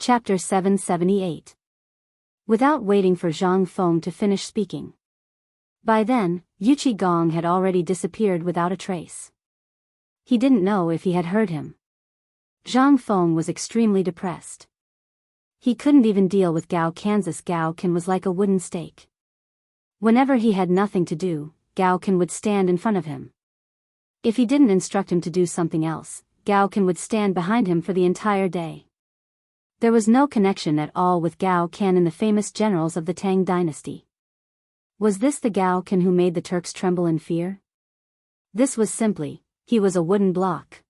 Chapter 778. Without waiting for Zhang Feng to finish speaking. By then, Yu Qigong had already disappeared without a trace. He didn't know if he had heard him. Zhang Feng was extremely depressed. He couldn't even deal with Gao Kansas. Gao Kan was like a wooden stake. Whenever he had nothing to do, Gao Kan would stand in front of him. If he didn't instruct him to do something else, Gao Kan would stand behind him for the entire day. There was no connection at all with Gao Kan and the famous generals of the Tang dynasty. Was this the Gao Kan who made the Turks tremble in fear? This was simply, he was a wooden block.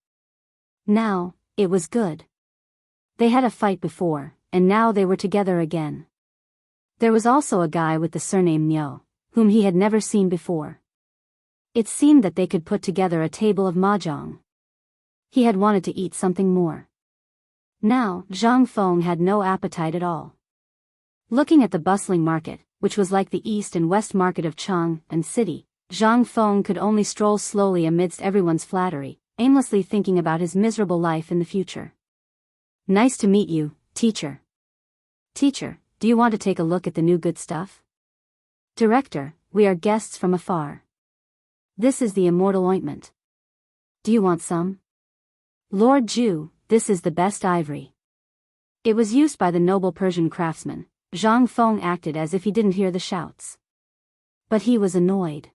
Now, it was good. They had a fight before, and now they were together again. There was also a guy with the surname Niu, whom he had never seen before. It seemed that they could put together a table of mahjong. He had wanted to eat something more. Now, Zhang Feng had no appetite at all. Looking at the bustling market, which was like the east and west market of Chang'an city, Zhang Feng could only stroll slowly amidst everyone's flattery, aimlessly thinking about his miserable life in the future. Nice to meet you, teacher. Teacher, do you want to take a look at the new good stuff? Director, we are guests from afar. This is the Immortal ointment. Do you want some? Lord Zhu, this is the best ivory. It was used by the noble Persian craftsman. Zhang Feng acted as if he didn't hear the shouts. But he was annoyed.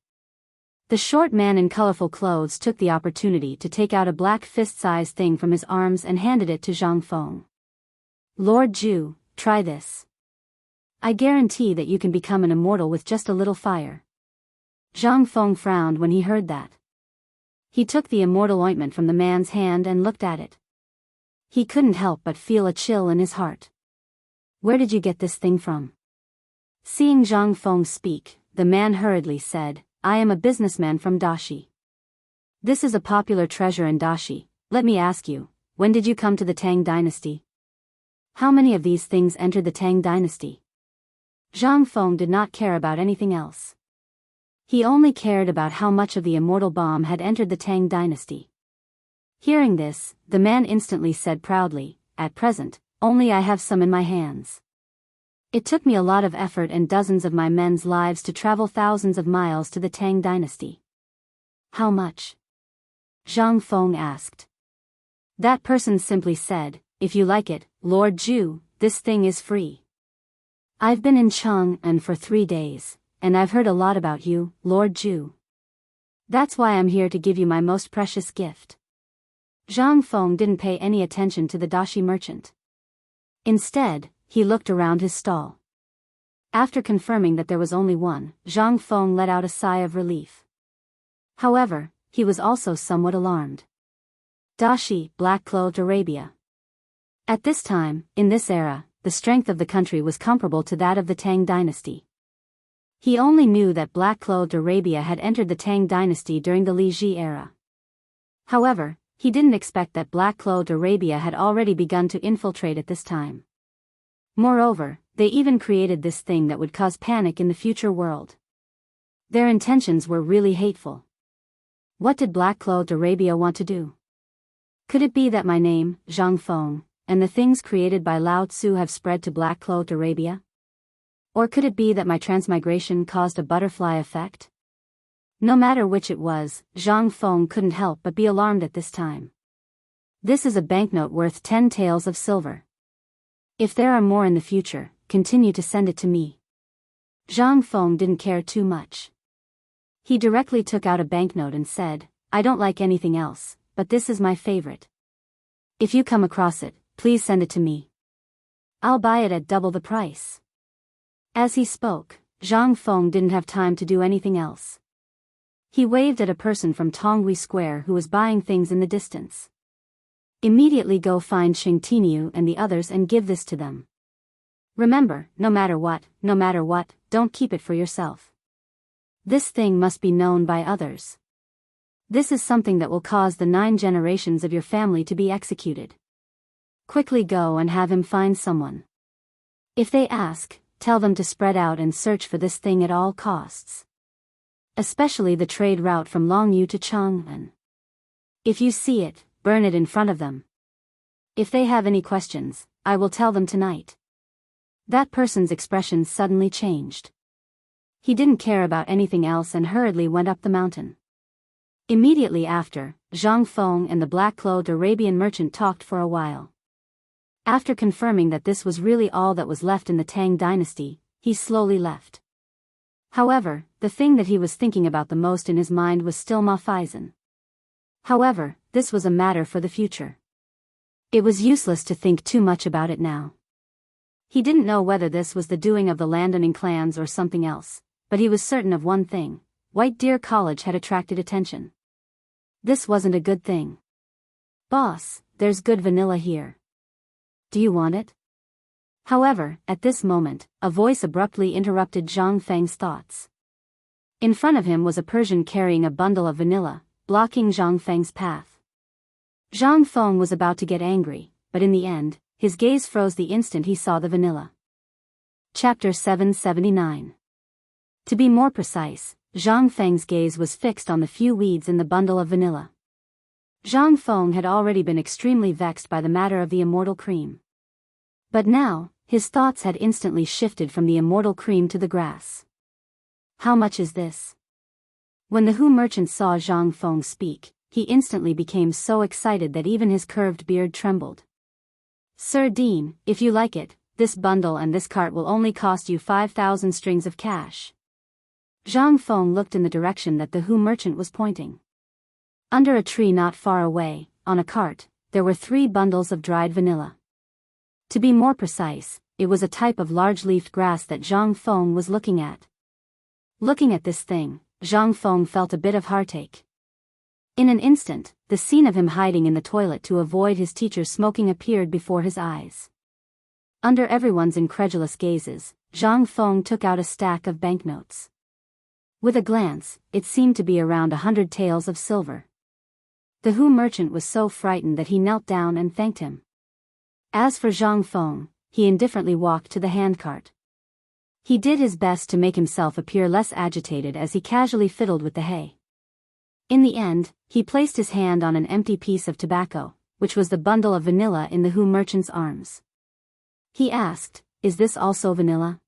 The short man in colorful clothes took the opportunity to take out a black fist-sized thing from his arms and handed it to Zhang Feng. Lord Zhu, try this. I guarantee that you can become an immortal with just a little fire. Zhang Feng frowned when he heard that. He took the immortal ointment from the man's hand and looked at it. He couldn't help but feel a chill in his heart. Where did you get this thing from? Seeing Zhang Feng speak, the man hurriedly said, I am a businessman from Dashi. This is a popular treasure in Dashi. Let me ask you, when did you come to the Tang dynasty? How many of these things entered the Tang dynasty? Zhang Feng did not care about anything else. He only cared about how much of the immortal bomb had entered the Tang dynasty. Hearing this, the man instantly said proudly, at present, only I have some in my hands. It took me a lot of effort and dozens of my men's lives to travel thousands of miles to the Tang dynasty. How much? Zhang Feng asked. That person simply said, if you like it, Lord Zhu, this thing is free. I've been in Chang'an for 3 days, and I've heard a lot about you, Lord Zhu. That's why I'm here to give you my most precious gift. Zhang Feng didn't pay any attention to the Dashi merchant. Instead, he looked around his stall. After confirming that there was only one, Zhang Feng let out a sigh of relief. However, he was also somewhat alarmed. Dashi, black-clothed Arabia. At this time, in this era, the strength of the country was comparable to that of the Tang dynasty. He only knew that black-clothed Arabia had entered the Tang dynasty during the Li Ji era. However, he didn't expect that black-clothed Arabia had already begun to infiltrate at this time. Moreover, they even created this thing that would cause panic in the future world. Their intentions were really hateful. What did black-clothed Arabia want to do? Could it be that my name, Zhang Feng, and the things created by Lao Tzu have spread to black-clothed Arabia? Or could it be that my transmigration caused a butterfly effect? No matter which it was, Zhang Feng couldn't help but be alarmed at this time. This is a banknote worth 10 taels of silver. If there are more in the future, continue to send it to me. Zhang Feng didn't care too much. He directly took out a banknote and said, I don't like anything else, but this is my favorite. If you come across it, please send it to me. I'll buy it at double the price. As he spoke, Zhang Feng didn't have time to do anything else. He waved at a person from Tonghui Square who was buying things in the distance. Immediately go find Xingtiniu and the others and give this to them. Remember, no matter what, don't keep it for yourself. This thing must be known by others. This is something that will cause the 9 generations of your family to be executed. Quickly go and have him find someone. If they ask, tell them to spread out and search for this thing at all costs. Especially the trade route from Longyu to Chang'an. If you see it, burn it in front of them. If they have any questions, I will tell them tonight. That person's expression suddenly changed. He didn't care about anything else and hurriedly went up the mountain. Immediately after, Zhang Feng and the black-clothed Arabian merchant talked for a while. After confirming that this was really all that was left in the Tang dynasty, he slowly left. However, the thing that he was thinking about the most in his mind was still Ma Faizan. However, this was a matter for the future. It was useless to think too much about it now. He didn't know whether this was the doing of the landowning clans or something else, but he was certain of one thing: White Deer College had attracted attention. This wasn't a good thing. "Boss, there's good vanilla here. Do you want it?" However, at this moment, a voice abruptly interrupted Zhang Feng's thoughts. In front of him was a Persian carrying a bundle of vanilla, blocking Zhang Feng's path. Zhang Feng was about to get angry, but in the end, his gaze froze the instant he saw the vanilla. Chapter 779. To be more precise, Zhang Feng's gaze was fixed on the few weeds in the bundle of vanilla. Zhang Feng had already been extremely vexed by the matter of the immortal cream. But now, his thoughts had instantly shifted from the immortal cream to the grass. "How much is this?" When the Hu merchant saw Zhang Feng speak, he instantly became so excited that even his curved beard trembled. "Sir Dean, if you like it, this bundle and this cart will only cost you 5,000 strings of cash." Zhang Feng looked in the direction that the Hu merchant was pointing. Under a tree not far away, on a cart, there were 3 bundles of dried vanilla. To be more precise, it was a type of large-leafed grass that Zhang Feng was looking at. Looking at this thing, Zhang Feng felt a bit of heartache. In an instant, the scene of him hiding in the toilet to avoid his teacher's smoking appeared before his eyes. Under everyone's incredulous gazes, Zhang Feng took out a stack of banknotes. With a glance, it seemed to be around 100 taels of silver. The Hu merchant was so frightened that he knelt down and thanked him. As for Zhang Feng, he indifferently walked to the handcart. He did his best to make himself appear less agitated as he casually fiddled with the hay. In the end, he placed his hand on an empty piece of tobacco, which was the bundle of vanilla in the Hu merchant's arms. He asked, "Is this also vanilla?"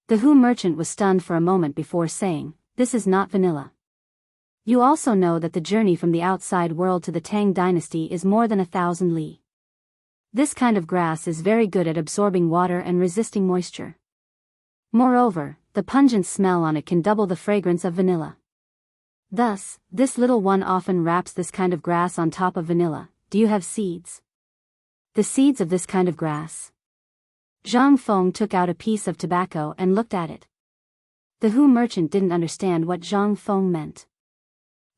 The Hu merchant was stunned for a moment before saying, "This is not vanilla. You also know that the journey from the outside world to the Tang dynasty is more than 1,000 li. This kind of grass is very good at absorbing water and resisting moisture. Moreover, the pungent smell on it can double the fragrance of vanilla. Thus, this little one often wraps this kind of grass on top of vanilla. Do you have seeds?" "The seeds of this kind of grass?" Zhang Feng took out a piece of tobacco and looked at it. The Hu merchant didn't understand what Zhang Feng meant.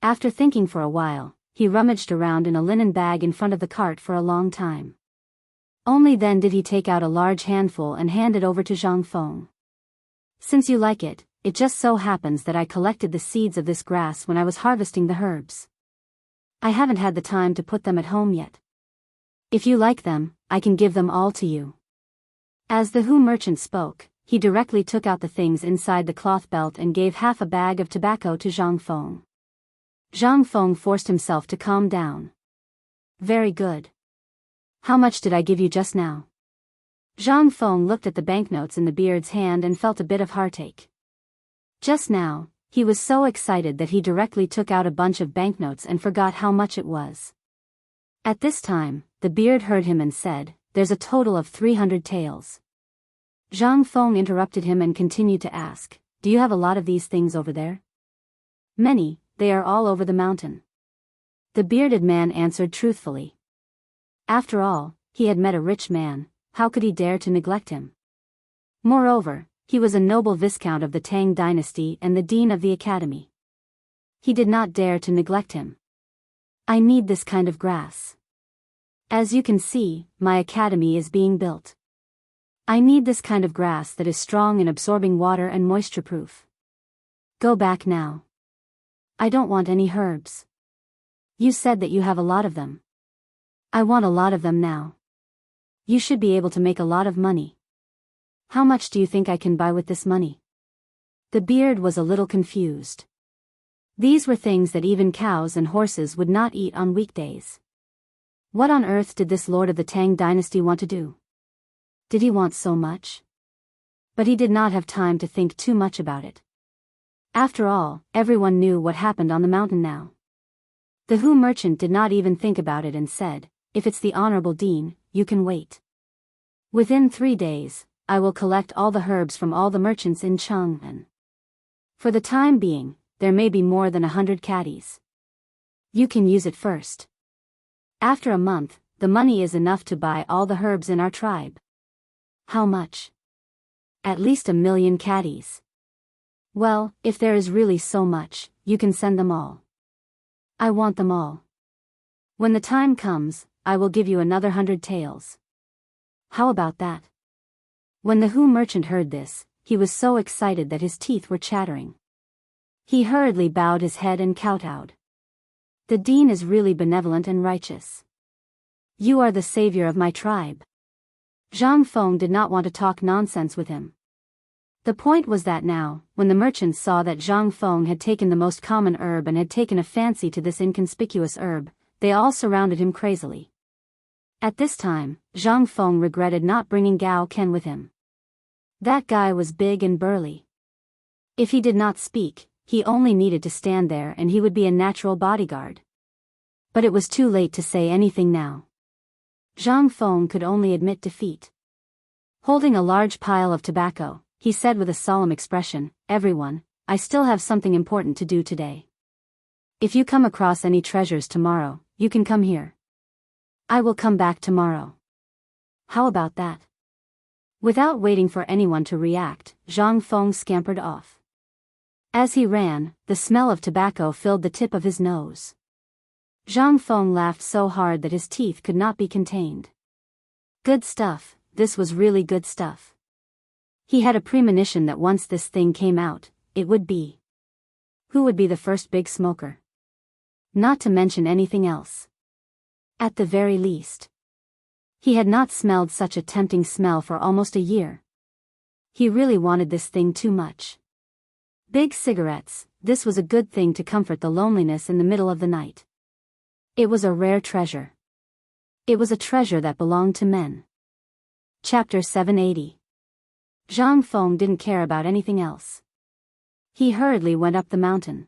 After thinking for a while, he rummaged around in a linen bag in front of the cart for a long time. Only then did he take out a large handful and hand it over to Zhang Feng. "Since you like it, it just so happens that I collected the seeds of this grass when I was harvesting the herbs. I haven't had the time to put them at home yet. If you like them, I can give them all to you." As the Hu merchant spoke, he directly took out the things inside the cloth belt and gave half a bag of tobacco to Zhang Feng. Zhang Feng forced himself to calm down. "Very good. How much did I give you just now?" Zhang Feng looked at the banknotes in the beard's hand and felt a bit of heartache. Just now, he was so excited that he directly took out a bunch of banknotes and forgot how much it was. At this time, the beard heard him and said, "There's a total of 300 taels." Zhang Feng interrupted him and continued to ask, "Do you have a lot of these things over there?" "Many, they are all over the mountain." The bearded man answered truthfully. After all, he had met a rich man, how could he dare to neglect him? Moreover, he was a noble viscount of the Tang dynasty and the dean of the academy. He did not dare to neglect him. "I need this kind of grass. As you can see, my academy is being built. I need this kind of grass that is strong in absorbing water and moisture-proof. Go back now. I don't want any herbs. You said that you have a lot of them. I want a lot of them now. You should be able to make a lot of money. How much do you think I can buy with this money?" The beard was a little confused. These were things that even cows and horses would not eat on weekdays. What on earth did this lord of the Tang dynasty want to do? Did he want so much? But he did not have time to think too much about it. After all, everyone knew what happened on the mountain now. The Hu merchant did not even think about it and said, "If it's the Honorable Dean, you can wait. Within 3 days, I will collect all the herbs from all the merchants in Chang'an. For the time being, there may be more than 100 caddies. You can use it first. After a month, the money is enough to buy all the herbs in our tribe." "How much?" "At least 1,000,000 caddies." "Well, if there is really so much, you can send them all." "I want them all. When the time comes, I will give you another 100 taels." "How about that?" When the Hu merchant heard this, he was so excited that his teeth were chattering. He hurriedly bowed his head and kowtowed. "The dean is really benevolent and righteous. You are the savior of my tribe." Zhang Feng did not want to talk nonsense with him. The point was that now, when the merchants saw that Zhang Feng had taken the most common herb and had taken a fancy to this inconspicuous herb, they all surrounded him crazily. At this time, Zhang Feng regretted not bringing Gao Ken with him. That guy was big and burly. If he did not speak, he only needed to stand there and he would be a natural bodyguard. But it was too late to say anything now. Zhang Feng could only admit defeat. Holding a large pile of tobacco, he said with a solemn expression, "Everyone, I still have something important to do today. If you come across any treasures tomorrow, you can come here. I will come back tomorrow." "How about that?" Without waiting for anyone to react, Zhang Feng scampered off. As he ran, the smell of tobacco filled the tip of his nose. Zhang Feng laughed so hard that his teeth could not be contained. Good stuff, this was really good stuff. He had a premonition that once this thing came out, it would be. Who would be the first big smoker? Not to mention anything else. At the very least. He had not smelled such a tempting smell for almost a year. He really wanted this thing too much. Big cigarettes, this was a good thing to comfort the loneliness in the middle of the night. It was a rare treasure. It was a treasure that belonged to men. Chapter 780. Zhang Feng didn't care about anything else. He hurriedly went up the mountain.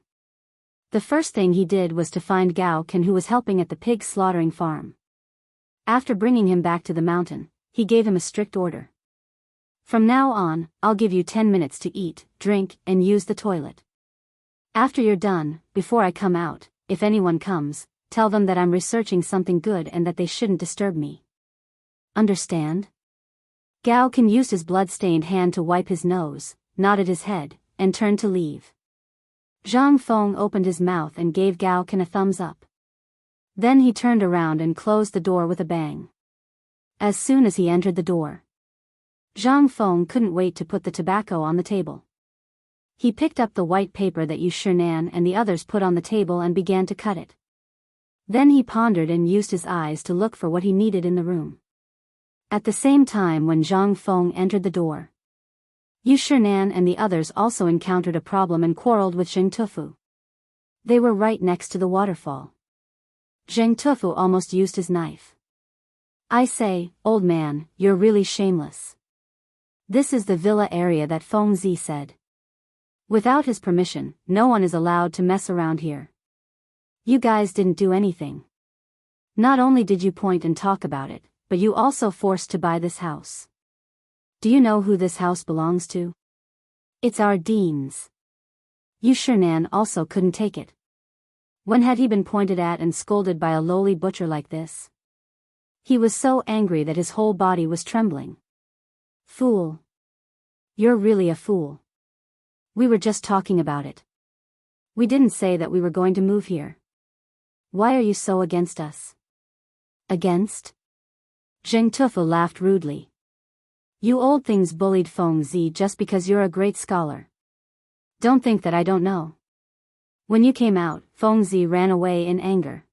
The first thing he did was to find Gao Ken, who was helping at the pig slaughtering farm. After bringing him back to the mountain, he gave him a strict order. "From now on, I'll give you 10 minutes to eat, drink, and use the toilet. After you're done, before I come out, if anyone comes, tell them that I'm researching something good and that they shouldn't disturb me. Understand?" Gao Ken used his blood-stained hand to wipe his nose, nodded his head, and turned to leave. Zhang Feng opened his mouth and gave Gao Ken a thumbs up. Then he turned around and closed the door with a bang. As soon as he entered the door, Zhang Feng couldn't wait to put the tobacco on the table. He picked up the white paper that Chang'an and the others put on the table and began to cut it. Then he pondered and used his eyes to look for what he needed in the room. At the same time when Zhang Feng entered the door, Chang'an and the others also encountered a problem and quarreled with Zheng Tufu. They were right next to the waterfall. Zheng Tufu almost used his knife. "I say, old man, you're really shameless. This is the villa area that Feng Zi said. Without his permission, no one is allowed to mess around here. You guys didn't do anything. Not only did you point and talk about it, but you also forced to buy this house. Do you know who this house belongs to? It's our dean's." Chang'an also couldn't take it. When had he been pointed at and scolded by a lowly butcher like this? He was so angry that his whole body was trembling. "Fool. You're really a fool. We were just talking about it. We didn't say that we were going to move here. Why are you so against us?" "Against?" Zheng Tufu laughed rudely. "You old things bullied Feng Zi just because you're a great scholar. Don't think that I don't know. When you came out, Feng Zi ran away in anger.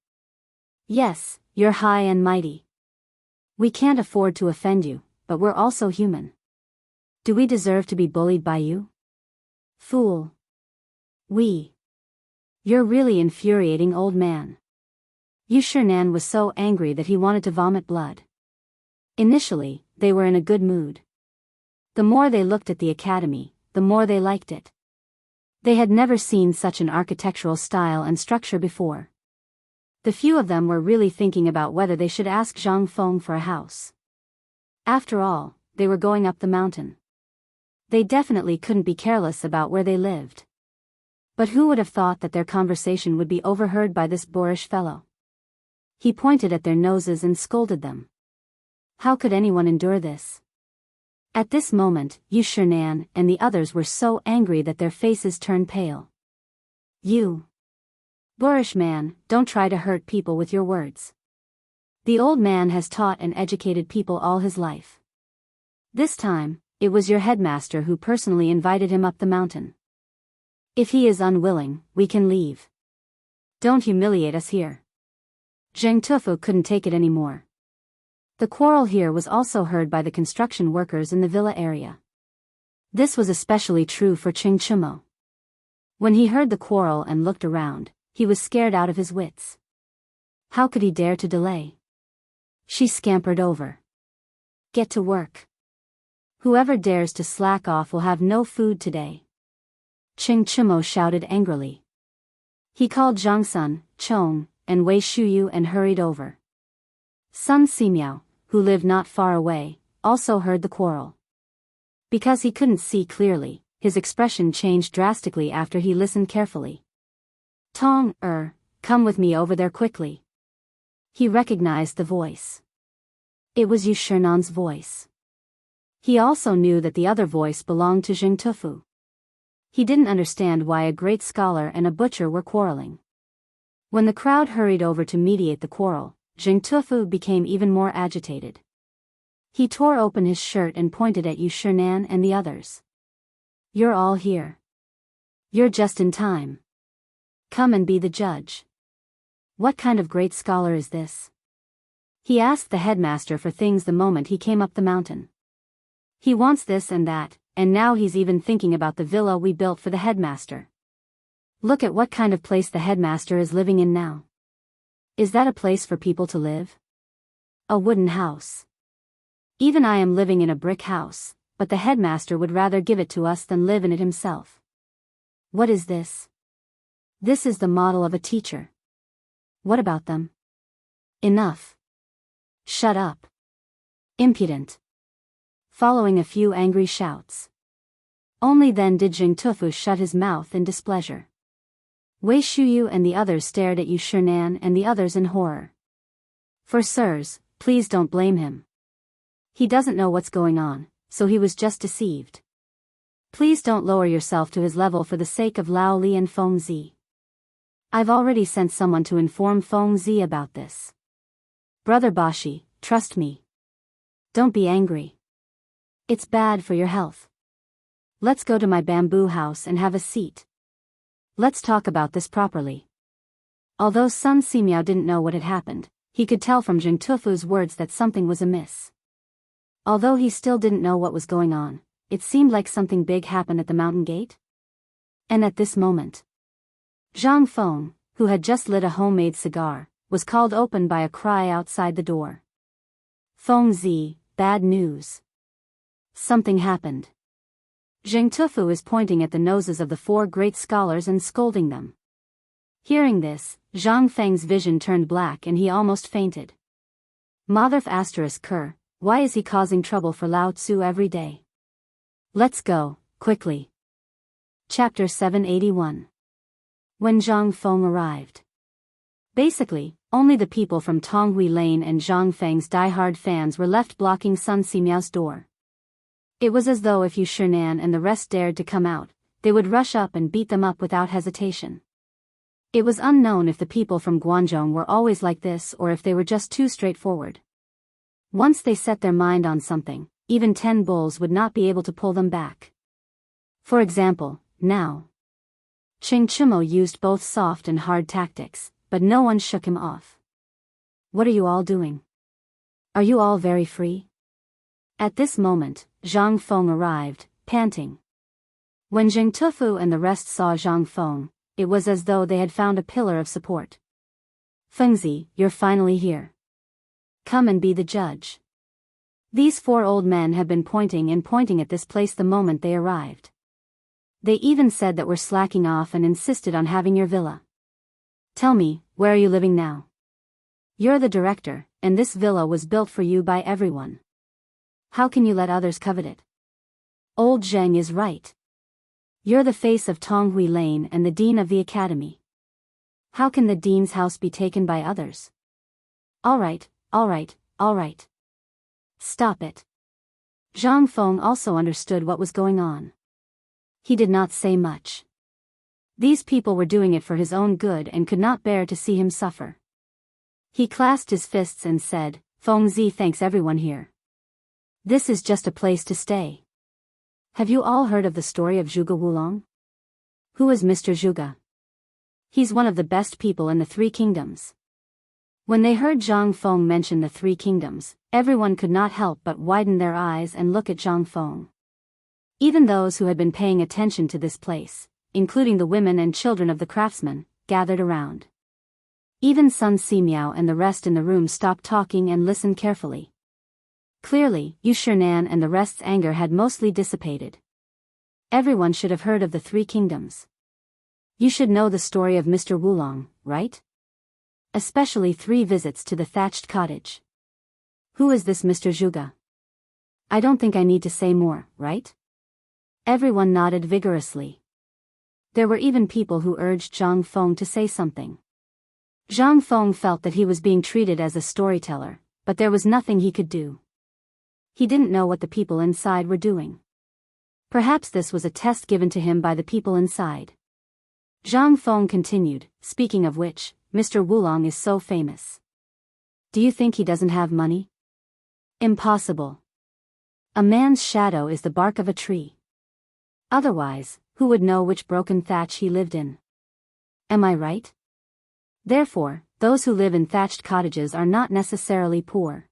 Yes, you're high and mighty. We can't afford to offend you, but we're also human. Do we deserve to be bullied by you? Fool. You're really infuriating, old man." Chang'an was so angry that he wanted to vomit blood. Initially, they were in a good mood. The more they looked at the academy, the more they liked it. They had never seen such an architectural style and structure before. The few of them were really thinking about whether they should ask Zhang Feng for a house. After all, they were going up the mountain. They definitely couldn't be careless about where they lived. But who would have thought that their conversation would be overheard by this boorish fellow? He pointed at their noses and scolded them. How could anyone endure this? At this moment, Chang'an and the others were so angry that their faces turned pale. You boorish man, don't try to hurt people with your words. The old man has taught and educated people all his life. This time, it was your headmaster who personally invited him up the mountain. If he is unwilling, we can leave. Don't humiliate us here. Zheng Tufu couldn't take it anymore. The quarrel here was also heard by the construction workers in the villa area. This was especially true for Chingchumo. When he heard the quarrel and looked around, he was scared out of his wits. How could he dare to delay? She scampered over. Get to work. Whoever dares to slack off will have no food today. Chingchumo shouted angrily. He called Zhang Sun, Chong, and Wei Shuyu and hurried over. Sun Simiao, who lived not far away, also heard the quarrel. Because he couldn't see clearly, his expression changed drastically after he listened carefully. Tong, come with me over there quickly. He recognized the voice. It was Yu Shernan's voice. He also knew that the other voice belonged to Zheng Tufu. He didn't understand why a great scholar and a butcher were quarreling. When the crowd hurried over to mediate the quarrel, Zheng Tufu became even more agitated. He tore open his shirt and pointed at Yu Shernan and the others. You're all here. You're just in time. Come and be the judge. What kind of great scholar is this? He asked the headmaster for things the moment he came up the mountain. He wants this and that, and now he's even thinking about the villa we built for the headmaster. Look at what kind of place the headmaster is living in now. Is that a place for people to live? A wooden house. Even I am living in a brick house, but the headmaster would rather give it to us than live in it himself. What is this? This is the model of a teacher. What about them? Enough. Shut up. Impudent. Following a few angry shouts. Only then did Zheng Tufu shut his mouth in displeasure. Wei Shuyu and the others stared at Yu Shernan and the others in horror. For sirs, please don't blame him. He doesn't know what's going on, so he was just deceived. Please don't lower yourself to his level for the sake of Lao Li and Feng Zi. I've already sent someone to inform Feng Zi about this. Brother Bashi, trust me. Don't be angry. It's bad for your health. Let's go to my bamboo house and have a seat. Let's talk about this properly. Although Sun Simiao didn't know what had happened, he could tell from Zheng Tufu's words that something was amiss. Although he still didn't know what was going on, it seemed like something big happened at the mountain gate. And at this moment, Zhang Feng, who had just lit a homemade cigar, was called open by a cry outside the door. Feng Zi, bad news. Something happened. Zheng Tufu is pointing at the noses of the four great scholars and scolding them. Hearing this, Zhang Feng's vision turned black and he almost fainted. Motherf asterisk Ker, why is he causing trouble for Lao Tzu every day? Let's go, quickly. Chapter 781. When Zhang Feng arrived. Basically, only the people from Tonghui Lane and Zhang Feng's die-hard fans were left blocking Sun Simiao's door. It was as though if Yu Shernan and the rest dared to come out, they would rush up and beat them up without hesitation. It was unknown if the people from Guangzhou were always like this or if they were just too straightforward. Once they set their mind on something, even 10 bulls would not be able to pull them back. For example, now. Chingchumo used both soft and hard tactics, but no one shook him off. What are you all doing? Are you all very free? At this moment, Zhang Feng arrived, panting. When Zheng Tufu and the rest saw Zhang Feng, it was as though they had found a pillar of support. Fengzi, you're finally here. Come and be the judge. These 4 old men have been pointing and pointing at this place the moment they arrived. They even said that we're slacking off and insisted on having your villa. Tell me, where are you living now? You're the director, and this villa was built for you by everyone. How can you let others covet it? Old Zheng is right. You're the face of Tonghui Lane and the dean of the academy. How can the dean's house be taken by others? All right. Stop it. Zhang Feng also understood what was going on. He did not say much. These people were doing it for his own good and could not bear to see him suffer. He clasped his fists and said, Feng Zi thanks everyone here. This is just a place to stay. Have you all heard of the story of Zhuge Wulong? Who is Mr. Zhuge? He's one of the best people in the 3 kingdoms. When they heard Zhang Feng mention the 3 kingdoms, everyone could not help but widen their eyes and look at Zhang Feng. Even those who had been paying attention to this place, including the women and children of the craftsmen, gathered around. Even Sun Simiao and the rest in the room stopped talking and listened carefully. Clearly, Yu Shinan and the rest's anger had mostly dissipated. Everyone should have heard of the 3 kingdoms. You should know the story of Mr. Wulong, right? Especially 3 visits to the thatched cottage. Who is this Mr. Zhuge? I don't think I need to say more, right? Everyone nodded vigorously. There were even people who urged Zhang Feng to say something. Zhang Feng felt that he was being treated as a storyteller, but there was nothing he could do. He didn't know what the people inside were doing. Perhaps this was a test given to him by the people inside. Zhang Feng continued, speaking of which, Mr. Wulong is so famous. Do you think he doesn't have money? Impossible. A man's shadow is the bark of a tree. Otherwise, who would know which broken thatch he lived in? Am I right? Therefore, those who live in thatched cottages are not necessarily poor.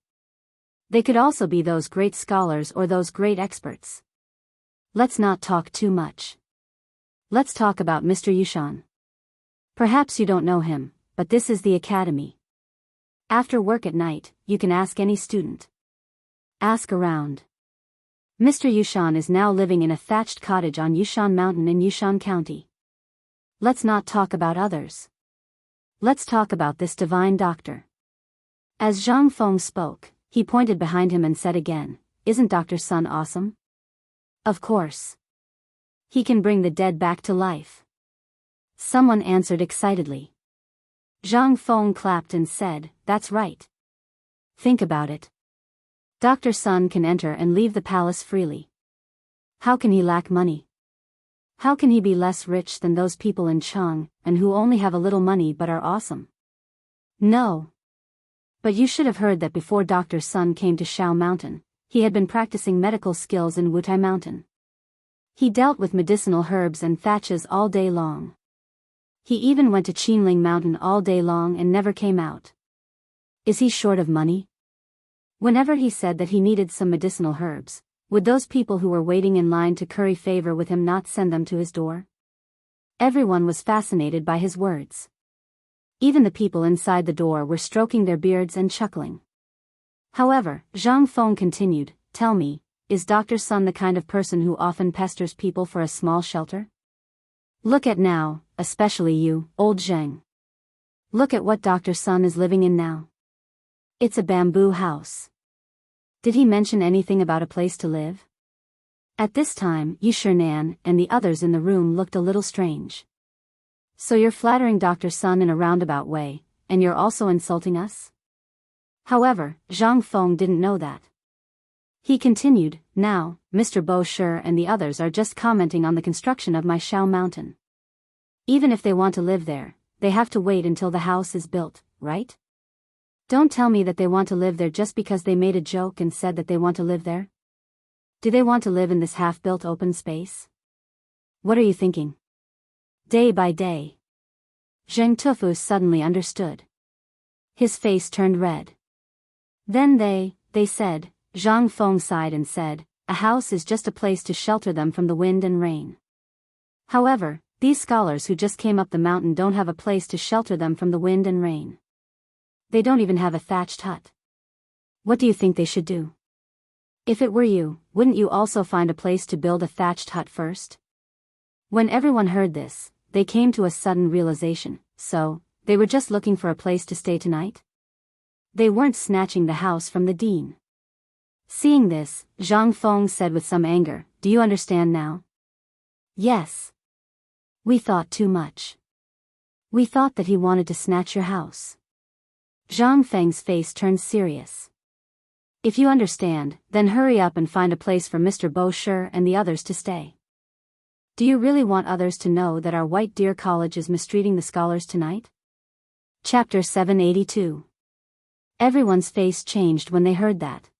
They could also be those great scholars or those great experts. Let's not talk too much. Let's talk about Mr. Yushan. Perhaps you don't know him, but this is the academy. After work at night, you can ask any student. Ask around. Mr. Yushan is now living in a thatched cottage on Yushan Mountain in Yushan County. Let's not talk about others. Let's talk about this divine doctor. As Zhang Feng spoke, he pointed behind him and said again, Isn't Dr. Sun awesome? Of course. He can bring the dead back to life. Someone answered excitedly. Zhang Feng clapped and said, That's right. Think about it. Dr. Sun can enter and leave the palace freely. How can he lack money? How can he be less rich than those people in Chang'an, and who only have a little money but are awesome? No. But you should have heard that before Dr. Sun came to Shao Mountain, he had been practicing medical skills in Wutai Mountain. He dealt with medicinal herbs and thatches all day long. He even went to Qinling Mountain all day long and never came out. Is he short of money? Whenever he said that he needed some medicinal herbs, would those people who were waiting in line to curry favor with him not send them to his door? Everyone was fascinated by his words. Even the people inside the door were stroking their beards and chuckling. However, Zhang Feng continued, Tell me, is Dr. Sun the kind of person who often pesters people for a small shelter? Look at now, especially you, old Zheng. Look at what Dr. Sun is living in now. It's a bamboo house. Did he mention anything about a place to live? At this time, Yu Shinan and the others in the room looked a little strange. So you're flattering Dr. Sun in a roundabout way, and you're also insulting us? However, Zhang Feng didn't know that. He continued, Now, Mr. Bo Shi and the others are just commenting on the construction of my Shao Mountain. Even if they want to live there, they have to wait until the house is built, right? Don't tell me that they want to live there just because they made a joke and said that they want to live there. Do they want to live in this half-built open space? What are you thinking? Day by day. Zheng Tufu suddenly understood. His face turned red. Then they said, Zhang Feng sighed and said, A house is just a place to shelter them from the wind and rain. However, these scholars who just came up the mountain don't have a place to shelter them from the wind and rain. They don't even have a thatched hut. What do you think they should do? If it were you, wouldn't you also find a place to build a thatched hut first? When everyone heard this, they came to a sudden realization, so, they were just looking for a place to stay tonight? They weren't snatching the house from the dean. Seeing this, Zhang Feng said with some anger, "Do you understand now?" "Yes. We thought too much. We thought that he wanted to snatch your house." Zhang Feng's face turned serious. "If you understand, then hurry up and find a place for Mr. Bo Shi and the others to stay. Do you really want others to know that our White Deer College is mistreating the scholars tonight?" Chapter 782. Everyone's face changed when they heard that.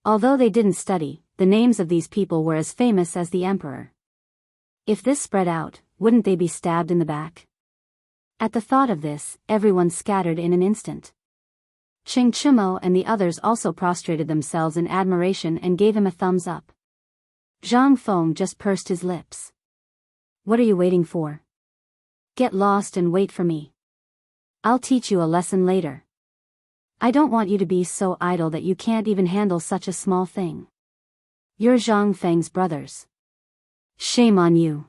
Although they didn't study, the names of these people were as famous as the emperor. If this spread out, wouldn't they be stabbed in the back? At the thought of this, everyone scattered in an instant. Ching Chumo and the others also prostrated themselves in admiration and gave him a thumbs up. Zhang Feng just pursed his lips. "What are you waiting for? Get lost and wait for me. I'll teach you a lesson later. I don't want you to be so idle that you can't even handle such a small thing. You're Zhang Feng's brothers. Shame on you."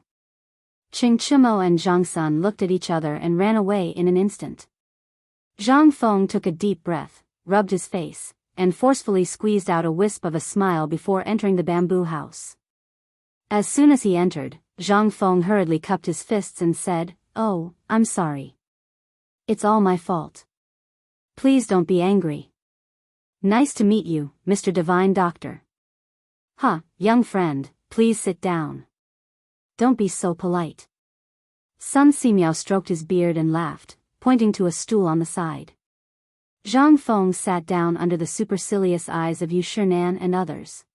Ching Chumo and Zhang Sun looked at each other and ran away in an instant. Zhang Feng took a deep breath, rubbed his face, and forcefully squeezed out a wisp of a smile before entering the bamboo house. As soon as he entered, Zhang Feng hurriedly cupped his fists and said, "Oh, I'm sorry. It's all my fault. Please don't be angry. Nice to meet you, Mr. Divine Doctor." "Huh, young friend, please sit down. Don't be so polite." Sun Simiao stroked his beard and laughed, pointing to a stool on the side. Zhang Feng sat down under the supercilious eyes Yu Shinan and others.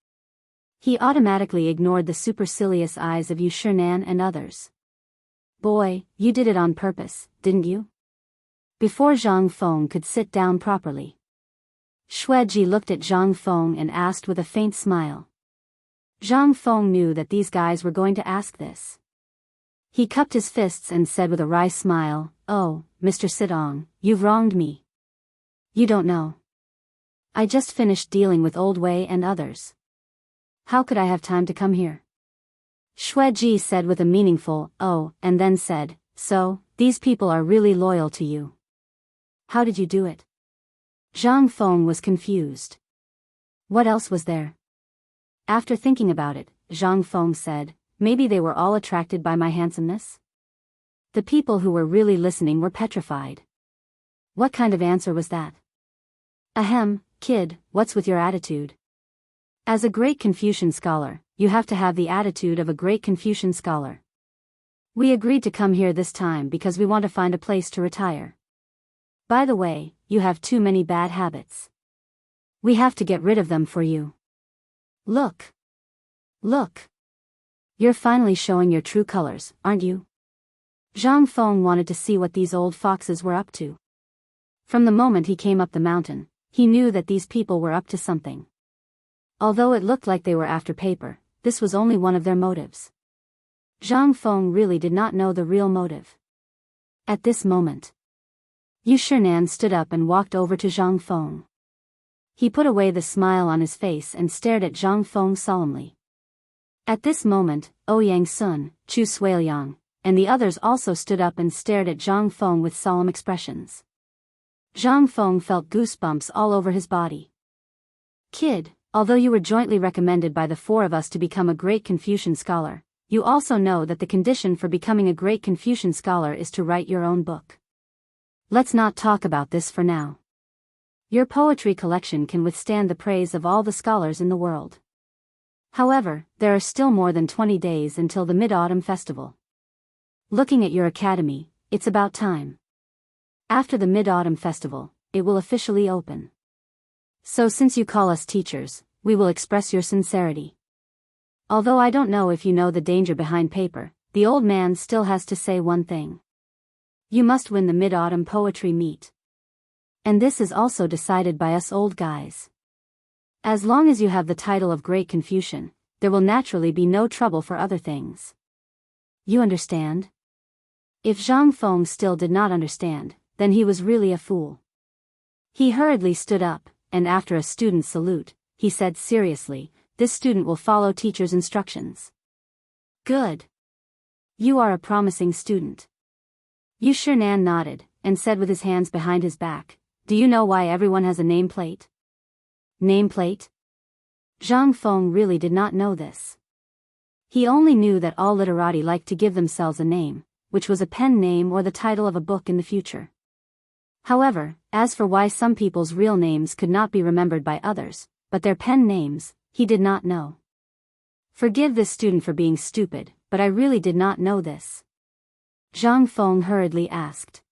He automatically ignored the supercilious eyes Yu Shinan and others. "Boy, you did it on purpose, didn't you?" Before Zhang Feng could sit down properly, Xueji looked at Zhang Feng and asked with a faint smile. Zhang Feng knew that these guys were going to ask this. He cupped his fists and said with a wry smile, "Oh, Mr. Sidong, you've wronged me. You don't know. I just finished dealing with Old Wei and others. How could I have time to come here?" Xueji said with a meaningful, "Oh," and then said, "So, these people are really loyal to you. How did you do it?" Zhang Feng was confused. What else was there? After thinking about it, Zhang Feng said, "Maybe they were all attracted by my handsomeness?" The people who were really listening were petrified. What kind of answer was that? "Ahem, kid, what's with your attitude? As a great Confucian scholar, you have to have the attitude of a great Confucian scholar. We agreed to come here this time because we want to find a place to retire. By the way, you have too many bad habits. We have to get rid of them for you. Look. Look. You're finally showing your true colors, aren't you?" Zhang Feng wanted to see what these old foxes were up to. From the moment he came up the mountain, he knew that these people were up to something. Although it looked like they were after paper, this was only one of their motives. Zhang Feng really did not know the real motive. At this moment, Yu Shinan stood up and walked over to Zhang Feng. He put away the smile on his face and stared at Zhang Feng solemnly. At this moment, Ouyang Sun, Chu Suiliang, and the others also stood up and stared at Zhang Feng with solemn expressions. Zhang Feng felt goosebumps all over his body. "Kid, although you were jointly recommended by the four of us to become a great Confucian scholar, you also know that the condition for becoming a great Confucian scholar is to write your own book. Let's not talk about this for now. Your poetry collection can withstand the praise of all the scholars in the world. However, there are still more than 20 days until the Mid-Autumn Festival. Looking at your academy, it's about time. After the Mid-Autumn Festival, it will officially open. So since you call us teachers, we will express your sincerity. Although I don't know if you know the danger behind paper, the old man still has to say one thing. You must win the Mid-Autumn Poetry Meet. And this is also decided by us old guys. As long as you have the title of Great Confucian, there will naturally be no trouble for other things. You understand?" If Zhang Feng still did not understand, then he was really a fool. He hurriedly stood up, and after a student's salute, he said seriously, this student will follow teacher's instructions. Good. You are a promising student. Chang'an nodded, and said with his hands behind his back, do you know why everyone has a nameplate? Nameplate? Zhang Feng really did not know this. He only knew that all literati liked to give themselves a name, which was a pen name or the title of a book in the future. However, as for why some people's real names could not be remembered by others, but their pen names, he did not know. Forgive this student for being stupid, but I really did not know this. Zhang Feng hurriedly asked.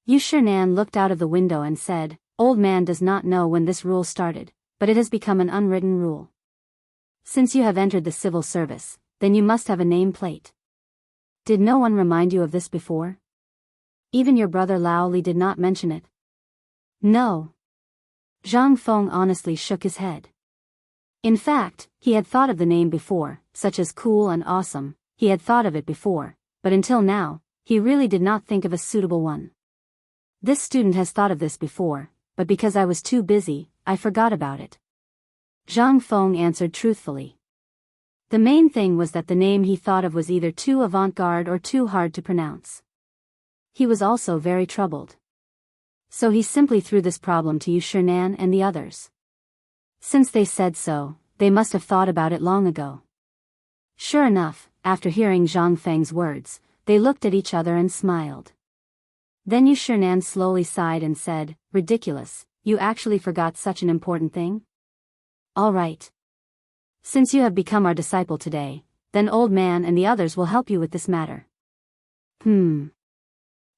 Chang'an looked out of the window and said, old man does not know when this rule started, but it has become an unwritten rule. Since you have entered the civil service, then you must have a name plate. Did no one remind you of this before? Even your brother Lao Li did not mention it. No. Zhang Feng honestly shook his head. In fact, he had thought of the name before, such as cool and awesome, he had thought of it before, but until now, he really did not think of a suitable one. This student has thought of this before, but because I was too busy, I forgot about it. Zhang Feng answered truthfully. The main thing was that the name he thought of was either too avant-garde or too hard to pronounce. He was also very troubled. So he simply threw this problem to Chang'an and the others. Since they said so, they must have thought about it long ago. Sure enough, after hearing Zhang Feng's words, they looked at each other and smiled. Then Chang'an slowly sighed and said, ridiculous, you actually forgot such an important thing? All right. Since you have become our disciple today, then old man and the others will help you with this matter.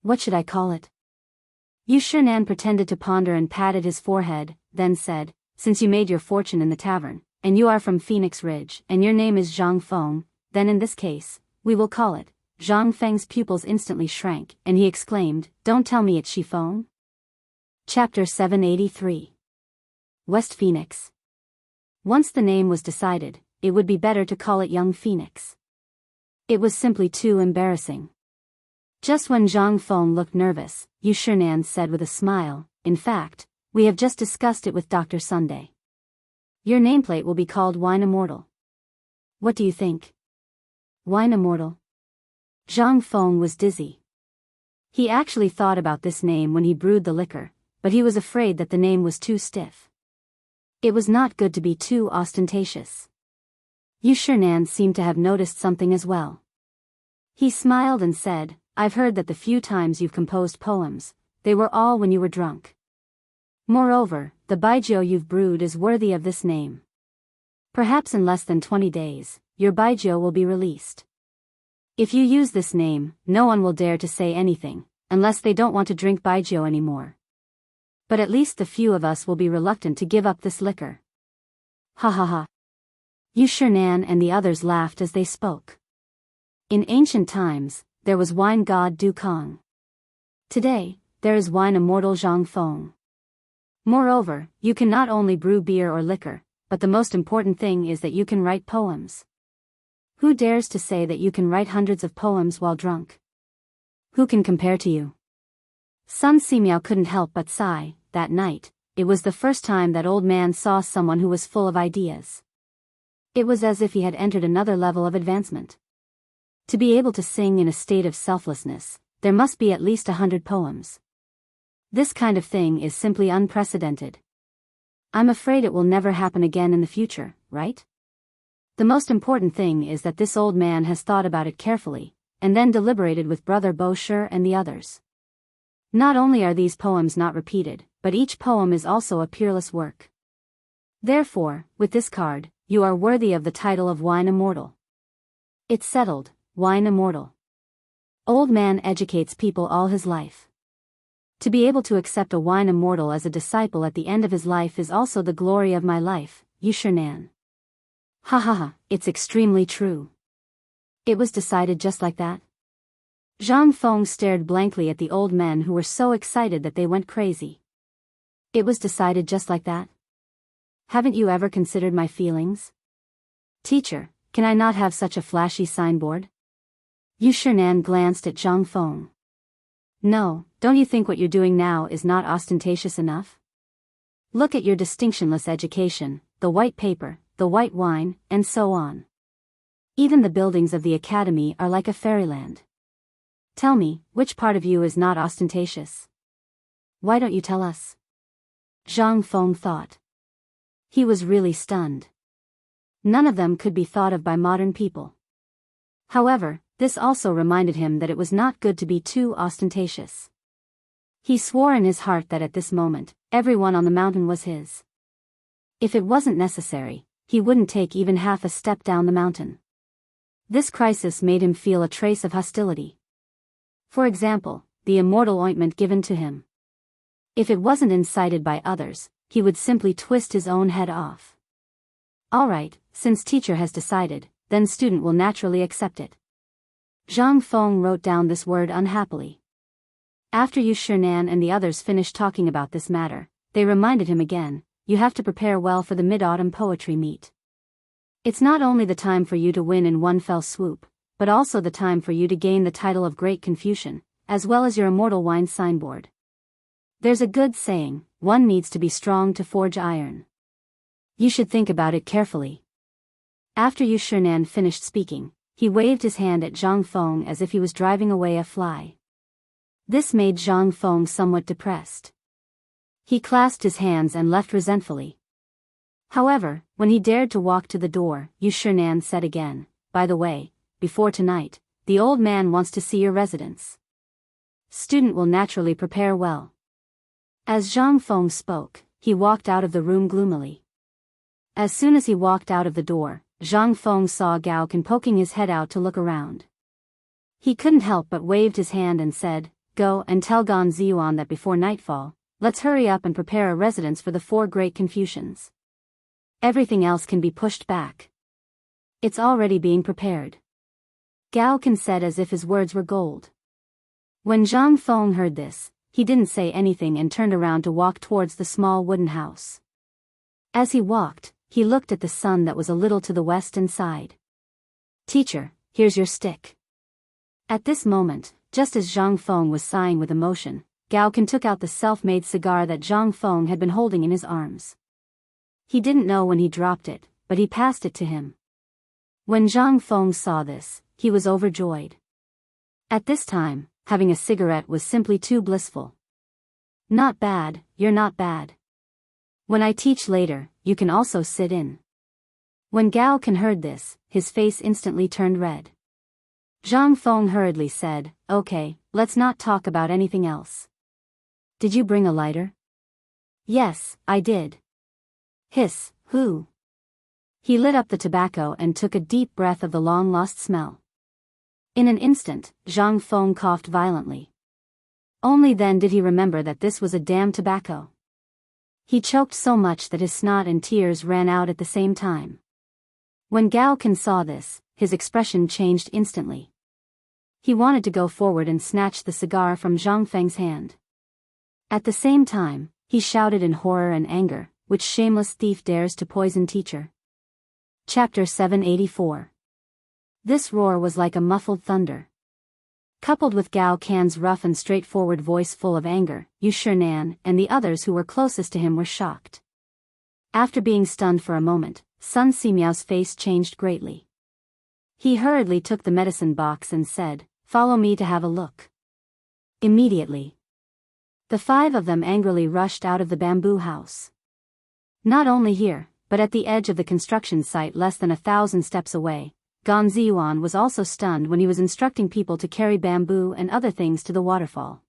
What should I call it? Chang'an pretended to ponder and patted his forehead, then said, since you made your fortune in the tavern, and you are from Phoenix Ridge, and your name is Zhang Feng, then in this case, we will call it. Zhang Feng's pupils instantly shrank, and he exclaimed, don't tell me it's Shifeng? Chapter 783. West Phoenix. Once the name was decided, it would be better to call it Young Phoenix. It was simply too embarrassing. Just when Zhang Feng looked nervous, Chang'an said with a smile, in fact, we have just discussed it with Dr. Sunday. Your nameplate will be called Wine Immortal. What do you think? Wine Immortal? Zhang Feng was dizzy. He actually thought about this name when he brewed the liquor, but he was afraid that the name was too stiff. It was not good to be too ostentatious. Chang'an seemed to have noticed something as well. He smiled and said, I've heard that the few times you've composed poems, they were all when you were drunk. Moreover, the baijiu you've brewed is worthy of this name. Perhaps in less than 20 days, your baijiu will be released. If you use this name, no one will dare to say anything, unless they don't want to drink baijiu anymore. But at least the few of us will be reluctant to give up this liquor. Ha ha ha. Chang'an and the others laughed as they spoke. In ancient times, there was wine god Du Kong. Today, there is wine immortal Zhang Feng. Moreover, you can not only brew beer or liquor, but the most important thing is that you can write poems. Who dares to say that you can write hundreds of poems while drunk? Who can compare to you? Sun Simiao couldn't help but sigh. That night, it was the first time that old man saw someone who was full of ideas. It was as if he had entered another level of advancement. To be able to sing in a state of selflessness, there must be at least 100 poems. This kind of thing is simply unprecedented. I'm afraid it will never happen again in the future, right? The most important thing is that this old man has thought about it carefully, and then deliberated with Brother Bosher and the others. Not only are these poems not repeated, but each poem is also a peerless work. Therefore, with this card, you are worthy of the title of Wine Immortal. It's settled, Wine Immortal. Old man educates people all his life. To be able to accept a Wine Immortal as a disciple at the end of his life is also the glory of my life, Chang'an. Ha ha ha, it's extremely true. It was decided just like that? Zhang Feng stared blankly at the old men who were so excited that they went crazy. It was decided just like that? Haven't you ever considered my feelings? Teacher, can I not have such a flashy signboard? Chang'an glanced at Zhang Feng. No, don't you think what you're doing now is not ostentatious enough? Look at your distinctionless education, the white paper, the white wine, and so on. Even the buildings of the academy are like a fairyland. Tell me, which part of you is not ostentatious? Why don't you tell us? Zhang Feng thought. He was really stunned. None of them could be thought of by modern people. However, this also reminded him that it was not good to be too ostentatious. He swore in his heart that at this moment, everyone on the mountain was his. If it wasn't necessary, he wouldn't take even half a step down the mountain. This crisis made him feel a trace of hostility. For example, the immortal ointment given to him. If it wasn't incited by others, he would simply twist his own head off. Alright, since teacher has decided, then student will naturally accept it. Zhang Feng wrote down this word unhappily. After Chang'an and the others finished talking about this matter, they reminded him again, you have to prepare well for the mid-autumn poetry meet. It's not only the time for you to win in one fell swoop, but also the time for you to gain the title of Great Confucian, as well as your immortal wine signboard. There's a good saying, one needs to be strong to forge iron. You should think about it carefully. After Chang'an finished speaking, he waved his hand at Zhang Feng as if he was driving away a fly. This made Zhang Feng somewhat depressed. He clasped his hands and left resentfully. However, when he dared to walk to the door, Chang'an said again, by the way, before tonight, the old man wants to see your residence. Student will naturally prepare well. As Zhang Feng spoke, he walked out of the room gloomily. As soon as he walked out of the door, Zhang Feng saw Gao Can poking his head out to look around. He couldn't help but waved his hand and said, go and tell Gan Ziyuan that before nightfall, let's hurry up and prepare a residence for the 4 great Confucians. Everything else can be pushed back. It's already being prepared. Gao Can said as if his words were gold. When Zhang Feng heard this, he didn't say anything and turned around to walk towards the small wooden house. As he walked, he looked at the sun that was a little to the west and sighed. Teacher, here's your stick. At this moment, just as Zhang Feng was sighing with emotion, Gao Can took out the self-made cigar that Zhang Feng had been holding in his arms. He didn't know when he dropped it, but he passed it to him. When Zhang Feng saw this, he was overjoyed. At this time, having a cigarette was simply too blissful. Not bad, you're not bad. When I teach later, you can also sit in. When Gao Can heard this, his face instantly turned red. Zhang Feng hurriedly said, okay, let's not talk about anything else. Did you bring a lighter? Yes, I did. Hiss, who? He lit up the tobacco and took a deep breath of the long-lost smell. In an instant, Zhang Feng coughed violently. Only then did he remember that this was a damn tobacco. He choked so much that his snot and tears ran out at the same time. When Gao Can saw this, his expression changed instantly. He wanted to go forward and snatch the cigar from Zhang Feng's hand. At the same time, he shouted in horror and anger, which shameless thief dares to poison teacher? Chapter 784. This roar was like a muffled thunder. Coupled with Gao Can's rough and straightforward voice full of anger, Chang'an and the others who were closest to him were shocked. After being stunned for a moment, Sun Simiao's face changed greatly. He hurriedly took the medicine box and said, follow me to have a look. Immediately, the 5 of them angrily rushed out of the bamboo house. Not only here, but at the edge of the construction site less than 1,000 steps away, Gan Ziyuan was also stunned when he was instructing people to carry bamboo and other things to the waterfall.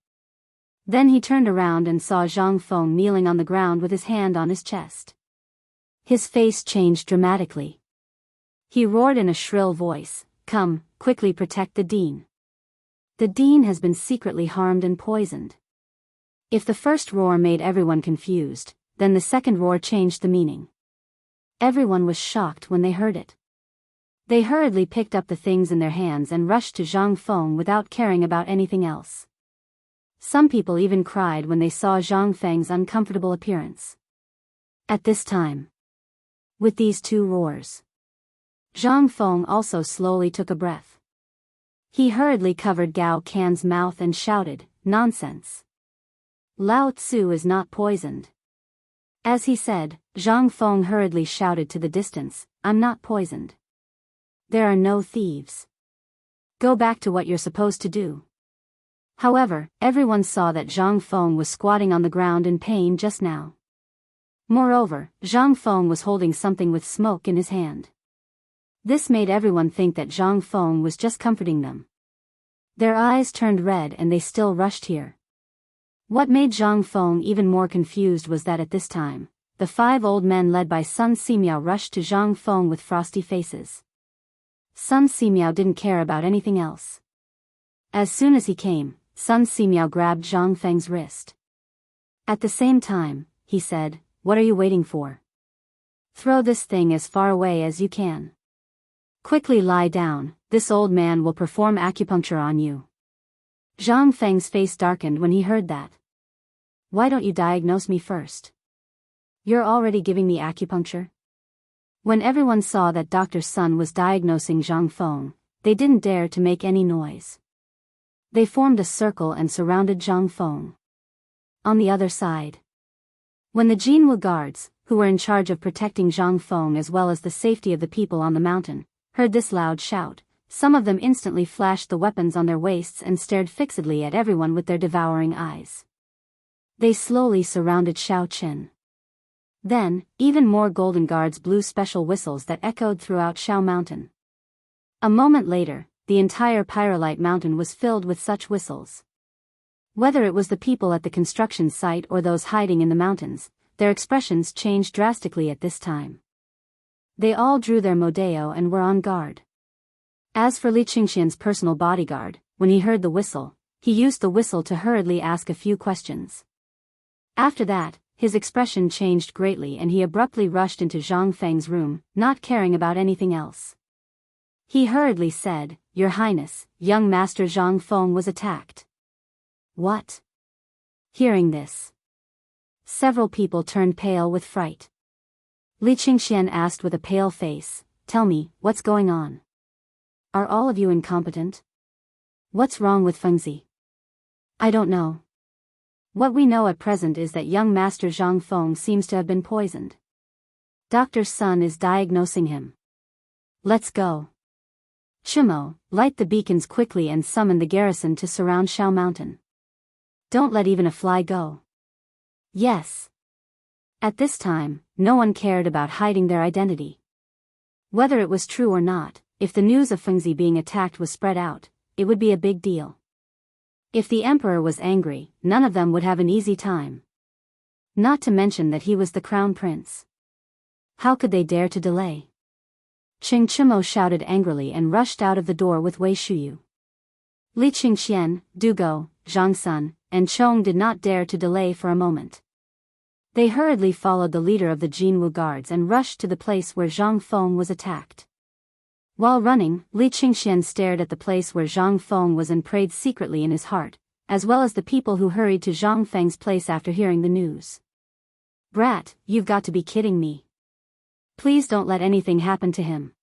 Then he turned around and saw Zhang Feng kneeling on the ground with his hand on his chest. His face changed dramatically. He roared in a shrill voice, come, quickly protect the dean. The dean has been secretly harmed and poisoned. If the first roar made everyone confused, then the second roar changed the meaning. Everyone was shocked when they heard it. They hurriedly picked up the things in their hands and rushed to Zhang Feng without caring about anything else. Some people even cried when they saw Zhang Feng's uncomfortable appearance. At this time, with these 2 roars, Zhang Feng also slowly took a breath. He hurriedly covered Gao Can's mouth and shouted, nonsense. Lao Tzu is not poisoned. As he said, Zhang Feng hurriedly shouted to the distance, "I'm not poisoned. There are no thieves. Go back to what you're supposed to do." However, everyone saw that Zhang Feng was squatting on the ground in pain just now. Moreover, Zhang Feng was holding something with smoke in his hand. This made everyone think that Zhang Feng was just comforting them. Their eyes turned red and they still rushed here. What made Zhang Feng even more confused was that at this time, the 5 old men led by Sun Simiao rushed to Zhang Feng with frosty faces. Sun Simiao didn't care about anything else. As soon as he came, Sun Simiao grabbed Zhang Feng's wrist. At the same time, he said, "What are you waiting for? Throw this thing as far away as you can. Quickly lie down, this old man will perform acupuncture on you." Zhang Feng's face darkened when he heard that. "Why don't you diagnose me first? You're already giving me acupuncture?" When everyone saw that Dr. Sun was diagnosing Zhang Feng, they didn't dare to make any noise. They formed a circle and surrounded Zhang Feng. On the other side, when the Jinwu guards, who were in charge of protecting Zhang Feng as well as the safety of the people on the mountain, heard this loud shout, some of them instantly flashed the weapons on their waists and stared fixedly at everyone with their devouring eyes. They slowly surrounded Xiao Qin. Then, even more golden guards blew special whistles that echoed throughout Xiao Mountain. A moment later, the entire Pyrolite Mountain was filled with such whistles. Whether it was the people at the construction site or those hiding in the mountains, their expressions changed drastically at this time. They all drew their modeo and were on guard. As for Li Qingxian's personal bodyguard, when he heard the whistle, he used the whistle to hurriedly ask a few questions. After that, his expression changed greatly and he abruptly rushed into Zhang Feng's room, not caring about anything else. He hurriedly said, "Your Highness, young Master Zhang Feng was attacked." "What?" Hearing this, several people turned pale with fright. Li Qingxian asked with a pale face, "Tell me, what's going on? Are all of you incompetent? What's wrong with Fengzi?" "I don't know. What we know at present is that young Master Zhang Feng seems to have been poisoned. Dr. Sun is diagnosing him. Let's go. Chimo, light the beacons quickly and summon the garrison to surround Xiao Mountain. Don't let even a fly go." "Yes." At this time, no one cared about hiding their identity. Whether it was true or not, if the news of Fengzi being attacked was spread out, it would be a big deal. If the emperor was angry, none of them would have an easy time. Not to mention that he was the crown prince. How could they dare to delay? Cheng Chimo shouted angrily and rushed out of the door with Wei Shuyu. Li Qingxian, Du Go, Zhang Sun, and Chong did not dare to delay for a moment. They hurriedly followed the leader of the Jinwu guards and rushed to the place where Zhang Feng was attacked. While running, Li Qingxian stared at the place where Zhang Feng was and prayed secretly in his heart, as well as the people who hurried to Zhang Feng's place after hearing the news. "Brat, you've got to be kidding me. Please don't let anything happen to him."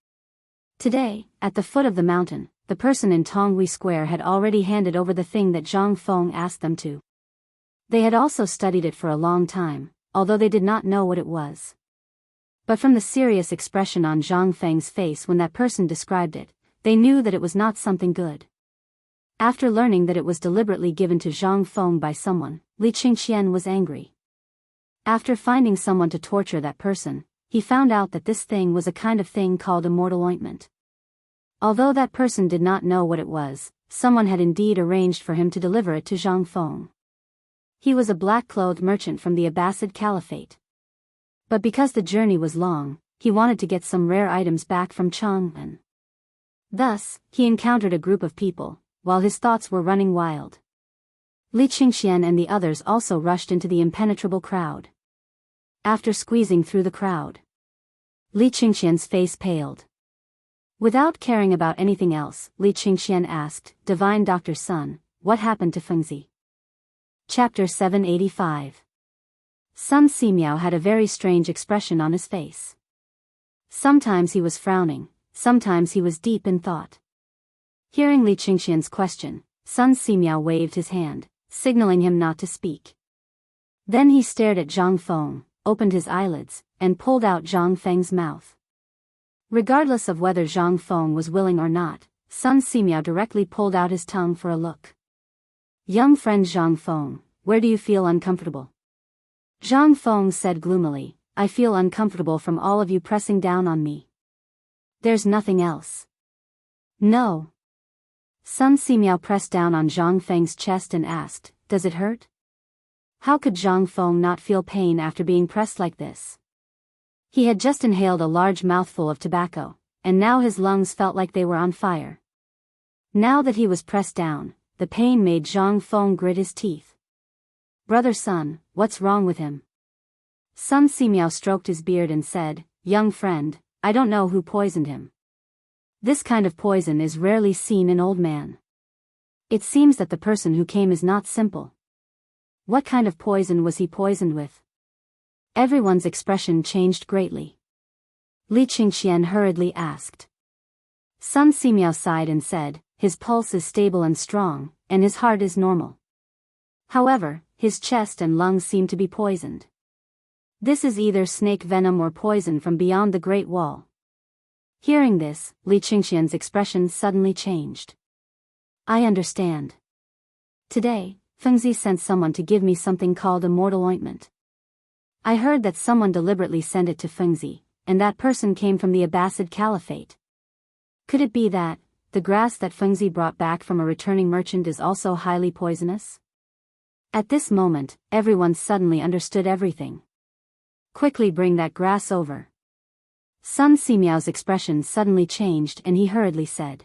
Today, at the foot of the mountain, the person in Tonghui Square had already handed over the thing that Zhang Feng asked them to. They had also studied it for a long time, although they did not know what it was. But from the serious expression on Zhang Feng's face when that person described it, they knew that it was not something good. After learning that it was deliberately given to Zhang Feng by someone, Li Qingxian was angry. After finding someone to torture that person, he found out that this thing was a kind of thing called Immortal ointment. Although that person did not know what it was, someone had indeed arranged for him to deliver it to Zhang Feng. He was a black-clothed merchant from the Abbasid Caliphate. But because the journey was long, he wanted to get some rare items back from Chang'an. Thus, he encountered a group of people, while his thoughts were running wild. Li Qingxian and the others also rushed into the impenetrable crowd. After squeezing through the crowd, Li Qingxian's face paled. Without caring about anything else, Li Qingxian asked, "Divine Dr. Sun, what happened to Fengzi?" Chapter 785. Sun Simiao had a very strange expression on his face. Sometimes he was frowning, sometimes he was deep in thought. Hearing Li Qingxian's question, Sun Simiao waved his hand, signaling him not to speak. Then he stared at Zhang Feng, opened his eyelids, and pulled out Zhang Feng's mouth. Regardless of whether Zhang Feng was willing or not, Sun Simiao directly pulled out his tongue for a look. Young friend Zhang Feng, where do you feel uncomfortable? Zhang Feng said gloomily, I feel uncomfortable from all of you pressing down on me. There's nothing else. No. Sun Simiao pressed down on Zhang Feng's chest and asked, does it hurt? How could Zhang Feng not feel pain after being pressed like this? He had just inhaled a large mouthful of tobacco, and now his lungs felt like they were on fire. Now that he was pressed down, the pain made Zhang Feng grit his teeth. Brother Sun, what's wrong with him? Sun Simiao stroked his beard and said, young friend, I don't know who poisoned him. This kind of poison is rarely seen in old man. It seems that the person who came is not simple. What kind of poison was he poisoned with? Everyone's expression changed greatly. Li Qingqian hurriedly asked. Sun Simiao sighed and said, his pulse is stable and strong, and his heart is normal. However, his chest and lungs seem to be poisoned. This is either snake venom or poison from beyond the Great Wall. Hearing this, Li Qingqian's expression suddenly changed. I understand. Today, Fengzi sent someone to give me something called Immortal ointment. I heard that someone deliberately sent it to Fengzi, and that person came from the Abbasid Caliphate. Could it be that the grass that Fengzi brought back from a returning merchant is also highly poisonous? At this moment, everyone suddenly understood everything. Quickly bring that grass over. Sun Simiao's expression suddenly changed and he hurriedly said.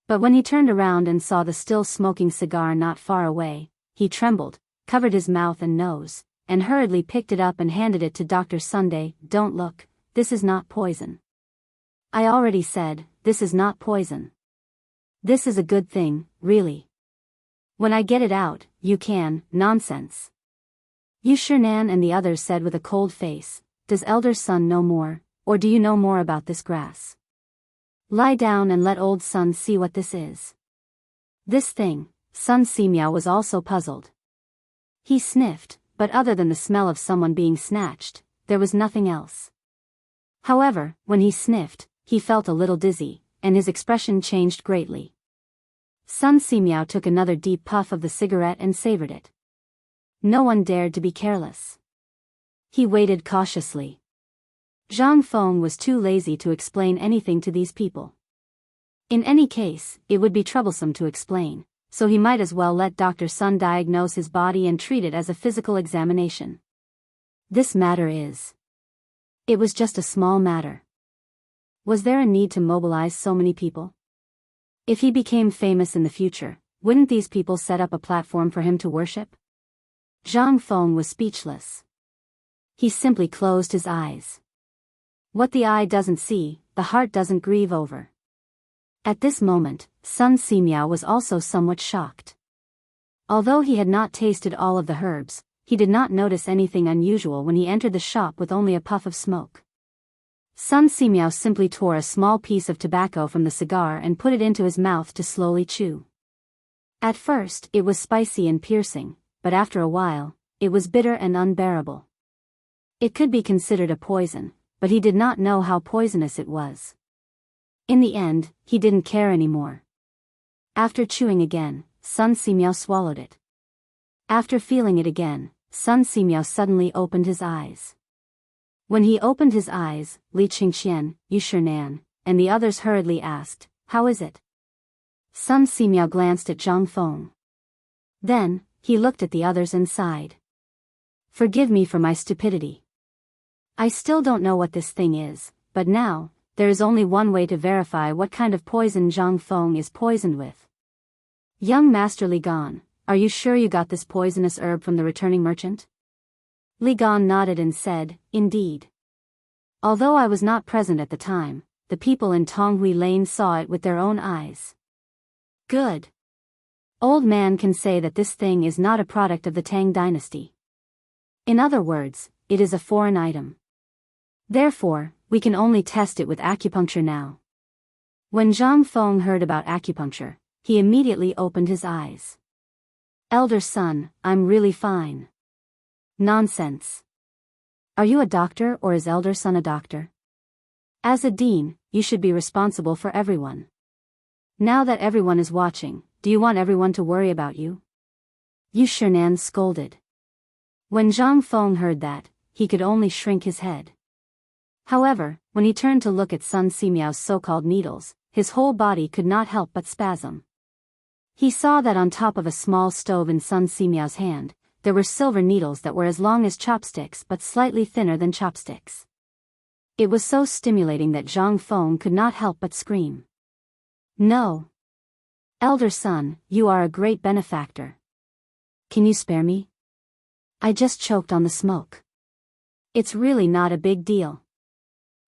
But when he turned around and saw the still smoking cigar not far away, he trembled, covered his mouth and nose, and hurriedly picked it up and handed it to Dr. Sunday. Don't look, this is not poison. I already said, this is not poison. This is a good thing, really. When I get it out, you can, nonsense. Chang'an and the others said with a cold face, does Elder Sun know more, or do you know more about this grass? Lie down and let Old Sun see what this is. This thing, Sun Simiao was also puzzled. He sniffed, but other than the smell of someone being snatched, there was nothing else. However, when he sniffed, he felt a little dizzy, and his expression changed greatly. Sun Simiao took another deep puff of the cigarette and savored it. No one dared to be careless. He waited cautiously. Zhang Feng was too lazy to explain anything to these people. In any case, it would be troublesome to explain, so he might as well let Dr. Sun diagnose his body and treat it as a physical examination. This matter is. It was just a small matter. Was there a need to mobilize so many people? If he became famous in the future, wouldn't these people set up a platform for him to worship? Zhang Feng was speechless. He simply closed his eyes. What the eye doesn't see, the heart doesn't grieve over. At this moment, Sun Simiao was also somewhat shocked. Although he had not tasted all of the herbs, he did not notice anything unusual when he entered the shop with only a puff of smoke. Sun Simiao simply tore a small piece of tobacco from the cigar and put it into his mouth to slowly chew. At first, it was spicy and piercing, but after a while, it was bitter and unbearable. It could be considered a poison, but he did not know how poisonous it was. In the end, he didn't care anymore. After chewing again, Sun Simiao swallowed it. After feeling it again, Sun Simiao suddenly opened his eyes. When he opened his eyes, Li Qingqian, Chang'an, and the others hurriedly asked, how is it? Sun Simiao glanced at Zhang Feng. Then, he looked at the others and sighed. Forgive me for my stupidity. I still don't know what this thing is, but now, there is only one way to verify what kind of poison Zhang Feng is poisoned with. Young Master Li Gan, are you sure you got this poisonous herb from the returning merchant? Li Gan nodded and said, indeed. Although I was not present at the time, the people in Tonghui Lane saw it with their own eyes. Good. Old man can say that this thing is not a product of the Tang dynasty. In other words, it is a foreign item. Therefore, we can only test it with acupuncture now. When Zhang Feng heard about acupuncture, he immediately opened his eyes. Elder Sun, I'm really fine. Nonsense. Are you a doctor or is elder son a doctor? As a dean, you should be responsible for everyone. Now that everyone is watching, do you want everyone to worry about you? Yu Shinan scolded. When Zhang Feng heard that, he could only shrink his head. However, when he turned to look at Sun Simiao's so-called needles, his whole body could not help but spasm. He saw that on top of a small stove in Sun Simiao's hand, there were silver needles that were as long as chopsticks but slightly thinner than chopsticks. It was so stimulating that Zhang Feng could not help but scream. No. Elder son, you are a great benefactor. Can you spare me? I just choked on the smoke. It's really not a big deal.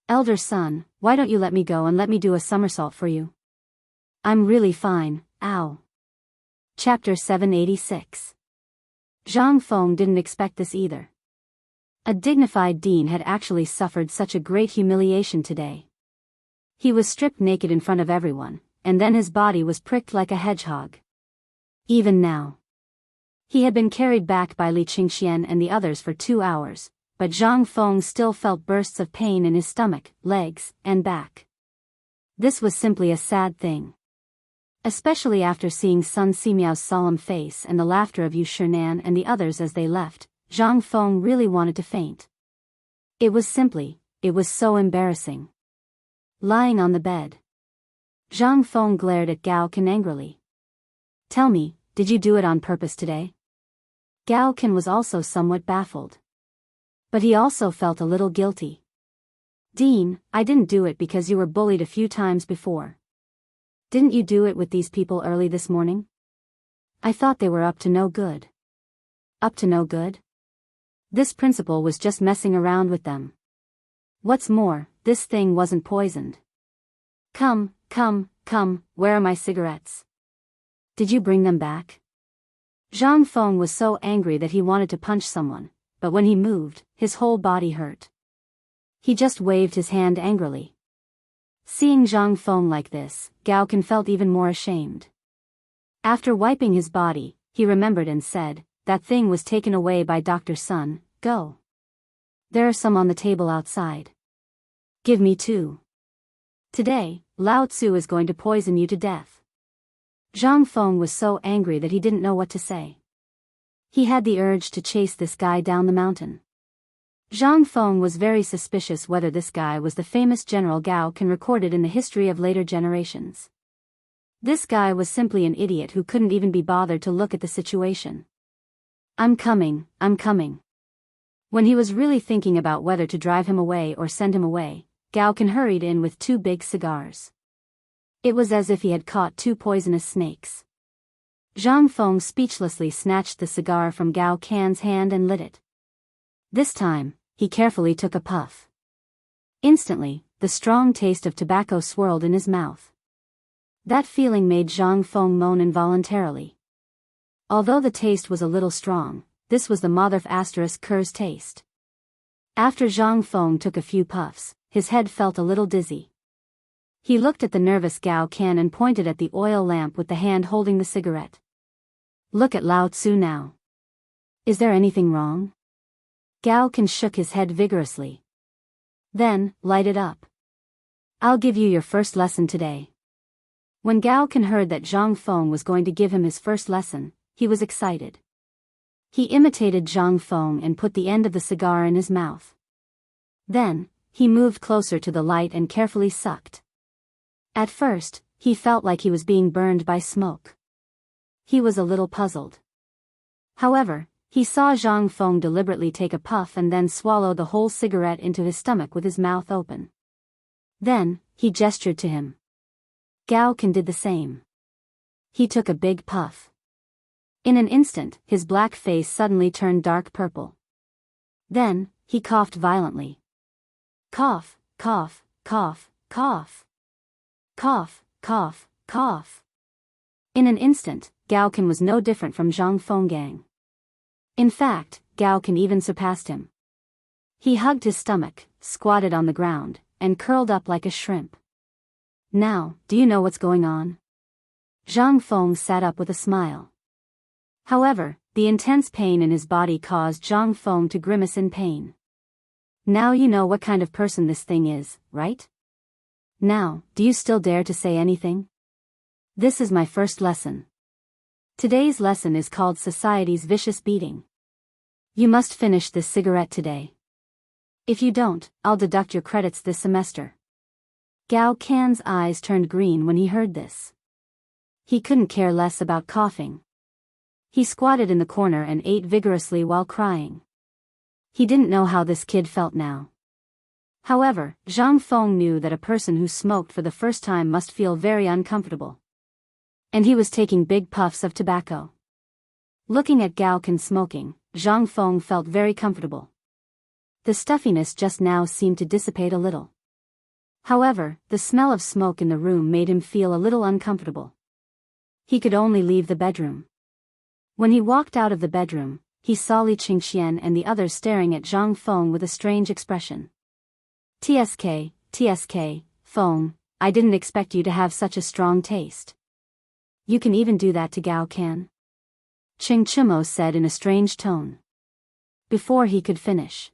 Elder son, why don't you let me go and let me do a somersault for you? I'm really fine, ow. Chapter 786. Zhang Feng didn't expect this either. A dignified dean had actually suffered such a great humiliation today. He was stripped naked in front of everyone, and then his body was pricked like a hedgehog. Even now. He had been carried back by Li Qingxian and the others for 2 hours, but Zhang Feng still felt bursts of pain in his stomach, legs, and back. This was simply a sad thing. Especially after seeing Sun Simiao's solemn face and the laughter of Yu Shinan and the others as they left, Zhang Feng really wanted to faint. It was so embarrassing. Lying on the bed, Zhang Feng glared at Gao Ken angrily. Tell me, did you do it on purpose today? Gao Ken was also somewhat baffled. But he also felt a little guilty. Dean, I didn't do it because you were bullied a few times before. Didn't you do it with these people early this morning? I thought they were up to no good. Up to no good? This principal was just messing around with them. What's more, this thing wasn't poisoned. Come, where are my cigarettes? Did you bring them back? Zhang Feng was so angry that he wanted to punch someone, but when he moved, his whole body hurt. He just waved his hand angrily. Seeing Zhang Feng like this, Gao Ken felt even more ashamed. After wiping his body, he remembered and said, that thing was taken away by Dr. Sun, go. There are some on the table outside. Give me 2. Today, Lao Tzu is going to poison you to death. Zhang Feng was so angry that he didn't know what to say. He had the urge to chase this guy down the mountain. Zhang Feng was very suspicious whether this guy was the famous General Gao Ken recorded in the history of later generations. This guy was simply an idiot who couldn't even be bothered to look at the situation. I'm coming. When he was really thinking about whether to drive him away or send him away, Gao Ken hurried in with 2 big cigars. It was as if he had caught 2 poisonous snakes. Zhang Feng speechlessly snatched the cigar from Gao Ken's hand and lit it. This time, he carefully took a puff. Instantly, the strong taste of tobacco swirled in his mouth. That feeling made Zhang Feng moan involuntarily. Although the taste was a little strong, this was the Mother Ker's taste. After Zhang Feng took a few puffs, his head felt a little dizzy. He looked at the nervous Gao Ken and pointed at the oil lamp with the hand holding the cigarette. Look at Lao Tzu now. Is there anything wrong? Gao Ken shook his head vigorously. Then, light it up. I'll give you your first lesson today. When Gao Ken heard that Zhang Feng was going to give him his first lesson, he was excited. He imitated Zhang Feng and put the end of the cigar in his mouth. Then, he moved closer to the light and carefully sucked. At first, he felt like he was being burned by smoke. He was a little puzzled. However, he saw Zhang Feng deliberately take a puff and then swallow the whole cigarette into his stomach with his mouth open. Then, he gestured to him. Gao Ken did the same. He took a big puff. In an instant, his black face suddenly turned dark purple. Then, he coughed violently. Cough, cough, cough, cough. Cough, cough, cough. In an instant, Gao Ken was no different from Zhang Feng gang. In fact, Gao Ken even surpassed him. He hugged his stomach, squatted on the ground, and curled up like a shrimp. Now, do you know what's going on? Zhang Feng sat up with a smile. However, the intense pain in his body caused Zhang Feng to grimace in pain. Now you know what kind of person this thing is, right? Now, do you still dare to say anything? This is my first lesson. Today's lesson is called Society's Vicious Beating. You must finish this cigarette today. If you don't, I'll deduct your credits this semester. Gao Can's eyes turned green when he heard this. He couldn't care less about coughing. He squatted in the corner and ate vigorously while crying. He didn't know how this kid felt now. However, Zhang Feng knew that a person who smoked for the first time must feel very uncomfortable. And he was taking big puffs of tobacco. Looking at Gao Can smoking, Zhang Feng felt very comfortable. The stuffiness just now seemed to dissipate a little. However, the smell of smoke in the room made him feel a little uncomfortable. He could only leave the bedroom. When he walked out of the bedroom, he saw Li Qingxian and the others staring at Zhang Feng with a strange expression. TSK, Feng, I didn't expect you to have such a strong taste. You can even do that to Gao Can? Ching Chimo said in a strange tone. Before he could finish,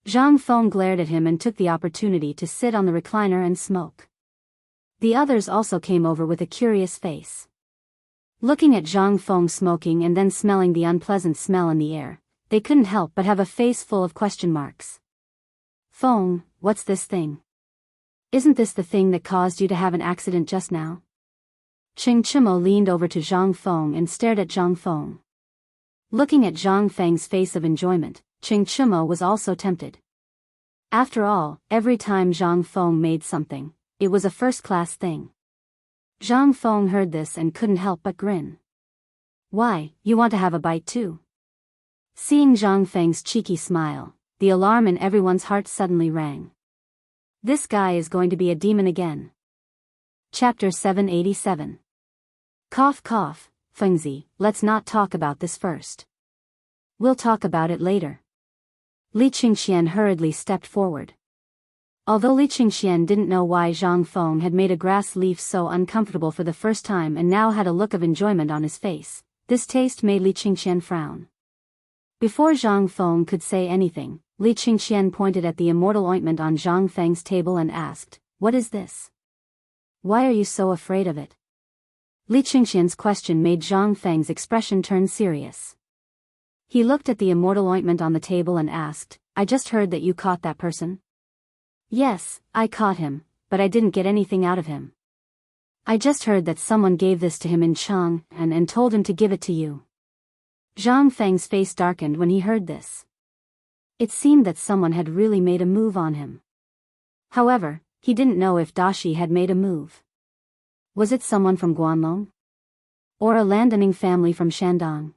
Zhang Feng glared at him and took the opportunity to sit on the recliner and smoke. The others also came over with a curious face. Looking at Zhang Feng smoking and then smelling the unpleasant smell in the air, they couldn't help but have a face full of question marks. Feng, what's this thing? Isn't this the thing that caused you to have an accident just now? Ching Chimo leaned over to Zhang Feng and stared at Zhang Feng. Looking at Zhang Feng's face of enjoyment, Ching Chimo was also tempted. After all, every time Zhang Feng made something, it was a first-class thing. Zhang Feng heard this and couldn't help but grin. Why, you want to have a bite too? Seeing Zhang Feng's cheeky smile, the alarm in everyone's heart suddenly rang. This guy is going to be a demon again. Chapter 787. Cough cough, Fengzi, let's not talk about this first. We'll talk about it later. Li Qingxian hurriedly stepped forward. Although Li Qingxian didn't know why Zhang Feng had made a grass leaf so uncomfortable for the first time and now had a look of enjoyment on his face, this taste made Li Qingxian frown. Before Zhang Feng could say anything, Li Qingxian pointed at the immortal ointment on Zhang Feng's table and asked, "What is this? Why are you so afraid of it?" Li Qingxian's question made Zhang Feng's expression turn serious. He looked at the immortal ointment on the table and asked, "I just heard that you caught that person?" "Yes, I caught him, but I didn't get anything out of him. I just heard that someone gave this to him in Chang'an and told him to give it to you." Zhang Feng's face darkened when he heard this. It seemed that someone had really made a move on him. However, he didn't know if Dashi had made a move. Was it someone from Guanlong? Or a landowning family from Shandong?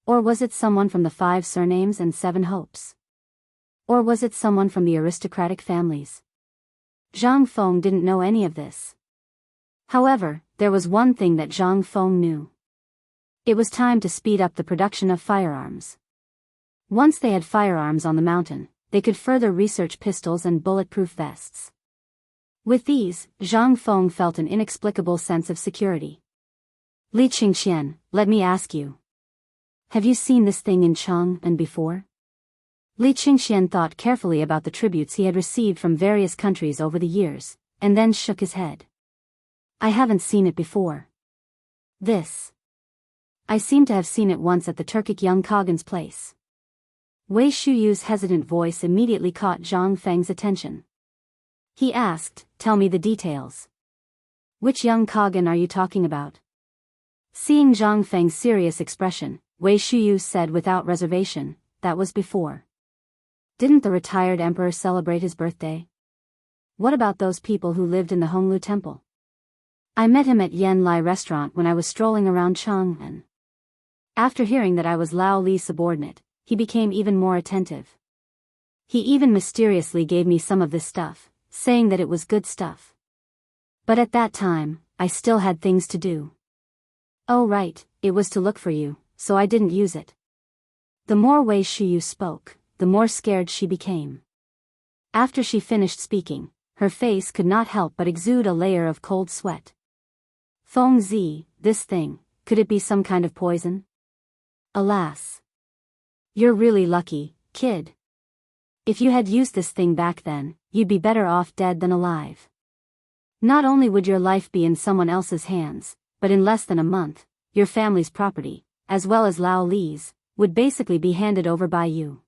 Or was it someone from the 5 surnames and 7 hopes? Or was it someone from the aristocratic families? Zhang Feng didn't know any of this. However, there was one thing that Zhang Feng knew. It was time to speed up the production of firearms. Once they had firearms on the mountain, they could further research pistols and bulletproof vests. With these, Zhang Feng felt an inexplicable sense of security. Li Qingxian, let me ask you. Have you seen this thing in Chang'an before? Li Qingxian thought carefully about the tributes he had received from various countries over the years, and then shook his head. I haven't seen it before. I seem to have seen it once at the Turkic young Kagan's place. Wei Shuyu's hesitant voice immediately caught Zhang Feng's attention. He asked, "Tell me the details. Which young Kagan are you talking about?" Seeing Zhang Feng's serious expression, Wei Shuyu said without reservation, "That was before. Didn't the retired emperor celebrate his birthday? What about those people who lived in the Honglu temple? I met him at Yen Lai restaurant when I was strolling around Chang'an." After hearing that I was Lao Li's subordinate, he became even more attentive. He even mysteriously gave me some of this stuff, saying that it was good stuff. But at that time, I still had things to do. Oh right, it was to look for you, so I didn't use it. The more Wei Shiyu spoke, the more scared she became. After she finished speaking, her face could not help but exude a layer of cold sweat. Feng Zi, this thing, could it be some kind of poison? Alas. You're really lucky, kid. If you had used this thing back then, you'd be better off dead than alive. Not only would your life be in someone else's hands, but in less than a month, your family's property, as well as Lao Li's, would basically be handed over by you.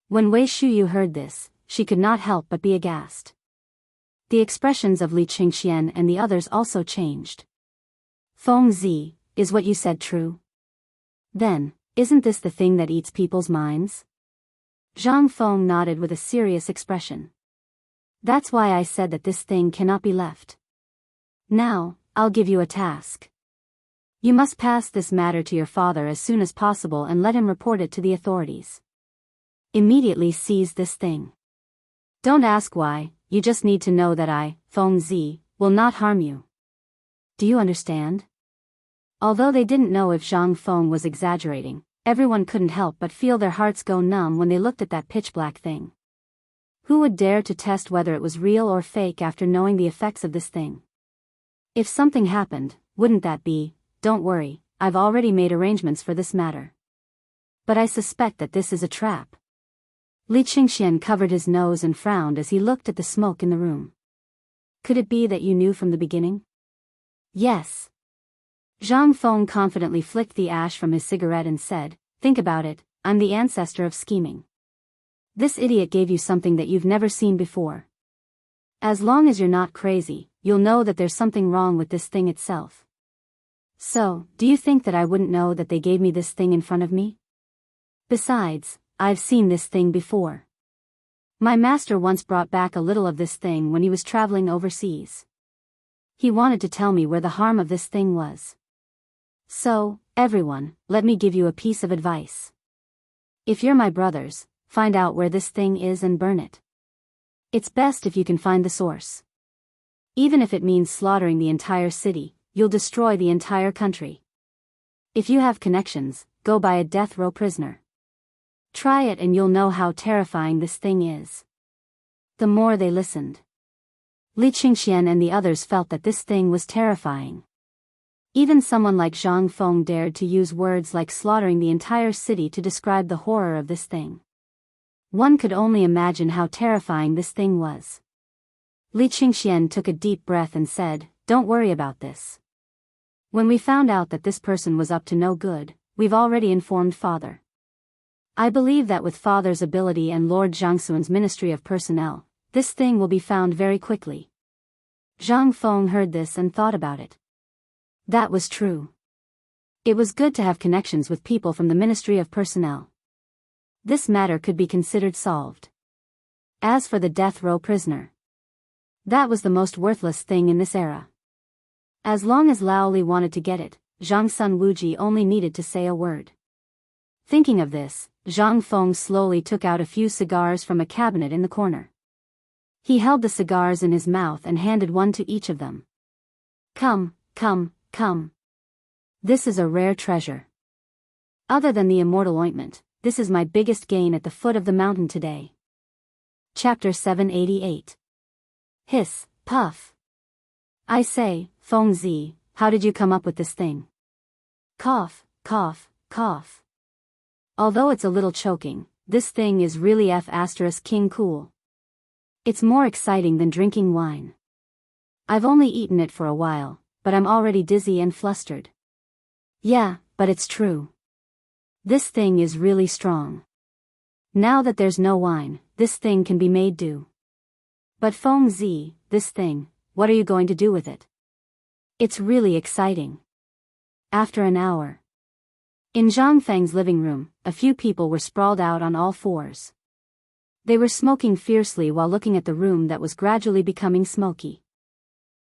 When Wei Shuyu heard this, she could not help but be aghast. The expressions of Li Qingxian and the others also changed. Feng Zi, is what you said true? Then, isn't this the thing that eats people's minds? Zhang Feng nodded with a serious expression. That's why I said that this thing cannot be left. Now, I'll give you a task. You must pass this matter to your father as soon as possible and let him report it to the authorities. Immediately seize this thing. Don't ask why, you just need to know that I, Feng Zi, will not harm you. Do you understand? Although they didn't know if Zhang Feng was exaggerating, everyone couldn't help but feel their hearts go numb when they looked at that pitch-black thing. Who would dare to test whether it was real or fake after knowing the effects of this thing? If something happened, wouldn't that be, don't worry, I've already made arrangements for this matter. But I suspect that this is a trap. Li Qingxian covered his nose and frowned as he looked at the smoke in the room. Could it be that you knew from the beginning? Yes. Zhang Feng confidently flicked the ash from his cigarette and said, think about it, I'm the ancestor of scheming. This idiot gave you something that you've never seen before. As long as you're not crazy, you'll know that there's something wrong with this thing itself. So, do you think that I wouldn't know that they gave me this thing in front of me? Besides, I've seen this thing before. My master once brought back a little of this thing when he was traveling overseas. He wanted to tell me where the harm of this thing was. So, everyone, let me give you a piece of advice. If you're my brothers, find out where this thing is and burn it. It's best if you can find the source. Even if it means slaughtering the entire city, you'll destroy the entire country. If you have connections, go buy a death row prisoner. Try it and you'll know how terrifying this thing is. The more they listened, Li Qingxian and the others felt that this thing was terrifying. Even someone like Zhang Feng dared to use words like slaughtering the entire city to describe the horror of this thing. One could only imagine how terrifying this thing was. Li Qingxian took a deep breath and said, don't worry about this. When we found out that this person was up to no good, we've already informed Father. I believe that with Father's ability and Lord Zhangxuan's Ministry of Personnel, this thing will be found very quickly. Zhang Feng heard this and thought about it. That was true. It was good to have connections with people from the Ministry of Personnel. This matter could be considered solved. As for the death row prisoner, that was the most worthless thing in this era. As long as Lao Li wanted to get it, Zhang Sun Wuji only needed to say a word. Thinking of this, Zhang Feng slowly took out a few cigars from a cabinet in the corner. He held the cigars in his mouth and handed one to each of them. Come. This is a rare treasure. Other than the immortal ointment, this is my biggest gain at the foot of the mountain today. Chapter 788. Hiss, puff. I say, Feng Zi, how did you come up with this thing? Cough. Although it's a little choking, this thing is really King cool. It's more exciting than drinking wine. I've only eaten it for a while, but I'm already dizzy and flustered. Yeah, but it's true. This thing is really strong. Now that there's no wine, this thing can be made do. But Feng Zi, this thing, what are you going to do with it? It's really exciting. After an hour, in Zhang Feng's living room, a few people were sprawled out on all fours. They were smoking fiercely while looking at the room that was gradually becoming smoky.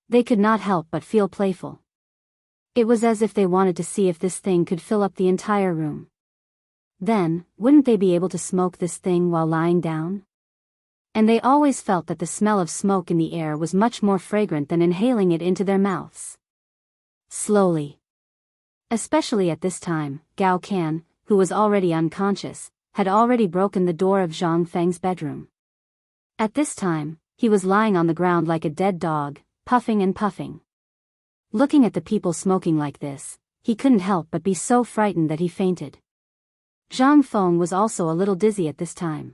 They could not help but feel playful. It was as if they wanted to see if this thing could fill up the entire room. Then, wouldn't they be able to smoke this thing while lying down? And they always felt that the smell of smoke in the air was much more fragrant than inhaling it into their mouths. Slowly. Especially at this time, Gao Can, who was already unconscious, had already broken the door of Zhang Feng's bedroom. At this time, he was lying on the ground like a dead dog, puffing and puffing. Looking at the people smoking like this, he couldn't help but be so frightened that he fainted. Zhang Feng was also a little dizzy at this time.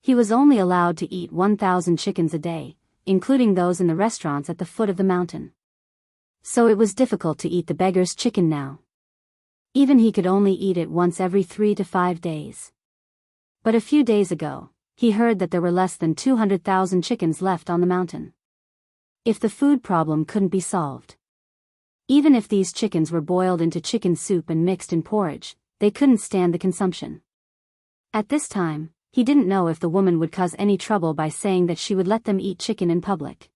He was only allowed to eat 1,000 chickens a day, including those in the restaurants at the foot of the mountain. So it was difficult to eat the beggar's chicken now. Even he could only eat it once every 3 to 5 days. But a few days ago, he heard that there were less than 200,000 chickens left on the mountain. If the food problem couldn't be solved, even if these chickens were boiled into chicken soup and mixed in porridge, they couldn't stand the consumption. At this time, he didn't know if the woman would cause any trouble by saying that she would let them eat chicken in public.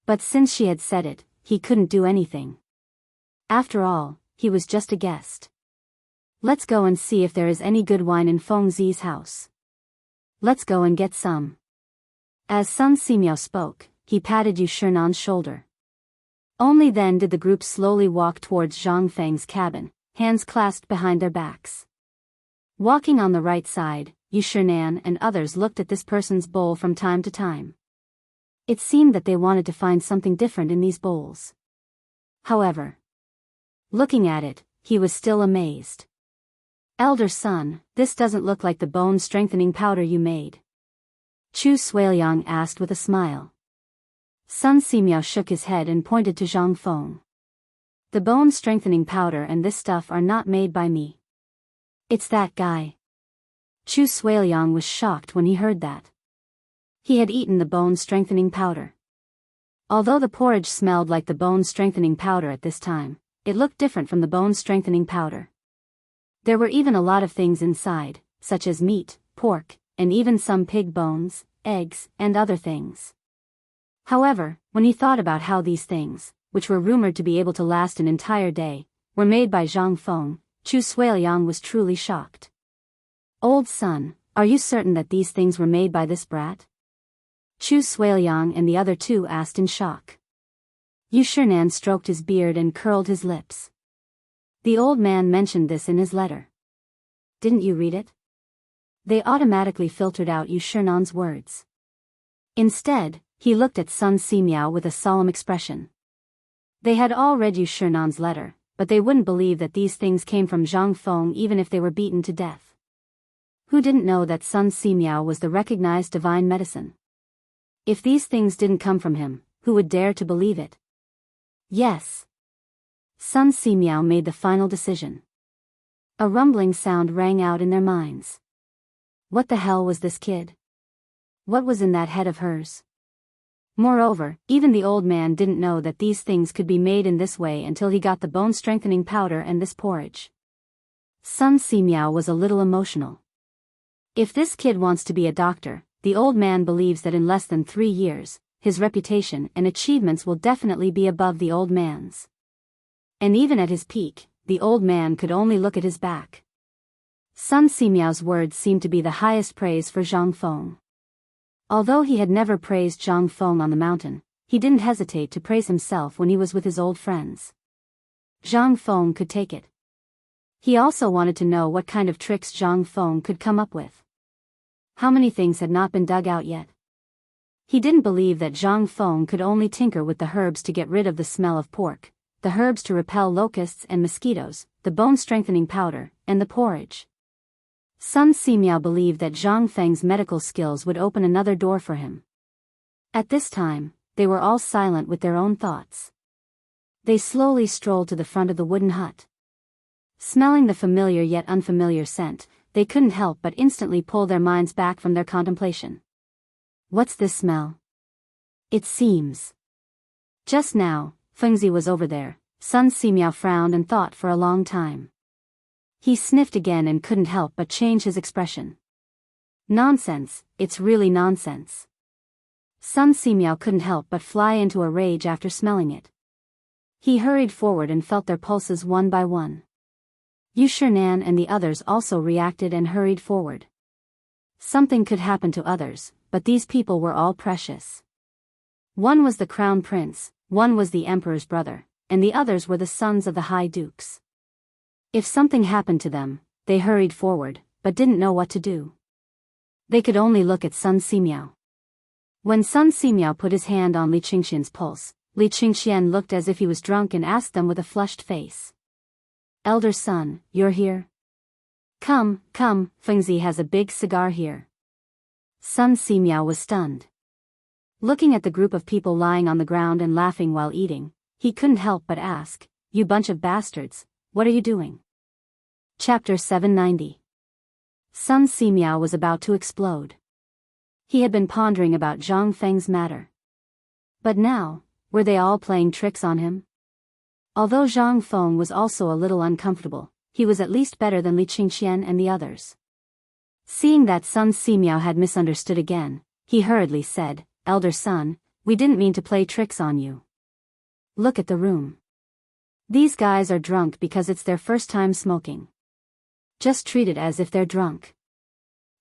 But since she had said it, he couldn't do anything. After all, he was just a guest. Let's go and see if there is any good wine in Feng Zi's house. Let's go and get some. As Sun Simiao spoke, he patted Yu Shernan's shoulder. Only then did the group slowly walk towards Zhang Feng's cabin, hands clasped behind their backs. Walking on the right side, Yu Shernan and others looked at this person's bowl from time to time. It seemed that they wanted to find something different in these bowls. However, looking at it, he was still amazed. Elder son, this doesn't look like the bone-strengthening powder you made. Chu Suiliang asked with a smile. Sun Simiao shook his head and pointed to Zhang Feng. The bone-strengthening powder and this stuff are not made by me. It's that guy. Chu Suiliang was shocked when he heard that. He had eaten the bone-strengthening powder. Although the porridge smelled like the bone-strengthening powder at this time, it looked different from the bone-strengthening powder. There were even a lot of things inside, such as meat, pork, and even some pig bones, eggs, and other things. However, when he thought about how these things, which were rumored to be able to last an entire day, were made by Zhang Feng, Chu Suiliang was truly shocked. Old son, are you certain that these things were made by this brat? Chu Suiliang and the other two asked in shock. Yu Shernan stroked his beard and curled his lips. The old man mentioned this in his letter. Didn't you read it? They automatically filtered out Yu Shernan's words. Instead, he looked at Sun Simiao with a solemn expression. They had all read Yu Shernan's letter, but they wouldn't believe that these things came from Zhang Feng even if they were beaten to death. Who didn't know that Sun Simiao was the recognized divine medicine? If these things didn't come from him, who would dare to believe it? Yes. Sun Simiao made the final decision. A rumbling sound rang out in their minds. What the hell was this kid? What was in that head of hers? Moreover, even the old man didn't know that these things could be made in this way until he got the bone-strengthening powder and this porridge. Sun Simiao was a little emotional. If this kid wants to be a doctor, the old man believes that in less than 3 years, his reputation and achievements will definitely be above the old man's. And even at his peak, the old man could only look at his back. Sun Simiao's words seemed to be the highest praise for Zhang Feng. Although he had never praised Zhang Feng on the mountain, he didn't hesitate to praise himself when he was with his old friends. Zhang Feng could take it. He also wanted to know what kind of tricks Zhang Feng could come up with. How many things had not been dug out yet? He didn't believe that Zhang Feng could only tinker with the herbs to get rid of the smell of pork, the herbs to repel locusts and mosquitoes, the bone-strengthening powder, and the porridge. Sun Simiao believed that Zhang Feng's medical skills would open another door for him. At this time, they were all silent with their own thoughts. They slowly strolled to the front of the wooden hut. Smelling the familiar yet unfamiliar scent, they couldn't help but instantly pull their minds back from their contemplation. What's this smell? It seems. Just now, Fengzi was over there. Sun Simiao frowned and thought for a long time. He sniffed again and couldn't help but change his expression. Nonsense, it's really nonsense. Sun Simiao couldn't help but fly into a rage after smelling it. He hurried forward and felt their pulses one by one. Yu Shernan and the others also reacted and hurried forward. Something could happen to others, but these people were all precious. One was the crown prince, one was the emperor's brother, and the others were the sons of the high dukes. If something happened to them, they hurried forward, but didn't know what to do. They could only look at Sun Simiao. When Sun Simiao put his hand on Li Qingxian's pulse, Li Qingxian looked as if he was drunk and asked them with a flushed face. Elder son, you're here? Come, Fengzi has a big cigar here. Sun Simiao was stunned. Looking at the group of people lying on the ground and laughing while eating, he couldn't help but ask, "You bunch of bastards, what are you doing?" Chapter 790. Sun Simiao was about to explode. He had been pondering about Zhang Feng's matter. But now, were they all playing tricks on him? Although Zhang Feng was also a little uncomfortable, he was at least better than Li Qingxian and the others. Seeing that Sun Simiao had misunderstood again, he hurriedly said, "Elder son, we didn't mean to play tricks on you. Look at the room. These guys are drunk because it's their first time smoking. Just treat it as if they're drunk."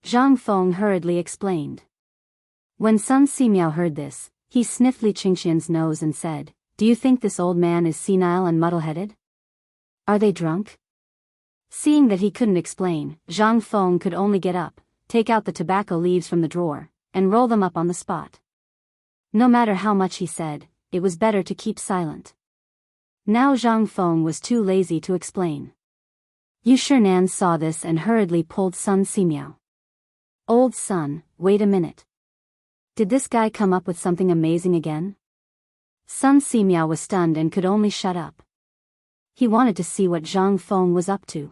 Zhang Feng hurriedly explained. When Sun Simiao heard this, he sniffed Li Qingxian's nose and said, "Do you think this old man is senile and muddle-headed? Are they drunk?" Seeing that he couldn't explain, Zhang Feng could only get up, take out the tobacco leaves from the drawer, and roll them up on the spot. No matter how much he said, it was better to keep silent. Now Zhang Feng was too lazy to explain. Yu Shinan saw this and hurriedly pulled Sun Simiao. "Old son, wait a minute. Did this guy come up with something amazing again?" Sun Simiao was stunned and could only shut up. He wanted to see what Zhang Feng was up to.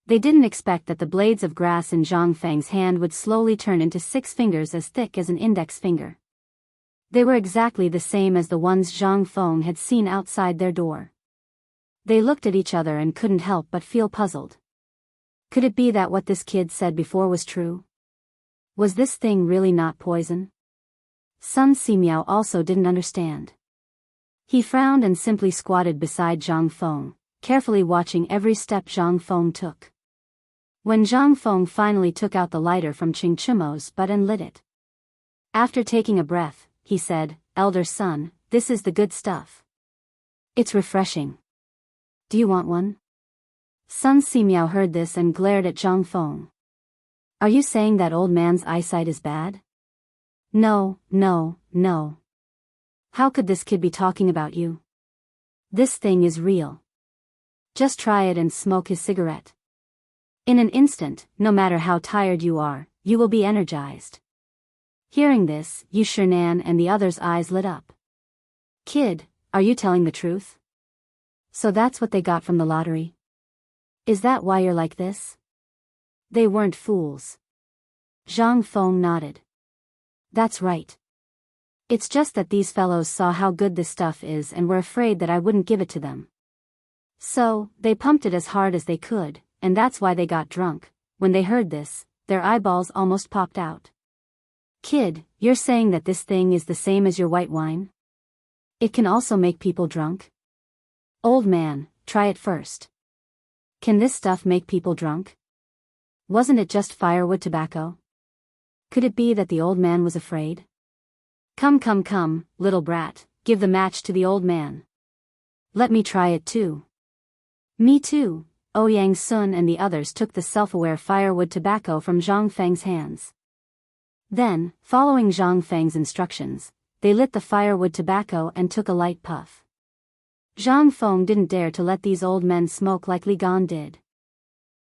They didn't expect that the blades of grass in Zhang Feng's hand would slowly turn into 6 fingers as thick as an index finger. They were exactly the same as the ones Zhang Feng had seen outside their door. They looked at each other and couldn't help but feel puzzled. Could it be that what this kid said before was true? Was this thing really not poison? Sun Simiao also didn't understand. He frowned and simply squatted beside Zhang Feng, carefully watching every step Zhang Feng took. When Zhang Feng finally took out the lighter from Ching Chimo's butt and lit it. After taking a breath, he said, "Elder son, this is the good stuff. It's refreshing. Do you want one?" Sun Simiao heard this and glared at Zhang Feng. "Are you saying that old man's eyesight is bad?" No. How could this kid be talking about you? This thing is real. Just try it and smoke his cigarette. In an instant, no matter how tired you are, you will be energized." Hearing this, Yu Shinan and the others' eyes lit up. "Kid, are you telling the truth? So that's what they got from the lottery? Is that why you're like this?" They weren't fools. Zhang Feng nodded. "That's right. It's just that these fellows saw how good this stuff is and were afraid that I wouldn't give it to them. So, they pumped it as hard as they could, and that's why they got drunk." When they heard this, their eyeballs almost popped out. "Kid, you're saying that this thing is the same as your white wine? It can also make people drunk?" "Old man, try it first. Can this stuff make people drunk? Wasn't it just firewood tobacco? Could it be that the old man was afraid? Come, little brat, give the match to the old man. Let me try it too." "Me too." Ouyang Sun and the others took the self-aware firewood tobacco from Zhang Feng's hands. Then, following Zhang Feng's instructions, they lit the firewood tobacco and took a light puff. Zhang Feng didn't dare to let these old men smoke like Li Gan did.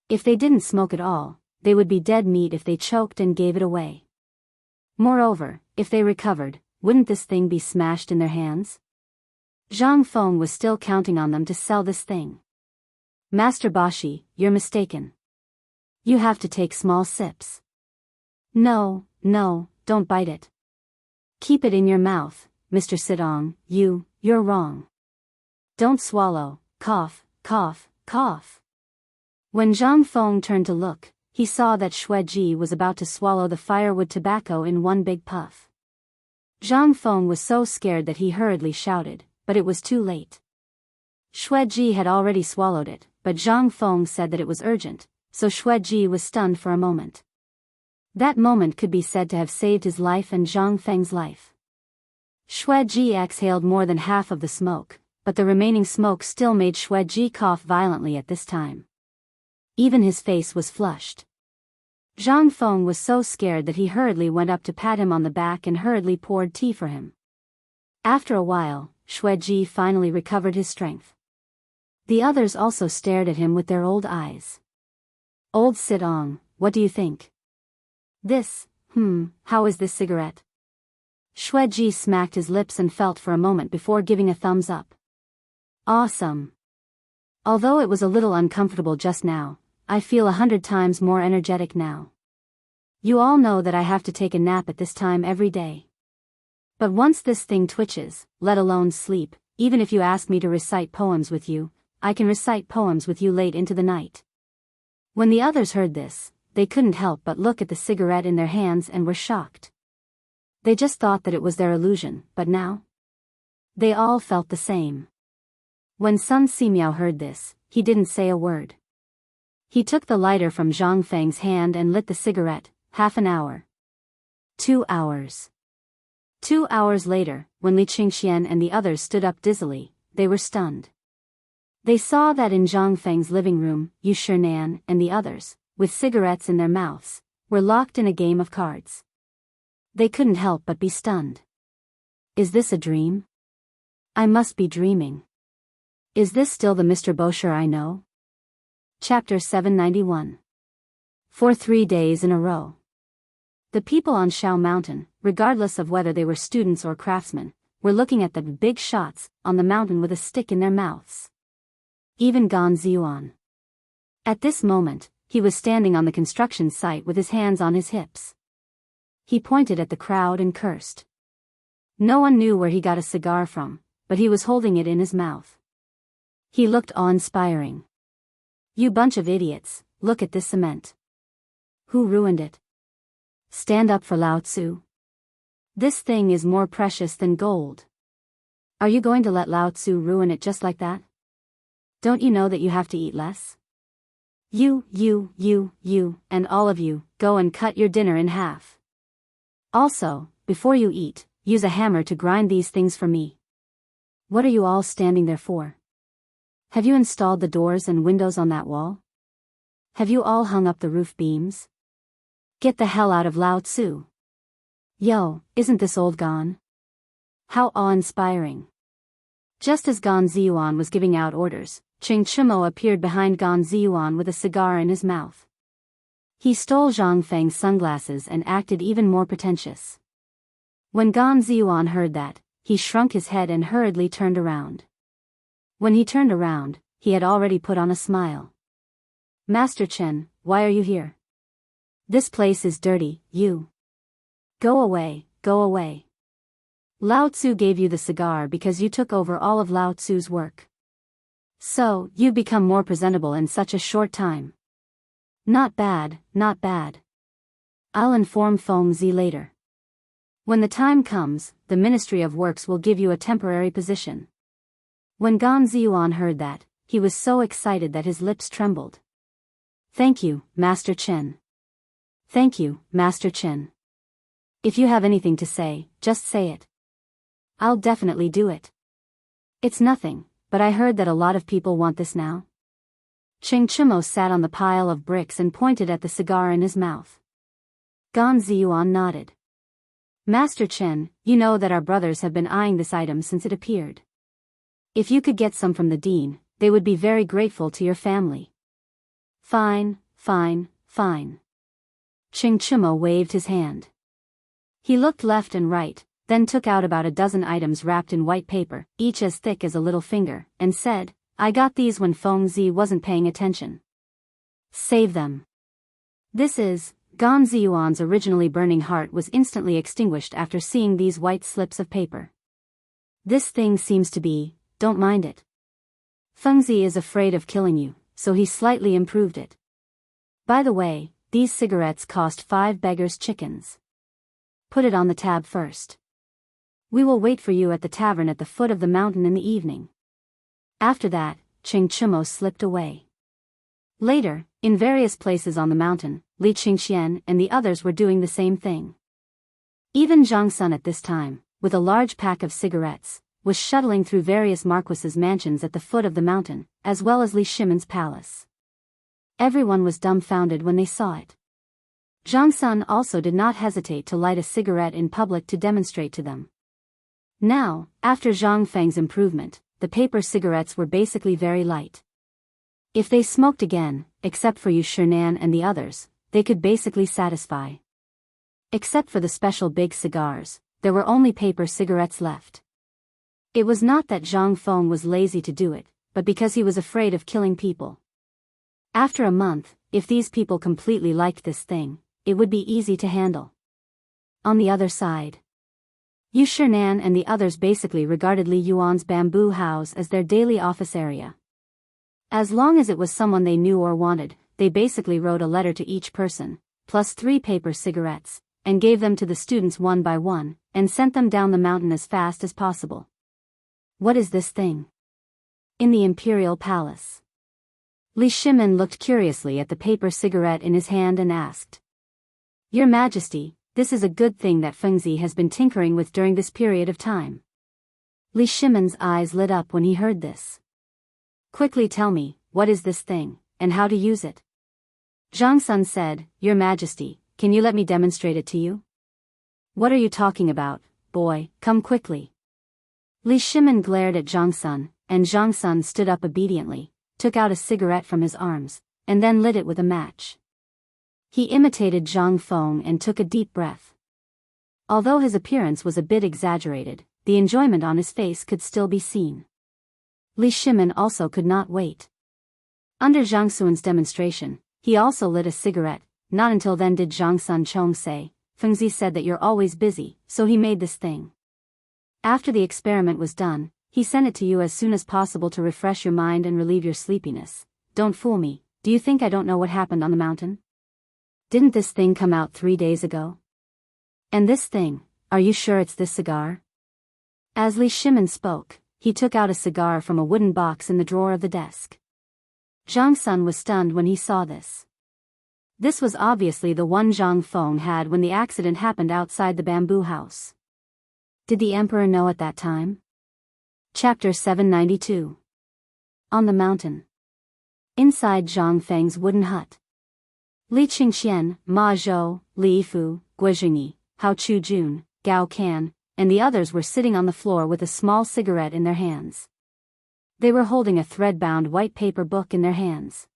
If they didn't smoke at all, they would be dead meat if they choked and gave it away. Moreover, if they recovered, wouldn't this thing be smashed in their hands? Zhang Feng was still counting on them to sell this thing. "Master Bashi, you're mistaken. You have to take small sips." No, don't bite it. Keep it in your mouth, Mr. Sidong, you're wrong. Don't swallow, cough. When Zhang Feng turned to look, he saw that Xueji was about to swallow the firewood tobacco in one big puff. Zhang Feng was so scared that he hurriedly shouted, but it was too late. Xueji had already swallowed it, but Zhang Feng said that it was urgent, so Xueji was stunned for a moment. That moment could be said to have saved his life and Zhang Feng's life. Xueji exhaled more than half of the smoke, but the remaining smoke still made Xueji cough violently at this time. Even his face was flushed. Zhang Feng was so scared that he hurriedly went up to pat him on the back and hurriedly poured tea for him. After a while, Xueji finally recovered his strength. The others also stared at him with their old eyes. "Old Sidong, what do you think?" "This, How is this cigarette? Shueji smacked his lips and felt for a moment before giving a thumbs up. Awesome. Although it was a little uncomfortable just now, I feel 100 times more energetic now. You all know that I have to take a nap at this time every day. But once this thing twitches, let alone sleep, even if you ask me to recite poems with you, I can recite poems with you late into the night. When the others heard this, they couldn't help but look at the cigarette in their hands and were shocked. They just thought that it was their illusion, but now? They all felt the same. When Sun Simiao heard this, he didn't say a word. He took the lighter from Zhang Feng's hand and lit the cigarette. Half an hour. 2 hours. 2 hours later, when Li Qingxian and the others stood up dizzily, they were stunned. They saw that in Zhang Feng's living room, Yu Shinan and the others, with cigarettes in their mouths, were locked in a game of cards. They couldn't help but be stunned. Is this a dream? I must be dreaming. Is this still the Mr. Bosher I know? Chapter 791. For 3 days in a row. The people on Shao Mountain, regardless of whether they were students or craftsmen, were looking at the big shots on the mountain with a stick in their mouths. Even Gan Ziyuan. At this moment, he was standing on the construction site with his hands on his hips. He pointed at the crowd and cursed. No one knew where he got a cigar from, but he was holding it in his mouth. He looked awe-inspiring. You bunch of idiots, look at this cement. Who ruined it? Stand up for Lao Tzu. This thing is more precious than gold. Are you going to let Lao Tzu ruin it just like that? Don't you know that you have to eat less? You, and all of you, go and cut your dinner in half. Also, before you eat, use a hammer to grind these things for me. What are you all standing there for? Have you installed the doors and windows on that wall? Have you all hung up the roof beams? Get the hell out of Lao Tzu. Yo, isn't this old gone? How awe-inspiring. Just as Gan Ziyuan was giving out orders, Ching Chimo appeared behind Gan Ziyuan with a cigar in his mouth. He stole Zhang Feng's sunglasses and acted even more pretentious. When Gan Ziyuan heard that, he shrunk his head and hurriedly turned around. When he turned around, he had already put on a smile. Master Chen, why are you here? This place is dirty, you. Go away, go away. Lao Tzu gave you the cigar because you took over all of Lao Tzu's work. So, you become more presentable in such a short time. Not bad, not bad. I'll inform Feng Zi later. When the time comes, the Ministry of Works will give you a temporary position. When Gan Ziyuan heard that, he was so excited that his lips trembled. Thank you, Master Chen. Thank you, Master Chen. If you have anything to say, just say it. I'll definitely do it. It's nothing, but I heard that a lot of people want this now. Ching Chimo sat on the pile of bricks and pointed at the cigar in his mouth. Gan Ziyuan nodded. Master Chen, you know that our brothers have been eyeing this item since it appeared. If you could get some from the dean, they would be very grateful to your family. Fine, fine, fine. Ching Chimo waved his hand. He looked left and right, then took out about a dozen items wrapped in white paper, each as thick as a little finger, and said, I got these when Feng Zi wasn't paying attention. Save them. This is, Gan Ziyuan's originally burning heart was instantly extinguished after seeing these white slips of paper. This thing seems to be, don't mind it. Feng Zi is afraid of killing you, so he slightly improved it. By the way, these cigarettes cost 5 beggars' chickens. Put it on the tab first. We will wait for you at the tavern at the foot of the mountain in the evening. After that, Ching Chimo slipped away. Later, in various places on the mountain, Li Qingxian and the others were doing the same thing. Even Zhang Sun at this time, with a large pack of cigarettes, was shuttling through various marquises' mansions at the foot of the mountain, as well as Li Shimon's palace. Everyone was dumbfounded when they saw it. Zhang Sun also did not hesitate to light a cigarette in public to demonstrate to them. Now, after Zhang Feng's improvement, the paper cigarettes were basically very light. If they smoked again, except for Yu Shinan and the others, they could basically satisfy. Except for the special big cigars, there were only paper cigarettes left. It was not that Zhang Feng was lazy to do it, but because he was afraid of killing people. After a month, if these people completely liked this thing, it would be easy to handle. On the other side, Yu Shinan and the others basically regarded Li Yuan's bamboo house as their daily office area. As long as it was someone they knew or wanted, they basically wrote a letter to each person, plus 3 paper cigarettes, and gave them to the students one by one, and sent them down the mountain as fast as possible. What is this thing? In the Imperial Palace. Li Shimin looked curiously at the paper cigarette in his hand and asked. Your Majesty, this is a good thing that Fengzi has been tinkering with during this period of time. Li Shimin's eyes lit up when he heard this. Quickly tell me, what is this thing, and how to use it? Zhang Sun said, Your Majesty, can you let me demonstrate it to you? What are you talking about, boy, come quickly. Li Shimin glared at Zhang Sun, and Zhang Sun stood up obediently, took out a cigarette from his arms, and then lit it with a match. He imitated Zhang Feng and took a deep breath. Although his appearance was a bit exaggerated, the enjoyment on his face could still be seen. Li Shimin also could not wait. Under Zhang Sun's demonstration, he also lit a cigarette. Not until then did Zhang Sun Chong say, Fengzi said that you're always busy, so he made this thing. After the experiment was done, he sent it to you as soon as possible to refresh your mind and relieve your sleepiness. Don't fool me, do you think I don't know what happened on the mountain? Didn't this thing come out 3 days ago? And this thing, are you sure it's this cigar? As Li Shimin spoke, he took out a cigar from a wooden box in the drawer of the desk. Zhang Sun was stunned when he saw this. This was obviously the one Zhang Feng had when the accident happened outside the bamboo house. Did the emperor know at that time? Chapter 792. On the mountain. Inside Zhang Feng's wooden hut. Li Qingxian, Ma Zhou, Li Fu, Guizhengyi, Hao Chujun, Gao Can, and the others were sitting on the floor with a small cigarette in their hands. They were holding a thread-bound white paper book in their hands.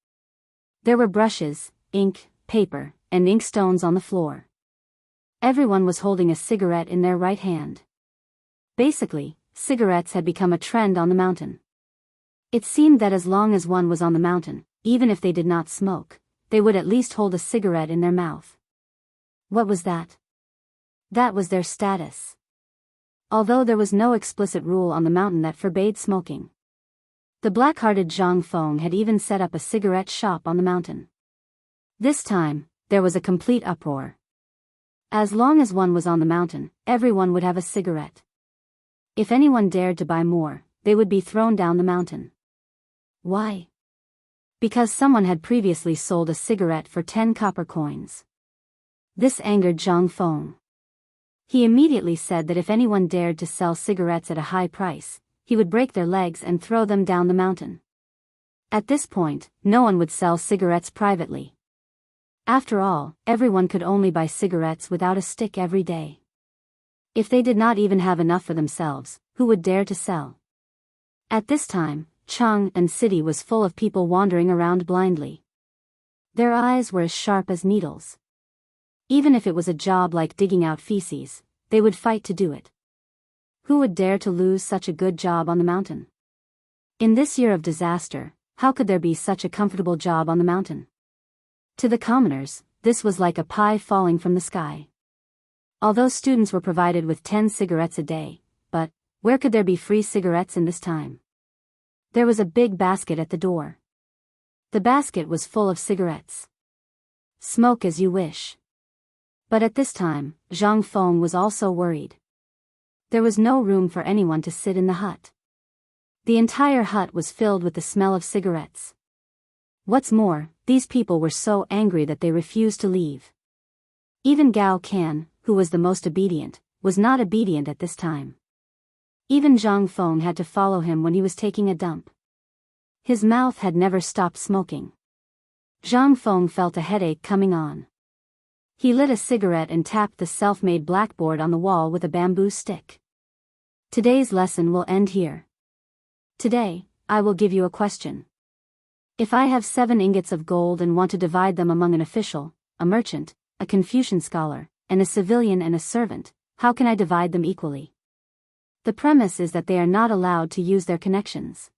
There were brushes, ink, paper, and inkstones on the floor. Everyone was holding a cigarette in their right hand. Basically, cigarettes had become a trend on the mountain. It seemed that as long as one was on the mountain, even if they did not smoke, they would at least hold a cigarette in their mouth. What was that? That was their status. Although there was no explicit rule on the mountain that forbade smoking. The black-hearted Zhang Feng had even set up a cigarette shop on the mountain. This time, there was a complete uproar. As long as one was on the mountain, everyone would have a cigarette. If anyone dared to buy more, they would be thrown down the mountain. Why? Because someone had previously sold a cigarette for 10 copper coins. This angered Zhang Feng. He immediately said that if anyone dared to sell cigarettes at a high price, he would break their legs and throw them down the mountain. At this point, no one would sell cigarettes privately. After all, everyone could only buy cigarettes without a stick every day. If they did not even have enough for themselves, who would dare to sell? At this time, Chang'an city was full of people wandering around blindly. Their eyes were as sharp as needles. Even if it was a job like digging out feces, they would fight to do it. Who would dare to lose such a good job on the mountain? In this year of disaster, how could there be such a comfortable job on the mountain? To the commoners, this was like a pie falling from the sky. Although students were provided with 10 cigarettes a day, but where could there be free cigarettes in this time? There was a big basket at the door. The basket was full of cigarettes. Smoke as you wish. But at this time, Zhang Feng was also worried. There was no room for anyone to sit in the hut. The entire hut was filled with the smell of cigarettes. What's more, these people were so angry that they refused to leave. Even Gao Can, who was the most obedient, was not obedient at this time. Even Zhang Feng had to follow him when he was taking a dump. His mouth had never stopped smoking. Zhang Feng felt a headache coming on. He lit a cigarette and tapped the self-made blackboard on the wall with a bamboo stick. Today's lesson will end here. Today, I will give you a question. If I have 7 ingots of gold and want to divide them among an official, a merchant, a Confucian scholar, and a civilian and a servant, how can I divide them equally? The premise is that they are not allowed to use their connections.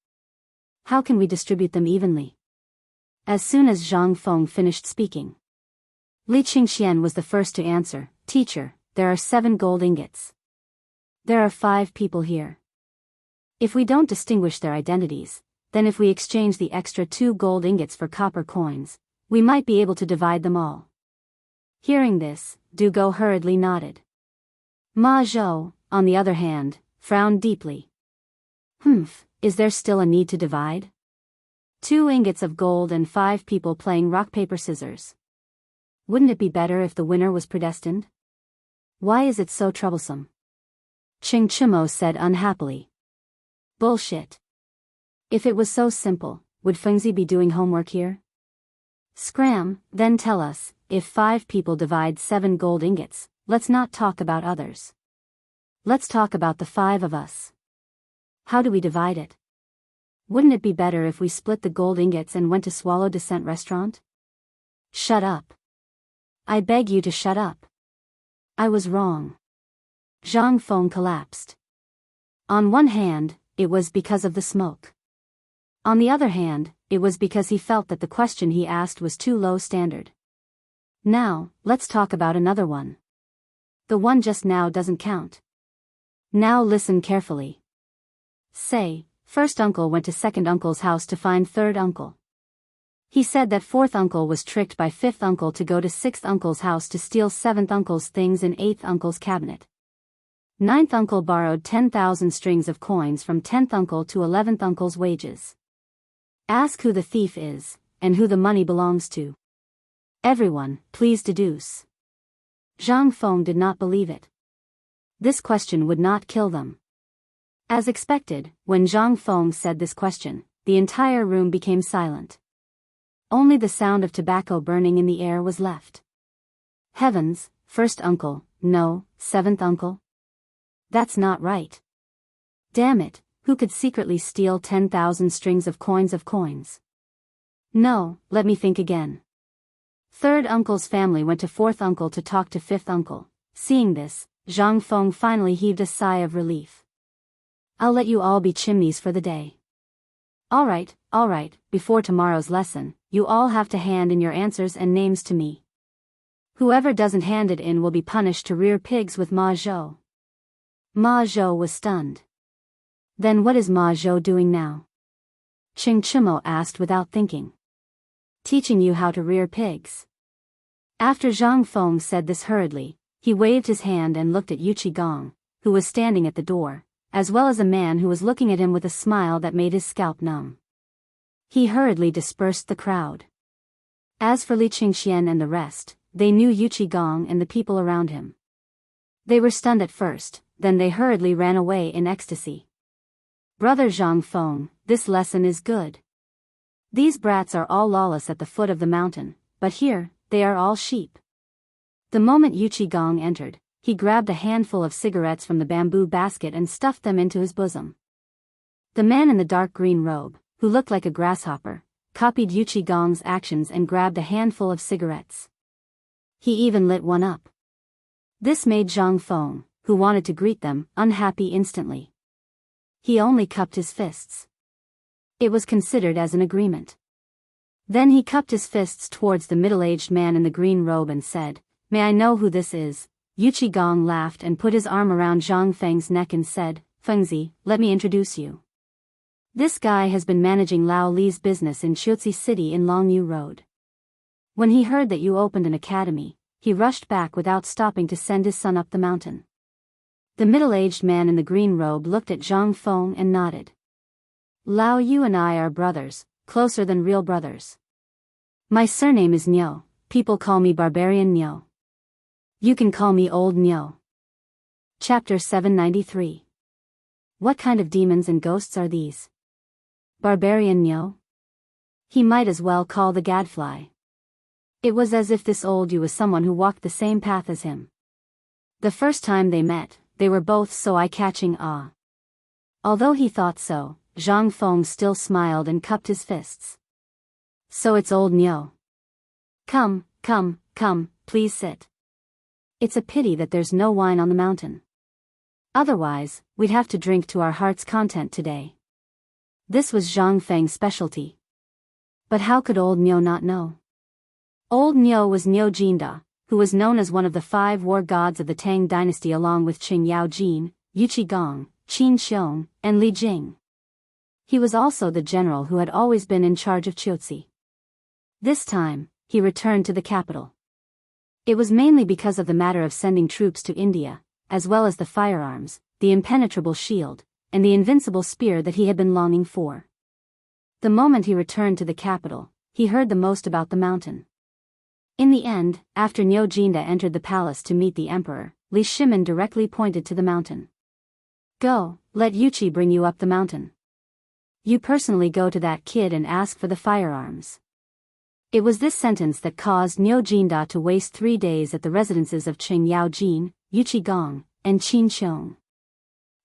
How can we distribute them evenly? As soon as Zhang Feng finished speaking, Li Qingxian was the first to answer, Teacher, there are 7 gold ingots. There are 5 people here. If we don't distinguish their identities, then if we exchange the extra 2 gold ingots for copper coins, we might be able to divide them all. Hearing this, Du Go hurriedly nodded. Ma Zhou, on the other hand, frowned deeply. Is there still a need to divide? 2 ingots of gold and 5 people playing rock paper scissors. Wouldn't it be better if the winner was predestined? Why is it so troublesome? Qing Chimo said unhappily. Bullshit. If it was so simple, would Fengzi be doing homework here? Scram, then tell us, if 5 people divide 7 gold ingots, let's not talk about others. Let's talk about the 5 of us. How do we divide it? Wouldn't it be better if we split the gold ingots and went to Swallow Descent restaurant? Shut up. I beg you to shut up. I was wrong. Zhang Feng collapsed. On one hand, it was because of the smoke. On the other hand, it was because he felt that the question he asked was too low standard. Now, let's talk about another one. The one just now doesn't count. Now listen carefully. Say, first uncle went to second uncle's house to find third uncle. He said that fourth uncle was tricked by fifth uncle to go to sixth uncle's house to steal seventh uncle's things in eighth uncle's cabinet. Ninth uncle borrowed 10,000 strings of coins from 10th uncle to 11th uncle's wages. Ask who the thief is, and who the money belongs to. Everyone, please deduce. Zhang Feng did not believe it. This question would not kill them. As expected, when Zhang Feng said this question, the entire room became silent. Only the sound of tobacco burning in the air was left. Heavens, first uncle, no, seventh uncle? That's not right. Damn it, who could secretly steal 10,000 strings of coins? No, let me think again. Third uncle's family went to fourth uncle to talk to fifth uncle. Seeing this, Zhang Feng finally heaved a sigh of relief. I'll let you all be chimneys for the day. All right, before tomorrow's lesson, you all have to hand in your answers and names to me. Whoever doesn't hand it in will be punished to rear pigs with Ma Zhou. Ma Zhou was stunned. Then what is Ma Zhou doing now? Qing Chimo asked without thinking. Teaching you how to rear pigs. After Zhang Feng said this hurriedly, he waved his hand and looked at Yu Qigong, who was standing at the door, as well as a man who was looking at him with a smile that made his scalp numb. He hurriedly dispersed the crowd. As for Li Qingxian and the rest, they knew Yu Qigong and the people around him. They were stunned at first, then they hurriedly ran away in ecstasy. Brother Zhang Feng, this lesson is good. These brats are all lawless at the foot of the mountain, but here, they are all sheep. The moment Yu Qigong entered, he grabbed a handful of cigarettes from the bamboo basket and stuffed them into his bosom. The man in the dark green robe, who looked like a grasshopper, copied Yu Qigong's actions and grabbed a handful of cigarettes. He even lit one up. This made Zhang Feng, who wanted to greet them, unhappy instantly. He only cupped his fists. It was considered as an agreement. Then he cupped his fists towards the middle-aged man in the green robe and said, May I know who this is? Yu Qigong laughed and put his arm around Zhang Feng's neck and said, Fengzi, let me introduce you. This guy has been managing Lao Li's business in Xiuzi City in Longyu Road. When he heard that you opened an academy, he rushed back without stopping to send his son up the mountain. The middle-aged man in the green robe looked at Zhang Feng and nodded. Lao Yu and I are brothers, closer than real brothers. My surname is Niu, people call me Barbarian Niu. You can call me Old Niu. Chapter 793. What kind of demons and ghosts are these? Barbarian Niu? He might as well call the gadfly. It was as if this old Yu was someone who walked the same path as him. The first time they met, they were both so eye-catching. Although he thought so, Zhang Feng still smiled and cupped his fists. So it's old Niu. Come, please sit. It's a pity that there's no wine on the mountain. Otherwise, we'd have to drink to our heart's content today. This was Zhang Feng's specialty. But how could old Niu not know? Old Niu was Niu Jinda, who was known as one of the 5 war gods of the Tang dynasty along with Qing Yaojin, Yu Qigong, Qin Xiong, and Li Jing. He was also the general who had always been in charge of Qiuzi. This time, he returned to the capital. It was mainly because of the matter of sending troops to India, as well as the firearms, the impenetrable shield, and the invincible spear that he had been longing for. The moment he returned to the capital, he heard the most about the mountain. In the end, after Niu Jinda entered the palace to meet the emperor, Li Shimin directly pointed to the mountain. Go, let Yuqi bring you up the mountain. You personally go to that kid and ask for the firearms. It was this sentence that caused Niu Jinda to waste 3 days at the residences of Qing Yaojin, Yu Qigong, and Qin Xiong.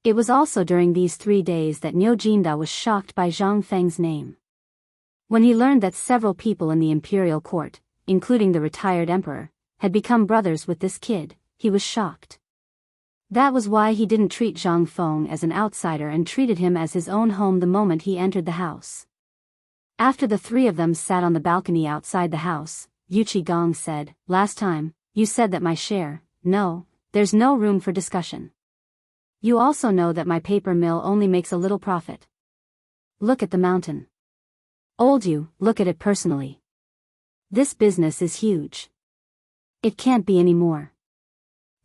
It was also during these 3 days that Niu Jinda was shocked by Zhang Feng's name. When he learned that several people in the imperial court, including the retired emperor, had become brothers with this kid, he was shocked. That was why he didn't treat Zhang Feng as an outsider and treated him as his own home the moment he entered the house. After the 3 of them sat on the balcony outside the house, Yu Qigong said, "Last time, you said that my share, no, there's no room for discussion. You also know that my paper mill only makes a little profit. Look at the mountain. Old you, look at it personally. This business is huge. It can't be any more."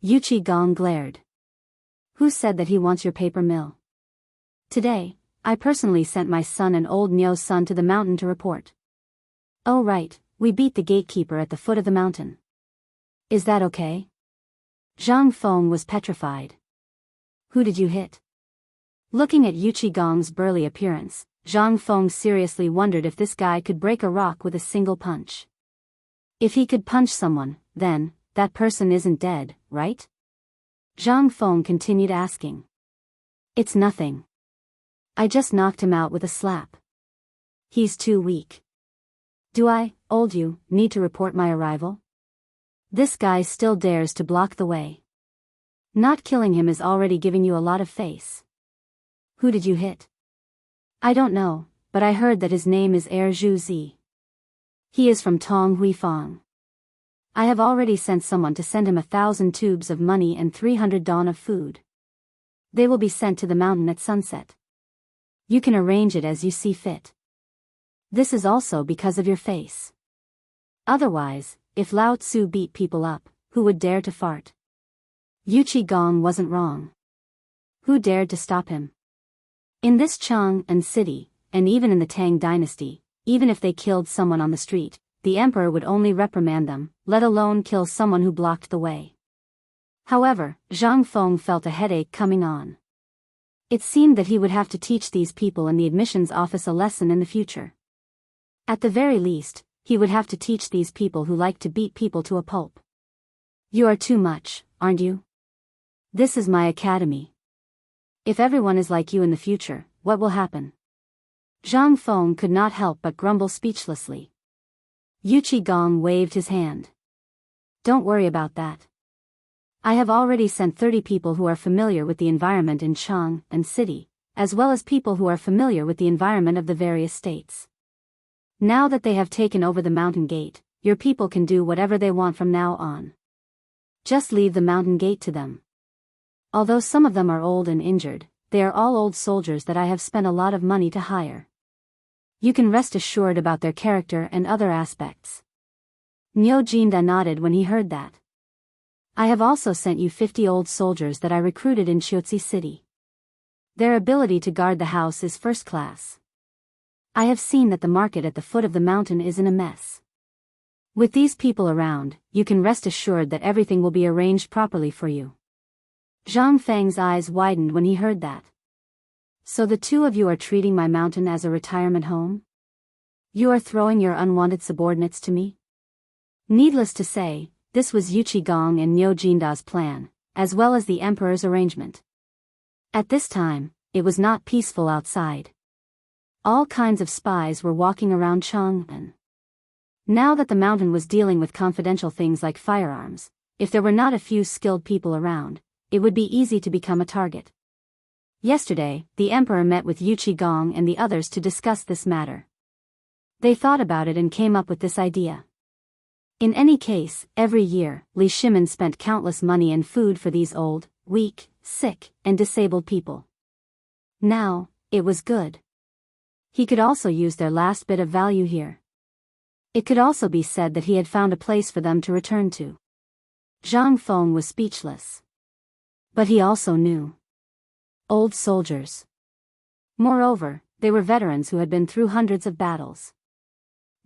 Yu Qigong glared. Who said that he wants your paper mill? Today, I personally sent my son and old Niu's son to the mountain to report. Oh right, we beat the gatekeeper at the foot of the mountain. Is that okay? Zhang Feng was petrified. Who did you hit? Looking at Yu Qigong's burly appearance, Zhang Feng seriously wondered if this guy could break a rock with a single punch. If he could punch someone, then, that person isn't dead, right? Zhang Feng continued asking. It's nothing. I just knocked him out with a slap. He's too weak. Do I, old you, need to report my arrival? This guy still dares to block the way. Not killing him is already giving you a lot of face. Who did you hit? I don't know, but I heard that his name is Zhu Zi. He is from Tong Huifang. I have already sent someone to send him 1,000 tubes of money and 300 dawn of food. They will be sent to the mountain at sunset. You can arrange it as you see fit. This is also because of your face. Otherwise, if Lao Tzu beat people up, who would dare to fart? Yu Qigong wasn't wrong. Who dared to stop him? In this Chang'an city, and even in the Tang dynasty, even if they killed someone on the street, the emperor would only reprimand them, let alone kill someone who blocked the way. However, Zhang Feng felt a headache coming on. It seemed that he would have to teach these people in the admissions office a lesson in the future. At the very least, he would have to teach these people who like to beat people to a pulp. You are too much, aren't you? This is my academy. If everyone is like you in the future, what will happen? Zhang Feng could not help but grumble speechlessly. Yu Qigong waved his hand. Don't worry about that. I have already sent 30 people who are familiar with the environment in Chang'an city, as well as people who are familiar with the environment of the various states. Now that they have taken over the mountain gate, your people can do whatever they want from now on. Just leave the mountain gate to them. Although some of them are old and injured, they are all old soldiers that I have spent a lot of money to hire. You can rest assured about their character and other aspects. Niu Jinda nodded when he heard that. I have also sent you 50 old soldiers that I recruited in Qiuzi city. Their ability to guard the house is first class. I have seen that the market at the foot of the mountain is in a mess. With these people around, you can rest assured that everything will be arranged properly for you. Zhang Feng's eyes widened when he heard that. So the 2 of you are treating my mountain as a retirement home? You are throwing your unwanted subordinates to me? Needless to say, this was Yu Qigong and Niu Jinda's plan, as well as the emperor's arrangement. At this time, it was not peaceful outside. All kinds of spies were walking around Chang'an. Now that the mountain was dealing with confidential things like firearms, If there were not a few skilled people around, it would be easy to become a target. Yesterday, the emperor met with Yu Qigong and the others to discuss this matter. They thought about it and came up with this idea. In any case, every year, Li Shimin spent countless money and food for these old, weak, sick, and disabled people. Now, it was good. He could also use their last bit of value here. It could also be said that he had found a place for them to return to. Zhang Feng was speechless. But he also knew. Old soldiers. Moreover, they were veterans who had been through hundreds of battles.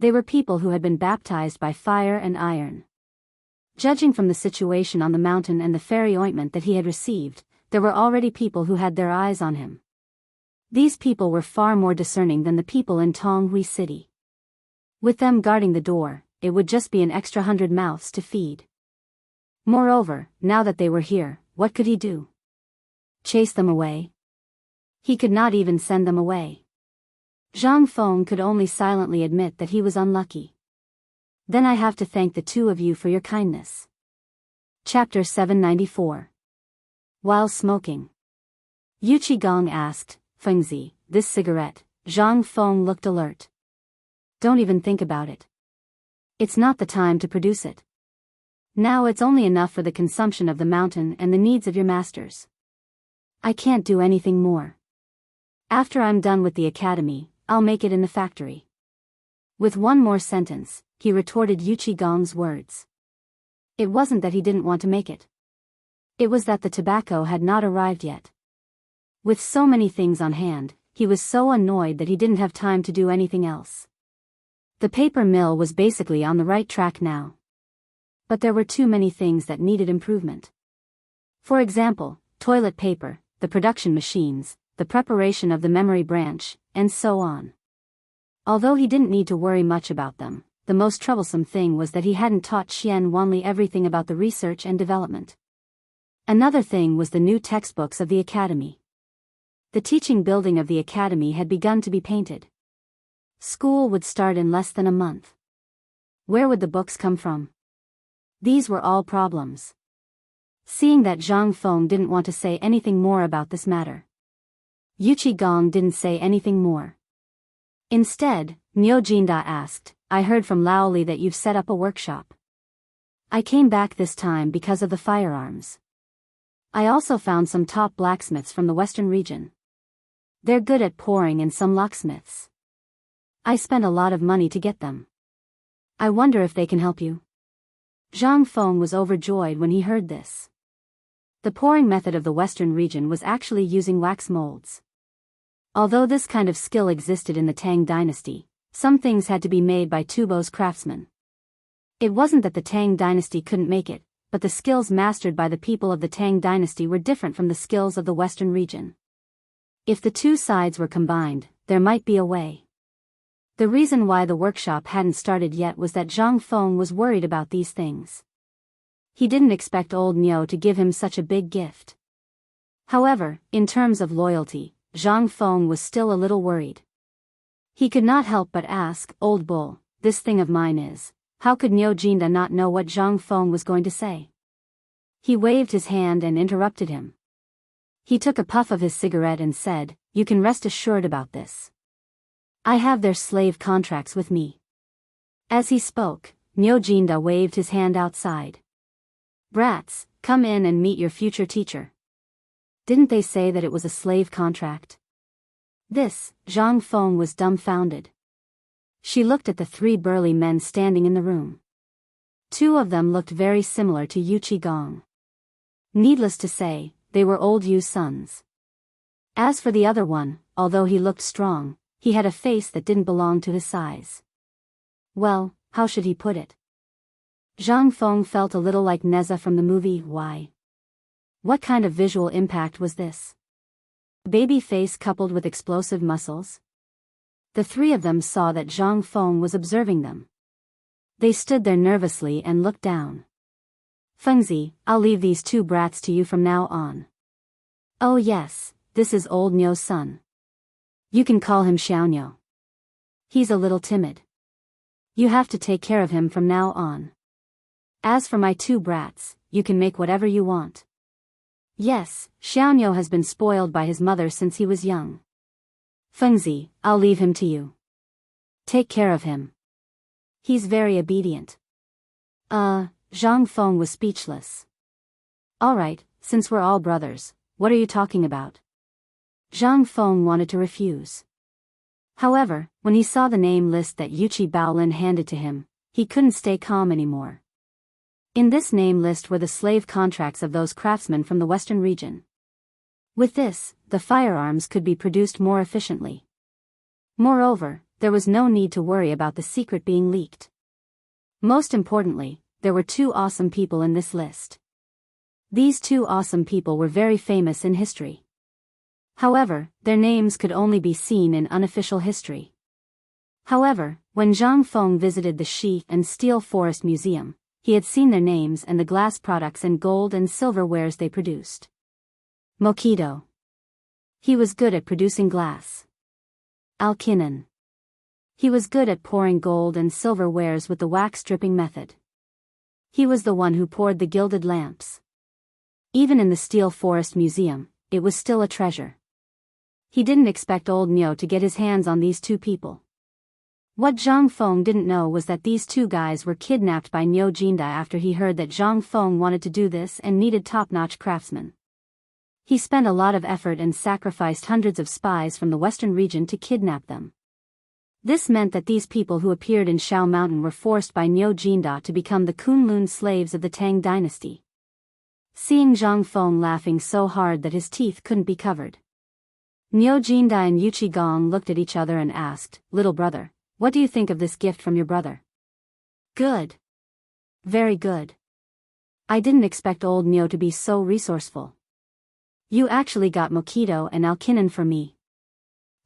They were people who had been baptized by fire and iron. Judging from the situation on the mountain and the fairy ointment that he had received, there were already people who had their eyes on him. These people were far more discerning than the people in Tonghui City. With them guarding the door, it would just be an extra 100 mouths to feed. Moreover, now that they were here, what could he do? Chase them away? He could not even send them away. Zhang Feng could only silently admit that he was unlucky. Then I have to thank the two of you for your kindness. Chapter 794. While smoking. Yu Qigong asked, Fengzi, this cigarette. Zhang Feng looked alert. Don't even think about it. It's not the time to produce it. Now it's only enough for the consumption of the mountain and the needs of your masters. I can't do anything more. After I'm done with the academy, I'll make it in the factory. With one more sentence, he retorted Yu Qigong's words. It wasn't that he didn't want to make it. It was that the tobacco had not arrived yet. With so many things on hand, he was so annoyed that he didn't have time to do anything else. The paper mill was basically on the right track now. But there were too many things that needed improvement. For example, toilet paper, the production machines, the preparation of the memory branch, and so on. Although he didn't need to worry much about them, the most troublesome thing was that he hadn't taught Xian Wanli everything about the research and development. Another thing was the new textbooks of the academy. The teaching building of the academy had begun to be painted. School would start in less than a month. Where would the books come from? These were all problems. Seeing that Zhang Feng didn't want to say anything more about this matter, Yu Qigong didn't say anything more. Instead, Niu Jinda asked, I heard from Lao Li that you've set up a workshop. I came back this time because of the firearms. I also found some top blacksmiths from the western region. They're good at pouring and some locksmiths. I spent a lot of money to get them. I wonder if they can help you. Zhang Feng was overjoyed when he heard this. The pouring method of the western region was actually using wax molds. Although this kind of skill existed in the Tang dynasty, some things had to be made by Tubo's craftsmen. It wasn't that the Tang dynasty couldn't make it, but the skills mastered by the people of the Tang dynasty were different from the skills of the western region. If the two sides were combined, there might be a way. The reason why the workshop hadn't started yet was that Zhang Feng was worried about these things. He didn't expect old Niu to give him such a big gift. However, in terms of loyalty, Zhang Feng was still a little worried. He could not help but ask, Old Bull, this thing of mine is. How could Niu Jinda not know what Zhang Feng was going to say? He waved his hand and interrupted him. He took a puff of his cigarette and said, You can rest assured about this. I have their slave contracts with me. As he spoke, Niu Jinda waved his hand outside. Brats, come in and meet your future teacher. Didn't they say that it was a slave contract? This, Zhang Feng was dumbfounded. She looked at the three burly men standing in the room. Two of them looked very similar to Yu Qigong. Needless to say, they were old Yu's sons. As for the other one, although he looked strong, he had a face that didn't belong to his size. Well, how should he put it? Zhang Feng felt a little like Neza from the movie Why? What kind of visual impact was this? A baby face coupled with explosive muscles? The three of them saw that Zhang Feng was observing them. They stood there nervously and looked down. Fengzi, I'll leave these two brats to you from now on. Oh yes, this is old Niu's son. You can call him Xiaoniu. He's a little timid. You have to take care of him from now on. As for my two brats, you can make whatever you want. Yes, Xiaoniu has been spoiled by his mother since he was young. Fengzi, I'll leave him to you. Take care of him. He's very obedient. Zhang Feng was speechless. Alright, since we're all brothers, what are you talking about? Zhang Feng wanted to refuse. However, when he saw the name list that Yuqi Baolin handed to him, he couldn't stay calm anymore. In this name list were the slave contracts of those craftsmen from the western region. With this, the firearms could be produced more efficiently. Moreover, there was no need to worry about the secret being leaked. Most importantly, there were two awesome people in this list. These two awesome people were very famous in history. However, their names could only be seen in unofficial history. However, when Zhang Feng visited the Shi and Steel Forest Museum, he had seen their names and the glass products and gold and silver wares they produced. Mokido. He was good at producing glass. Alkinan. He was good at pouring gold and silver wares with the wax dripping method. He was the one who poured the gilded lamps. Even in the Steel Forest Museum, it was still a treasure. He didn't expect old Nyo to get his hands on these two people. What Zhang Feng didn't know was that these two guys were kidnapped by Nyo Jinda after he heard that Zhang Feng wanted to do this and needed top-notch craftsmen. He spent a lot of effort and sacrificed hundreds of spies from the western region to kidnap them. This meant that these people who appeared in Shao Mountain were forced by Nyo Jinda to become the Kunlun slaves of the Tang dynasty. Seeing Zhang Feng laughing so hard that his teeth couldn't be covered, Nyo Jinda and Yuqi Gong looked at each other and asked, "Little brother, what do you think of this gift from your brother?" "Good. Very good. I didn't expect old Nyo to be so resourceful. You actually got Mokido and Alkinan for me."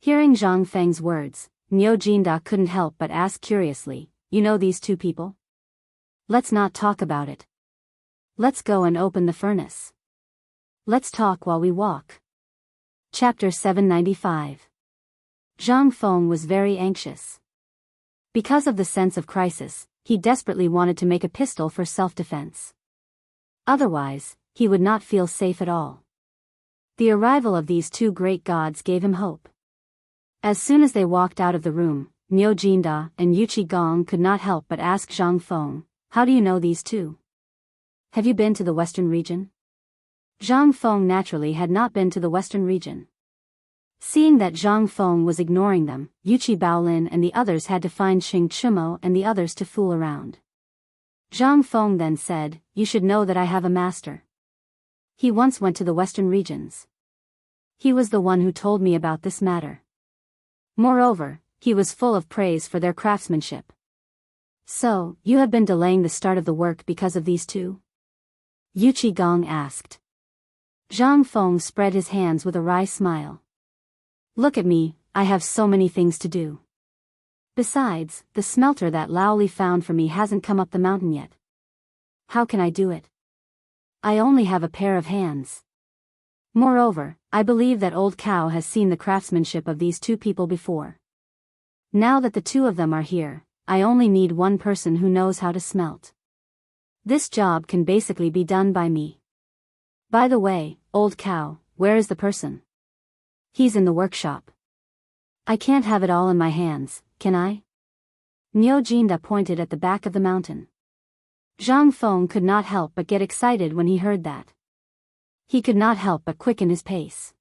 Hearing Zhang Feng's words, Nyo Jinda couldn't help but ask curiously, "You know these two people?" "Let's not talk about it. Let's go and open the furnace. Let's talk while we walk." Chapter 795. Zhang Feng was very anxious. Because of the sense of crisis, he desperately wanted to make a pistol for self-defense. Otherwise, he would not feel safe at all. The arrival of these two great gods gave him hope. As soon as they walked out of the room, Nyo Jinda and Yuqi Gong could not help but ask Zhang Feng, "How do you know these two? Have you been to the western region?" Zhang Feng naturally had not been to the western region. Seeing that Zhang Feng was ignoring them, Yuqi Baolin and the others had to find Xing Chumo and the others to fool around. Zhang Feng then said, "You should know that I have a master. He once went to the western regions. He was the one who told me about this matter. Moreover, he was full of praise for their craftsmanship." "So, you have been delaying the start of the work because of these two?" Yuqi Gong asked. Zhang Feng spread his hands with a wry smile. "Look at me, I have so many things to do. Besides, the smelter that Laoli found for me hasn't come up the mountain yet. How can I do it? I only have a pair of hands. Moreover, I believe that old Cow has seen the craftsmanship of these two people before. Now that the two of them are here, I only need one person who knows how to smelt. This job can basically be done by me. By the way, old Cow, where is the person?" "He's in the workshop." "I can't have it all in my hands, can I?" Nyo Jinda pointed at the back of the mountain. Zhang Feng could not help but get excited when he heard that. He could not help but quicken his pace.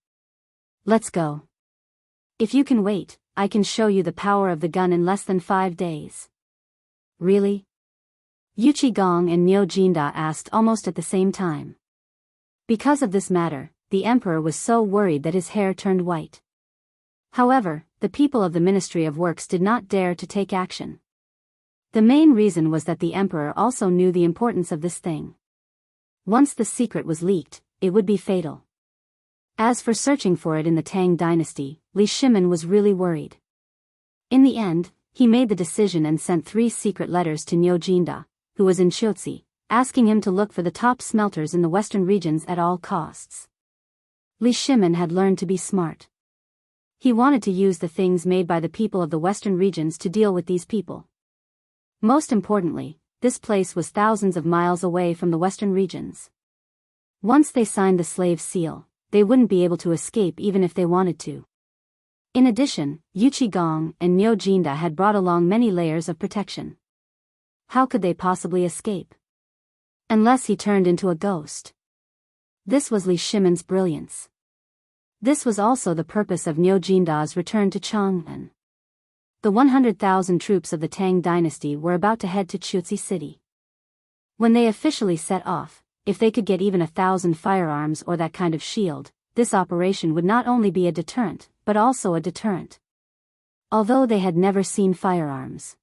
"Let's go. If you can wait, I can show you the power of the gun in less than 5 days." "Really?" Yuqi Gong and Nyo Jinda asked almost at the same time. Because of this matter, the emperor was so worried that his hair turned white. However, the people of the Ministry of Works did not dare to take action. The main reason was that the emperor also knew the importance of this thing. Once the secret was leaked, it would be fatal. As for searching for it in the Tang dynasty, Li Shimin was really worried. In the end, he made the decision and sent 3 secret letters to Nyo Jinda, who was in Chotzi, asking him to look for the top smelters in the western regions at all costs. Li Shimin had learned to be smart. He wanted to use the things made by the people of the western regions to deal with these people. Most importantly, this place was thousands of miles away from the western regions. Once they signed the slave seal, they wouldn't be able to escape even if they wanted to. In addition, Gong and Niu Jinda had brought along many layers of protection. How could they possibly escape? Unless he turned into a ghost. This was Li Shimon's brilliance. This was also the purpose of Niu Jinda's return to Chang'an. The 100,000 troops of the Tang dynasty were about to head to Chuzi City. When they officially set off, if they could get even 1,000 firearms or that kind of shield, this operation would not only be a deterrent, but also a deterrent. Although they had never seen firearms.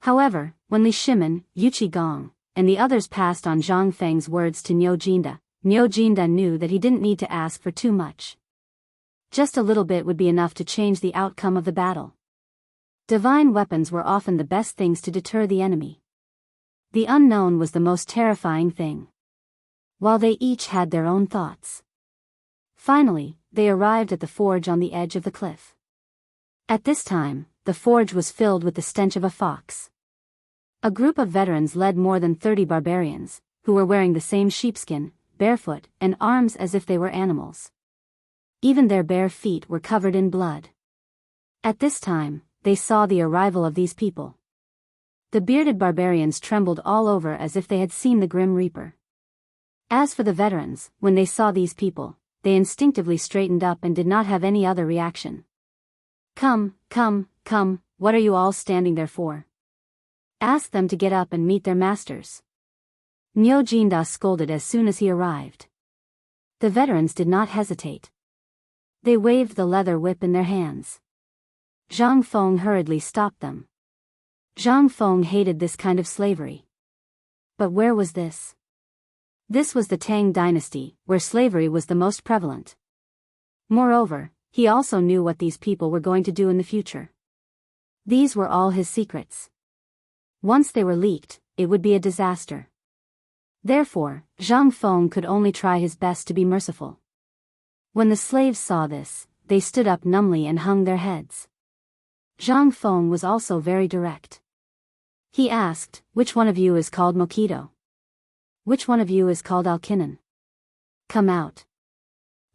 However, when Li Shimon, Gong, and the others passed on Zhang Feng's words to Niu Jinda knew that he didn't need to ask for too much. Just a little bit would be enough to change the outcome of the battle. Divine weapons were often the best things to deter the enemy. The unknown was the most terrifying thing. While they each had their own thoughts. Finally, they arrived at the forge on the edge of the cliff. At this time, the forge was filled with the stench of a fox. A group of veterans led more than 30 barbarians, who were wearing the same sheepskin, barefoot, and arms as if they were animals. Even their bare feet were covered in blood. At this time, they saw the arrival of these people. The bearded barbarians trembled all over as if they had seen the Grim Reaper. As for the veterans, when they saw these people, they instinctively straightened up and did not have any other reaction. Come, what are you all standing there for? Ask them to get up and meet their masters. Niu Jinda scolded as soon as he arrived. The veterans did not hesitate. They waved the leather whip in their hands. Zhang Feng hurriedly stopped them. Zhang Feng hated this kind of slavery. But where was this? This was the Tang dynasty, where slavery was the most prevalent. Moreover, he also knew what these people were going to do in the future. These were all his secrets. Once they were leaked, it would be a disaster. Therefore, Zhang Feng could only try his best to be merciful. When the slaves saw this, they stood up numbly and hung their heads. Zhang Feng was also very direct. He asked, which one of you is called Mokido? Which one of you is called Alkinan? Come out.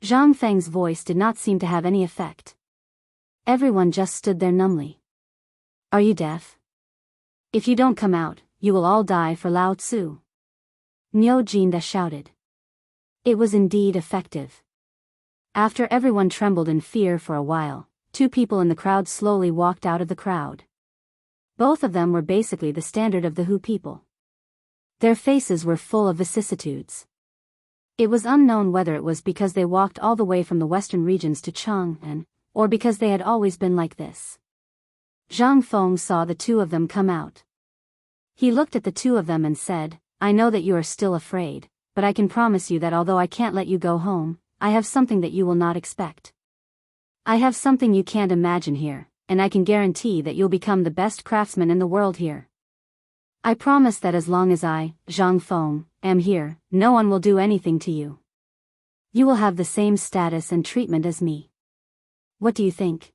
Zhang Feng's voice did not seem to have any effect. Everyone just stood there numbly. Are you deaf? If you don't come out, you will all die for Lao Tzu. Niu Jinda shouted. It was indeed effective. After everyone trembled in fear for a while, 2 people in the crowd slowly walked out of the crowd. Both of them were basically the standard of the Hu people. Their faces were full of vicissitudes. It was unknown whether it was because they walked all the way from the western regions to Chang'an, or because they had always been like this. Zhang Feng saw the 2 of them come out. He looked at the 2 of them and said, I know that you are still afraid, but I can promise you that although I can't let you go home, I have something that you will not expect. I have something you can't imagine here, and I can guarantee that you'll become the best craftsman in the world here. I promise that as long as I, Zhang Feng, am here, no one will do anything to you. You will have the same status and treatment as me. What do you think?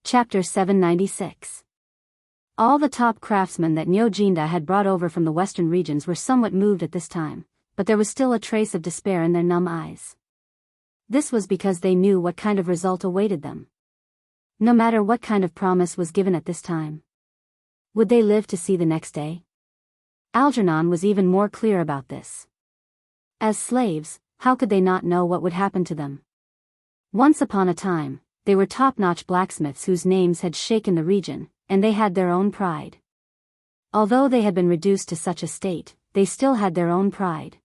Chapter 796. All the top craftsmen that Niu Jinda had brought over from the western regions were somewhat moved at this time, but there was still a trace of despair in their numb eyes. This was because they knew what kind of result awaited them. No matter what kind of promise was given at this time. Would they live to see the next day? Algernon was even more clear about this. As slaves, how could they not know what would happen to them? Once upon a time, they were top-notch blacksmiths whose names had shaken the region, and they had their own pride. Although they had been reduced to such a state, they still had their own pride.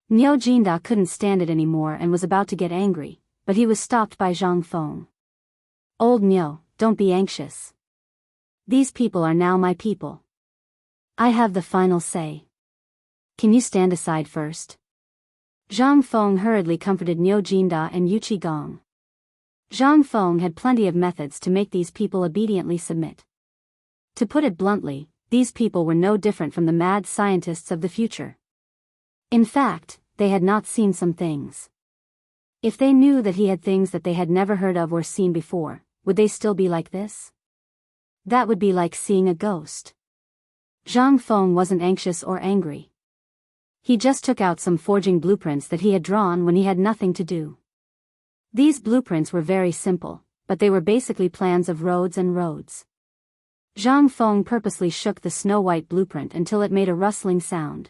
Niu Jinda couldn't stand it anymore and was about to get angry, but he was stopped by Zhang Feng. Old Niu, don't be anxious. These people are now my people. I have the final say. Can you stand aside first? Zhang Feng hurriedly comforted Niu Jinda and Gong. Zhang Feng had plenty of methods to make these people obediently submit. To put it bluntly, these people were no different from the mad scientists of the future. In fact, they had not seen some things. If they knew that he had things that they had never heard of or seen before, would they still be like this? That would be like seeing a ghost. Zhang Feng wasn't anxious or angry. He just took out some forging blueprints that he had drawn when he had nothing to do. These blueprints were very simple, but they were basically plans of roads and roads. Zhang Feng purposely shook the snow-white blueprint until it made a rustling sound.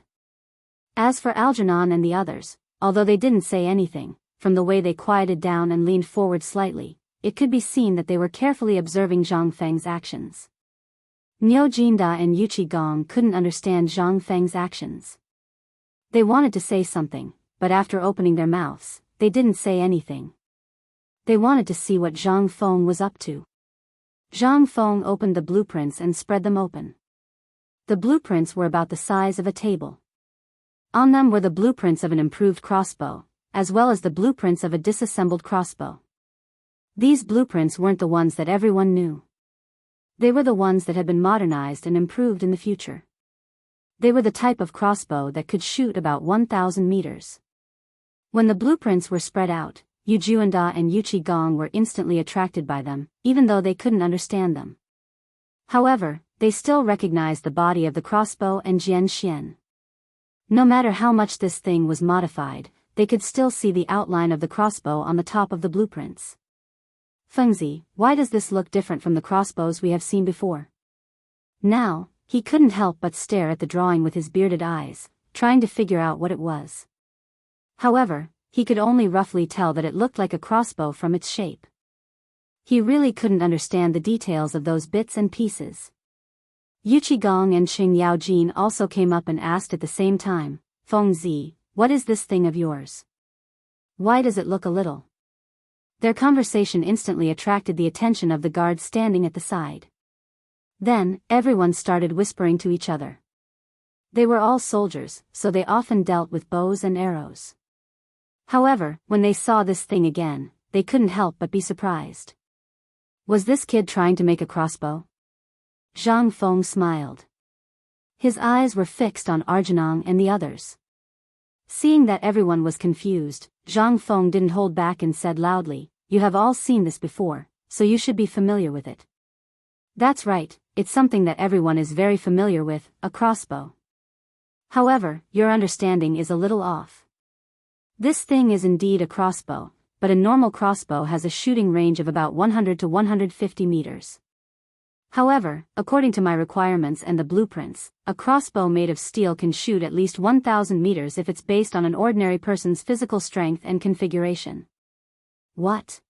As for Algernon and the others, although they didn't say anything, from the way they quieted down and leaned forward slightly, it could be seen that they were carefully observing Zhang Feng's actions. Niu Jinda and Yuqi Gong couldn't understand Zhang Feng's actions. They wanted to say something, but after opening their mouths, they didn't say anything. They wanted to see what Zhang Feng was up to. Zhang Feng opened the blueprints and spread them open. The blueprints were about the size of a table. On them were the blueprints of an improved crossbow, as well as the blueprints of a disassembled crossbow. These blueprints weren't the ones that everyone knew. They were the ones that had been modernized and improved in the future. They were the type of crossbow that could shoot about 1,000 meters. When the blueprints were spread out, Yu Juanda and Yuqi Gong were instantly attracted by them, even though they couldn't understand them. However, they still recognized the body of the crossbow and Jian Xian. No matter how much this thing was modified, they could still see the outline of the crossbow on the top of the blueprints. Fengzi, why does this look different from the crossbows we have seen before? Now, he couldn't help but stare at the drawing with his bearded eyes, trying to figure out what it was. However, he could only roughly tell that it looked like a crossbow from its shape. He really couldn't understand the details of those bits and pieces. Yuqi Gong and Xing Yaojin also came up and asked at the same time, Fengzi, what is this thing of yours? Why does it look a little? Their conversation instantly attracted the attention of the guards standing at the side. Then, everyone started whispering to each other. They were all soldiers, so they often dealt with bows and arrows. However, when they saw this thing again, they couldn't help but be surprised. Was this kid trying to make a crossbow? Zhang Feng smiled. His eyes were fixed on Arjunong and the others. Seeing that everyone was confused, Zhang Feng didn't hold back and said loudly, "You have all seen this before, so you should be familiar with it." That's right, it's something that everyone is very familiar with, a crossbow. However, your understanding is a little off. This thing is indeed a crossbow, but a normal crossbow has a shooting range of about 100 to 150 meters. However, according to my requirements and the blueprints, a crossbow made of steel can shoot at least 1,000 meters if it's based on an ordinary person's physical strength and configuration. What?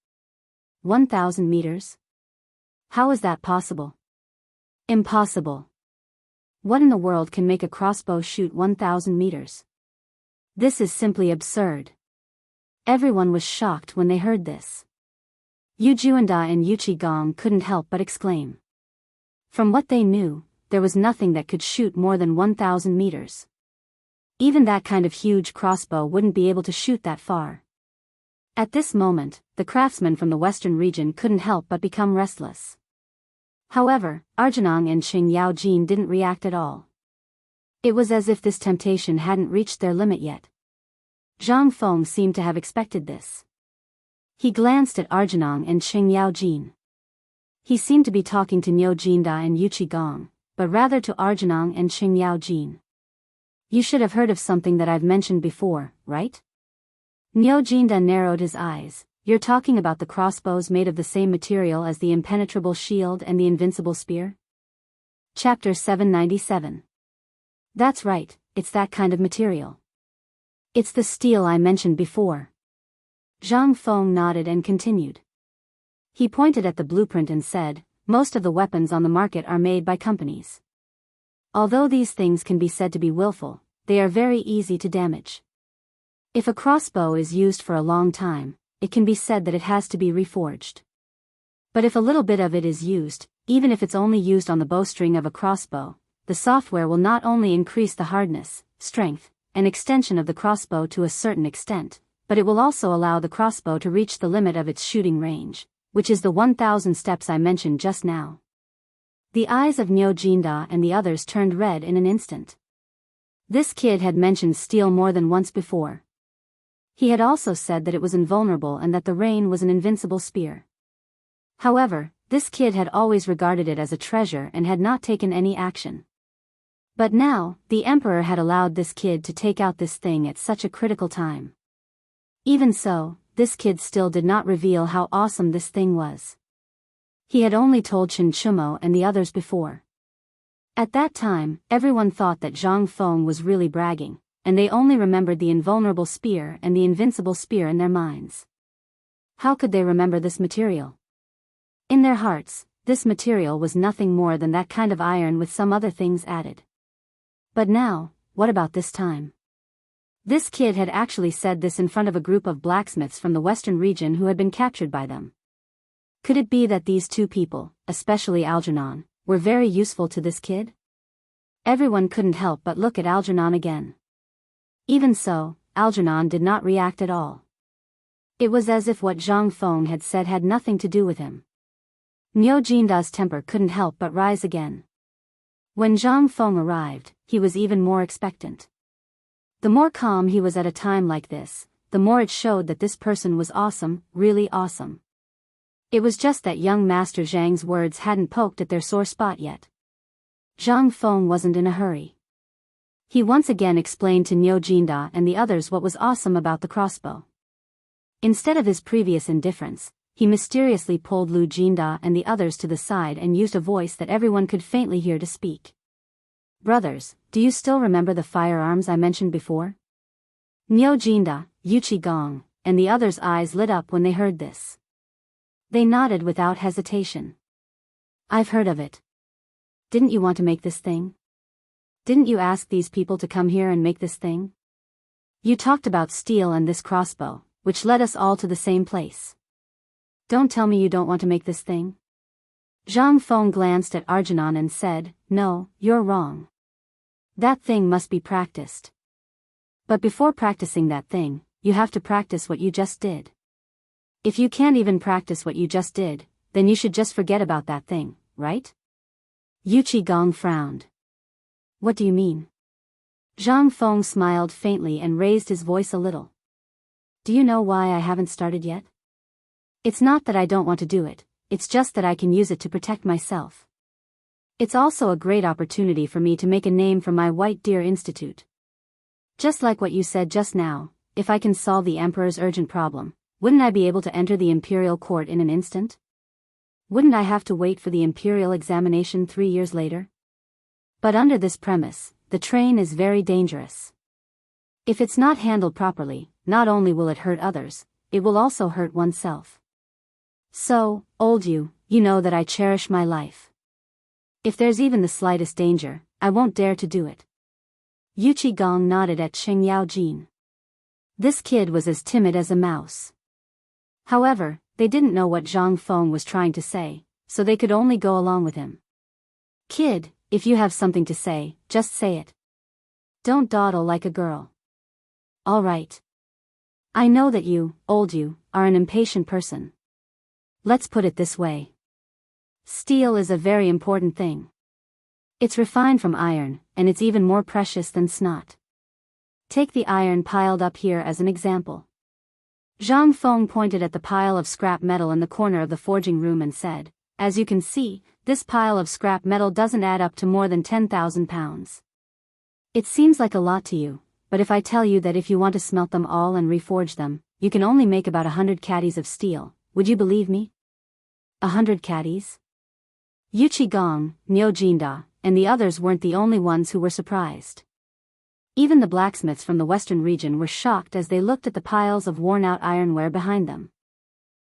1,000 meters? How is that possible? Impossible. What in the world can make a crossbow shoot 1,000 meters? This is simply absurd. Everyone was shocked when they heard this. Yu Juanda and Yuqi Gong couldn't help but exclaim. From what they knew, there was nothing that could shoot more than 1,000 meters. Even that kind of huge crossbow wouldn't be able to shoot that far. At this moment, the craftsmen from the western region couldn't help but become restless. However, Arjunong and Xing Yaojin didn't react at all. It was as if this temptation hadn't reached their limit yet. Zhang Feng seemed to have expected this. He glanced at Arjunong and Xing Yaojin. He seemed to be talking to Niu Jinda and Yuqi Gong, but rather to Arjunong and Xing Yaojin. You should have heard of something that I've mentioned before, right? Niu Jinda narrowed his eyes. You're talking about the crossbows made of the same material as the impenetrable shield and the invincible spear? Chapter 797. That's right, it's that kind of material. It's the steel I mentioned before. Zhang Feng nodded and continued. He pointed at the blueprint and said, most of the weapons on the market are made by companies. Although these things can be said to be willful, they are very easy to damage. If a crossbow is used for a long time, it can be said that it has to be reforged. But if a little bit of it is used, even if it's only used on the bowstring of a crossbow, the software will not only increase the hardness, strength, and extension of the crossbow to a certain extent, but it will also allow the crossbow to reach the limit of its shooting range, which is the 1,000 steps I mentioned just now. The eyes of Niu Jinda and the others turned red in an instant. This kid had mentioned steel more than once before. He had also said that it was invulnerable and that the rain was an invincible spear. However, this kid had always regarded it as a treasure and had not taken any action. But now, the emperor had allowed this kid to take out this thing at such a critical time. Even so, this kid still did not reveal how awesome this thing was. He had only told Chen Chumo and the others before. At that time, everyone thought that Zhang Feng was really bragging, and they only remembered the invulnerable spear and the invincible spear in their minds. How could they remember this material? In their hearts, this material was nothing more than that kind of iron with some other things added. But now, what about this time? This kid had actually said this in front of a group of blacksmiths from the western region who had been captured by them. Could it be that these two people, especially Algernon, were very useful to this kid? Everyone couldn't help but look at Algernon again. Even so, Algernon did not react at all. It was as if what Zhang Feng had said had nothing to do with him. Niu Jinda's temper couldn't help but rise again. When Zhang Feng arrived, he was even more expectant. The more calm he was at a time like this, the more it showed that this person was awesome, really awesome. It was just that young Master Zhang's words hadn't poked at their sore spot yet. Zhang Feng wasn't in a hurry. He once again explained to Niu Jinda and the others what was awesome about the crossbow. Instead of his previous indifference, he mysteriously pulled Lu Jinda and the others to the side and used a voice that everyone could faintly hear to speak. "Brothers, do you still remember the firearms I mentioned before?" Niu Jinda, Yuchi Gong, and the others' eyes lit up when they heard this. They nodded without hesitation. "I've heard of it. Didn't you want to make this thing? Didn't you ask these people to come here and make this thing? You talked about steel and this crossbow, which led us all to the same place. Don't tell me you don't want to make this thing." Zhang Feng glanced at Algernon and said, "No, you're wrong. That thing must be practiced. But before practicing that thing, you have to practice what you just did. If you can't even practice what you just did, then you should just forget about that thing, right?" Yuchi Gong frowned. "What do you mean?" Zhang Feng smiled faintly and raised his voice a little. "Do you know why I haven't started yet? It's not that I don't want to do it, it's just that I can use it to protect myself. It's also a great opportunity for me to make a name for my White Deer Institute. Just like what you said just now, if I can solve the Emperor's urgent problem, wouldn't I be able to enter the Imperial Court in an instant? Wouldn't I have to wait for the Imperial examination 3 years later? But under this premise, the train is very dangerous. If it's not handled properly, not only will it hurt others, it will also hurt oneself. So, old you know that I cherish my life. If there's even the slightest danger, I won't dare to do it." Yuchi Gong nodded at Cheng Yaojin. This kid was as timid as a mouse. However, they didn't know what Zhang Feng was trying to say, so they could only go along with him. "Kid, if you have something to say, just say it. Don't dawdle like a girl. All right. I know that you, old you, are an impatient person. Let's put it this way. Steel is a very important thing. It's refined from iron, and it's even more precious than snot. Take the iron piled up here as an example." Zhang Feng pointed at the pile of scrap metal in the corner of the forging room and said, "As you can see, this pile of scrap metal doesn't add up to more than 10,000 pounds. It seems like a lot to you, but if I tell you that if you want to smelt them all and reforge them, you can only make about 100 caddies of steel, would you believe me?" 100 caddies? Yuchi Gong, Niu Jinda, and the others weren't the only ones who were surprised. Even the blacksmiths from the western region were shocked as they looked at the piles of worn-out ironware behind them.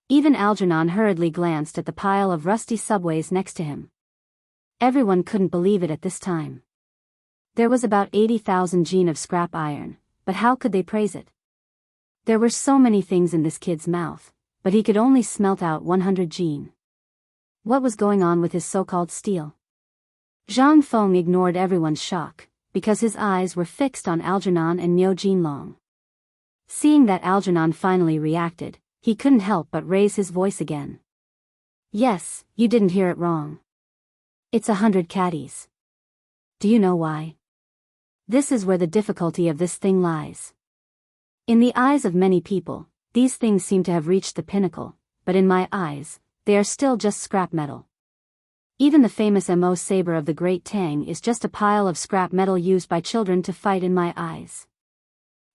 Even Algernon hurriedly glanced at the pile of rusty subways next to him. Everyone couldn't believe it at this time. There was about 80,000 jin of scrap iron, but how could they praise it? There were so many things in this kid's mouth, but he could only smelt out 100 jin. What was going on with his so-called steel? Zhang Feng ignored everyone's shock, because his eyes were fixed on Algernon and Niu Jinlong. Seeing that Algernon finally reacted, he couldn't help but raise his voice again. "Yes, you didn't hear it wrong. It's 100 caddies. Do you know why? This is where the difficulty of this thing lies. In the eyes of many people, these things seem to have reached the pinnacle, but in my eyes, they are still just scrap metal. Even the famous Immerse saber of the Great Tang is just a pile of scrap metal used by children to fight in my eyes.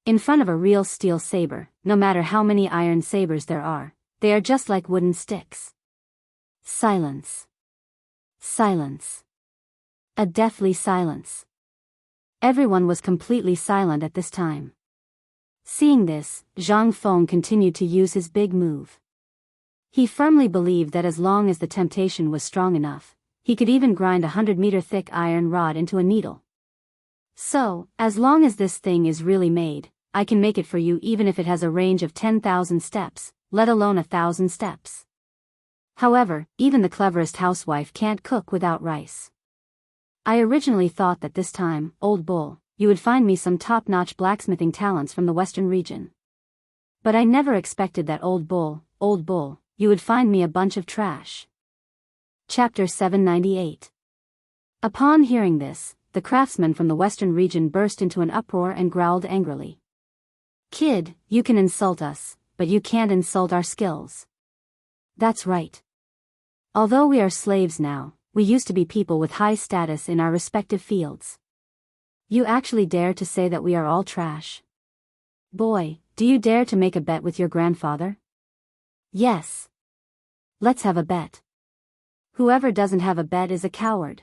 In front of a real steel saber, no matter how many iron sabers there are, they are just like wooden sticks. Silence. Silence. A deathly silence. Everyone was completely silent at this time. Seeing this, Zhang Feng continued to use his big move. He firmly believed that as long as the temptation was strong enough, he could even grind a 100-meter thick iron rod into a needle. So, as long as this thing is really made, I can make it for you even if it has a range of 10,000 steps, let alone 1,000 steps. However, even the cleverest housewife can't cook without rice. I originally thought that this time, old bull, you would find me some top-notch blacksmithing talents from the western region. But I never expected that old bull, you would find me a bunch of trash. Chapter 798. Upon hearing this, the craftsman from the western region burst into an uproar and growled angrily. Kid, you can insult us, but you can't insult our skills. That's right. Although we are slaves now, we used to be people with high status in our respective fields. You actually dare to say that we are all trash? Boy, do you dare to make a bet with your grandfather? Yes. Let's have a bet. Whoever doesn't have a bet is a coward.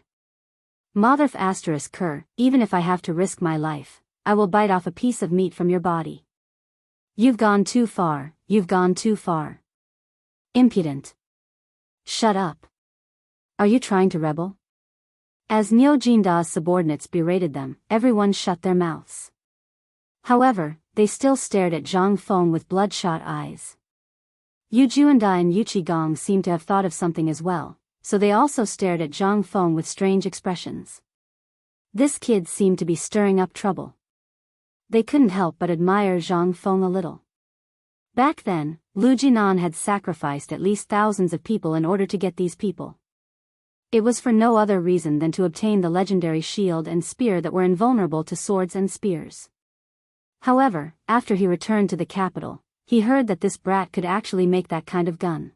Motherf asterisk cur, even if I have to risk my life, I will bite off a piece of meat from your body. You've gone too far, you've gone too far. Impudent. Shut up. Are you trying to rebel? As Niu Jinda's subordinates berated them, everyone shut their mouths. However, they still stared at Zhang Feng with bloodshot eyes. Yu Juanda and Yu Qigong seemed to have thought of something as well, so they also stared at Zhang Feng with strange expressions. This kid seemed to be stirring up trouble. They couldn't help but admire Zhang Feng a little. Back then, Lu Jinan had sacrificed at least thousands of people in order to get these people. It was for no other reason than to obtain the legendary shield and spear that were invulnerable to swords and spears. However, after he returned to the capital, he heard that this brat could actually make that kind of gun.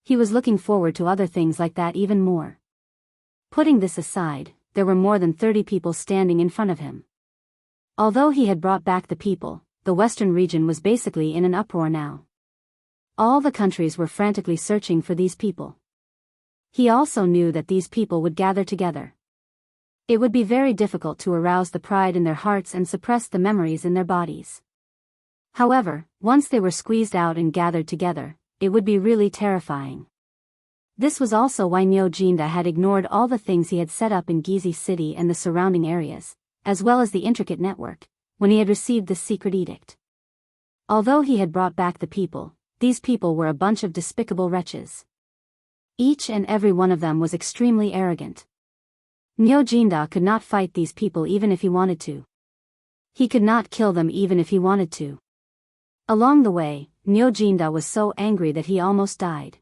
He was looking forward to other things like that even more. Putting this aside, there were more than 30 people standing in front of him. Although he had brought back the people, the western region was basically in an uproar now. All the countries were frantically searching for these people. He also knew that these people would gather together. It would be very difficult to arouse the pride in their hearts and suppress the memories in their bodies. However, once they were squeezed out and gathered together, it would be really terrifying. This was also why Niu Jinda had ignored all the things he had set up in Gizi City and the surrounding areas, as well as the intricate network, when he had received the secret edict. Although he had brought back the people, these people were a bunch of despicable wretches. Each and every one of them was extremely arrogant. Niu Jinda could not fight these people even if he wanted to. He could not kill them even if he wanted to. Along the way, Niu Jinda was so angry that he almost died.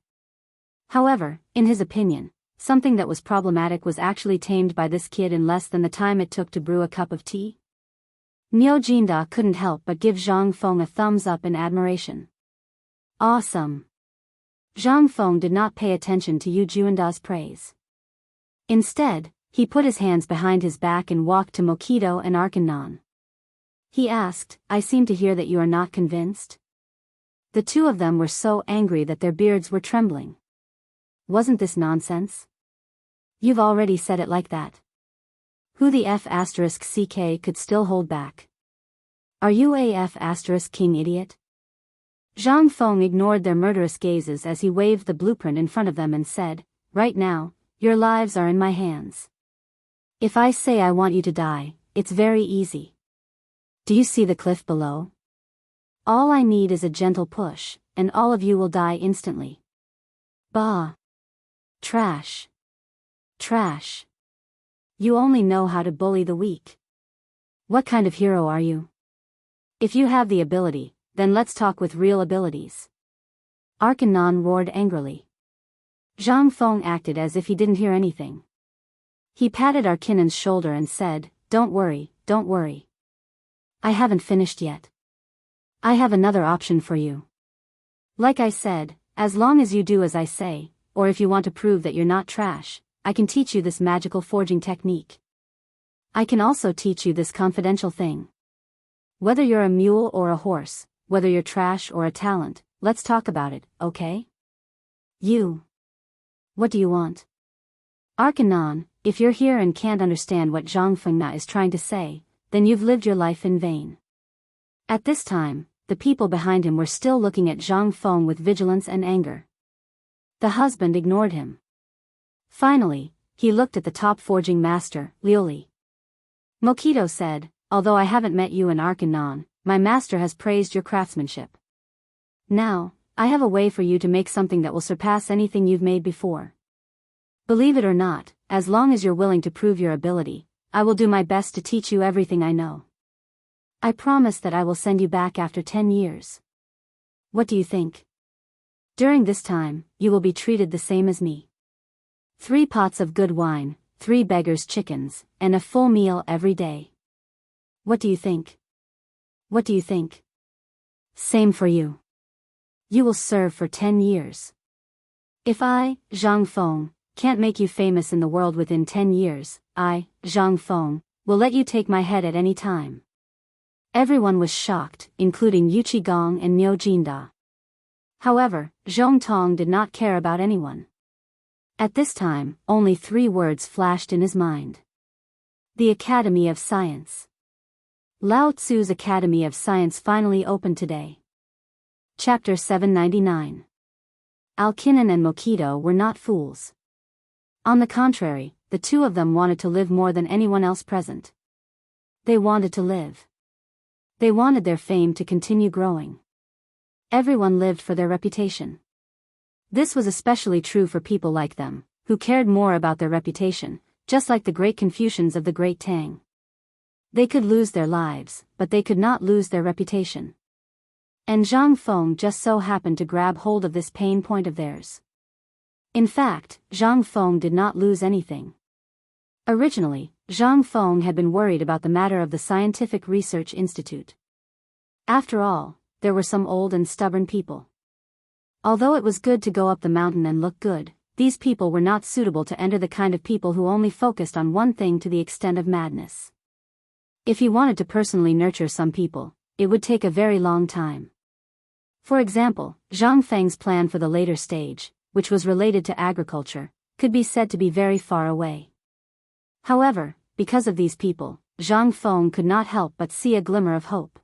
However, in his opinion, something that was problematic was actually tamed by this kid in less than the time it took to brew a cup of tea. Niu Jinda couldn't help but give Zhang Feng a thumbs up in admiration. Awesome. Zhang Feng did not pay attention to Yu Juanda's praise. Instead, he put his hands behind his back and walked to Mokido and Arkanon. He asked, I seem to hear that you are not convinced? The two of them were so angry that their beards were trembling. Wasn't this nonsense? You've already said it like that. Who the F***ck could still hold back? Are you a F***king idiot? Zhang Feng ignored their murderous gazes as he waved the blueprint in front of them and said, right now, your lives are in my hands. If I say I want you to die, it's very easy. Do you see the cliff below? All I need is a gentle push, and all of you will die instantly. Bah! Trash! Trash! You only know how to bully the weak. What kind of hero are you? If you have the ability, then let's talk with real abilities. Arkanon roared angrily. Zhang Feng acted as if he didn't hear anything. He patted Arkanon's shoulder and said, don't worry, don't worry. I haven't finished yet. I have another option for you. Like I said, as long as you do as I say, or if you want to prove that you're not trash, I can teach you this magical forging technique. I can also teach you this confidential thing. Whether you're a mule or a horse, whether you're trash or a talent, let's talk about it, okay? What do you want? Arcanon, if you're here and can't understand what Zhang Fengna is trying to say, then you've lived your life in vain. At this time, the people behind him were still looking at Zhang Feng with vigilance and anger. The husband ignored him. Finally, he looked at the top forging master, Liuli. Mokito said, although I haven't met you in Arcanon, my master has praised your craftsmanship. Now, I have a way for you to make something that will surpass anything you've made before. Believe it or not, as long as you're willing to prove your ability, I will do my best to teach you everything I know. I promise that I will send you back after 10 years. What do you think? During this time, you will be treated the same as me. 3 pots of good wine, 3 beggars' chickens, and a full meal every day. What do you think? What do you think? Same for you. You will serve for 10 years. If I, Zhang Feng, can't make you famous in the world within 10 years, I, Zhang Feng, will let you take my head at any time. Everyone was shocked, including Yu Qigong and Niu Jinda. However, Zhong Tong did not care about anyone. At this time, only 3 words flashed in his mind. The Academy of Science. Lao Tzu's Academy of Science finally opened today. Chapter 799. Alkinen and Mokito were not fools. On the contrary, the two of them wanted to live more than anyone else present. They wanted to live. They wanted their fame to continue growing. Everyone lived for their reputation. This was especially true for people like them, who cared more about their reputation, just like the great Confucians of the Great Tang. They could lose their lives, but they could not lose their reputation. And Zhang Feng just so happened to grab hold of this pain point of theirs. In fact, Zhang Feng did not lose anything. Originally, Zhang Feng had been worried about the matter of the Scientific Research Institute. After all, there were some old and stubborn people. Although it was good to go up the mountain and look good, these people were not suitable to enter the kind of people who only focused on one thing to the extent of madness. If he wanted to personally nurture some people, it would take a very long time. For example, Zhang Feng's plan for the later stage, which was related to agriculture, could be said to be very far away. However, because of these people, Zhang Feng could not help but see a glimmer of hope.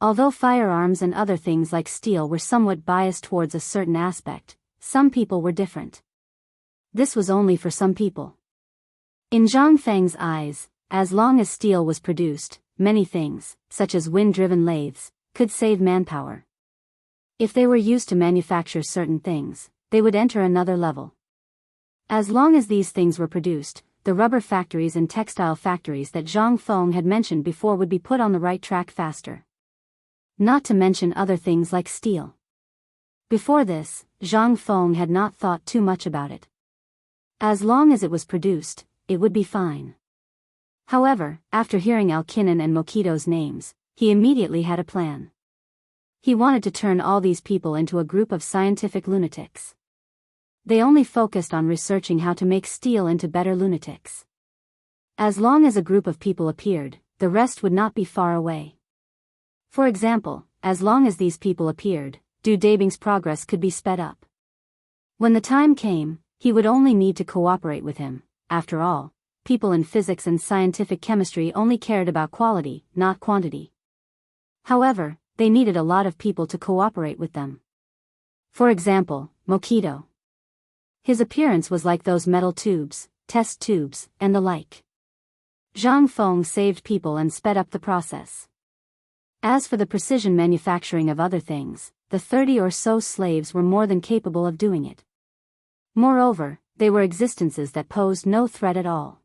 Although firearms and other things like steel were somewhat biased towards a certain aspect, some people were different. This was only for some people. In Zhang Feng's eyes, as long as steel was produced, many things, such as wind-driven lathes, could save manpower. If they were used to manufacture certain things, they would enter another level. As long as these things were produced, the rubber factories and textile factories that Zhang Feng had mentioned before would be put on the right track faster. Not to mention other things like steel. Before this, Zhang Feng had not thought too much about it. As long as it was produced, it would be fine. However, after hearing Alkinen and Mokito's names, he immediately had a plan. He wanted to turn all these people into a group of scientific lunatics. They only focused on researching how to make steel into better lunatics. As long as a group of people appeared, the rest would not be far away. For example, as long as these people appeared, Du Dabing's progress could be sped up. When the time came, he would only need to cooperate with him. After all, people in physics and scientific chemistry only cared about quality, not quantity. However, they needed a lot of people to cooperate with them. For example, Mokito. His appearance was like those metal tubes, test tubes, and the like. Zhang Feng saved people and sped up the process. As for the precision manufacturing of other things, the 30 or so slaves were more than capable of doing it. Moreover, they were existences that posed no threat at all.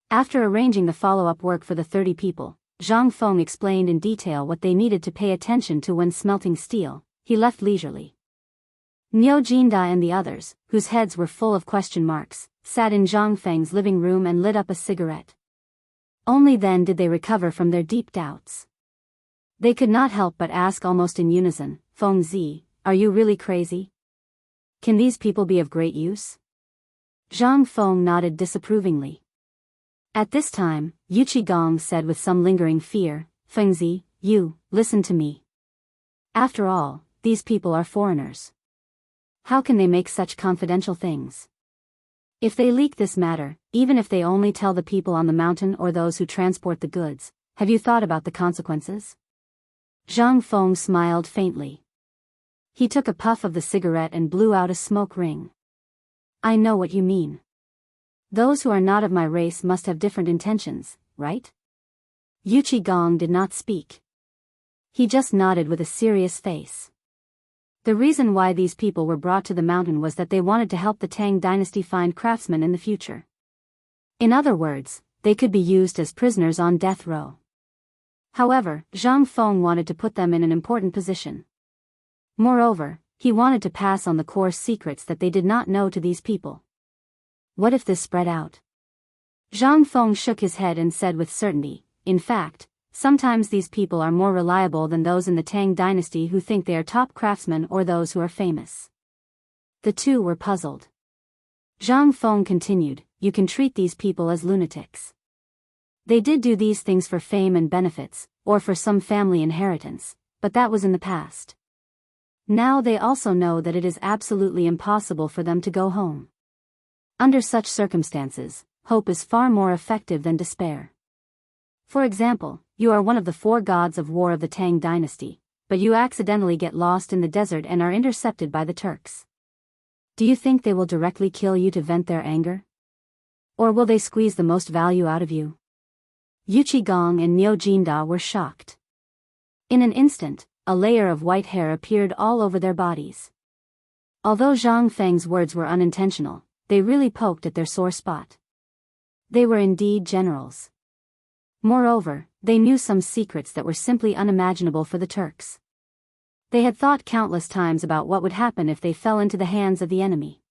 After arranging the follow-up work for the 30 people, Zhang Feng explained in detail what they needed to pay attention to when smelting steel. He left leisurely. Niu Jinda and the others, whose heads were full of question marks, sat in Zhang Feng's living room and lit up a cigarette. Only then did they recover from their deep doubts. They could not help but ask almost in unison, Feng Zi, are you really crazy? Can these people be of great use? Zhang Feng nodded disapprovingly. At this time, Yu Qigong said with some lingering fear, Fengzi, you, listen to me. After all, these people are foreigners. How can they make such confidential things? If they leak this matter, even if they only tell the people on the mountain or those who transport the goods, have you thought about the consequences? Zhang Feng smiled faintly. He took a puff of the cigarette and blew out a smoke ring. I know what you mean. Those who are not of my race must have different intentions, right? Yu Qigong did not speak. He just nodded with a serious face. The reason why these people were brought to the mountain was that they wanted to help the Tang dynasty find craftsmen in the future. In other words, they could be used as prisoners on death row. However, Zhang Feng wanted to put them in an important position. Moreover, he wanted to pass on the core secrets that they did not know to these people. What if this spread out? Zhang Feng shook his head and said with certainty, in fact, sometimes these people are more reliable than those in the Tang dynasty who think they are top craftsmen or those who are famous. The two were puzzled. Zhang Feng continued, you can treat these people as lunatics. They did do these things for fame and benefits, or for some family inheritance, but that was in the past. Now they also know that it is absolutely impossible for them to go home. Under such circumstances, hope is far more effective than despair. For example, you are one of the 4 gods of war of the Tang dynasty, but you accidentally get lost in the desert and are intercepted by the Turks. Do you think they will directly kill you to vent their anger? Or will they squeeze the most value out of you? Yu Qigong and Niu Jinda were shocked. In an instant, a layer of white hair appeared all over their bodies. Although Zhang Feng's words were unintentional, they really poked at their sore spot. They were indeed generals. Moreover, they knew some secrets that were simply unimaginable for the Turks. They had thought countless times about what would happen if they fell into the hands of the enemy.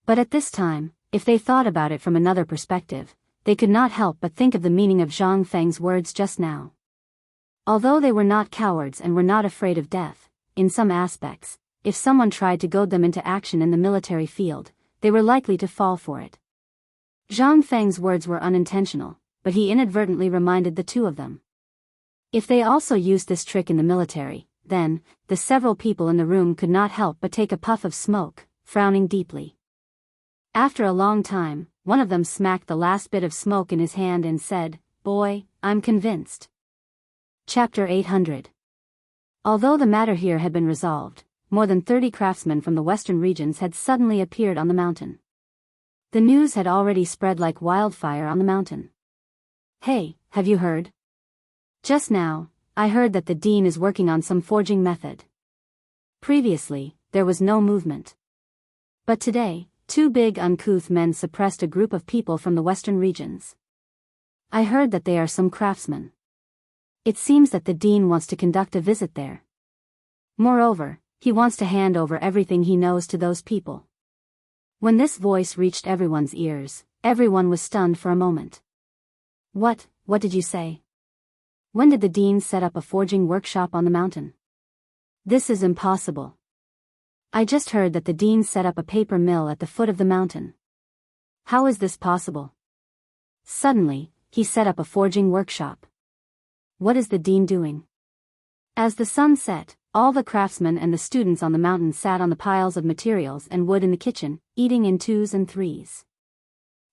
But at this time, if they thought about it from another perspective, they could not help but think of the meaning of Zhang Feng's words just now. Although they were not cowards and were not afraid of death, in some aspects, if someone tried to goad them into action in the military field, they were likely to fall for it. Zhang Feng's words were unintentional, but he inadvertently reminded the two of them. If they also used this trick in the military, then, the several people in the room could not help but take a puff of smoke, frowning deeply. After a long time, one of them smacked the last bit of smoke in his hand and said, "Boy, I'm convinced." Chapter 800. Although the matter here had been resolved, more than 30 craftsmen from the western regions had suddenly appeared on the mountain. The news had already spread like wildfire on the mountain. Hey, have you heard? Just now, I heard that the dean is working on some forging method. Previously, there was no movement. But today, 2 big uncouth men suppressed a group of people from the western regions. I heard that they are some craftsmen. It seems that the dean wants to conduct a visit there. Moreover, he wants to hand over everything he knows to those people. When this voice reached everyone's ears, everyone was stunned for a moment. What did you say? When did the dean set up a forging workshop on the mountain? This is impossible. I just heard that the dean set up a paper mill at the foot of the mountain. How is this possible? Suddenly, he set up a forging workshop. What is the dean doing? As the sun set, all the craftsmen and the students on the mountain sat on the piles of materials and wood in the kitchen, eating in 2s and 3s.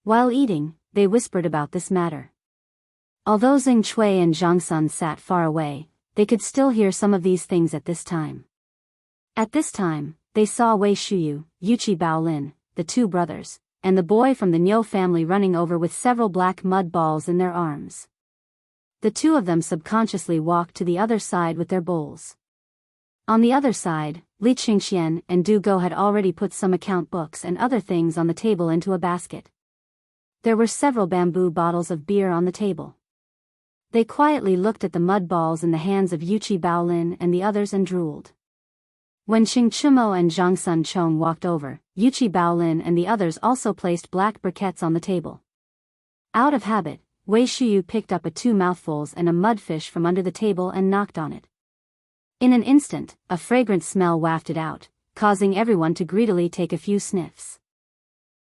While eating, they whispered about this matter. Although Xing Chui and Zhang Sun sat far away, they could still hear some of these things at this time. At this time, they saw Wei Shuyu, Yuchi Baolin, the 2 brothers, and the boy from the Niu family running over with several black mud balls in their arms. The 2 of them subconsciously walked to the other side with their bowls. On the other side, Li Qingxian and Du Go had already put some account books and other things on the table into a basket. There were several bamboo bottles of beer on the table. They quietly looked at the mud balls in the hands of Yuchi Baolin and the others and drooled. When Xing Chumo and Zhang Sun Chong walked over, Yuchi Baolin and the others also placed black briquettes on the table. Out of habit, Wei Shuyu picked up 2 mouthfuls and a mudfish from under the table and knocked on it. In an instant, a fragrant smell wafted out, causing everyone to greedily take a few sniffs.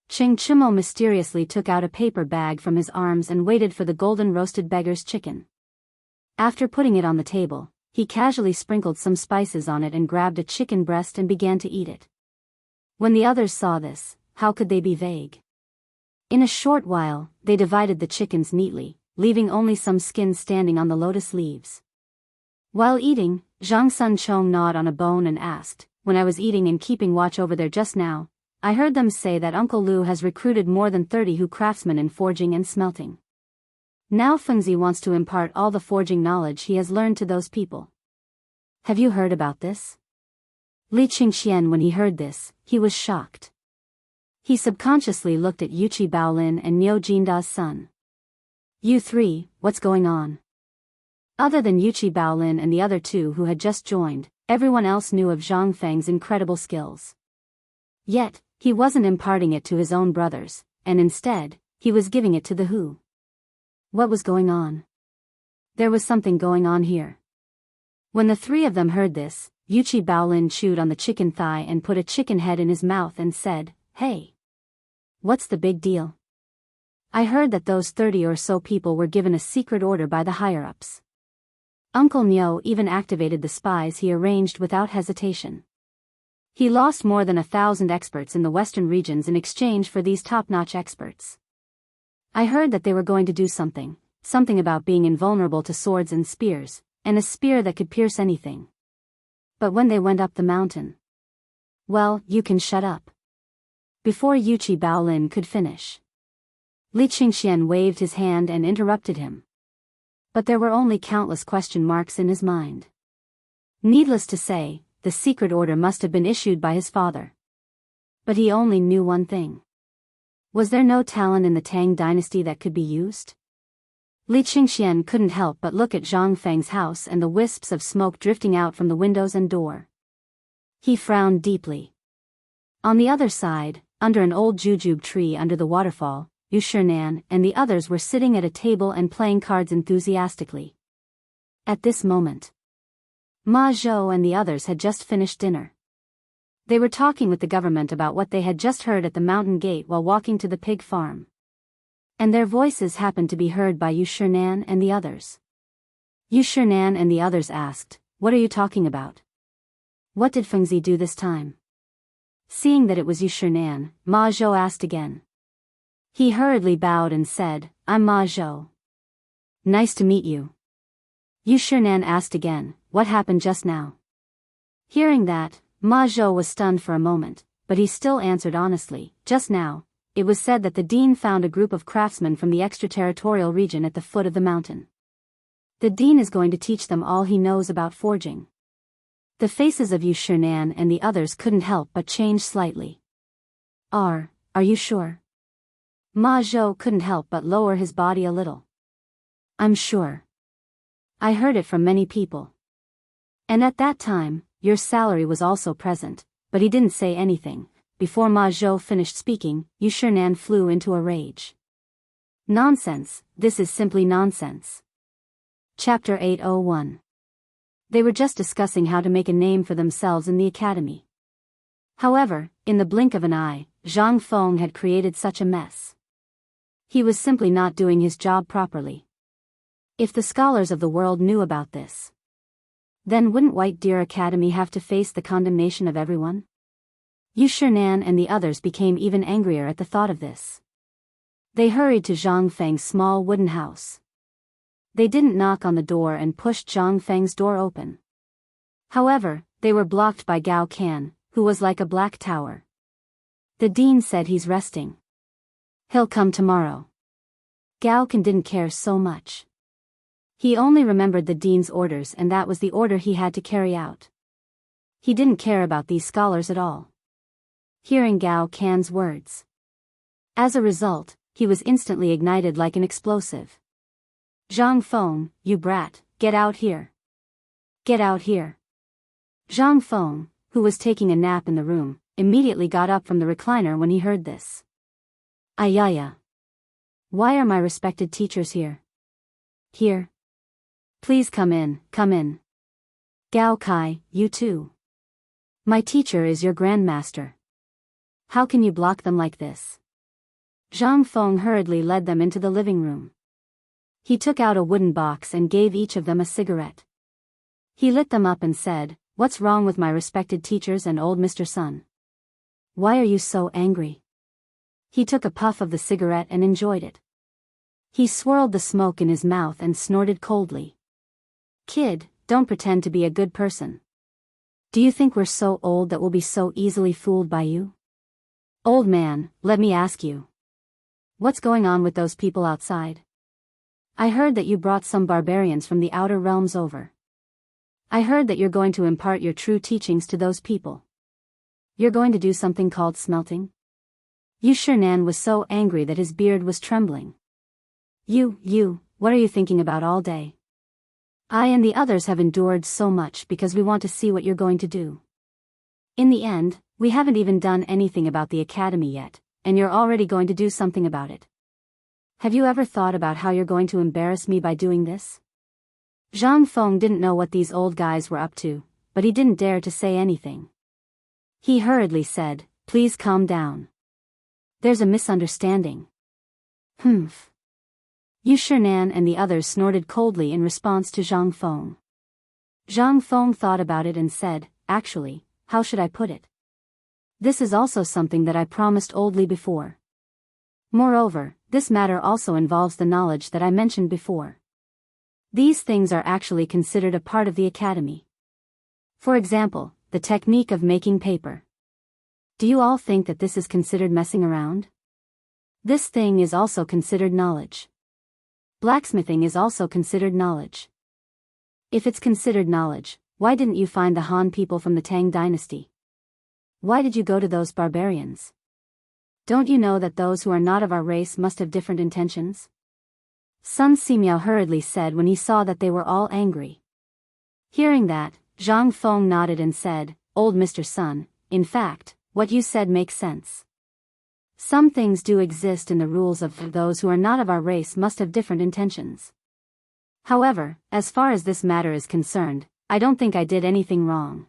Chimo mysteriously took out a paper bag from his arms and waited for the golden roasted beggar's chicken. After putting it on the table, he casually sprinkled some spices on it and grabbed a chicken breast and began to eat it. When the others saw this, how could they be vague? In a short while, they divided the chickens neatly, leaving only some skin standing on the lotus leaves. While eating, Zhang Sun Chong gnawed on a bone and asked, "When I was eating and keeping watch over there just now, I heard them say that Uncle Lu has recruited more than 30 craftsmen in forging and smelting. Now Fengzi wants to impart all the forging knowledge he has learned to those people. Have you heard about this?" Li Qingxian, when he heard this, he was shocked. He subconsciously looked at Yuqi Baolin and Niu Jinda's son. "You three, what's going on?" Other than Yuqi Baolin and the other two who had just joined, everyone else knew of Zhang Feng's incredible skills. Yet, he wasn't imparting it to his own brothers, and instead, he was giving it to the Hu. What was going on? There was something going on here. When the three of them heard this, Yuqi Baolin chewed on the chicken thigh and put a chicken head in his mouth and said, "Hey! What's the big deal? I heard that those 30 or so people were given a secret order by the higher-ups." Uncle Niu even activated the spies he arranged without hesitation. He lost more than 1,000 experts in the western regions in exchange for these top-notch experts. I heard that they were going to do something about being invulnerable to swords and spears, and a spear that could pierce anything. But when they went up the mountain... Well, you can shut up. Before Yuqi Baolin could finish, Li Qingxian waved his hand and interrupted him. But there were only countless question marks in his mind. Needless to say, the secret order must have been issued by his father. But he only knew one thing. Was there no talent in the Tang dynasty that could be used? Li Qingxian couldn't help but look at Zhang Feng's house and the wisps of smoke drifting out from the windows and door. He frowned deeply. On the other side, under an old jujube tree under the waterfall, Yu Shinan and the others were sitting at a table and playing cards enthusiastically. At this moment, Ma Zhou and the others had just finished dinner. They were talking with the government about what they had just heard at the mountain gate while walking to the pig farm. And their voices happened to be heard by Yu Shinan and the others. Yu Shinan and the others asked, "What are you talking about? What did Fengzi do this time?" Seeing that it was Yu Shinan, Ma Zhou asked again. He hurriedly bowed and said, "I'm Ma Zhou. Nice to meet you." Yu Shinan asked again, "What happened just now?" Hearing that, Ma Zhou was stunned for a moment, but he still answered honestly, "Just now, it was said that the dean found a group of craftsmen from the extraterritorial region at the foot of the mountain. The dean is going to teach them all he knows about forging." The faces of Yu Shinan and the others couldn't help but change slightly. Are you sure?" Ma Zhou couldn't help but lower his body a little. "I'm sure. I heard it from many people. And at that time, your salary was also present," but he didn't say anything. Before Ma Zhou finished speaking, Yu Shinan flew into a rage. "Nonsense, this is simply nonsense." Chapter 801. They were just discussing how to make a name for themselves in the academy. However, in the blink of an eye, Zhang Feng had created such a mess. He was simply not doing his job properly. If the scholars of the world knew about this, then wouldn't White Deer Academy have to face the condemnation of everyone? Yu Shinan and the others became even angrier at the thought of this. They hurried to Zhang Feng's small wooden house. They didn't knock on the door and pushed Zhang Feng's door open. However, they were blocked by Gao Can, who was like a black tower. "The dean said he's resting. He'll come tomorrow." Gao Can didn't care so much. He only remembered the dean's orders, and that was the order he had to carry out. He didn't care about these scholars at all. Hearing Gao Can's words, as a result, he was instantly ignited like an explosive. "Zhang Feng, you brat, get out here. Get out here." Zhang Feng, who was taking a nap in the room, immediately got up from the recliner when he heard this. "Ayaya. Why are my respected teachers here? Here. Please come in, come in. Gao Kai, you too. My teacher is your grandmaster. How can you block them like this?" Zhang Feng hurriedly led them into the living room. He took out a wooden box and gave each of them a cigarette. He lit them up and said, "What's wrong with my respected teachers and old Mr. Sun? Why are you so angry?" He took a puff of the cigarette and enjoyed it. He swirled the smoke in his mouth and snorted coldly. "Kid, don't pretend to be a good person. Do you think we're so old that we'll be so easily fooled by you? Old man, let me ask you. What's going on with those people outside? I heard that you brought some barbarians from the outer realms over. I heard that you're going to impart your true teachings to those people. You're going to do something called smelting?" Chang'an was so angry that his beard was trembling. What are you thinking about all day? I and the others have endured so much because we want to see what you're going to do. In the end, we haven't even done anything about the academy yet, and you're already going to do something about it. Have you ever thought about how you're going to embarrass me by doing this? Zhang Feng didn't know what these old guys were up to, but he didn't dare to say anything. He hurriedly said, "Please calm down. There's a misunderstanding." Chang'an and the others snorted coldly in response to Zhang Feng. Zhang Feng thought about it and said, "Actually, how should I put it? This is also something that I promised Oldly before. Moreover, this matter also involves the knowledge that I mentioned before. These things are actually considered a part of the academy. For example, the technique of making paper. Do you all think that this is considered messing around? This thing is also considered knowledge. Blacksmithing is also considered knowledge. If it's considered knowledge, why didn't you find the Han people from the Tang dynasty? Why did you go to those barbarians? Don't you know that those who are not of our race must have different intentions?" Sun Simiao hurriedly said when he saw that they were all angry. Hearing that, Zhang Feng nodded and said, "Old Mr. Sun, in fact, what you said makes sense. Some things do exist in the rules of those who are not of our race must have different intentions. However, as far as this matter is concerned, I don't think I did anything wrong."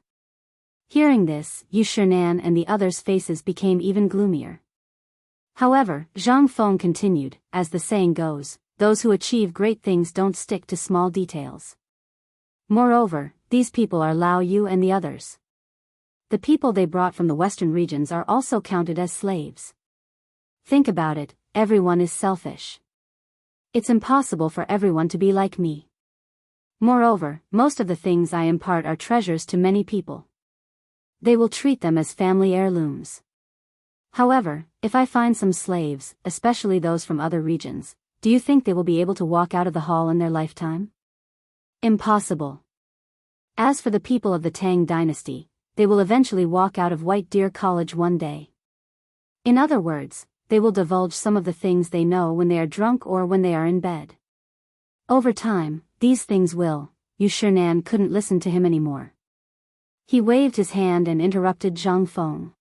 Hearing this, Chang'an and the others' faces became even gloomier. However, Zhang Feng continued, "As the saying goes, those who achieve great things don't stick to small details. Moreover, these people are Lao Yu and the others. The people they brought from the western regions are also counted as slaves. Think about it, everyone is selfish. It's impossible for everyone to be like me. Moreover, most of the things I impart are treasures to many people. They will treat them as family heirlooms. However, if I find some slaves, especially those from other regions, do you think they will be able to walk out of the hall in their lifetime? Impossible. As for the people of the Tang dynasty, they will eventually walk out of White Deer College one day. In other words, they will divulge some of the things they know when they are drunk or when they are in bed. Over time, these things will." Chang'an couldn't listen to him anymore. He waved his hand and interrupted Zhang Feng.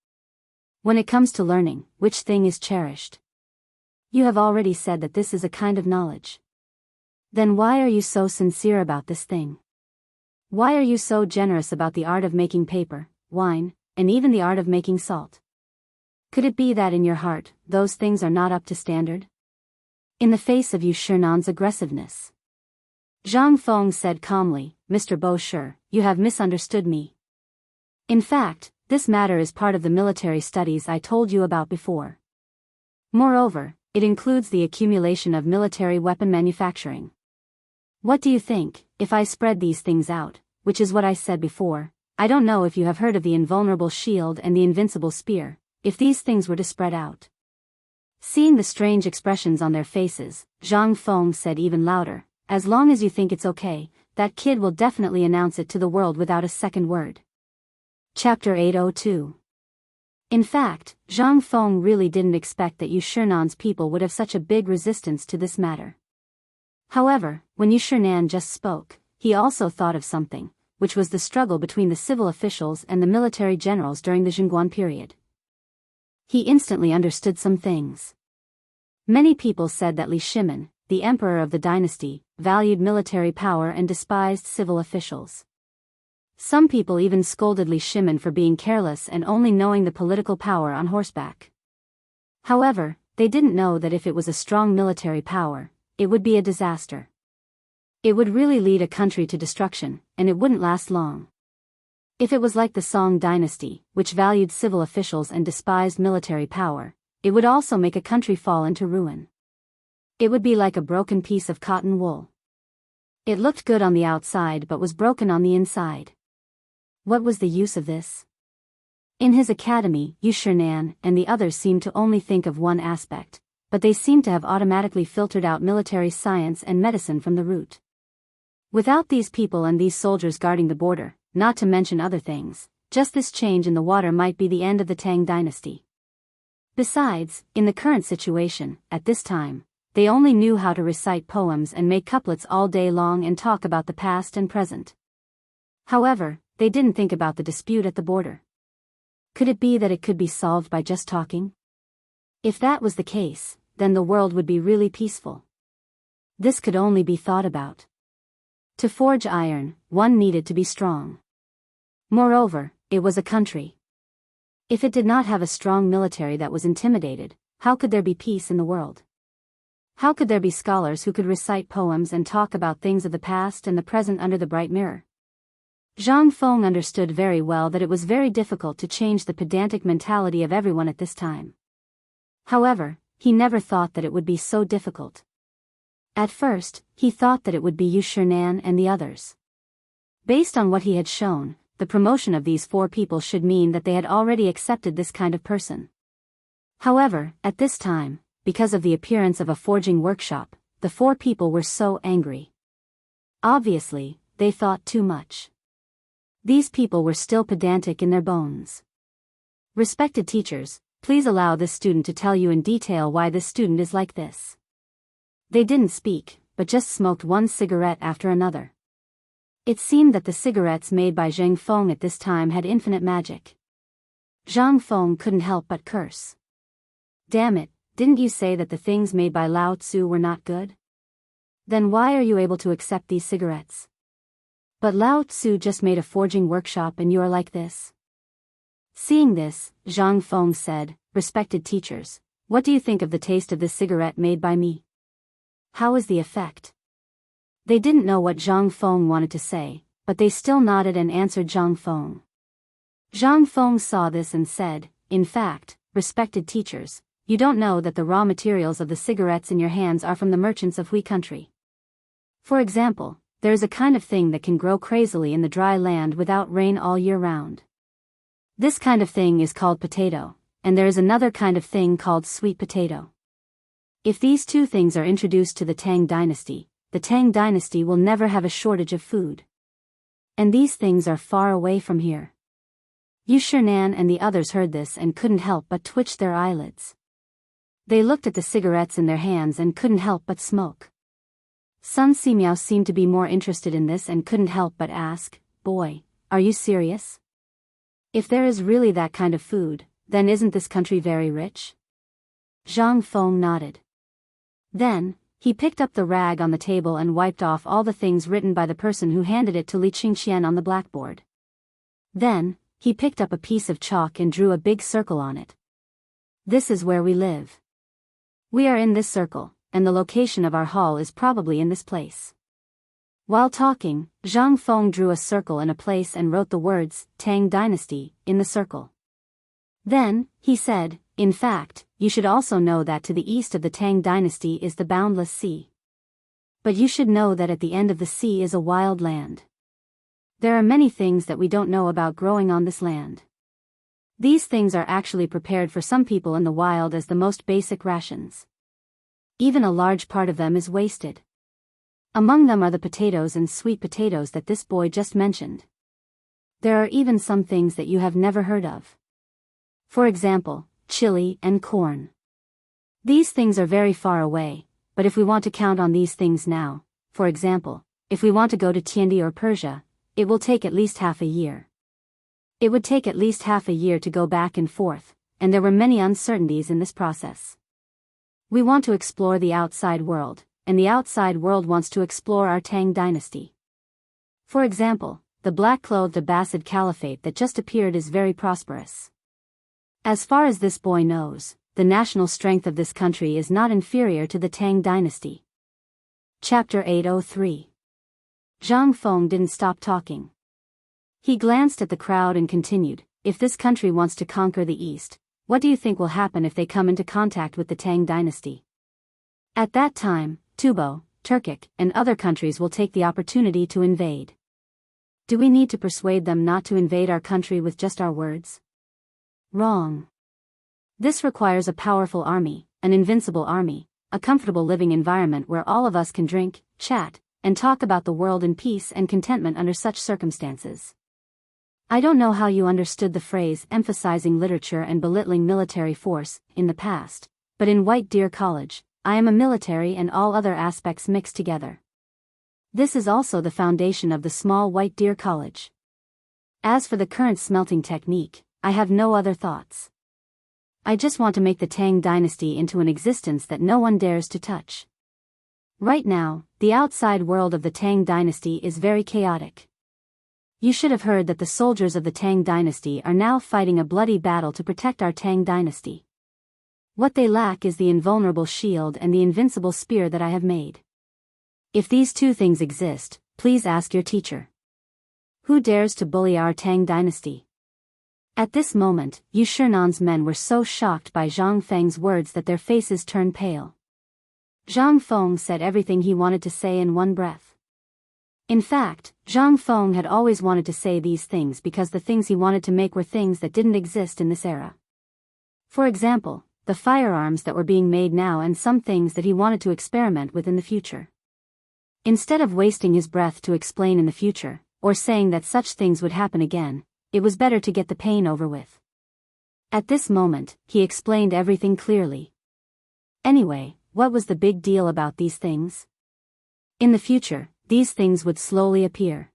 "When it comes to learning, which thing is cherished? You have already said that this is a kind of knowledge. Then why are you so sincere about this thing? Why are you so generous about the art of making paper, wine, and even the art of making salt? Could it be that in your heart, those things are not up to standard?" In the face of Chang'an's aggressiveness, Zhang Feng said calmly, "Mr. Bo Shi, you have misunderstood me. In fact, this matter is part of the military studies I told you about before. Moreover, it includes the accumulation of military weapon manufacturing. What do you think, if I spread these things out, which is what I said before? I don't know if you have heard of the invulnerable shield and the invincible spear, if these things were to spread out." Seeing the strange expressions on their faces, Zhang Feng said even louder, "As long as you think it's okay, that kid will definitely announce it to the world without a second word." Chapter 802. In fact, Zhang Feng really didn't expect that Chang'an's people would have such a big resistance to this matter. However, when Chang'an just spoke, he also thought of something, which was the struggle between the civil officials and the military generals during the Chang'an period. He instantly understood some things. Many people said that Li Shimin, the emperor of the dynasty, valued military power and despised civil officials. Some people even scolded Li Shimin for being careless and only knowing the political power on horseback. However, they didn't know that if it was a strong military power, it would be a disaster. It would really lead a country to destruction, and it wouldn't last long. If it was like the Song dynasty, which valued civil officials and despised military power, it would also make a country fall into ruin. It would be like a broken piece of cotton wool. It looked good on the outside but was broken on the inside. What was the use of this? In his academy, Chang'an and the others seemed to only think of one aspect, but they seemed to have automatically filtered out military science and medicine from the root. Without these people and these soldiers guarding the border, not to mention other things, just this change in the water might be the end of the Tang dynasty. Besides, in the current situation, at this time, they only knew how to recite poems and make couplets all day long and talk about the past and present. However, they didn't think about the dispute at the border. Could it be that it could be solved by just talking? If that was the case, then the world would be really peaceful. This could only be thought about. To forge iron, one needed to be strong. Moreover, it was a country. If it did not have a strong military that was intimidated, how could there be peace in the world? How could there be scholars who could recite poems and talk about things of the past and the present under the bright mirror? Zhang Feng understood very well that it was very difficult to change the pedantic mentality of everyone at this time. However, he never thought that it would be so difficult. At first, he thought that it would be Chang'an and the others. Based on what he had shown, the promotion of these 4 people should mean that they had already accepted this kind of person. However, at this time, because of the appearance of a forging workshop, the 4 people were so angry. Obviously, they thought too much. These people were still pedantic in their bones. Respected teachers, please allow this student to tell you in detail why this student is like this. They didn't speak, but just smoked one cigarette after another. It seemed that the cigarettes made by Zhang Feng at this time had infinite magic. Zhang Feng couldn't help but curse. Damn it, didn't you say that the things made by Lao Tzu were not good? Then why are you able to accept these cigarettes? But Lao Tzu just made a forging workshop and you are like this. Seeing this, Zhang Feng said, "Respected teachers, what do you think of the taste of this cigarette made by me? How is the effect?" They didn't know what Zhang Feng wanted to say, but they still nodded and answered Zhang Feng. Zhang Feng saw this and said, "In fact, respected teachers, you don't know that the raw materials of the cigarettes in your hands are from the merchants of Hui country. For example, there is a kind of thing that can grow crazily in the dry land without rain all year round. This kind of thing is called potato, and there is another kind of thing called sweet potato. If these 2 things are introduced to the Tang dynasty, the Tang dynasty will never have a shortage of food. And these things are far away from here." Chang'an and the others heard this and couldn't help but twitch their eyelids. They looked at the cigarettes in their hands and couldn't help but smoke. Sun Simiao seemed to be more interested in this and couldn't help but ask, "Boy, are you serious? If there is really that kind of food, then isn't this country very rich?" Zhang Feng nodded. Then, he picked up the rag on the table and wiped off all the things written by the person who handed it to Li Qingqian on the blackboard. Then, he picked up a piece of chalk and drew a big circle on it. "This is where we live. We are in this circle, and the location of our hall is probably in this place." While talking, Zhang Feng drew a circle in a place and wrote the words, "Tang Dynasty," in the circle. Then, he said, "In fact, you should also know that to the east of the Tang Dynasty is the boundless sea. But you should know that at the end of the sea is a wild land. There are many things that we don't know about growing on this land. These things are actually prepared for some people in the wild as the most basic rations. Even a large part of them is wasted. Among them are the potatoes and sweet potatoes that this boy just mentioned. There are even some things that you have never heard of. For example, chili and corn. These things are very far away, but if we want to count on these things now, for example, if we want to go to Tiandi or Persia, it will take at least half a year. It would take at least half a year to go back and forth, and there were many uncertainties in this process. We want to explore the outside world, and the outside world wants to explore our Tang dynasty. For example, the black-clothed Abbasid Caliphate that just appeared is very prosperous. As far as this boy knows, the national strength of this country is not inferior to the Tang dynasty. Chapter 803. Zhang Feng didn't stop talking. He glanced at the crowd and continued, if this country wants to conquer the East, what do you think will happen if they come into contact with the Tang dynasty? At that time, Tubo, Turkic, and other countries will take the opportunity to invade. Do we need to persuade them not to invade our country with just our words? Wrong. This requires a powerful army, an invincible army, a comfortable living environment where all of us can drink, chat, and talk about the world in peace and contentment under such circumstances. I don't know how you understood the phrase emphasizing literature and belittling military force in the past, but in White Deer College, I am a military and all other aspects mixed together. This is also the foundation of the small White Deer College. As for the current smelting technique, I have no other thoughts. I just want to make the Tang dynasty into an existence that no one dares to touch. Right now, the outside world of the Tang dynasty is very chaotic. You should have heard that the soldiers of the Tang dynasty are now fighting a bloody battle to protect our Tang dynasty. What they lack is the invulnerable shield and the invincible spear that I have made. If these two things exist, please ask your teacher. Who dares to bully our Tang dynasty? At this moment, Yu Shernan's men were so shocked by Zhang Feng's words that their faces turned pale. Zhang Feng said everything he wanted to say in one breath. In fact, Zhang Feng had always wanted to say these things because the things he wanted to make were things that didn't exist in this era. For example, the firearms that were being made now and some things that he wanted to experiment with in the future. Instead of wasting his breath to explain in the future, or saying that such things would happen again, it was better to get the pain over with. At this moment, he explained everything clearly. Anyway, what was the big deal about these things? In the future, these things would slowly appear.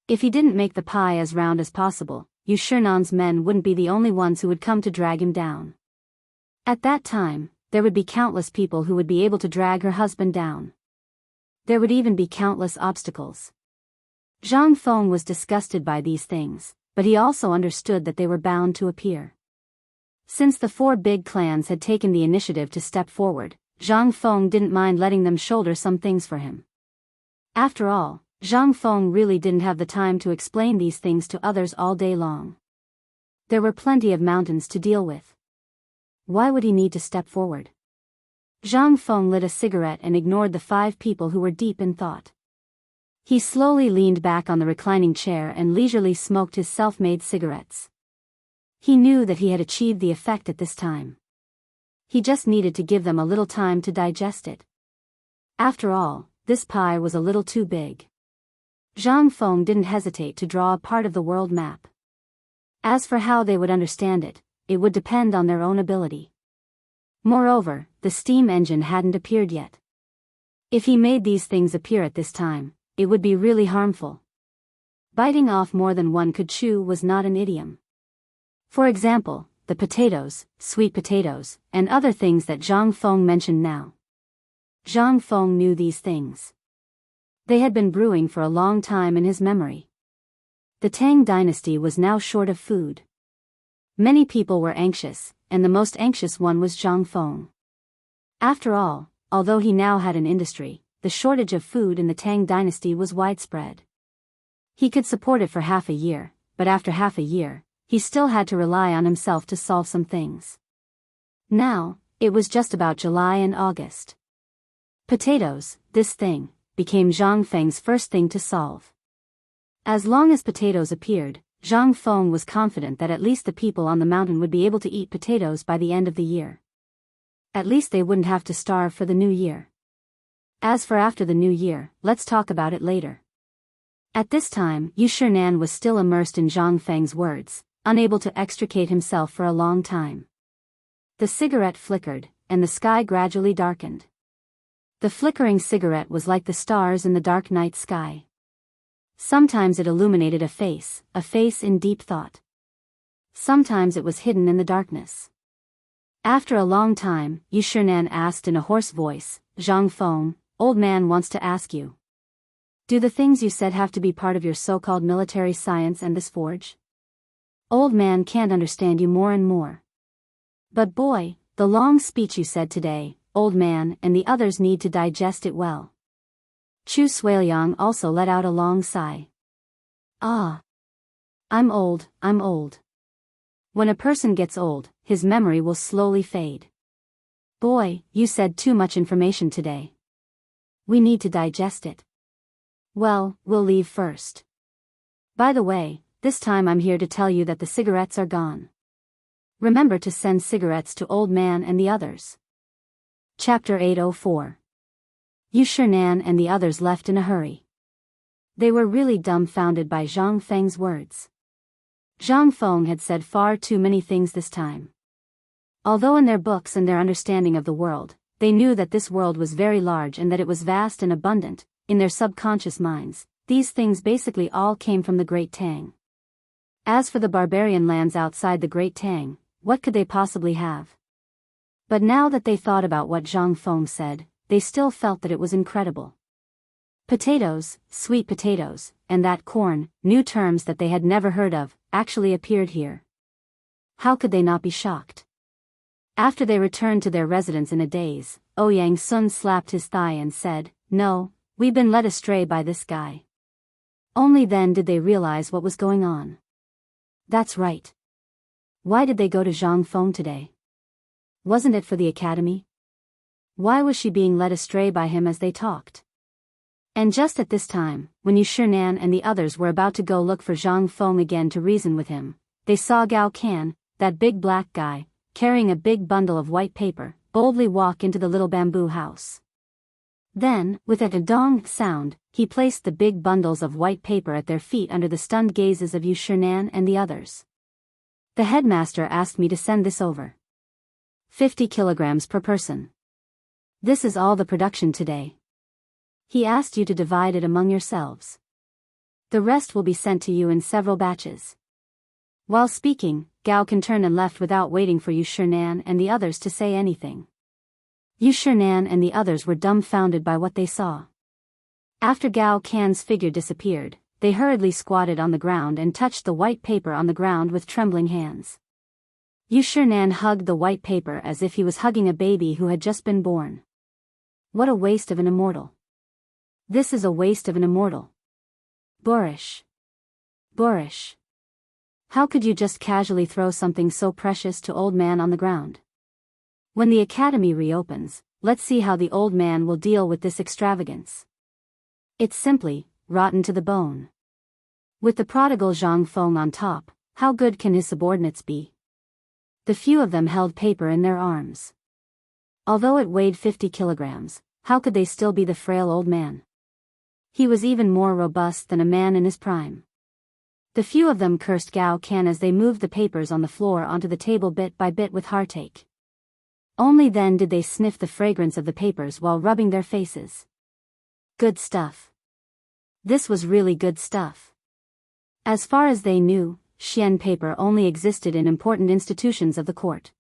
If he didn't make the pie as round as possible, Yu Shernan's men wouldn't be the only ones who would come to drag him down. At that time, there would be countless people who would be able to drag her husband down. There would even be countless obstacles. Zhang Feng was disgusted by these things, but he also understood that they were bound to appear. Since the four big clans had taken the initiative to step forward, Zhang Feng didn't mind letting them shoulder some things for him. After all, Zhang Feng really didn't have the time to explain these things to others all day long. There were plenty of mountains to deal with. Why would he need to step forward? Zhang Feng lit a cigarette and ignored the 5 people who were deep in thought. He slowly leaned back on the reclining chair and leisurely smoked his self-made cigarettes. He knew that he had achieved the effect at this time. He just needed to give them a little time to digest it. After all, this pie was a little too big. Zhang Feng didn't hesitate to draw a part of the world map. As for how they would understand it, it would depend on their own ability. Moreover, the steam engine hadn't appeared yet. If he made these things appear at this time, it would be really harmful. Biting off more than one could chew was not an idiom. For example, the potatoes, sweet potatoes, and other things that Zhang Feng mentioned now. Zhang Feng knew these things. They had been brewing for a long time in his memory. The Tang dynasty was now short of food. Many people were anxious, and the most anxious one was Zhang Feng. After all, although he now had an industry, the shortage of food in the Tang dynasty was widespread. He could support it for half a year, but after half a year, he still had to rely on himself to solve some things. Now, it was just about July and August. Potatoes, this thing, became Zhang Feng's first thing to solve. As long as potatoes appeared, Zhang Feng was confident that at least the people on the mountain would be able to eat potatoes by the end of the year. At least they wouldn't have to starve for the new year. As for after the new year, let's talk about it later. At this time, Yu Shernan was still immersed in Zhang Feng's words, unable to extricate himself for a long time. The cigarette flickered, and the sky gradually darkened. The flickering cigarette was like the stars in the dark night sky. Sometimes it illuminated a face in deep thought. Sometimes it was hidden in the darkness. After a long time, Yu Shernan asked in a hoarse voice, Zhang Feng, old man wants to ask you. Do the things you said have to be part of your so-called military science and this forge? Old man can't understand you more and more. But boy, the long speech you said today, old man, and the others need to digest it well. Chu Suiliang also let out a long sigh. Ah. I'm old. When a person gets old, his memory will slowly fade. Boy, you said too much information today. We need to digest it. Well, we'll leave first. By the way, this time I'm here to tell you that the cigarettes are gone. Remember to send cigarettes to old man and the others. Chapter 804. Yu Shinan and the others left in a hurry. They were really dumbfounded by Zhang Feng's words. Zhang Feng had said far too many things this time. Although in their books and their understanding of the world, they knew that this world was very large and that it was vast and abundant, in their subconscious minds, these things basically all came from the Great Tang. As for the barbarian lands outside the Great Tang, what could they possibly have? But now that they thought about what Zhang Feng said, they still felt that it was incredible. Potatoes, sweet potatoes, and that corn, new terms that they had never heard of, actually appeared here. How could they not be shocked? After they returned to their residence in a daze, Ouyang Sun slapped his thigh and said, "No, we've been led astray by this guy." Only then did they realize what was going on. That's right. Why did they go to Zhang Feng today? Wasn't it for the academy? Why was she being led astray by him as they talked? And just at this time, when Yu Shinan and the others were about to go look for Zhang Feng again to reason with him, they saw Gao Can, that big black guy, carrying a big bundle of white paper, boldly walk into the little bamboo house. Then, with a dong sound, he placed the big bundles of white paper at their feet under the stunned gazes of Yu Shinan and the others. The headmaster asked me to send this over. 50 kilograms per person. This is all the production today. He asked you to divide it among yourselves. The rest will be sent to you in several batches. While speaking, Gao Can turned and left without waiting for Yu Shinan and the others to say anything. Yu Shinan and the others were dumbfounded by what they saw. After Gao Can's figure disappeared, they hurriedly squatted on the ground and touched the white paper on the ground with trembling hands. Yu Shinan hugged the white paper as if he was hugging a baby who had just been born. What a waste of an immortal. This is a waste of an immortal. Boorish. How could you just casually throw something so precious to old man on the ground? When the academy reopens, let's see how the old man will deal with this extravagance. It's simply rotten to the bone. With the prodigal Zhang Feng on top, how good can his subordinates be? The few of them held paper in their arms. Although it weighed 50 kilograms, how could they still be the frail old man? He was even more robust than a man in his prime. The few of them cursed Gao Can as they moved the papers on the floor onto the table bit by bit with heartache. Only then did they sniff the fragrance of the papers while rubbing their faces. Good stuff. This was really good stuff. As far as they knew, Xian paper only existed in important institutions of the court.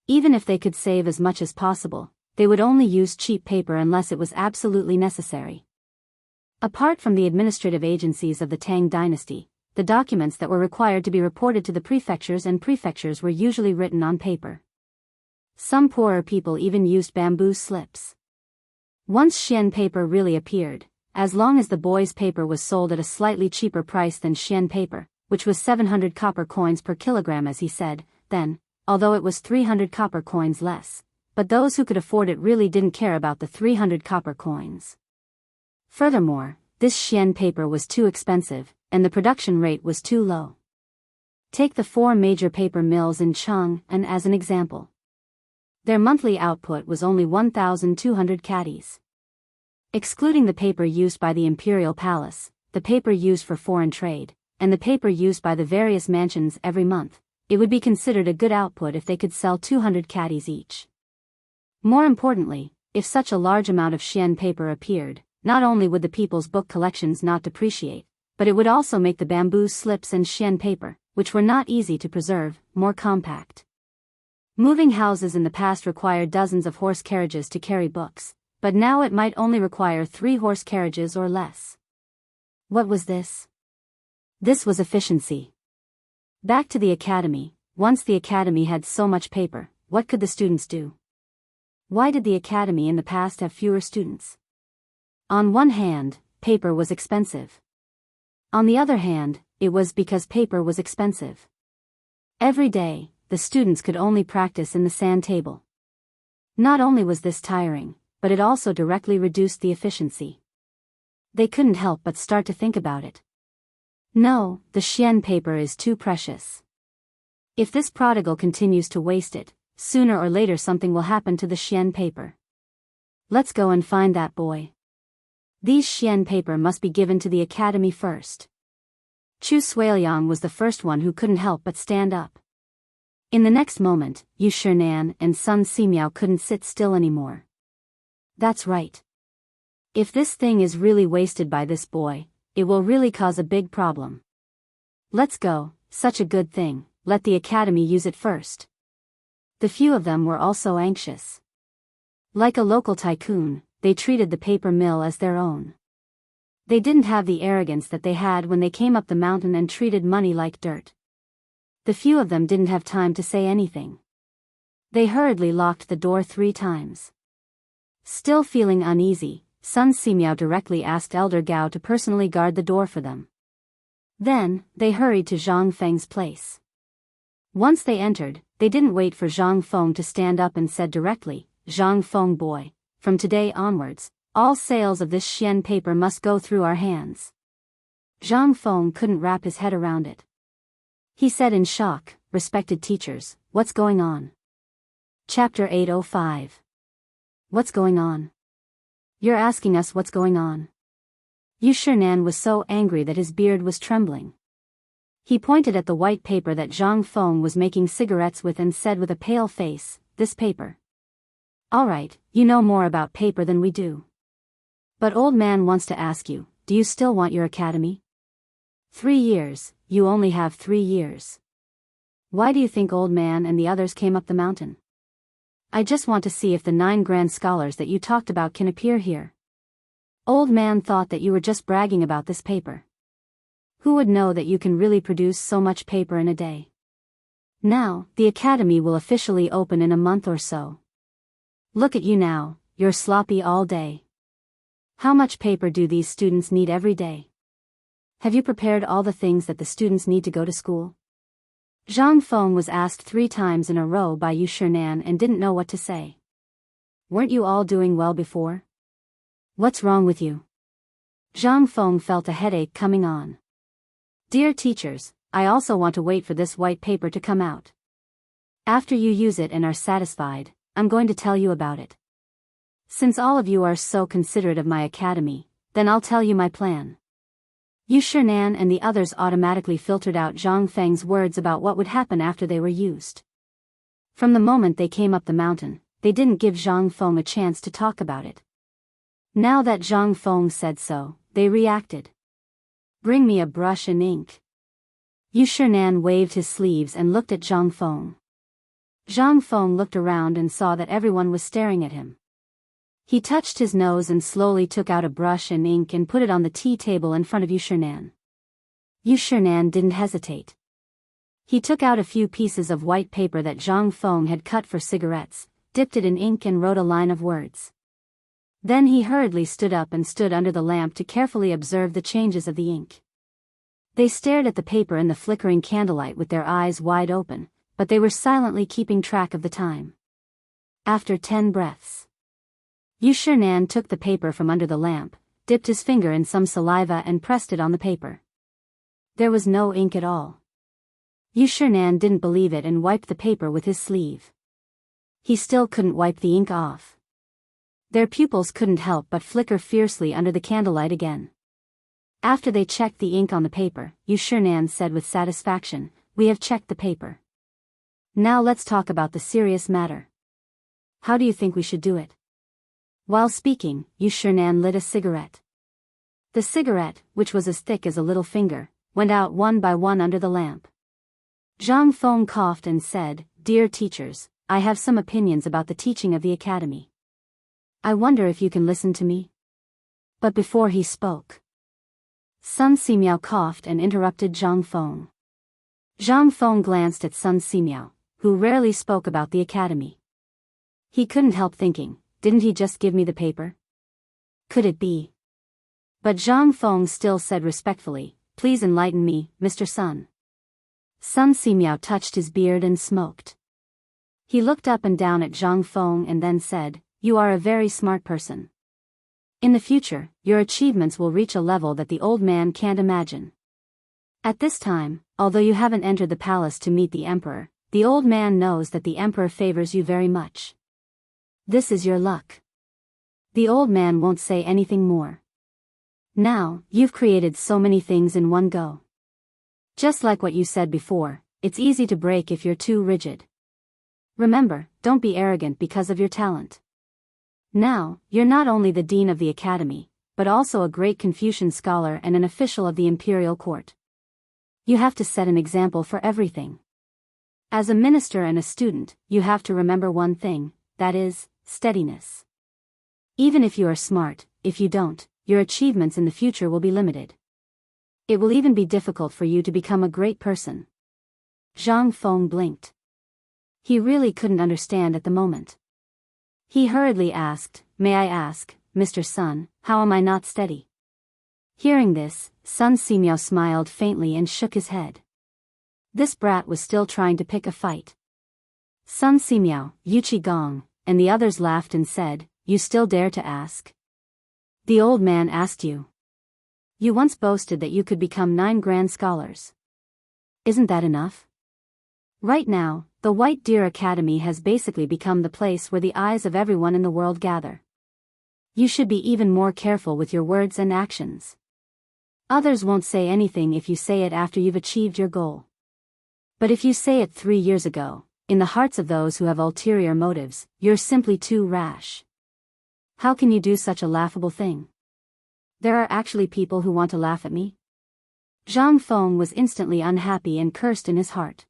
Even if they could save as much as possible, they would only use cheap paper unless it was absolutely necessary. Apart from the administrative agencies of the Tang dynasty, the documents that were required to be reported to the prefectures were usually written on paper. Some poorer people even used bamboo slips. Once Xian paper really appeared, as long as the boys' paper was sold at a slightly cheaper price than Xian paper, which was 700 copper coins per kilogram as he said, then, although it was 300 copper coins less, but those who could afford it really didn't care about the 300 copper coins. Furthermore, this Xian paper was too expensive, and the production rate was too low. Take the 4 major paper mills in Chang'an as an example. Their monthly output was only 1,200 caddies. Excluding the paper used by the imperial palace, the paper used for foreign trade, and the paper used by the various mansions every month, it would be considered a good output if they could sell 200 caddies each. More importantly, if such a large amount of Xian paper appeared, not only would the people's book collections not depreciate, but it would also make the bamboo slips and Xian paper, which were not easy to preserve, more compact. Moving houses in the past required dozens of horse carriages to carry books, but now it might only require 3 horse carriages or less. What was this? This was efficiency. Back to the academy. Once the academy had so much paper, what could the students do? Why did the academy in the past have fewer students? On one hand, paper was expensive. On the other hand, it was because paper was expensive. Every day, the students could only practice in the sand table. Not only was this tiring, but it also directly reduced the efficiency. They couldn't help but start to think about it. No, the xian paper is too precious. If this prodigal continues to waste it, sooner or later something will happen to the xian paper. Let's go and find that boy. These xian paper must be given to the academy first. Chu Suiliang was the first one who couldn't help but stand up. In the next moment, Yu Shinan and Sun Simiao couldn't sit still anymore. That's right. If this thing is really wasted by this boy, it will really cause a big problem. Let's go, such a good thing, let the academy use it first. The few of them were also anxious. Like a local tycoon, they treated the paper mill as their own. They didn't have the arrogance that they had when they came up the mountain and treated money like dirt. The few of them didn't have time to say anything. They hurriedly locked the door 3 times. Still feeling uneasy, Sun Simiao directly asked Elder Gao to personally guard the door for them. Then, they hurried to Zhang Feng's place. Once they entered, they didn't wait for Zhang Feng to stand up and said directly, "Zhang Feng boy, from today onwards, all sales of this xian paper must go through our hands." Zhang Feng couldn't wrap his head around it. He said in shock, "Respected teachers, what's going on?" Chapter 805. What's going on? You're asking us what's going on? Yu Shinan was so angry that his beard was trembling. He pointed at the white paper that Zhang Feng was making cigarettes with and said with a pale face, "This paper. All right, you know more about paper than we do. But old man wants to ask you, do you still want your academy? 3 years, you only have 3 years. Why do you think old man and the others came up the mountain? I just want to see if the 9 grand scholars that you talked about can appear here. Old man thought that you were just bragging about this paper. Who would know that you can really produce so much paper in a day? Now, the academy will officially open in a month or so. Look at you now, you're sloppy all day. How much paper do these students need every day? Have you prepared all the things that the students need to go to school?" Zhang Feng was asked 3 times in a row by Yu Shinan and didn't know what to say. Weren't you all doing well before? What's wrong with you? Zhang Feng felt a headache coming on. Dear teachers, I also want to wait for this white paper to come out. After you use it and are satisfied, I'm going to tell you about it. Since all of you are so considerate of my academy, then I'll tell you my plan. Yu Shinan and the others automatically filtered out Zhang Feng's words about what would happen after they were used. From the moment they came up the mountain, they didn't give Zhang Feng a chance to talk about it. Now that Zhang Feng said so, they reacted. Bring me a brush and ink. Yu Shinan waved his sleeves and looked at Zhang Feng. Zhang Feng looked around and saw that everyone was staring at him. He touched his nose and slowly took out a brush and ink and put it on the tea table in front of Yu Shinan. Yu Shinan didn't hesitate. He took out a few pieces of white paper that Zhang Feng had cut for cigarettes, dipped it in ink and wrote a line of words. Then he hurriedly stood up and stood under the lamp to carefully observe the changes of the ink. They stared at the paper in the flickering candlelight with their eyes wide open, but they were silently keeping track of the time. After 10 breaths, Yu Shinan took the paper from under the lamp, dipped his finger in some saliva and pressed it on the paper. There was no ink at all. Yu Shinan didn't believe it and wiped the paper with his sleeve. He still couldn't wipe the ink off. Their pupils couldn't help but flicker fiercely under the candlelight again. After they checked the ink on the paper, Yu Shinan said with satisfaction, "We have checked the paper. Now let's talk about the serious matter. How do you think we should do it?" While speaking, Yu Shinan lit a cigarette. The cigarette, which was as thick as a little finger, went out one by one under the lamp. Zhang Feng coughed and said, "Dear teachers, I have some opinions about the teaching of the academy. I wonder if you can listen to me?" But before he spoke, Sun Simiao coughed and interrupted Zhang Feng. Zhang Feng glanced at Sun Simiao, who rarely spoke about the academy. He couldn't help thinking, didn't he just give me the paper? Could it be? But Zhang Feng still said respectfully, please enlighten me, Mr. Sun. Sun Simiao touched his beard and smoked. He looked up and down at Zhang Feng and then said, you are a very smart person. In the future, your achievements will reach a level that the old man can't imagine. At this time, although you haven't entered the palace to meet the emperor, the old man knows that the emperor favors you very much. This is your luck. The old man won't say anything more. Now, you've created so many things in one go. Just like what you said before, it's easy to break if you're too rigid. Remember, don't be arrogant because of your talent. Now, you're not only the dean of the academy, but also a great Confucian scholar and an official of the imperial court. You have to set an example for everything. As a minister and a student, you have to remember one thing, that is, steadiness. Even if you are smart, if you don't, your achievements in the future will be limited. It will even be difficult for you to become a great person. Zhang Feng blinked. He really couldn't understand at the moment. He hurriedly asked, may I ask, Mr. Sun, how am I not steady? Hearing this, Sun Simiao smiled faintly and shook his head. This brat was still trying to pick a fight. Sun Simiao, Yuqi Gong, and the others laughed and said, you still dare to ask? The old man asked you. You once boasted that you could become 9 grand scholars. Isn't that enough? Right now, the White Deer Academy has basically become the place where the eyes of everyone in the world gather. You should be even more careful with your words and actions. Others won't say anything if you say it after you've achieved your goal. But if you say it 3 years ago, in the hearts of those who have ulterior motives, you're simply too rash. How can you do such a laughable thing? There are actually people who want to laugh at me? Zhang Feng was instantly unhappy and cursed in his heart.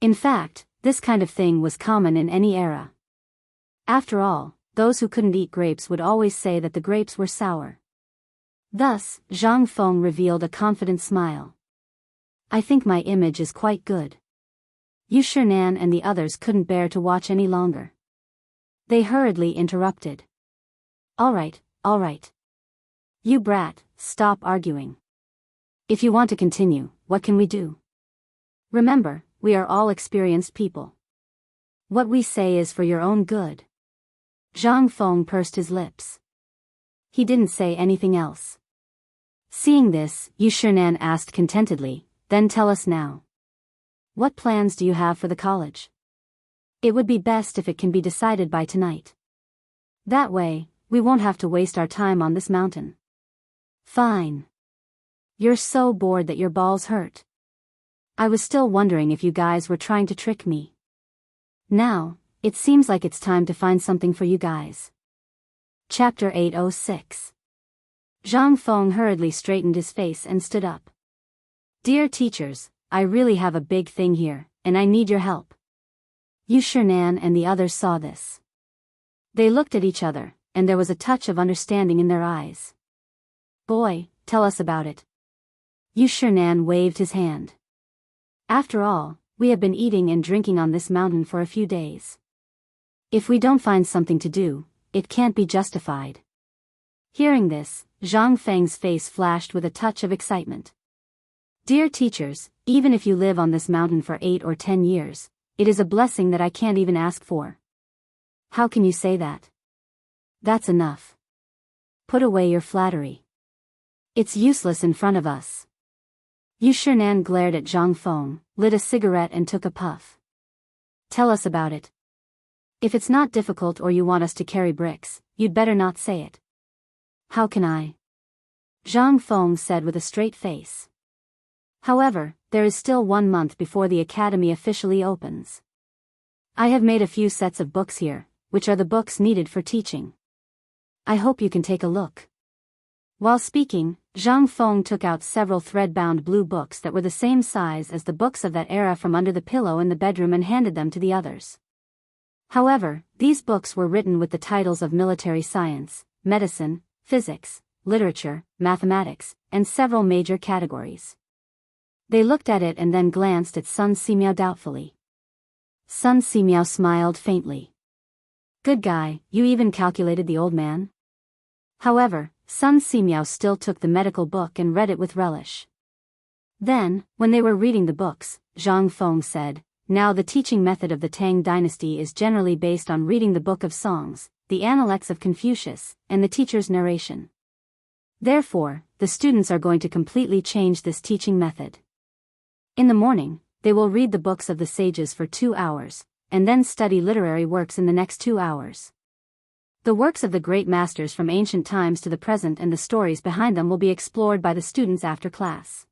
In fact, this kind of thing was common in any era. After all, those who couldn't eat grapes would always say that the grapes were sour. Thus, Zhang Feng revealed a confident smile. I think my image is quite good. Chang'an and the others couldn't bear to watch any longer. They hurriedly interrupted. All right. You brat, stop arguing. If you want to continue, what can we do? Remember, we are all experienced people. What we say is for your own good. Zhang Feng pursed his lips. He didn't say anything else. Seeing this, Chang'an asked contentedly, then tell us now. What plans do you have for the college? It would be best if it can be decided by tonight. That way, we won't have to waste our time on this mountain. Fine. You're so bored that your balls hurt. I was still wondering if you guys were trying to trick me. Now, it seems like it's time to find something for you guys. Chapter 806. Zhang Feng hurriedly straightened his face and stood up. Dear teachers, I really have a big thing here, and I need your help. Chang'an and the others saw this. They looked at each other, and there was a touch of understanding in their eyes. Boy, tell us about it. Chang'an waved his hand. After all, we have been eating and drinking on this mountain for a few days. If we don't find something to do, it can't be justified. Hearing this, Zhang Feng's face flashed with a touch of excitement. Dear teachers, even if you live on this mountain for 8 or 10 years, it is a blessing that I can't even ask for. How can you say that? That's enough. Put away your flattery. It's useless in front of us. Chang'an glared at Zhang Feng, lit a cigarette and took a puff. Tell us about it. If it's not difficult or you want us to carry bricks, you'd better not say it. How can I? Zhang Feng said with a straight face. However, there is still 1 month before the academy officially opens. I have made a few sets of books here, which are the books needed for teaching. I hope you can take a look. While speaking, Zhang Feng took out several thread-bound blue books that were the same size as the books of that era from under the pillow in the bedroom and handed them to the others. However, these books were written with the titles of military science, medicine, physics, literature, mathematics, and several major categories. They looked at it and then glanced at Sun Simiao doubtfully. Sun Simiao smiled faintly. Good guy, you even calculated the old man? However, Sun Simiao still took the medical book and read it with relish. Then, when they were reading the books, Zhang Feng said, now the teaching method of the Tang dynasty is generally based on reading the Book of Songs, the Analects of Confucius, and the teacher's narration. Therefore, the students are going to completely change this teaching method. In the morning, they will read the books of the sages for 2 hours, and then study literary works in the next 2 hours. The works of the great masters from ancient times to the present and the stories behind them will be explored by the students after class.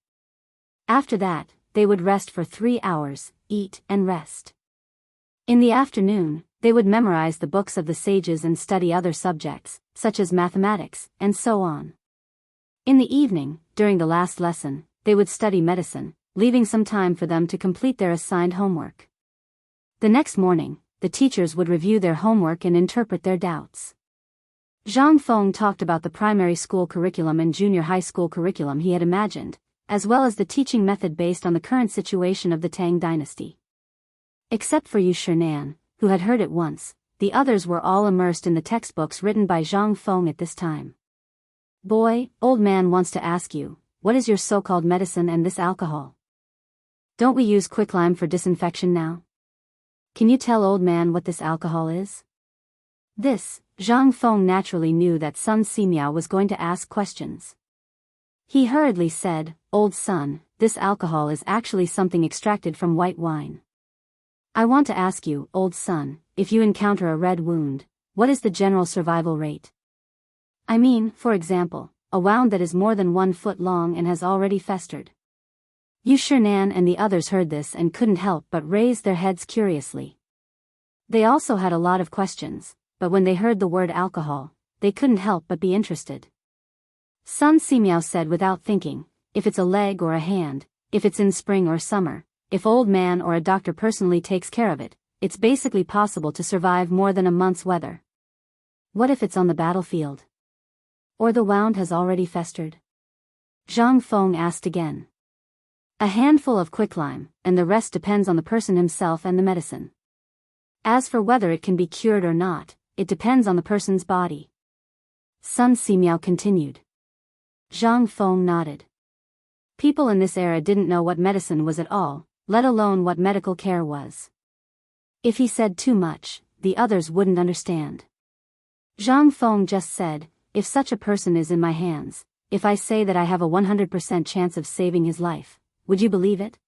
After that, they would rest for 3 hours, eat and rest. In the afternoon, they would memorize the books of the sages and study other subjects, such as mathematics, and so on. In the evening, during the last lesson, they would study medicine, leaving some time for them to complete their assigned homework. The next morning, the teachers would review their homework and interpret their doubts. Zhang Feng talked about the primary school curriculum and junior high school curriculum he had imagined, as well as the teaching method based on the current situation of the Tang dynasty. Except for Yu Shinan, who had heard it once, the others were all immersed in the textbooks written by Zhang Feng at this time. Boy, old man wants to ask you, what is your so-called medicine and this alcohol? Don't we use quicklime for disinfection now? Can you tell old man what this alcohol is? This, Zhang Feng naturally knew that Sun Simiao was going to ask questions. He hurriedly said, Old son, this alcohol is actually something extracted from white wine. I want to ask you, old son, if you encounter a red wound, what is the general survival rate? I mean, for example, a wound that is more than 1 foot long and has already festered. Yu Shinan and the others heard this and couldn't help but raise their heads curiously. They also had a lot of questions, but when they heard the word alcohol, they couldn't help but be interested. Sun Simiao said without thinking, if it's a leg or a hand, if it's in spring or summer, if old man or a doctor personally takes care of it, it's basically possible to survive more than a month's weather. What if it's on the battlefield? Or the wound has already festered? Zhang Feng asked again. A handful of quicklime, and the rest depends on the person himself and the medicine. As for whether it can be cured or not, it depends on the person's body. Sun Simiao continued. Zhang Feng nodded. People in this era didn't know what medicine was at all, let alone what medical care was. If he said too much, the others wouldn't understand. Zhang Feng just said, if such a person is in my hands, if I say that I have a 100% chance of saving his life, would you believe it?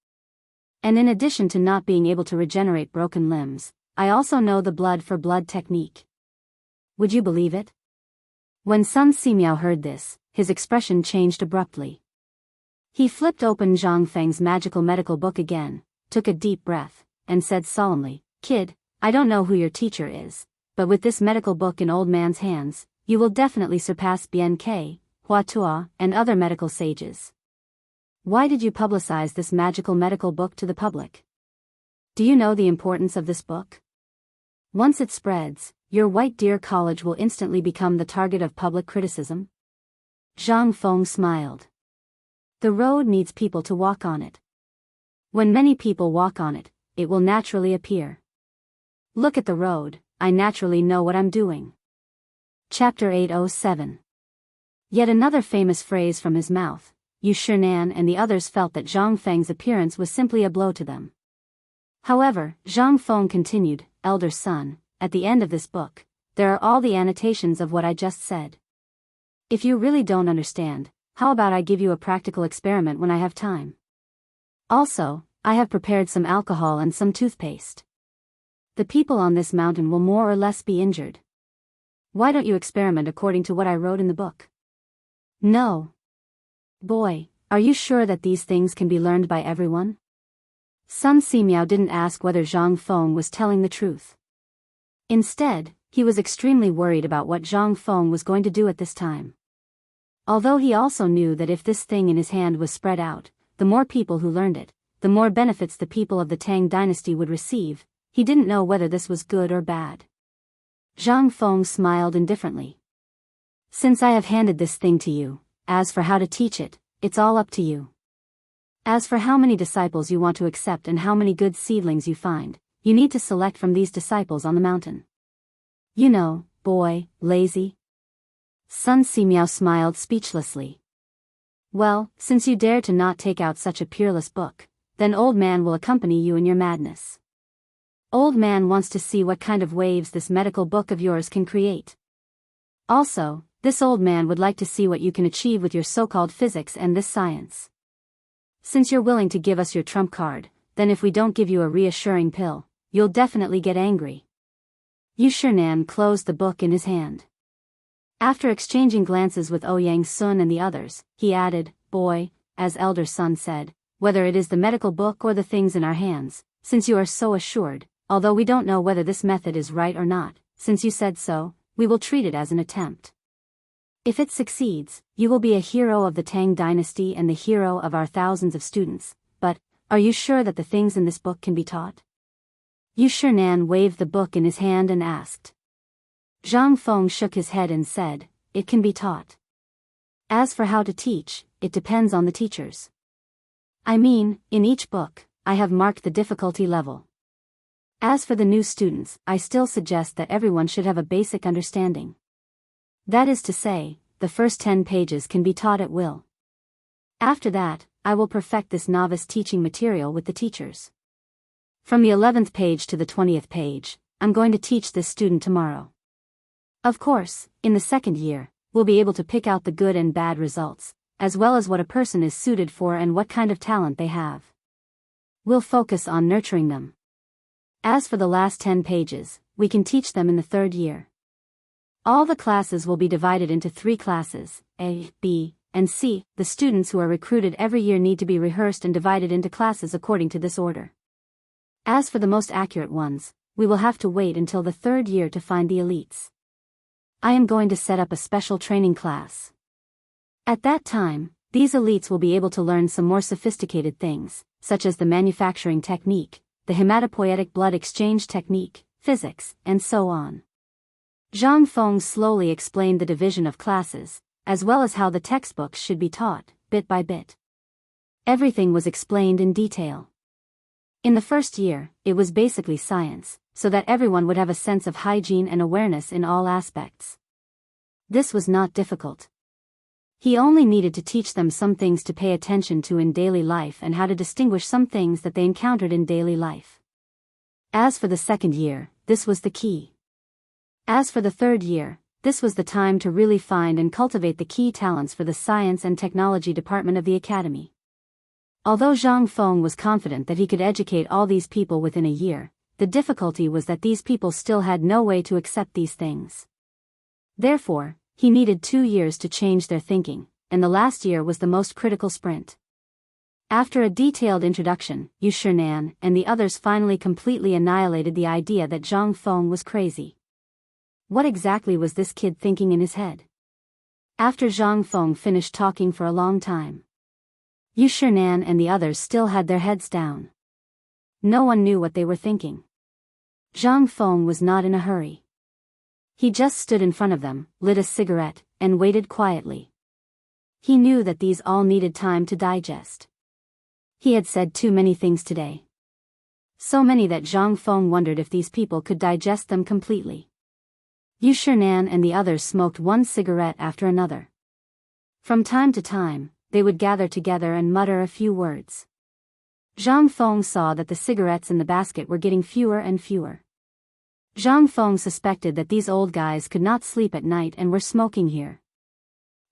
And in addition to not being able to regenerate broken limbs, I also know the blood for blood technique. Would you believe it? When Sun Simiao heard this, his expression changed abruptly. He flipped open Zhang Feng's magical medical book again, took a deep breath, and said solemnly, Kid, I don't know who your teacher is, but with this medical book in old man's hands, you will definitely surpass Bien Ke, Hua Tua, and other medical sages. Why did you publicize this magical medical book to the public? Do you know the importance of this book? Once it spreads, your White Deer College will instantly become the target of public criticism. Zhang Feng smiled. The road needs people to walk on it. When many people walk on it, it will naturally appear. Look at the road, I naturally know what I'm doing. Chapter 807. Yet another famous phrase from his mouth. Yu Shinan and the others felt that Zhang Feng's appearance was simply a blow to them. However, Zhang Feng continued, Elder son, at the end of this book, there are all the annotations of what I just said. If you really don't understand, how about I give you a practical experiment when I have time? Also, I have prepared some alcohol and some toothpaste. The people on this mountain will more or less be injured. Why don't you experiment according to what I wrote in the book? No. Boy, are you sure that these things can be learned by everyone? Sun Simiao didn't ask whether Zhang Feng was telling the truth. Instead, he was extremely worried about what Zhang Feng was going to do at this time. Although he also knew that if this thing in his hand was spread out, the more people who learned it, the more benefits the people of the Tang dynasty would receive, he didn't know whether this was good or bad. Zhang Feng smiled indifferently. Since I have handed this thing to you, as for how to teach it, it's all up to you. As for how many disciples you want to accept and how many good seedlings you find, you need to select from these disciples on the mountain. You know, boy, lazy. Sun Simiao smiled speechlessly. Well, since you dare to not take out such a peerless book, then Old Man will accompany you in your madness. Old Man wants to see what kind of waves this medical book of yours can create. Also, this old man would like to see what you can achieve with your so-called physics and this science. Since you're willing to give us your trump card, then if we don't give you a reassuring pill, you'll definitely get angry. Yu Shinan closed the book in his hand. After exchanging glances with Ouyang Sun and the others, he added, boy, as Elder Sun said, whether it is the medical book or the things in our hands, since you are so assured, although we don't know whether this method is right or not, since you said so, we will treat it as an attempt. If it succeeds, you will be a hero of the Tang dynasty and the hero of our thousands of students, but, are you sure that the things in this book can be taught? Yu Shinan waved the book in his hand and asked. Zhang Feng shook his head and said, it can be taught. As for how to teach, it depends on the teachers. I mean, in each book, I have marked the difficulty level. As for the new students, I still suggest that everyone should have a basic understanding. That is to say, the first 10 pages can be taught at will. After that, I will perfect this novice teaching material with the teachers. From the 11th page to the 20th page, I'm going to teach this student tomorrow. Of course, in the second year, we'll be able to pick out the good and bad results, as well as what a person is suited for and what kind of talent they have. We'll focus on nurturing them. As for the last 10 pages, we can teach them in the third year. All the classes will be divided into 3 classes, A, B, and C. The students who are recruited every year need to be rehearsed and divided into classes according to this order. As for the most accurate ones, we will have to wait until the third year to find the elites. I am going to set up a special training class. At that time, these elites will be able to learn some more sophisticated things, such as the manufacturing technique, the hematopoietic blood exchange technique, physics, and so on. Zhang Feng slowly explained the division of classes, as well as how the textbooks should be taught, bit by bit. Everything was explained in detail. In the first year, it was basically science, so that everyone would have a sense of hygiene and awareness in all aspects. This was not difficult. He only needed to teach them some things to pay attention to in daily life and how to distinguish some things that they encountered in daily life. As for the second year, this was the key. As for the third year, this was the time to really find and cultivate the key talents for the science and technology department of the academy. Although Zhang Feng was confident that he could educate all these people within a year, the difficulty was that these people still had no way to accept these things. Therefore, he needed 2 years to change their thinking, and the last year was the most critical sprint. After a detailed introduction, Yu Shinan and the others finally completely annihilated the idea that Zhang Feng was crazy. What exactly was this kid thinking in his head? After Zhang Feng finished talking for a long time, Yu Shinan and the others still had their heads down. No one knew what they were thinking. Zhang Feng was not in a hurry. He just stood in front of them, lit a cigarette, and waited quietly. He knew that these all needed time to digest. He had said too many things today. So many that Zhang Feng wondered if these people could digest them completely. Yu Shinan and the others smoked one cigarette after another. From time to time, they would gather together and mutter a few words. Zhang Feng saw that the cigarettes in the basket were getting fewer and fewer. Zhang Feng suspected that these old guys could not sleep at night and were smoking here.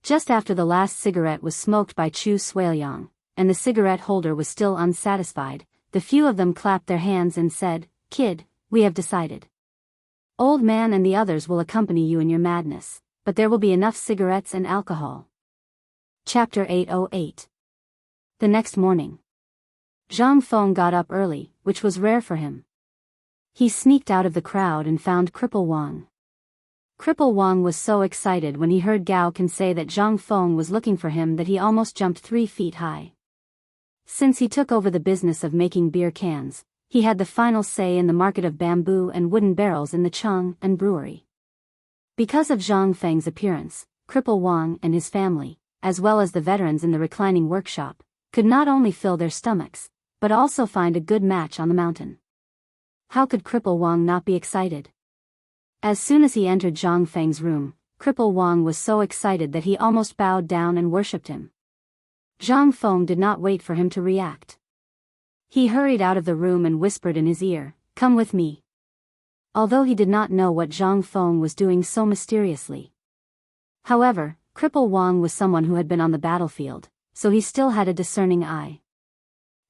Just after the last cigarette was smoked by Chu Suiliang, and the cigarette holder was still unsatisfied, the few of them clapped their hands and said, "Kid, we have decided. Old Man and the others will accompany you in your madness, but there will be enough cigarettes and alcohol." Chapter 808. The next morning, Zhang Feng got up early, which was rare for him. He sneaked out of the crowd and found Cripple Wang. Cripple Wang was so excited when he heard Gao Can say that Zhang Feng was looking for him that he almost jumped 3 feet high. Since he took over the business of making beer cans, he had the final say in the market of bamboo and wooden barrels in the Chang'an brewery. Because of Zhang Feng's appearance, Cripple Wang and his family, as well as the veterans in the reclining workshop, could not only fill their stomachs, but also find a good match on the mountain. How could Cripple Wang not be excited? As soon as he entered Zhang Feng's room, Cripple Wang was so excited that he almost bowed down and worshipped him. Zhang Feng did not wait for him to react. He hurried out of the room and whispered in his ear, "Come with me." Although he did not know what Zhang Feng was doing so mysteriously. However, Cripple Wang was someone who had been on the battlefield, so he still had a discerning eye.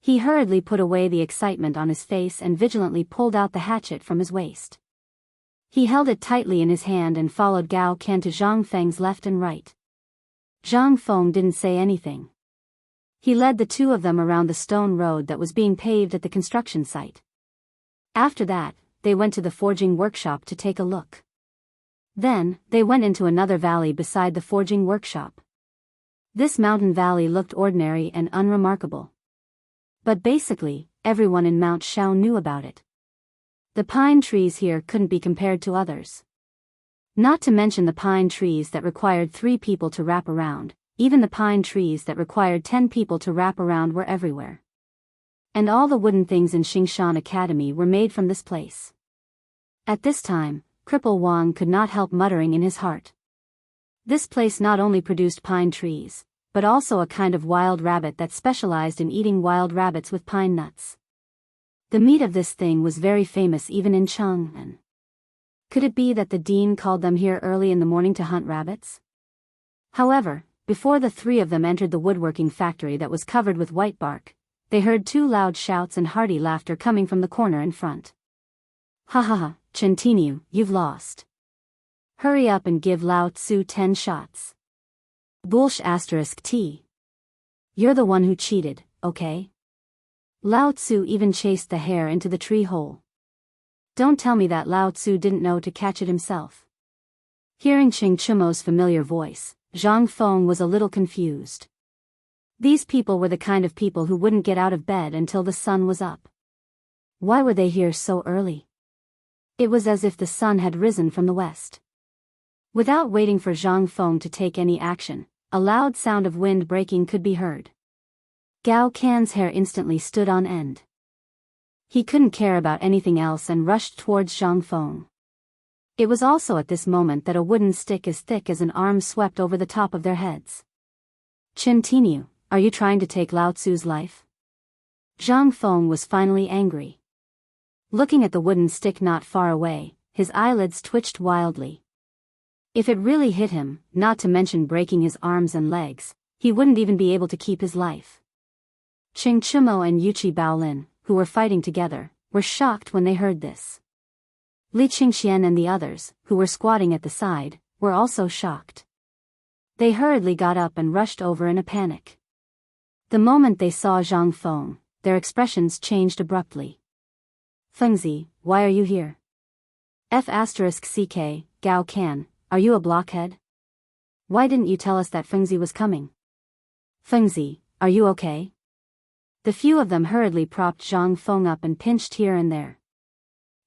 He hurriedly put away the excitement on his face and vigilantly pulled out the hatchet from his waist. He held it tightly in his hand and followed Gao Can to Zhang Feng's left and right. Zhang Feng didn't say anything. He led the two of them around the stone road that was being paved at the construction site. After that, they went to the forging workshop to take a look. Then, they went into another valley beside the forging workshop. This mountain valley looked ordinary and unremarkable. But basically, everyone in Mount Shao knew about it. The pine trees here couldn't be compared to others. Not to mention the pine trees that required 3 people to wrap around, even the pine trees that required 10 people to wrap around were everywhere. And all the wooden things in Xingshan Academy were made from this place. At this time, Cripple Wang could not help muttering in his heart. This place not only produced pine trees, but also a kind of wild rabbit that specialized in eating wild rabbits with pine nuts. The meat of this thing was very famous even in Chang'an. Could it be that the dean called them here early in the morning to hunt rabbits? However, before the 3 of them entered the woodworking factory that was covered with white bark, they heard 2 loud shouts and hearty laughter coming from the corner in front. "Ha ha ha, Chantinu, you've lost. Hurry up and give Lao Tzu 10 shots. Bullsh *T. You're the one who cheated, okay? Lao Tzu even chased the hare into the tree hole. Don't tell me that Lao Tzu didn't know to catch it himself." Hearing Ching Chumo's familiar voice, Zhang Feng was a little confused. These people were the kind of people who wouldn't get out of bed until the sun was up. Why were they here so early? It was as if the sun had risen from the west. Without waiting for Zhang Feng to take any action, a loud sound of wind breaking could be heard. Gao Can's hair instantly stood on end. He couldn't care about anything else and rushed towards Zhang Feng. It was also at this moment that a wooden stick as thick as an arm swept over the top of their heads. "Chintinu, are you trying to take Lao Tzu's life?" Zhang Feng was finally angry. Looking at the wooden stick not far away, his eyelids twitched wildly. If it really hit him, not to mention breaking his arms and legs, he wouldn't even be able to keep his life. Ching Chumo and Yuchi Baolin, who were fighting together, were shocked when they heard this. Li Qingxian and the others, who were squatting at the side, were also shocked. They hurriedly got up and rushed over in a panic. The moment they saw Zhang Feng, their expressions changed abruptly. "Fengzi, why are you here?" F***CK, Gao Can, are you a blockhead? Why didn't you tell us that Fengzi was coming? Fengzi, are you okay? The few of them hurriedly propped Zhang Feng up and pinched here and there.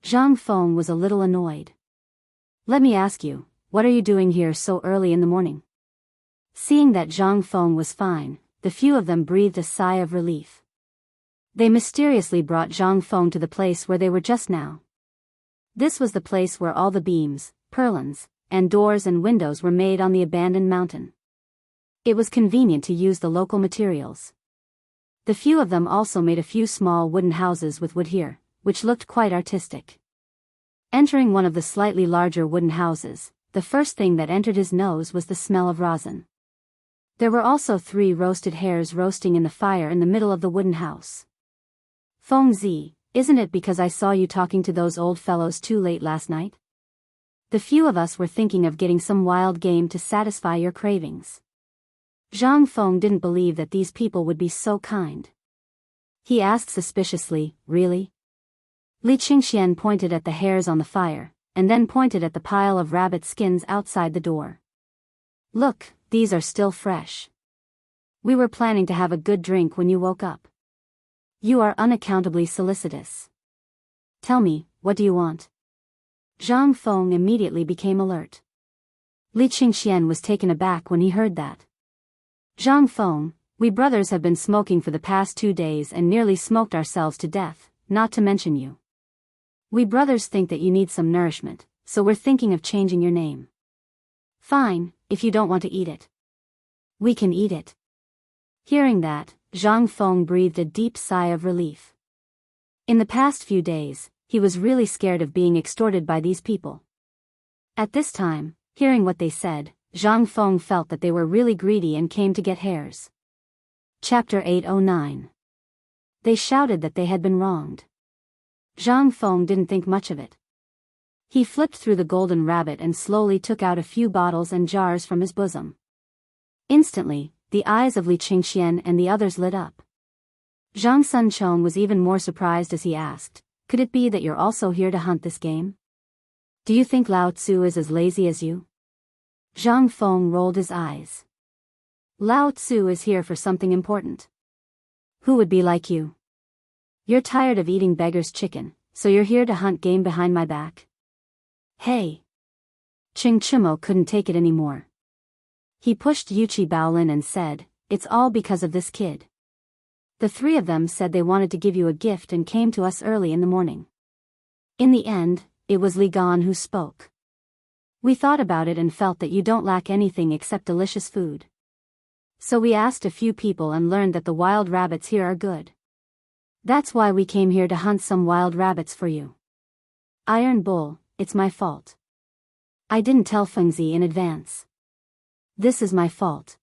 Zhang Feng was a little annoyed. "Let me ask you, what are you doing here so early in the morning?" Seeing that Zhang Feng was fine, the few of them breathed a sigh of relief. They mysteriously brought Zhang Feng to the place where they were just now. This was the place where all the beams, purlins, and doors and windows were made on the abandoned mountain. It was convenient to use the local materials. The few of them also made a few small wooden houses with wood here, which looked quite artistic. Entering one of the slightly larger wooden houses, the first thing that entered his nose was the smell of rosin. There were also 3 roasted hares roasting in the fire in the middle of the wooden house. "Fengzi, isn't it because I saw you talking to those old fellows too late last night? The few of us were thinking of getting some wild game to satisfy your cravings." Zhang Feng didn't believe that these people would be so kind. He asked suspiciously, "Really?" Li Qingxian pointed at the hares on the fire, and then pointed at the pile of rabbit skins outside the door. "Look, these are still fresh. We were planning to have a good drink when you woke up. You are unaccountably solicitous. Tell me, what do you want?" Zhang Feng immediately became alert. Li Qingxian was taken aback when he heard that. "Zhang Feng, we brothers have been smoking for the past 2 days and nearly smoked ourselves to death, not to mention you. We brothers think that you need some nourishment, so we're thinking of changing your name. Fine, if you don't want to eat it. We can eat it. Hearing that, Zhang Feng breathed a deep sigh of relief. In the past few days, he was really scared of being extorted by these people. At this time, hearing what they said, Zhang Feng felt that they were really greedy and came to get hares. Chapter 809. They shouted that they had been wronged. Zhang Feng didn't think much of it. He flipped through the golden rabbit and slowly took out a few bottles and jars from his bosom. Instantly, the eyes of Li Qingxian and the others lit up. Zhang Sunchong was even more surprised as he asked, "Could it be that you're also here to hunt this game? Do you think Lao Tzu is as lazy as you?" Zhang Feng rolled his eyes. "Lao Tzu is here for something important. Who would be like you? You're tired of eating beggar's chicken, so you're here to hunt game behind my back? Hey!" Ching Chimo couldn't take it anymore. He pushed Yuchi Baolin and said, "It's all because of this kid. The three of them said they wanted to give you a gift and came to us early in the morning. In the end, it was Li Gan who spoke. We thought about it and felt that you don't lack anything except delicious food. So we asked a few people and learned that the wild rabbits here are good. That's why we came here to hunt some wild rabbits for you. Iron Bull, it's my fault. I didn't tell Fengzi in advance. This is my fault.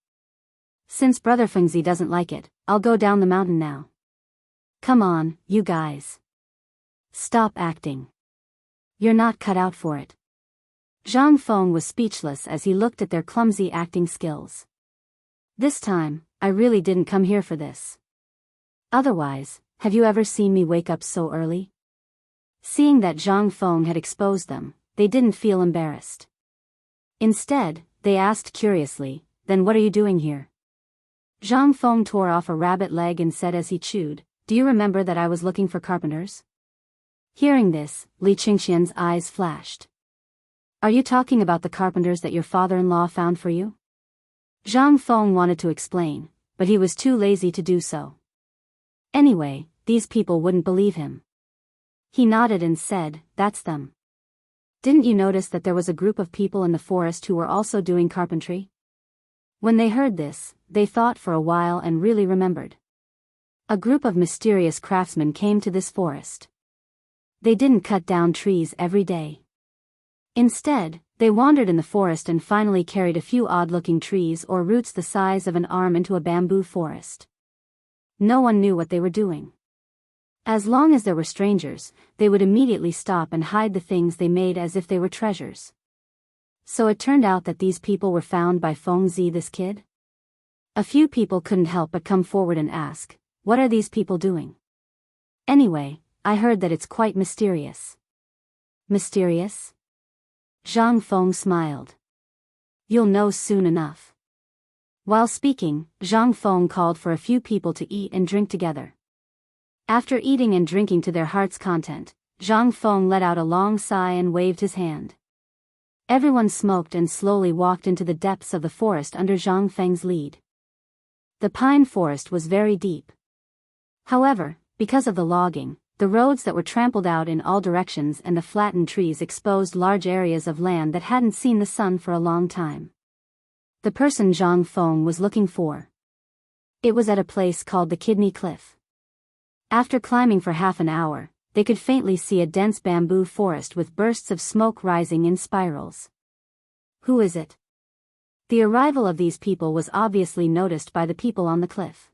Since Brother Fengzi doesn't like it, I'll go down the mountain now. Come on, you guys. Stop acting. You're not cut out for it." Zhang Feng was speechless as he looked at their clumsy acting skills. "This time, I really didn't come here for this. Otherwise, have you ever seen me wake up so early?" Seeing that Zhang Feng had exposed them, they didn't feel embarrassed. Instead, they asked curiously, "Then what are you doing here?" Zhang Feng tore off a rabbit leg and said as he chewed, "Do you remember that I was looking for carpenters?" Hearing this, Li Qingxian's eyes flashed. "Are you talking about the carpenters that your father-in-law found for you?" Zhang Feng wanted to explain, but he was too lazy to do so. Anyway, these people wouldn't believe him. He nodded and said, "That's them. Didn't you notice that there was a group of people in the forest who were also doing carpentry?" When they heard this, they thought for a while and really remembered. A group of mysterious craftsmen came to this forest. They didn't cut down trees every day. Instead, they wandered in the forest and finally carried a few odd-looking trees or roots the size of an arm into a bamboo forest. No one knew what they were doing. As long as there were strangers, they would immediately stop and hide the things they made as if they were treasures. So it turned out that these people were found by Feng Zi, this kid? A few people couldn't help but come forward and ask, "What are these people doing?" Anyway, I heard that it's quite mysterious. Mysterious? Zhang Feng smiled. You'll know soon enough. While speaking, Zhang Feng called for a few people to eat and drink together. After eating and drinking to their heart's content, Zhang Feng let out a long sigh and waved his hand. Everyone smoked and slowly walked into the depths of the forest under Zhang Feng's lead. The pine forest was very deep. However, because of the logging, the roads that were trampled out in all directions and the flattened trees exposed large areas of land that hadn't seen the sun for a long time. The person Zhang Feng was looking for. It was at a place called the Kidney Cliff. After climbing for half an hour, they could faintly see a dense bamboo forest with bursts of smoke rising in spirals. Who is it? The arrival of these people was obviously noticed by the people on the cliff.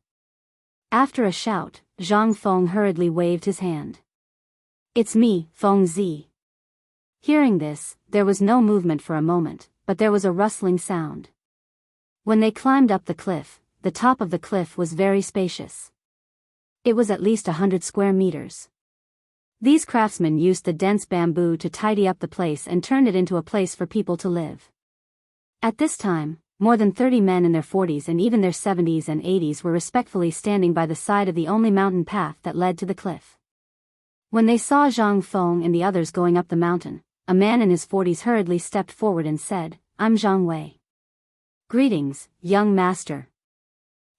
After a shout, Zhang Feng hurriedly waved his hand. It's me, Feng Zi. Hearing this, there was no movement for a moment, but there was a rustling sound. When they climbed up the cliff, the top of the cliff was very spacious. It was at least 100 square meters. These craftsmen used the dense bamboo to tidy up the place and turned it into a place for people to live. At this time, more than 30 men in their 40s and even their 70s and 80s were respectfully standing by the side of the only mountain path that led to the cliff. When they saw Zhang Feng and the others going up the mountain, a man in his 40s hurriedly stepped forward and said, I'm Zhang Wei. Greetings, young master.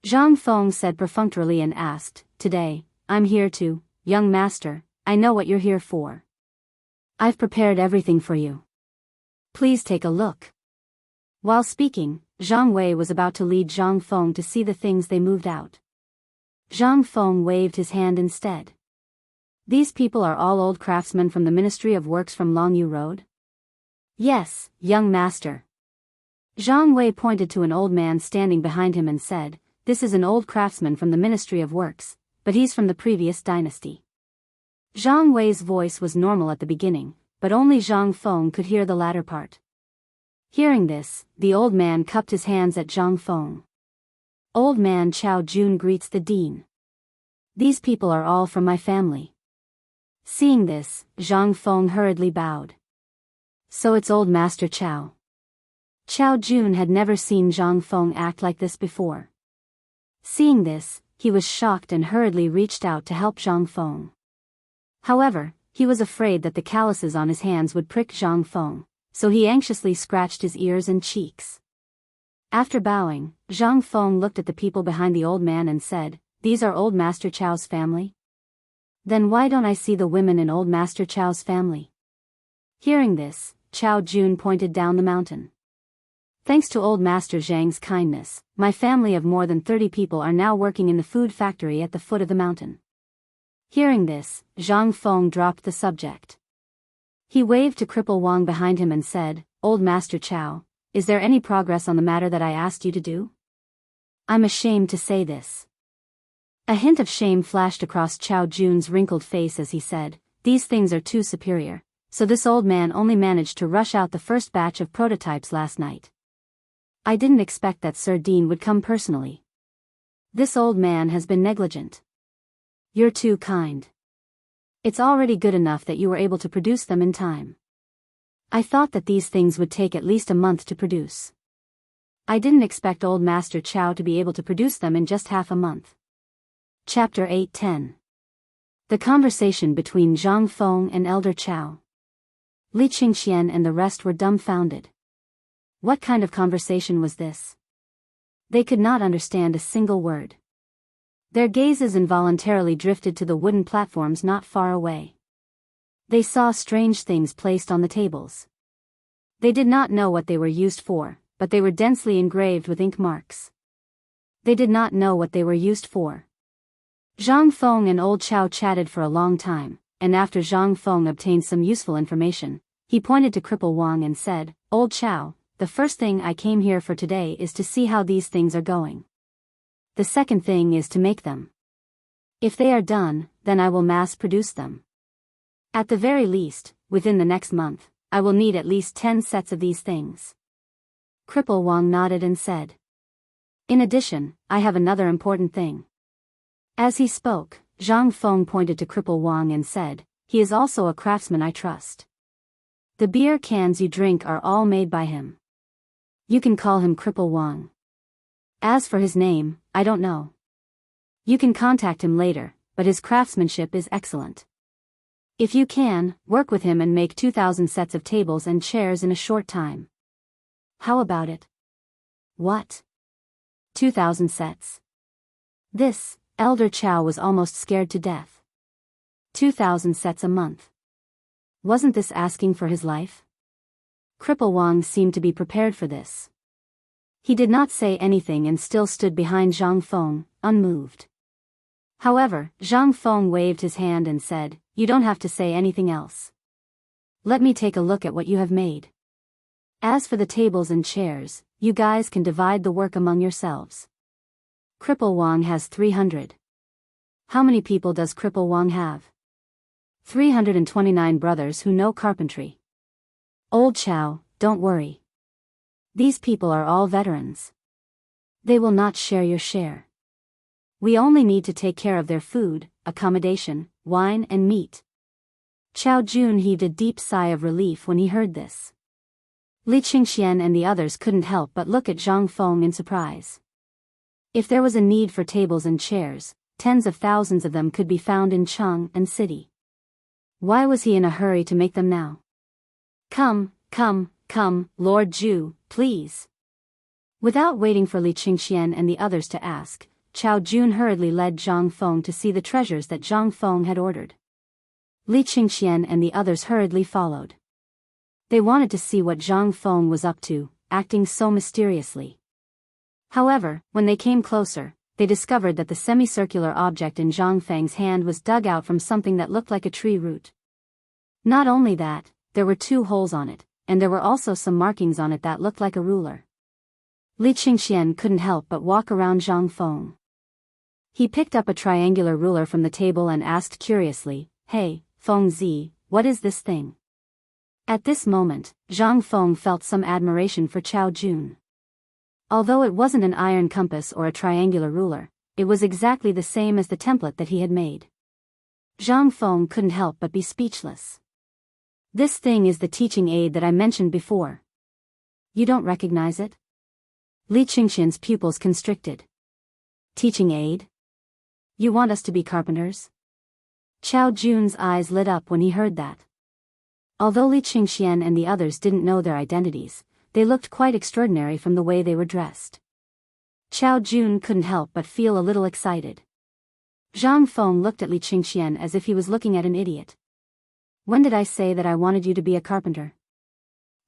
Zhang Feng said perfunctorily and asked, Today, I'm here to, young master, I know what you're here for. I've prepared everything for you. Please take a look. While speaking, Zhang Wei was about to lead Zhang Feng to see the things they moved out. Zhang Feng waved his hand instead. These people are all old craftsmen from the Ministry of Works from Longyu Road? Yes, young master. Zhang Wei pointed to an old man standing behind him and said, this is an old craftsman from the Ministry of Works, but he's from the previous dynasty. Zhang Wei's voice was normal at the beginning, but only Zhang Feng could hear the latter part. Hearing this, the old man cupped his hands at Zhang Feng. Old man Chao Jun greets the dean. These people are all from my family. Seeing this, Zhang Feng hurriedly bowed. So it's old Master Chao. Chao Jun had never seen Zhang Feng act like this before. Seeing this, he was shocked and hurriedly reached out to help Zhang Feng. However, he was afraid that the calluses on his hands would prick Zhang Feng, so he anxiously scratched his ears and cheeks. After bowing, Zhang Feng looked at the people behind the old man and said, these are old Master Chao's family? Then why don't I see the women in old Master Chao's family? Hearing this, Chao Jun pointed down the mountain. Thanks to old Master Zhang's kindness, my family of more than 30 people are now working in the food factory at the foot of the mountain. Hearing this, Zhang Feng dropped the subject. He waved to Cripple Wang behind him and said, old Master Chao, is there any progress on the matter that I asked you to do? I'm ashamed to say this. A hint of shame flashed across Chao Jun's wrinkled face as he said, these things are too superior, so this old man only managed to rush out the first batch of prototypes last night. I didn't expect that Sir Dean would come personally. This old man has been negligent. You're too kind. It's already good enough that you were able to produce them in time. I thought that these things would take at least a month to produce. I didn't expect old Master Chao to be able to produce them in just half a month. Chapter 8:10. The conversation between Zhang Feng and Elder Chao. Li Qingxian and the rest were dumbfounded. What kind of conversation was this? They could not understand a single word. Their gazes involuntarily drifted to the wooden platforms not far away. They saw strange things placed on the tables. They did not know what they were used for, but they were densely engraved with ink marks. They did not know what they were used for. Zhang Feng and old Chao chatted for a long time, and after Zhang Feng obtained some useful information, he pointed to Cripple Wang and said, old Chao, the first thing I came here for today is to see how these things are going. The second thing is to make them. If they are done, then I will mass produce them. At the very least, within the next month, I will need at least 10 sets of these things. Cripple Wang nodded and said. In addition, I have another important thing. As he spoke, Zhang Feng pointed to Cripple Wang and said, he is also a craftsman I trust. The beer cans you drink are all made by him. You can call him Cripple Wang. As for his name, I don't know. You can contact him later, but his craftsmanship is excellent. If you can, work with him and make 2,000 sets of tables and chairs in a short time. How about it? What? 2,000 sets. This, Elder Chao was almost scared to death. 2,000 sets a month. Wasn't this asking for his life? Cripple Wang seemed to be prepared for this. He did not say anything and still stood behind Zhang Feng, unmoved. However, Zhang Feng waved his hand and said, you don't have to say anything else. Let me take a look at what you have made. As for the tables and chairs, you guys can divide the work among yourselves. Cripple Wang has 300. How many people does Cripple Wang have? 329 brothers who know carpentry. Old Chao, don't worry. These people are all veterans. They will not share your share. We only need to take care of their food, accommodation, wine and meat. Chao Jun heaved a deep sigh of relief when he heard this. Li Qingxian and the others couldn't help but look at Zhang Feng in surprise. If there was a need for tables and chairs, tens of thousands of them could be found in Chang'an city. Why was he in a hurry to make them now? Come, Lord Zhu, please. Without waiting for Li Qingxian and the others to ask, Chao Jun hurriedly led Zhang Feng to see the treasures that Zhang Feng had ordered. Li Qingxian and the others hurriedly followed. They wanted to see what Zhang Feng was up to, acting so mysteriously. However, when they came closer, they discovered that the semicircular object in Zhang Feng's hand was dug out from something that looked like a tree root. Not only that, there were 2 holes on it, and there were also some markings on it that looked like a ruler. Li Qingxian couldn't help but walk around Zhang Feng. He picked up a triangular ruler from the table and asked curiously, "Hey, Feng Zi, what is this thing?" At this moment, Zhang Feng felt some admiration for Chao Jun. Although it wasn't an iron compass or a triangular ruler, it was exactly the same as the template that he had made. Zhang Feng couldn't help but be speechless. "This thing is the teaching aid that I mentioned before. You don't recognize it?" Li Qingxian's pupils constricted. "Teaching aid? You want us to be carpenters?" Chao Jun's eyes lit up when he heard that. Although Li Qingxian and the others didn't know their identities, they looked quite extraordinary from the way they were dressed. Chao Jun couldn't help but feel a little excited. Zhang Feng looked at Li Qingxian as if he was looking at an idiot. "When did I say that I wanted you to be a carpenter?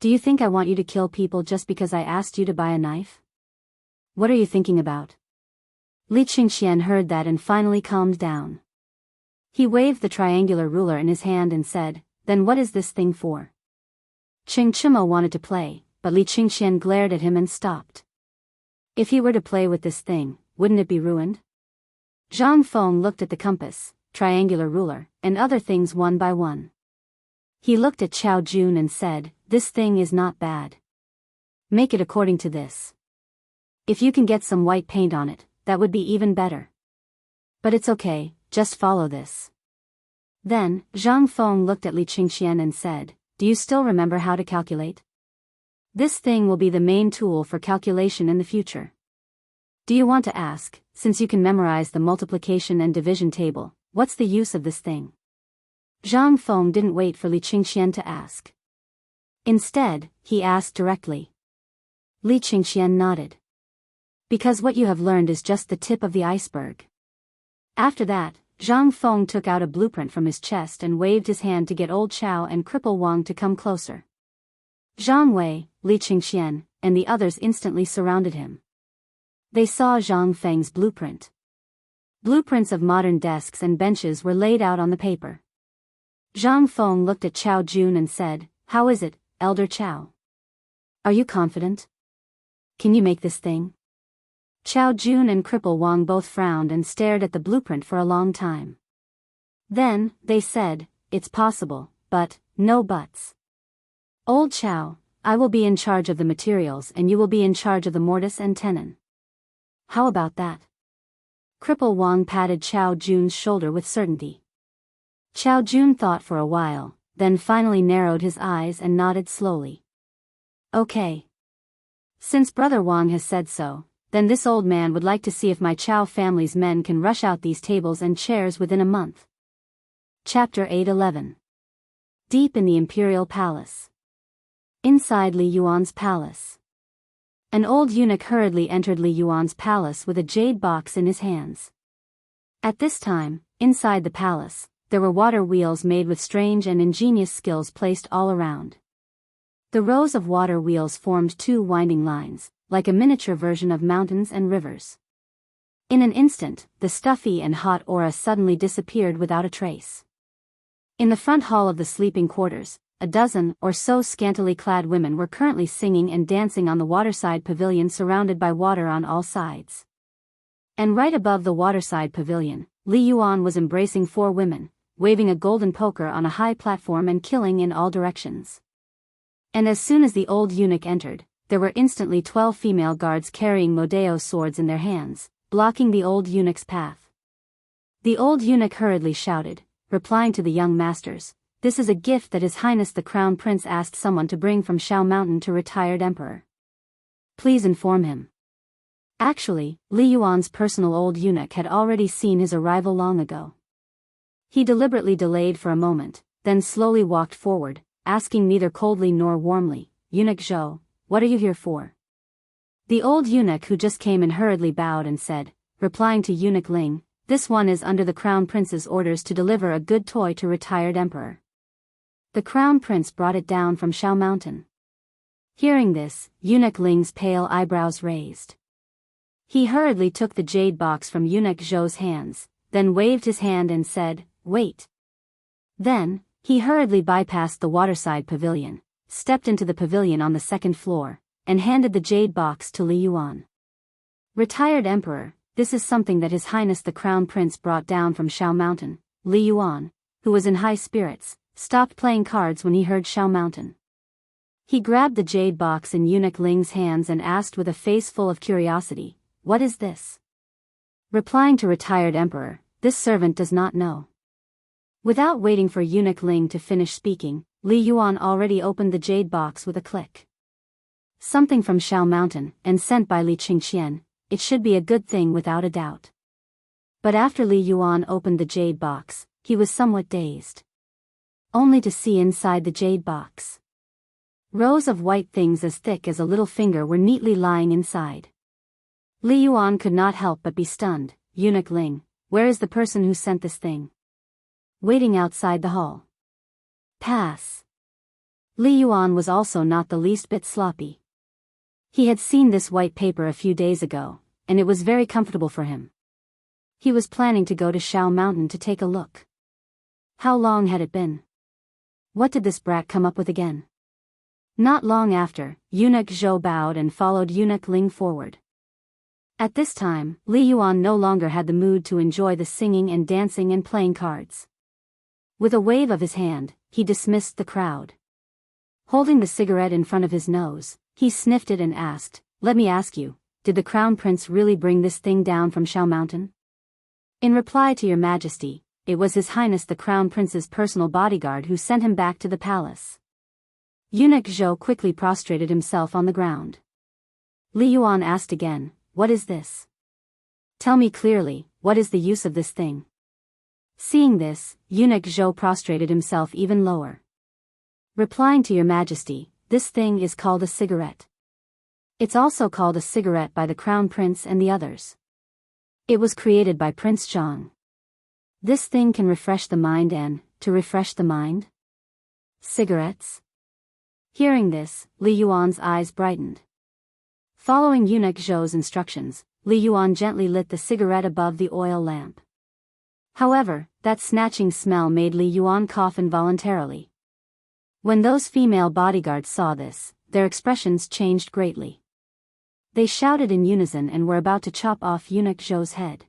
Do you think I want you to kill people just because I asked you to buy a knife? What are you thinking about?" Li Qingxian heard that and finally calmed down. He waved the triangular ruler in his hand and said, "Then what is this thing for?" Ching Chimo wanted to play, but Li Qingxian glared at him and stopped. If he were to play with this thing, wouldn't it be ruined? Zhang Feng looked at the compass, triangular ruler, and other things one by one. He looked at Chao Jun and said, "This thing is not bad. Make it according to this. If you can get some white paint on it, that would be even better. But it's okay, just follow this." Then, Zhang Feng looked at Li Qingxian and said, "Do you still remember how to calculate? This thing will be the main tool for calculation in the future. Do you want to ask, since you can memorize the multiplication and division table, what's the use of this thing?" Zhang Feng didn't wait for Li Qingxian to ask. Instead, he asked directly. Li Qingxian nodded. "Because what you have learned is just the tip of the iceberg." After that, Zhang Feng took out a blueprint from his chest and waved his hand to get Old Chao and Cripple Wang to come closer. Zhang Wei, Li Qingxian, and the others instantly surrounded him. They saw Zhang Feng's blueprint. Blueprints of modern desks and benches were laid out on the paper. Zhang Feng looked at Chao Jun and said, "How is it, Elder Chao? Are you confident? Can you make this thing?" Chao Jun and Cripple Wang both frowned and stared at the blueprint for a long time. Then, they said, "It's possible, but, no buts. Old Chao, I will be in charge of the materials and you will be in charge of the mortise and tenon. How about that?" Cripple Wang patted Chao Jun's shoulder with certainty. Chao Jun thought for a while, then finally narrowed his eyes and nodded slowly. "Okay. Since Brother Wang has said so, then this old man would like to see if my Chao family's men can rush out these tables and chairs within a month." Chapter 811. Deep in the Imperial Palace. Inside Li Yuan's palace. An old eunuch hurriedly entered Li Yuan's palace with a jade box in his hands. At this time, inside the palace, there were water wheels made with strange and ingenious skills placed all around. The rows of water wheels formed 2 winding lines, like a miniature version of mountains and rivers. In an instant, the stuffy and hot aura suddenly disappeared without a trace. In the front hall of the sleeping quarters, a dozen or so scantily clad women were currently singing and dancing on the waterside pavilion surrounded by water on all sides. And right above the waterside pavilion, Li Yuan was embracing 4 women, waving a golden poker on a high platform and killing in all directions. And as soon as the old eunuch entered, there were instantly 12 female guards carrying Modeo swords in their hands, blocking the old eunuch's path. The old eunuch hurriedly shouted, replying to the young masters, "This is a gift that His Highness the Crown Prince asked someone to bring from Shao Mountain to retired emperor. Please inform him." Actually, Li Yuan's personal old eunuch had already seen his arrival long ago. He deliberately delayed for a moment, then slowly walked forward, asking neither coldly nor warmly, "Eunuch Zhou, what are you here for?" The old eunuch who just came in hurriedly bowed and said, replying to Eunuch Ling, this one is under the Crown Prince's orders to deliver a good toy to retired Emperor. The Crown Prince brought it down from Shao Mountain. Hearing this, Eunuch Ling's pale eyebrows raised. He hurriedly took the jade box from Eunuch Zhou's hands, then waved his hand and said, "Wait." Then, he hurriedly bypassed the waterside pavilion, stepped into the pavilion on the second floor, and handed the jade box to Li Yuan. "Retired Emperor, this is something that His Highness the Crown Prince brought down from Shao Mountain." Li Yuan, who was in high spirits, stopped playing cards when he heard Shao Mountain. He grabbed the jade box in Eunuch Ling's hands and asked with a face full of curiosity, "What is this?" Replying to retired Emperor, "This servant does not know." Without waiting for Eunuch Ling to finish speaking, Li Yuan already opened the jade box with a click. Something from Shao Mountain, and sent by Li Qingqian, it should be a good thing without a doubt. But after Li Yuan opened the jade box, he was somewhat dazed. Only to see inside the jade box. Rows of white things as thick as a little finger were neatly lying inside. Li Yuan could not help but be stunned. "Eunuch Ling, where is the person who sent this thing?" "Waiting outside the hall." "Pass." Li Yuan was also not the least bit sloppy. He had seen this white paper a few days ago, and it was very comfortable for him. He was planning to go to Shao Mountain to take a look. How long had it been? What did this brat come up with again? Not long after, Eunuch Zhou bowed and followed Eunuch Ling forward. At this time, Li Yuan no longer had the mood to enjoy the singing and dancing and playing cards. With a wave of his hand, he dismissed the crowd. Holding the cigarette in front of his nose, he sniffed it and asked, "Let me ask you, did the Crown Prince really bring this thing down from Shao Mountain?" "In reply to your Majesty, it was His Highness the Crown Prince's personal bodyguard who sent him back to the palace." Eunuch Zhou quickly prostrated himself on the ground. Li Yuan asked again, "What is this? Tell me clearly, what is the use of this thing?" Seeing this, Eunuch Zhou prostrated himself even lower. "Replying to your Majesty, this thing is called a cigarette. It's also called a cigarette by the Crown Prince and the others. It was created by Prince Zhang. This thing can refresh the mind and, to refresh the mind? Cigarettes?" Hearing this, Li Yuan's eyes brightened. Following Eunuch Zhou's instructions, Li Yuan gently lit the cigarette above the oil lamp. However, that snatching smell made Li Yuan cough involuntarily. When those female bodyguards saw this, their expressions changed greatly. They shouted in unison and were about to chop off Eunuch Zhou's head.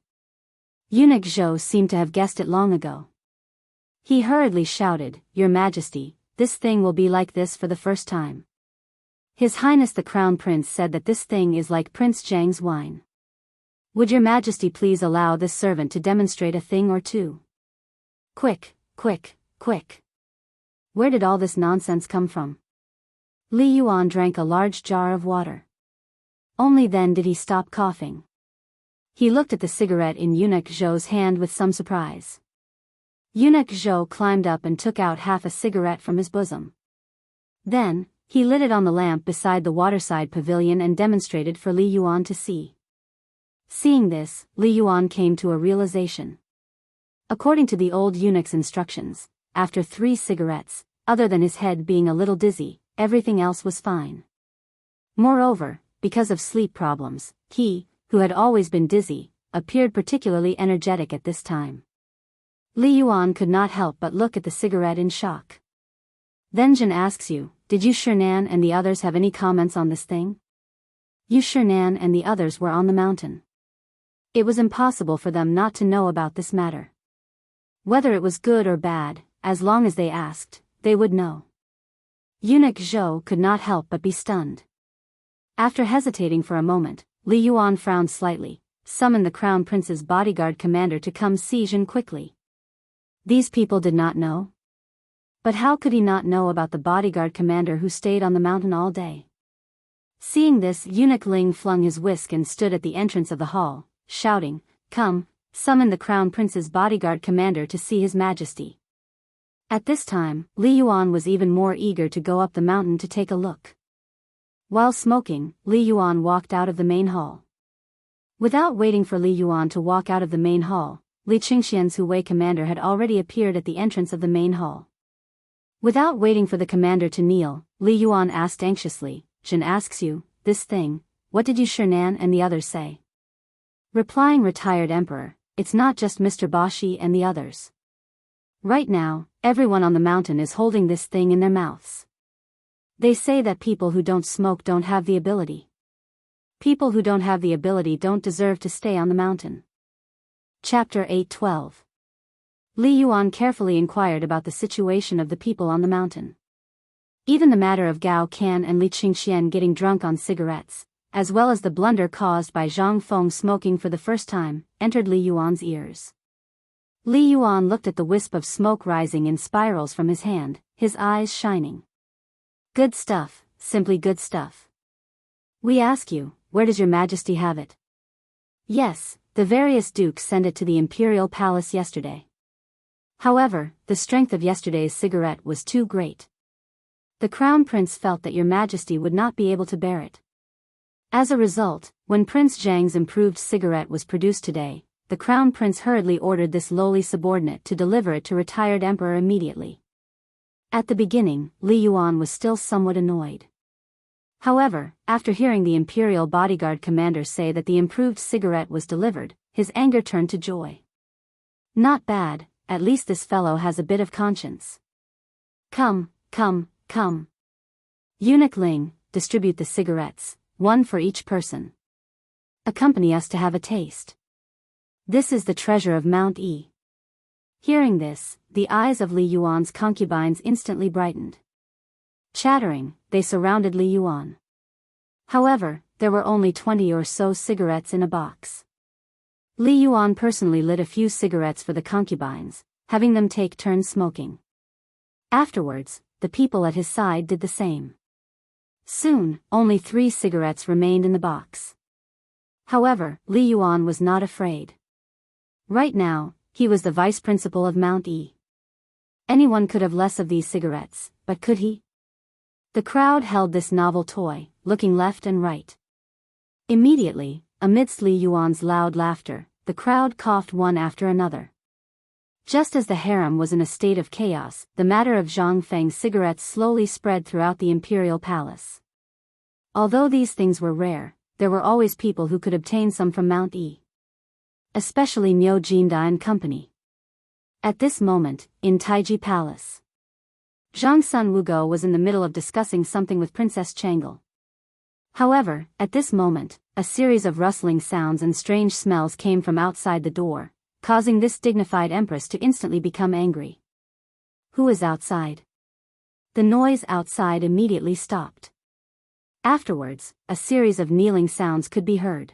Eunuch Zhou seemed to have guessed it long ago. He hurriedly shouted, "Your Majesty, this thing will be like this for the first time. His Highness the Crown Prince said that this thing is like Prince Zhang's wine. Would your Majesty please allow this servant to demonstrate a thing or two? Quick, quick, quick." Where did all this nonsense come from? Li Yuan drank a large jar of water. Only then did he stop coughing. He looked at the cigarette in Eunuch Zhou's hand with some surprise. Eunuch Zhou climbed up and took out half a cigarette from his bosom. Then, he lit it on the lamp beside the waterside pavilion and demonstrated for Li Yuan to see. Seeing this, Li Yuan came to a realization. According to the old eunuch's instructions, after 3 cigarettes, other than his head being a little dizzy, everything else was fine. Moreover, because of sleep problems, he, who had always been dizzy, appeared particularly energetic at this time. Li Yuan could not help but look at the cigarette in shock. Then Jin asks you, "Did you Chang'an and the others have any comments on this thing?" You Chang'an and the others were on the mountain. It was impossible for them not to know about this matter. Whether it was good or bad, as long as they asked, they would know. Eunuch Zhou could not help but be stunned. After hesitating for a moment, Li Yuan frowned slightly, summoned the Crown Prince's bodyguard commander to come see Jin quickly. These people did not know? But how could he not know about the bodyguard commander who stayed on the mountain all day? Seeing this, Eunuch Ling flung his whisk and stood at the entrance of the hall, shouting, "Come, summon the Crown Prince's bodyguard commander to see His Majesty." At this time, Li Yuan was even more eager to go up the mountain to take a look. While smoking, Li Yuan walked out of the main hall. Without waiting for Li Yuan to walk out of the main hall, Li Qingxian's Hui commander had already appeared at the entrance of the main hall. Without waiting for the commander to kneel, Li Yuan asked anxiously, "Zhen asks you, this thing, what did you Chang'an and the others say?" Replying retired emperor, "It's not just Mr. Bashi and the others. Right now, everyone on the mountain is holding this thing in their mouths. They say that people who don't smoke don't have the ability. People who don't have the ability don't deserve to stay on the mountain." Chapter 8:12. Li Yuan carefully inquired about the situation of the people on the mountain. Even the matter of Gao Can and Li Qingxian getting drunk on cigarettes, as well as the blunder caused by Zhang Feng smoking for the first time, entered Li Yuan's ears. Li Yuan looked at the wisp of smoke rising in spirals from his hand, his eyes shining. "Good stuff, simply good stuff. We ask you, where does your majesty have it?" "Yes, the various dukes sent it to the imperial palace yesterday. However, the strength of yesterday's cigarette was too great. The crown prince felt that your majesty would not be able to bear it. As a result, when Prince Zhang's improved cigarette was produced today, the crown prince hurriedly ordered this lowly subordinate to deliver it to retired emperor immediately." At the beginning, Li Yuan was still somewhat annoyed. However, after hearing the imperial bodyguard commander say that the improved cigarette was delivered, his anger turned to joy. "Not bad, at least this fellow has a bit of conscience. Come. Eunuch Ling, distribute the cigarettes, one for each person. Accompany us to have a taste. This is the treasure of Mount E." Hearing this, the eyes of Li Yuan's concubines instantly brightened. Chattering, they surrounded Li Yuan. However, there were only 20 or so cigarettes in a box. Li Yuan personally lit a few cigarettes for the concubines, having them take turns smoking. Afterwards, the people at his side did the same. Soon, only 3 cigarettes remained in the box. However, Li Yuan was not afraid. Right now, he was the vice principal of Mount E. Anyone could have less of these cigarettes, but could he? The crowd held this novel toy, looking left and right. Immediately, amidst Li Yuan's loud laughter, the crowd coughed one after another. Just as the harem was in a state of chaos, the matter of Zhang Feng's cigarettes slowly spread throughout the imperial palace. Although these things were rare, there were always people who could obtain some from Mount E. Especially Miao Jinda and company. At this moment, in Taiji Palace, Zhang's son Wugo was in the middle of discussing something with Princess Chang'an. However, at this moment, a series of rustling sounds and strange smells came from outside the door, causing this dignified empress to instantly become angry. "Who is outside?" The noise outside immediately stopped. Afterwards, a series of kneeling sounds could be heard.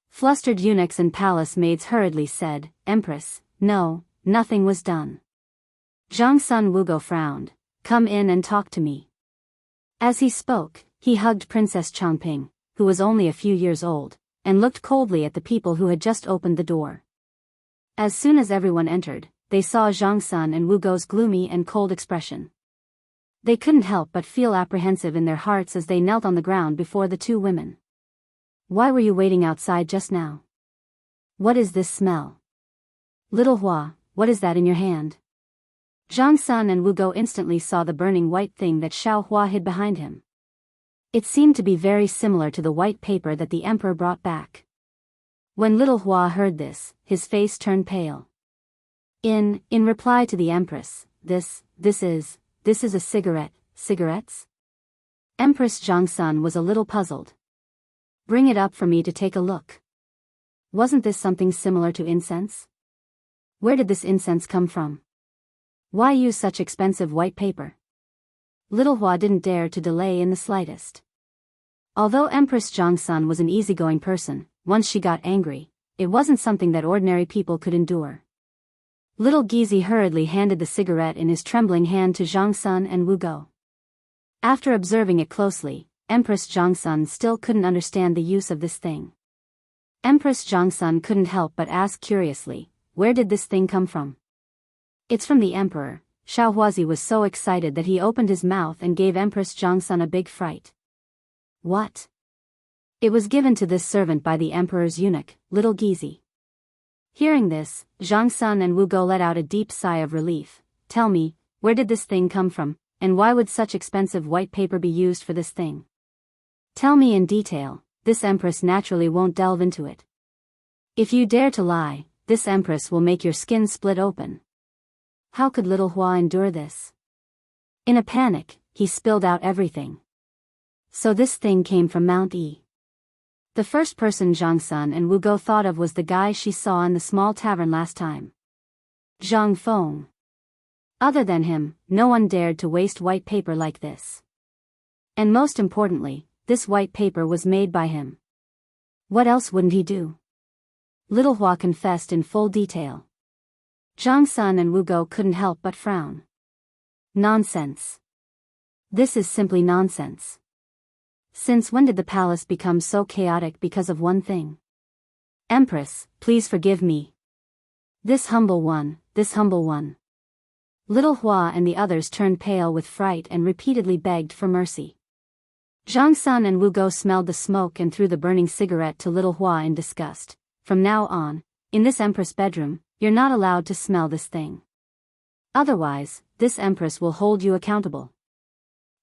Flustered eunuchs and palace maids hurriedly said, "Empress, no, nothing was done." Zhang's son Wugo frowned. "Come in and talk to me." As he spoke, he hugged Princess Changping, who was only a few years old, and looked coldly at the people who had just opened the door. As soon as everyone entered, they saw Zhang's son and Wugo's gloomy and cold expression. They couldn't help but feel apprehensive in their hearts as they knelt on the ground before the 2 women. "Why were you waiting outside just now? What is this smell? Little Hua, what is that in your hand?" Zhang's son and Wugo instantly saw the burning white thing that Xiao Hua hid behind him. It seemed to be very similar to the white paper that the emperor brought back. When little Hua heard this, his face turned pale. In reply to the empress, this is a cigarette, cigarettes? Empress Zhang's son was a little puzzled. "Bring it up for me to take a look. Wasn't this something similar to incense? Where did this incense come from? Why use such expensive white paper?" Little Hua didn't dare to delay in the slightest. Although Empress Zhang's son was an easygoing person, once she got angry, it wasn't something that ordinary people could endure. Little Gizi hurriedly handed the cigarette in his trembling hand to Zhang's son and Wugo. After observing it closely, Empress Zhang's son still couldn't understand the use of this thing. Empress Zhang's son couldn't help but ask curiously, "Where did this thing come from?" "It's from the emperor." Xiao Huazi was so excited that he opened his mouth and gave Empress Zhang's son a big fright. "What?" "It was given to this servant by the emperor's eunuch, little Gizi." Hearing this, Zhang Sun and Wu Go let out a deep sigh of relief. Tell me, where did this thing come from, and why would such expensive white paper be used for this thing? Tell me in detail. This Empress naturally won't delve into it. If you dare to lie, this Empress will make your skin split open. How could little Hua endure this? In a panic, he spilled out everything. So this thing came from Mount E. The first person Zhang Sun and Wu Go thought of was the guy she saw in the small tavern last time. Zhang Feng. Other than him, no one dared to waste white paper like this. And most importantly, this white paper was made by him. What else wouldn't he do? Little Hua confessed in full detail. Zhang Sun and Wu Go couldn't help but frown. Nonsense. This is simply nonsense. Since when did the palace become so chaotic because of one thing? Empress, please forgive me. This humble one. Little Hua and the others turned pale with fright and repeatedly begged for mercy. Zhang Sun and Wu Go smelled the smoke and threw the burning cigarette to little Hua in disgust. From now on, in this Empress bedroom, you're not allowed to smell this thing. Otherwise, this Empress will hold you accountable.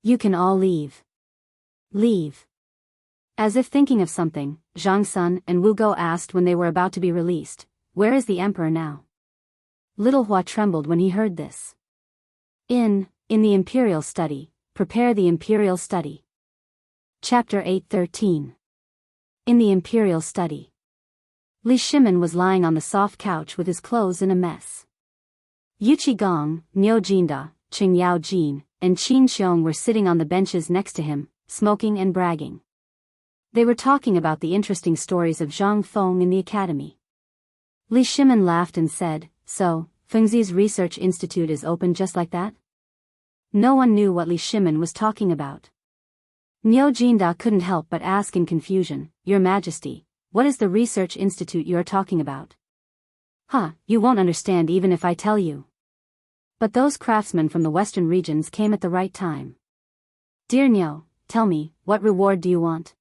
You can all leave. Leave. As if thinking of something, Zhang Sun and Wu Go asked when they were about to be released, where is the Emperor now? Little Hua trembled when he heard this. In the Imperial Study, prepare the Imperial Study. Chapter 8:13. In the Imperial Study. Li Shimin was lying on the soft couch with his clothes in a mess. Yu Qigong, Niu Jinda, Qing Yao Jin, and Qin Xiong were sitting on the benches next to him, smoking and bragging. They were talking about the interesting stories of Zhang Feng in the academy. Li Shimin laughed and said, so, Fengzi's research institute is open just like that? No one knew what Li Shimin was talking about. Niu Jinda couldn't help but ask in confusion, Your Majesty, what is the research institute you are talking about? You won't understand even if I tell you. But those craftsmen from the western regions came at the right time. Dear Niu, tell me, what reward do you want?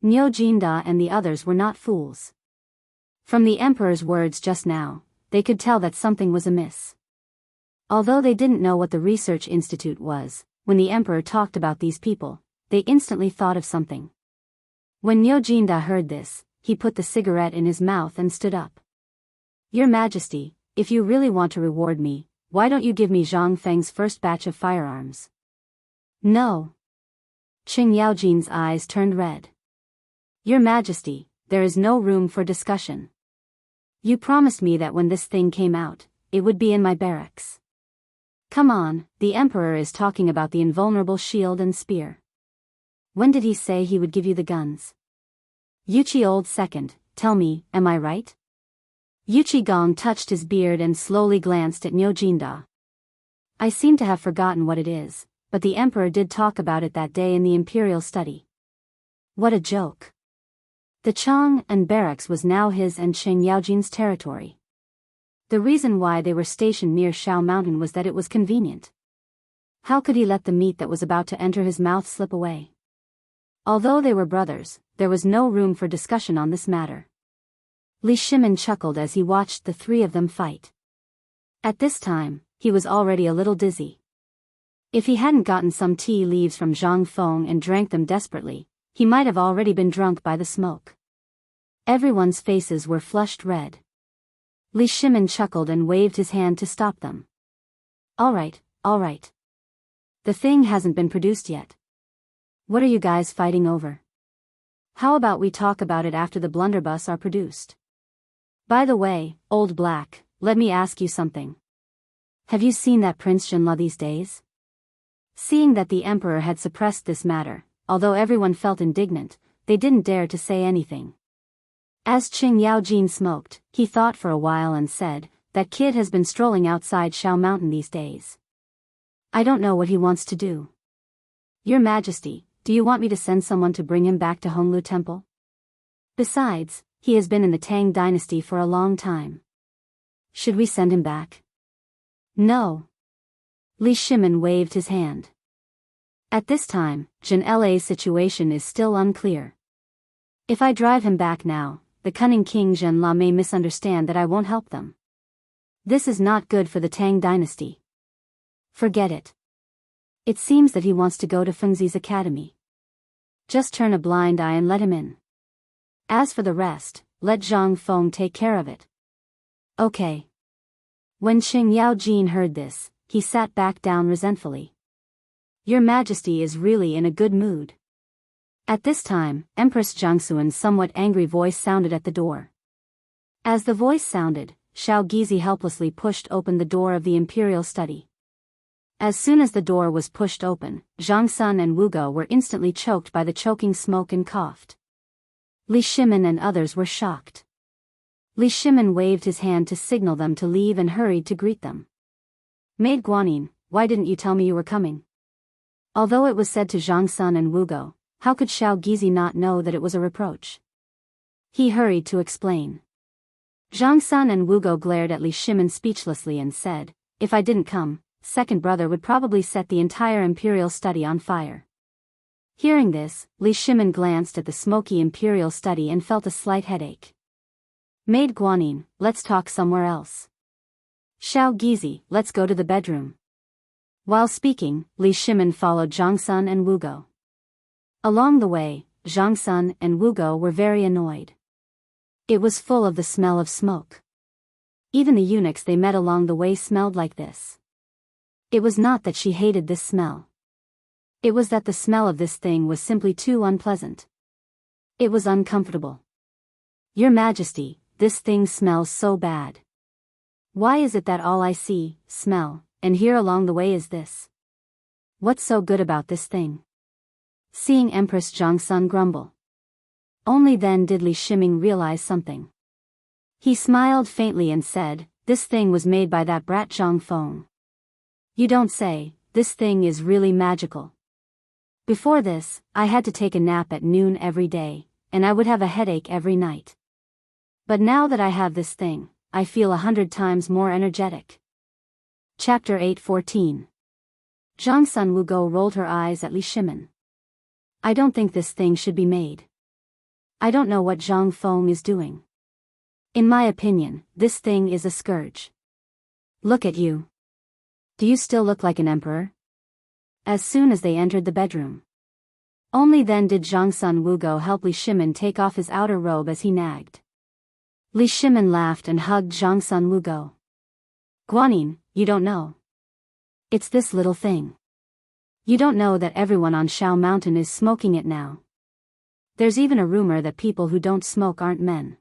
Niu Jinda and the others were not fools. From the Emperor's words just now, they could tell that something was amiss. Although they didn't know what the research institute was, when the Emperor talked about these people, they instantly thought of something. When Niu Jinda heard this, he put the cigarette in his mouth and stood up. Your Majesty, if you really want to reward me, why don't you give me Zhang Feng's first batch of firearms? No. Qing Yaojin's eyes turned red. Your Majesty, there is no room for discussion. You promised me that when this thing came out, it would be in my barracks. Come on, the Emperor is talking about the invulnerable shield and spear. When did he say he would give you the guns? Yuchi Old Second, tell me, am I right? Yuchi Gong touched his beard and slowly glanced at Niu Jinda. I seem to have forgotten what it is, but the Emperor did talk about it that day in the Imperial Study. What a joke. The Chang'an barracks was now his and Qing Yaojin's territory. The reason why they were stationed near Shao Mountain was that it was convenient. How could he let the meat that was about to enter his mouth slip away? Although they were brothers, there was no room for discussion on this matter. Li Shimin chuckled as he watched the three of them fight. At this time, he was already a little dizzy. If he hadn't gotten some tea leaves from Zhang Feng and drank them desperately, he might have already been drunk by the smoke. Everyone's faces were flushed red. Li Shimin chuckled and waved his hand to stop them. All right. The thing hasn't been produced yet. What are you guys fighting over? How about we talk about it after the blunderbuss are produced? By the way, Old Black, let me ask you something. Have you seen that Prince Jinla these days? Seeing that the Emperor had suppressed this matter, although everyone felt indignant, they didn't dare to say anything. As Qing Yaojin smoked, he thought for a while and said, that kid has been strolling outside Shao Mountain these days. I don't know what he wants to do. Your Majesty, do you want me to send someone to bring him back to Honglu Temple? Besides, he has been in the Tang dynasty for a long time. Should we send him back? No. Li Shimin waved his hand. At this time, Jin La's situation is still unclear. If I drive him back now, the cunning King Zhen La may misunderstand that I won't help them. This is not good for the Tang dynasty. Forget it. It seems that he wants to go to Fengzi's academy. Just turn a blind eye and let him in. As for the rest, let Zhang Feng take care of it. Okay. When Qing Yaojin heard this, he sat back down resentfully. Your Majesty is really in a good mood. At this time, Empress Jiangxuan's somewhat angry voice sounded at the door. As the voice sounded, Xiao Gizi helplessly pushed open the door of the imperial study. As soon as the door was pushed open, Zhang Sun and Wu Go were instantly choked by the choking smoke and coughed. Li Shimin and others were shocked. Li Shimin waved his hand to signal them to leave and hurried to greet them. Maid Guanyin, why didn't you tell me you were coming? Although it was said to Zhang Sun and Wu Go, how could Xiao Gizi not know that it was a reproach? He hurried to explain. Zhang Sun and Wu Go glared at Li Shimin speechlessly and said, if I didn't come, second brother would probably set the entire imperial study on fire. Hearing this, Li Shimin glanced at the smoky imperial study and felt a slight headache. Maid Guanyin, let's talk somewhere else. Xiao Gizi, let's go to the bedroom. While speaking, Li Shimin followed Zhang Sun and Wu Go. Along the way, Zhang Sun and Wu Go were very annoyed. It was full of the smell of smoke. Even the eunuchs they met along the way smelled like this. It was not that she hated this smell. It was that the smell of this thing was simply too unpleasant. It was uncomfortable. Your Majesty, this thing smells so bad. Why is it that all I see, smell, and hear along the way is this? What's so good about this thing? Seeing Empress Jiangsun grumble. Only then did Li Shimin realize something. He smiled faintly and said, this thing was made by that brat Zhang Feng. You don't say, this thing is really magical. Before this, I had to take a nap at noon every day, and I would have a headache every night. But now that I have this thing, I feel 100 times more energetic. Chapter 8:14. Zhang Sun Wu Go rolled her eyes at Li Shimin. I don't think this thing should be made. I don't know what Zhang Feng is doing. In my opinion, this thing is a scourge. Look at you. Do you still look like an emperor? As soon as they entered the bedroom. Only then did Zhang Sun Wu Go help Li Shimin take off his outer robe as he nagged. Li Shimin laughed and hugged Zhang Sun Wu Go. Guanyin, you don't know. It's this little thing. You don't know that everyone on Shao Mountain is smoking it now. There's even a rumor that people who don't smoke aren't men.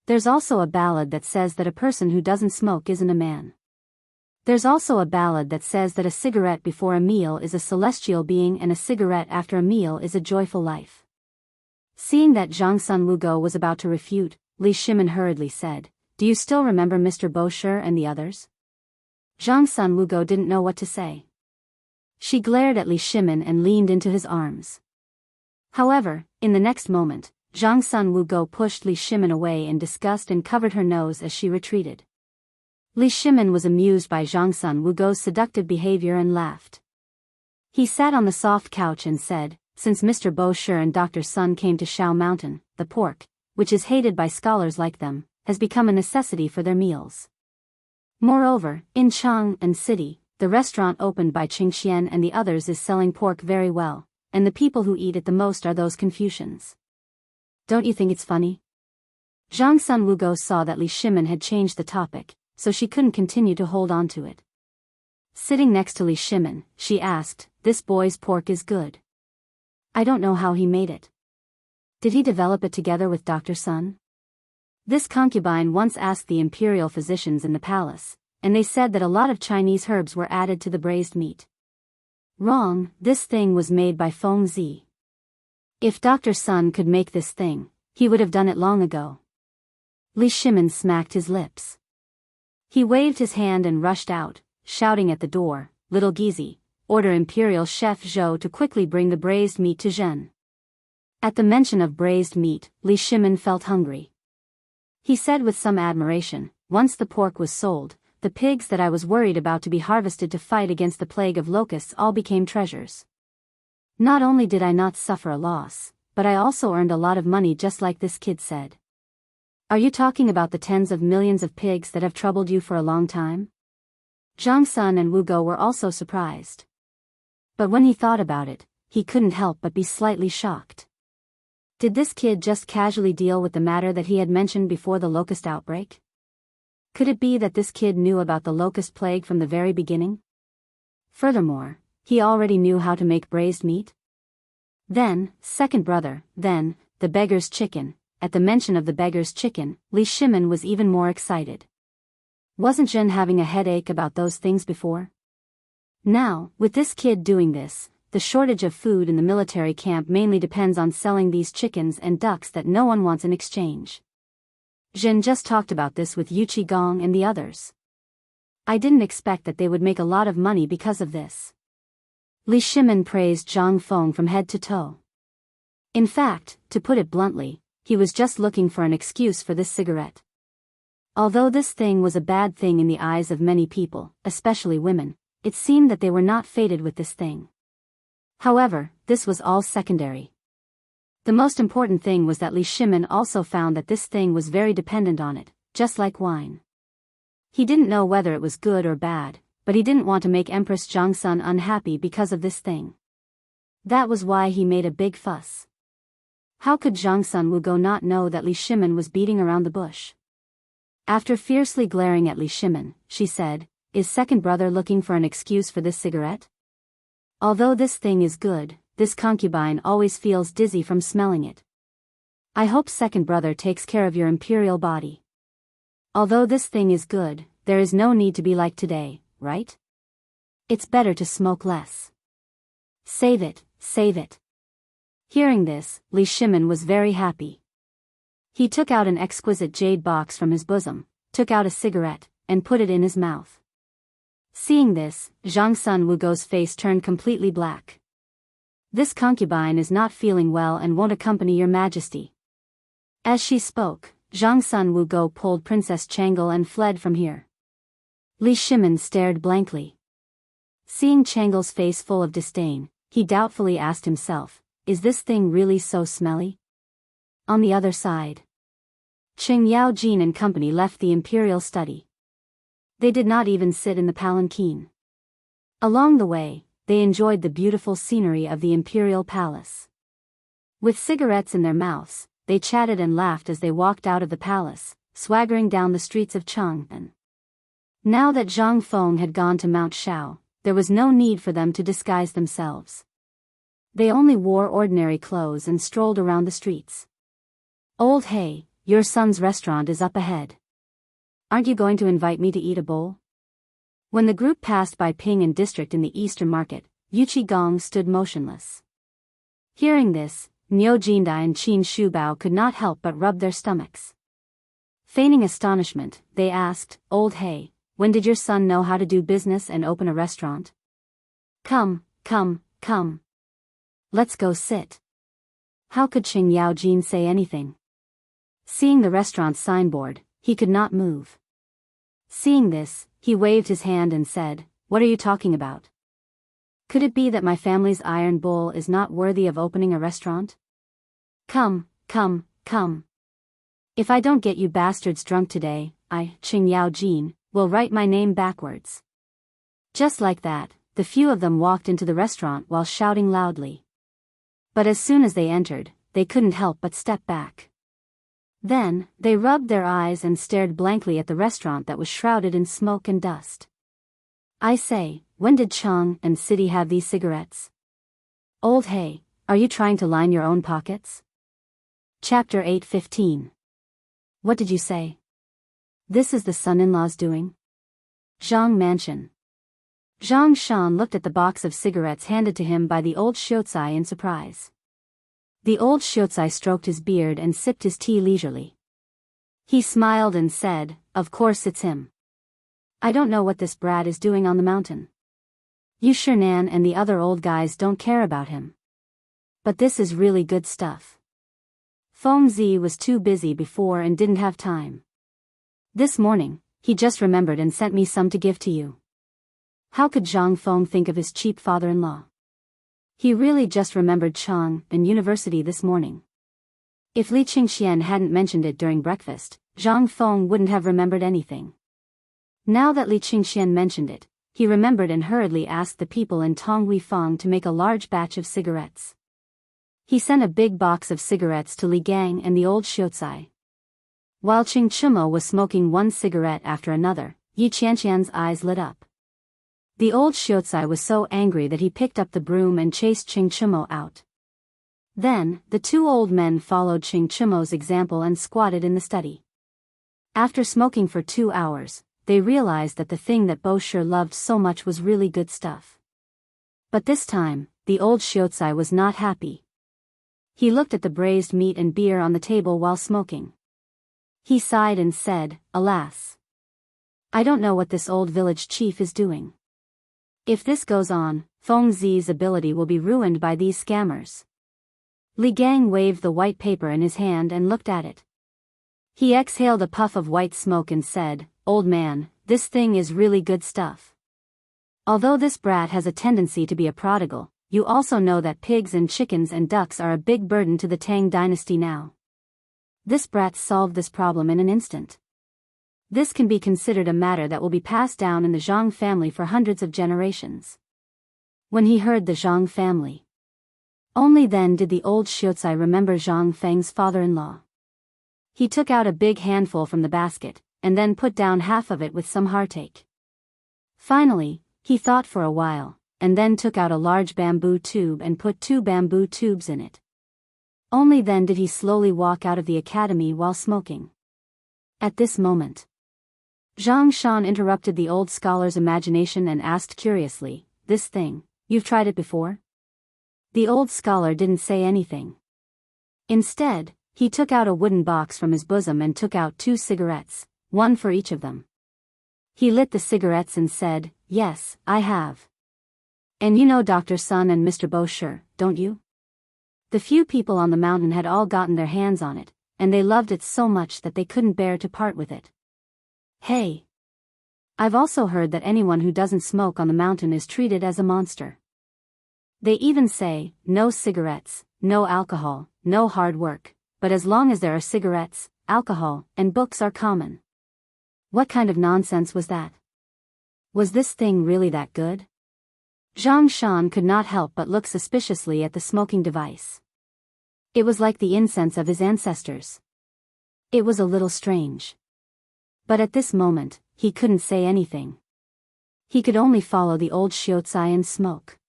There's also a ballad that says that a person who doesn't smoke isn't a man. There's also a ballad that says that a cigarette before a meal is a celestial being and a cigarette after a meal is a joyful life. Seeing that Zhang Sun Wu Go was about to refute, Li Shimin hurriedly said, do you still remember Mr. Bosher and the others? Zhang Sun Wu Go didn't know what to say. She glared at Li Shimin and leaned into his arms. However, in the next moment, Zhang Sun Wu Go pushed Li Shimin away in disgust and covered her nose as she retreated. Li Shimin was amused by Zhang Sun Wu Go's seductive behavior and laughed. He sat on the soft couch and said, since Mr. Bosher and Dr. Sun came to Shao Mountain, the pork, which is hated by scholars like them, has become a necessity for their meals. Moreover, in Chang'an City, the restaurant opened by Qingxian and the others is selling pork very well, and the people who eat it the most are those Confucians. Don't you think it's funny? Zhang Sun Wu Go saw that Li Shimin had changed the topic, so she couldn't continue to hold on to it. Sitting next to Li Shimin, she asked, this boy's pork is good. I don't know how he made it. Did he develop it together with Dr. Sun? This concubine once asked the imperial physicians in the palace, and they said that a lot of Chinese herbs were added to the braised meat. Wrong, this thing was made by Feng Zi. If Dr. Sun could make this thing, he would have done it long ago. Li Shimin smacked his lips. He waved his hand and rushed out, shouting at the door, Little Gizi, order Imperial Chef Zhou to quickly bring the braised meat to Zhen. At the mention of braised meat, Li Shimin felt hungry. He said with some admiration, once the pork was sold, the pigs that I was worried about to be harvested to fight against the plague of locusts all became treasures. Not only did I not suffer a loss, but I also earned a lot of money just like this kid said. Are you talking about the tens of millions of pigs that have troubled you for a long time? Zhang Sun and Wu Go were also surprised. But when he thought about it, he couldn't help but be slightly shocked. Did this kid just casually deal with the matter that he had mentioned before the locust outbreak? Could it be that this kid knew about the locust plague from the very beginning? Furthermore, he already knew how to make braised meat? Then, second brother, then, the beggar's chicken. At the mention of the beggar's chicken, Li Shimin was even more excited. Wasn't Zhen having a headache about those things before? Now, with this kid doing this, the shortage of food in the military camp mainly depends on selling these chickens and ducks that no one wants in exchange. Zhen just talked about this with Yu Qigong and the others. I didn't expect that they would make a lot of money because of this. Li Shimin praised Zhang Feng from head to toe. In fact, to put it bluntly, he was just looking for an excuse for this cigarette. Although this thing was a bad thing in the eyes of many people, especially women, it seemed that they were not fated with this thing. However, this was all secondary. The most important thing was that Li Shimin also found that this thing was very dependent on it, just like wine. He didn't know whether it was good or bad, but he didn't want to make Empress Zhang Sun unhappy because of this thing. That was why he made a big fuss. How could Zhang Sun Wu Go not know that Li Shimin was beating around the bush? After fiercely glaring at Li Shimin, she said, "Is second brother looking for an excuse for this cigarette? Although this thing is good, this concubine always feels dizzy from smelling it. I hope second brother takes care of your imperial body. Although this thing is good, there is no need to be like today, right? It's better to smoke less. Save it, save it." Hearing this, Li Shimin was very happy. He took out an exquisite jade box from his bosom, took out a cigarette, and put it in his mouth. Seeing this, Zhang Sun Wu Go's face turned completely black. "This concubine is not feeling well and won't accompany your majesty." As she spoke, Zhang Sun Wu Go pulled Princess Chang'an and fled from here. Li Shimin stared blankly. Seeing Chang'an's face full of disdain, he doubtfully asked himself, "Is this thing really so smelly?" On the other side, Qing Yao Jin and company left the imperial study. They did not even sit in the palanquin. Along the way, they enjoyed the beautiful scenery of the imperial palace. With cigarettes in their mouths, they chatted and laughed as they walked out of the palace, swaggering down the streets of Chang'an. Now that Zhang Feng had gone to Mount Shao, there was no need for them to disguise themselves. They only wore ordinary clothes and strolled around the streets. "Old Hey, your son's restaurant is up ahead. Aren't you going to invite me to eat a bowl?" When the group passed by Ping'an district in the Eastern Market, Yu Qigong stood motionless. Hearing this, Niu Jindai and Qin Shubao could not help but rub their stomachs. Feigning astonishment, they asked, "Old Hey, when did your son know how to do business and open a restaurant? Come, come, come. Let's go sit." How could Qing Yao Jin say anything? Seeing the restaurant's signboard, he could not move. Seeing this, he waved his hand and said, "What are you talking about? Could it be that my family's iron bull is not worthy of opening a restaurant? Come, come, come. If I don't get you bastards drunk today, I, Qing Yao Jin, will write my name backwards." Just like that, the few of them walked into the restaurant while shouting loudly. But as soon as they entered, they couldn't help but step back. Then, they rubbed their eyes and stared blankly at the restaurant that was shrouded in smoke and dust. "I say, when did Chang'an City have these cigarettes? Old Hey, are you trying to line your own pockets?" Chapter 8:15. What did you say? This is the son-in-law's doing? Zhang Mansion. Zhang Shan looked at the box of cigarettes handed to him by the old Xiuzai in surprise. The old Xiuzai stroked his beard and sipped his tea leisurely. He smiled and said, "Of course it's him. I don't know what this brat is doing on the mountain. Yu Shernan and the other old guys don't care about him. But this is really good stuff." Feng Zi was too busy before and didn't have time. This morning, he just remembered and sent me some to give to you. How could Zhang Feng think of his cheap father-in-law? He really just remembered Chang'an University this morning. If Li Qingxian hadn't mentioned it during breakfast, Zhang Feng wouldn't have remembered anything. Now that Li Qingxian mentioned it, he remembered and hurriedly asked the people in Tonghui Fang to make a large batch of cigarettes. He sent a big box of cigarettes to Li Gang and the old Xiuzai. While Qing Chumo was smoking one cigarette after another, Yi Qianqian's eyes lit up. The old Xiuzai was so angry that he picked up the broom and chased Qing Chumo out. Then, the two old men followed Qing Chumo's example and squatted in the study. After smoking for 2 hours, they realized that the thing that Bo Shi loved so much was really good stuff. But this time, the old Xiuzai was not happy. He looked at the braised meat and beer on the table while smoking. He sighed and said, "Alas! I don't know what this old village chief is doing. If this goes on, Feng Zi's ability will be ruined by these scammers." Li Gang waved the white paper in his hand and looked at it. He exhaled a puff of white smoke and said, "Old man, this thing is really good stuff. Although this brat has a tendency to be a prodigal, you also know that pigs and chickens and ducks are a big burden to the Tang dynasty now. This brat solved this problem in an instant. This can be considered a matter that will be passed down in the Zhang family for hundreds of generations." When he heard the Zhang family, only then did the old Xiuzai remember Zhang Feng's father-in-law. He took out a big handful from the basket, and then put down half of it with some heartache. Finally, he thought for a while, and then took out a large bamboo tube and put 2 bamboo tubes in it. Only then did he slowly walk out of the academy while smoking. At this moment, Zhang Shan interrupted the old scholar's imagination and asked curiously, "This thing, you've tried it before?" The old scholar didn't say anything. Instead, he took out a wooden box from his bosom and took out 2 cigarettes, one for each of them. He lit the cigarettes and said, "Yes, I have. And you know Dr. Sun and Mr. Bo Shi, don't you?" The few people on the mountain had all gotten their hands on it, and they loved it so much that they couldn't bear to part with it. "Hey! I've also heard that anyone who doesn't smoke on the mountain is treated as a monster. They even say, no cigarettes, no alcohol, no hard work, but as long as there are cigarettes, alcohol, and books are common." What kind of nonsense was that? Was this thing really that good? Zhang Shan could not help but look suspiciously at the smoking device. It was like the incense of his ancestors. It was a little strange. But at this moment, he couldn't say anything. He could only follow the old Xiuzai and smoke.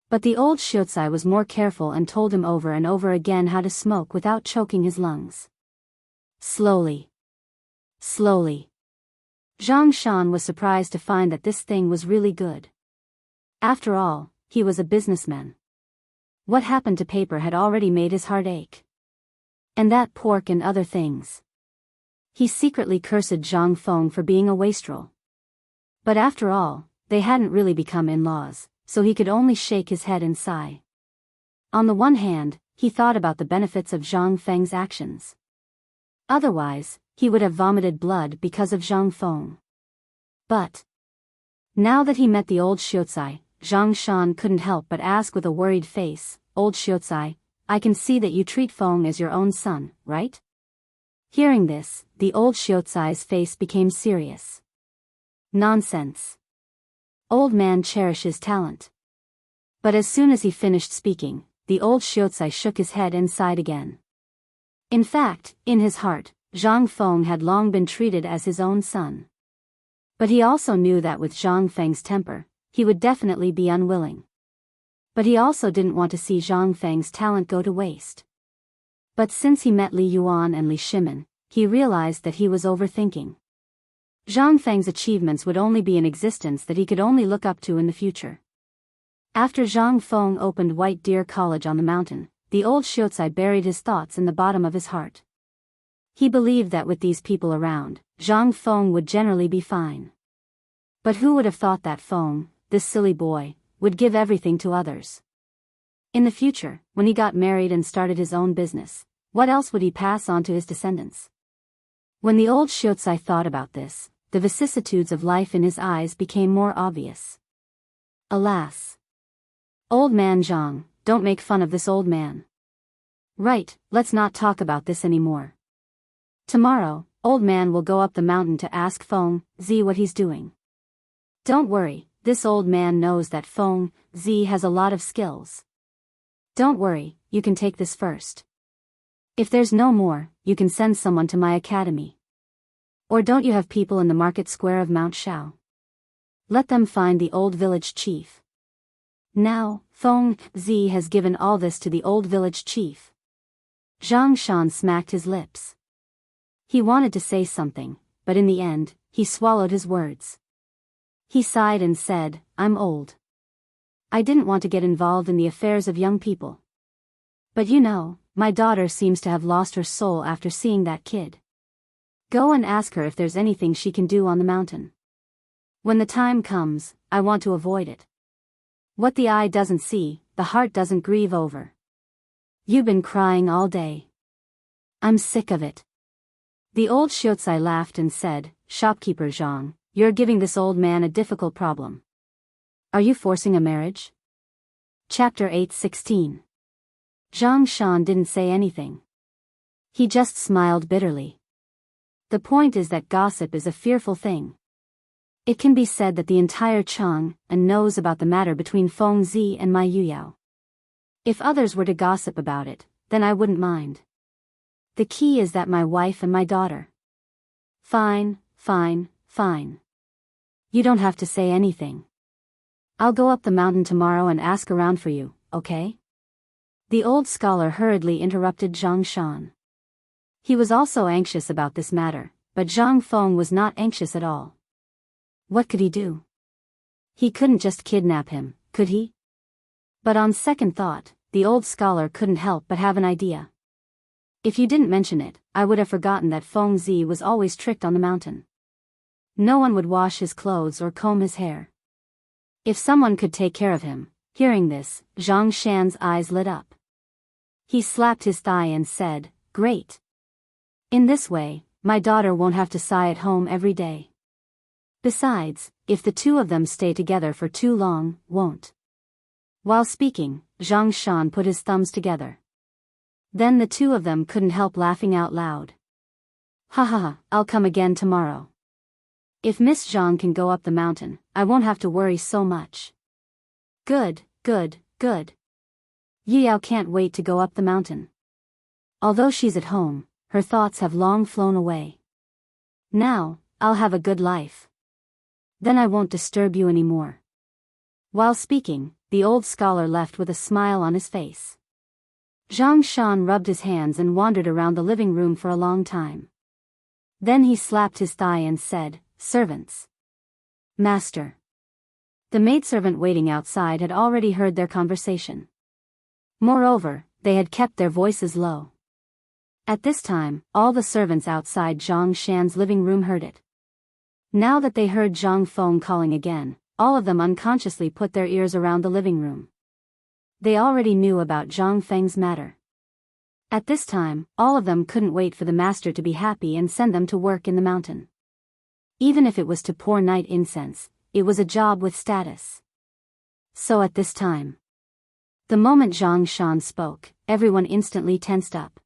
But the old Xiuzai was more careful and told him over and over again how to smoke without choking his lungs. Slowly. Slowly. Zhang Shan was surprised to find that this thing was really good. After all, he was a businessman. What happened to paper had already made his heart ache. And that pork and other things. He secretly cursed Zhang Feng for being a wastrel. But after all, they hadn't really become in-laws, so he could only shake his head and sigh. On the one hand, he thought about the benefits of Zhang Feng's actions. Otherwise, he would have vomited blood because of Zhang Feng. But now that he met the old Xiuzai, Zhang Shan couldn't help but ask with a worried face, "Old Xiuzai, I can see that you treat Feng as your own son, right?" Hearing this, the old Xiuzai's face became serious. "Nonsense. Old man cherishes talent." But as soon as he finished speaking, the old Xiuzai shook his head and sighed again. In fact, in his heart, Zhang Feng had long been treated as his own son. But he also knew that with Zhang Feng's temper, he would definitely be unwilling. But he also didn't want to see Zhang Feng's talent go to waste. But since he met Li Yuan and Li Shimin, he realized that he was overthinking. Zhang Feng's achievements would only be an existence that he could only look up to in the future. After Zhang Feng opened White Deer College on the mountain, the old Xiuzai buried his thoughts in the bottom of his heart. He believed that with these people around, Zhang Feng would generally be fine. But who would have thought that Feng, this silly boy, would give everything to others? In the future, when he got married and started his own business, what else would he pass on to his descendants? When the old Xiuzai thought about this, the vicissitudes of life in his eyes became more obvious. Alas! Old man Zhang, don't make fun of this old man. Right, let's not talk about this anymore. Tomorrow, old man will go up the mountain to ask Feng Zi what he's doing. Don't worry, this old man knows that Feng Zi has a lot of skills. Don't worry, you can take this first. If there's no more, you can send someone to my academy. Or don't you have people in the market square of Mount Shao? Let them find the old village chief. Now, Feng Zi has given all this to the old village chief. Zhang Shan smacked his lips. He wanted to say something, but in the end, he swallowed his words. He sighed and said, I'm old. I didn't want to get involved in the affairs of young people. But you know, my daughter seems to have lost her soul after seeing that kid. Go and ask her if there's anything she can do on the mountain. When the time comes, I want to avoid it. What the eye doesn't see, the heart doesn't grieve over. You've been crying all day. I'm sick of it. The old Xiuzai laughed and said, Shopkeeper Zhang, you're giving this old man a difficult problem. Are you forcing a marriage? Chapter 8:16. Zhang Shan didn't say anything. He just smiled bitterly. The point is that gossip is a fearful thing. It can be said that the entire Chang'an knows about the matter between Feng Zi and my Yuyao. If others were to gossip about it, then I wouldn't mind. The key is that my wife and my daughter. Fine, fine, fine. You don't have to say anything. I'll go up the mountain tomorrow and ask around for you, okay? The old scholar hurriedly interrupted Zhang Shan. He was also anxious about this matter, but Zhang Feng was not anxious at all. What could he do? He couldn't just kidnap him, could he? But on second thought, the old scholar couldn't help but have an idea. If you didn't mention it, I would have forgotten that Feng Zi was always tricked on the mountain. No one would wash his clothes or comb his hair. If someone could take care of him. Hearing this, Zhang Shan's eyes lit up. He slapped his thigh and said, Great. In this way, my daughter won't have to sigh at home every day. Besides, if the two of them stay together for too long, won't. While speaking, Zhang Shan put his thumbs together. Then the two of them couldn't help laughing out loud. Ha ha ha, I'll come again tomorrow. If Miss Zhang can go up the mountain, I won't have to worry so much. Good, good, good. Yuyao can't wait to go up the mountain. Although she's at home, her thoughts have long flown away. Now, I'll have a good life. Then I won't disturb you anymore. While speaking, the old scholar left with a smile on his face. Zhang Shan rubbed his hands and wandered around the living room for a long time. Then he slapped his thigh and said, Servants. Master. The maidservant waiting outside had already heard their conversation. Moreover, they had kept their voices low. At this time, all the servants outside Zhang Shan's living room heard it. Now that they heard Zhang Feng calling again, all of them unconsciously put their ears around the living room. They already knew about Zhang Feng's matter. At this time, all of them couldn't wait for the master to be happy and send them to work in the mountain. Even if it was to pour night incense, it was a job with status. So at this time, the moment Zhang Shan spoke, everyone instantly tensed up.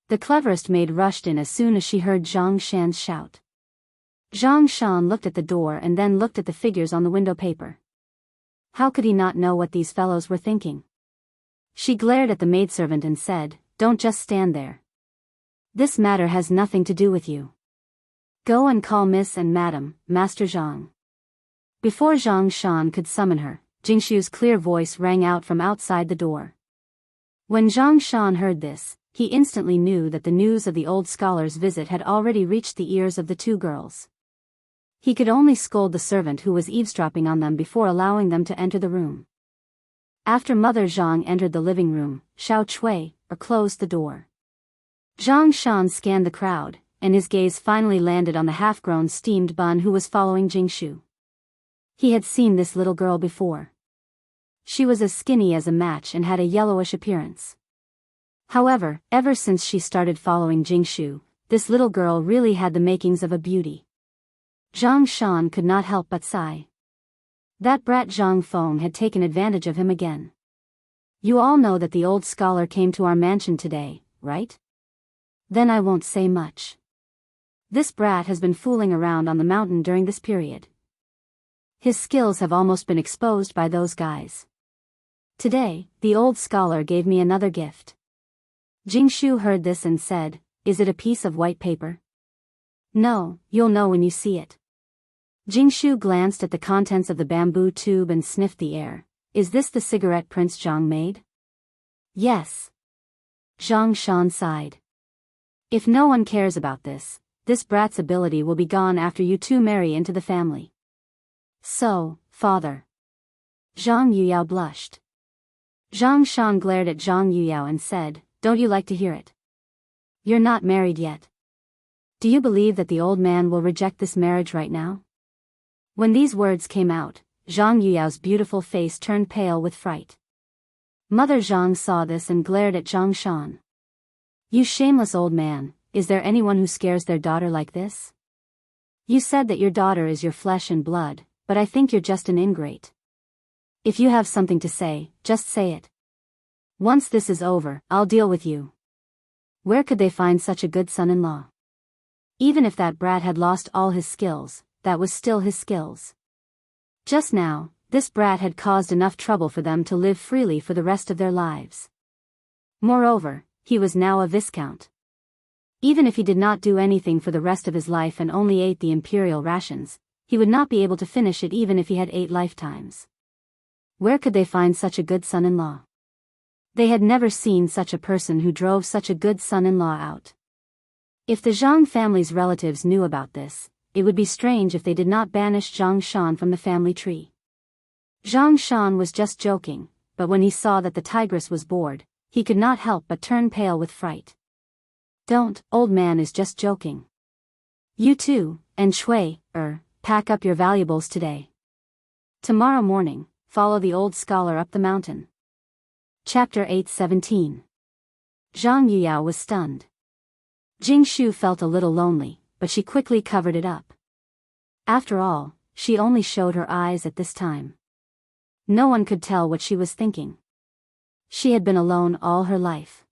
The cleverest maid rushed in as soon as she heard Zhang Shan's shout. Zhang Shan looked at the door and then looked at the figures on the window paper. How could he not know what these fellows were thinking? She glared at the maidservant and said, Don't just stand there. This matter has nothing to do with you. Go and call Miss and Madam, Master Zhang. Before Zhang Shan could summon her, Jingshu's clear voice rang out from outside the door. When Zhang Shan heard this, he instantly knew that the news of the old scholar's visit had already reached the ears of the two girls. He could only scold the servant who was eavesdropping on them before allowing them to enter the room. After Mother Zhang entered the living room, Xiao Chui closed the door. Zhang Shan scanned the crowd, and his gaze finally landed on the half-grown steamed bun who was following Jingshu. He had seen this little girl before. She was as skinny as a match and had a yellowish appearance. However, ever since she started following Jingshu, this little girl really had the makings of a beauty. Zhang Shan could not help but sigh. That brat Zhang Feng had taken advantage of him again. You all know that the old scholar came to our mansion today, right? Then I won't say much. This brat has been fooling around on the mountain during this period. His skills have almost been exposed by those guys. Today, the old scholar gave me another gift. Jingshu heard this and said, "Is it a piece of white paper?" "No, you'll know when you see it." Jingshu glanced at the contents of the bamboo tube and sniffed the air. "Is this the cigarette Prince Zhang made?" "Yes." Zhang Shan sighed. "If no one cares about this brat's ability will be gone after you two marry into the family." "So, father." Zhang Yuyao blushed. Zhang Shan glared at Zhang Yuyao and said, "Don't you like to hear it? You're not married yet. Do you believe that the old man will reject this marriage right now?" When these words came out, Zhang Yuyao's beautiful face turned pale with fright. Mother Zhang saw this and glared at Zhang Shan. "You shameless old man, is there anyone who scares their daughter like this? You said that your daughter is your flesh and blood, but I think you're just an ingrate. If you have something to say, just say it. Once this is over, I'll deal with you." Where could they find such a good son-in-law? Even if that brat had lost all his skills, that was still his skills. Just now, this brat had caused enough trouble for them to live freely for the rest of their lives. Moreover, he was now a viscount. Even if he did not do anything for the rest of his life and only ate the imperial rations, he would not be able to finish it even if he had 8 lifetimes. Where could they find such a good son-in-law? They had never seen such a person who drove such a good son-in-law out. If the Zhang family's relatives knew about this, it would be strange if they did not banish Zhang Shan from the family tree. Zhang Shan was just joking, but when he saw that the tigress was bored, he could not help but turn pale with fright. "Don't, old man is just joking. You too, and Shui, pack up your valuables today. Tomorrow morning, follow the old scholar up the mountain." Chapter 8:17. Zhang Yuyao was stunned. Jingshu felt a little lonely, but she quickly covered it up. After all, she only showed her eyes at this time. No one could tell what she was thinking. She had been alone all her life.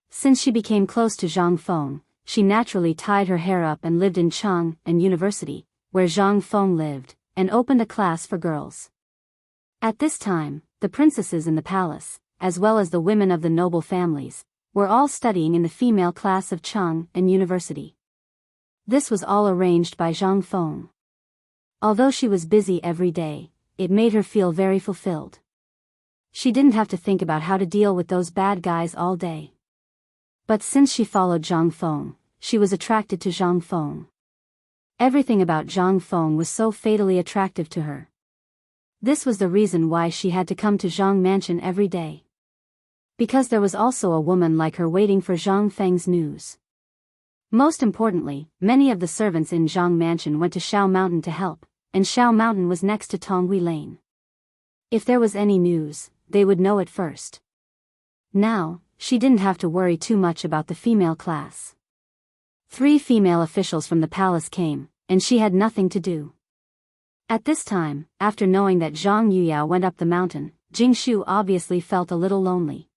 Since she became close to Zhang Feng, she naturally tied her hair up and lived in Chang'an University, where Zhang Feng lived, and opened a class for girls. At this time, the princesses in the palace, as well as the women of the noble families, were all studying in the female class of Chang'an University. This was all arranged by Zhang Feng. Although she was busy every day, it made her feel very fulfilled. She didn't have to think about how to deal with those bad guys all day. But since she followed Zhang Feng, she was attracted to Zhang Feng. Everything about Zhang Feng was so fatally attractive to her. This was the reason why she had to come to Zhang Mansion every day. Because there was also a woman like her waiting for Zhang Feng's news. Most importantly, many of the servants in Zhang Mansion went to Shao Mountain to help, and Shao Mountain was next to Tonghui Lane. If there was any news, they would know it first. Now, she didn't have to worry too much about the female class. 3 female officials from the palace came, and she had nothing to do. At this time, after knowing that Zhang Yuyao went up the mountain, Jingshu obviously felt a little lonely.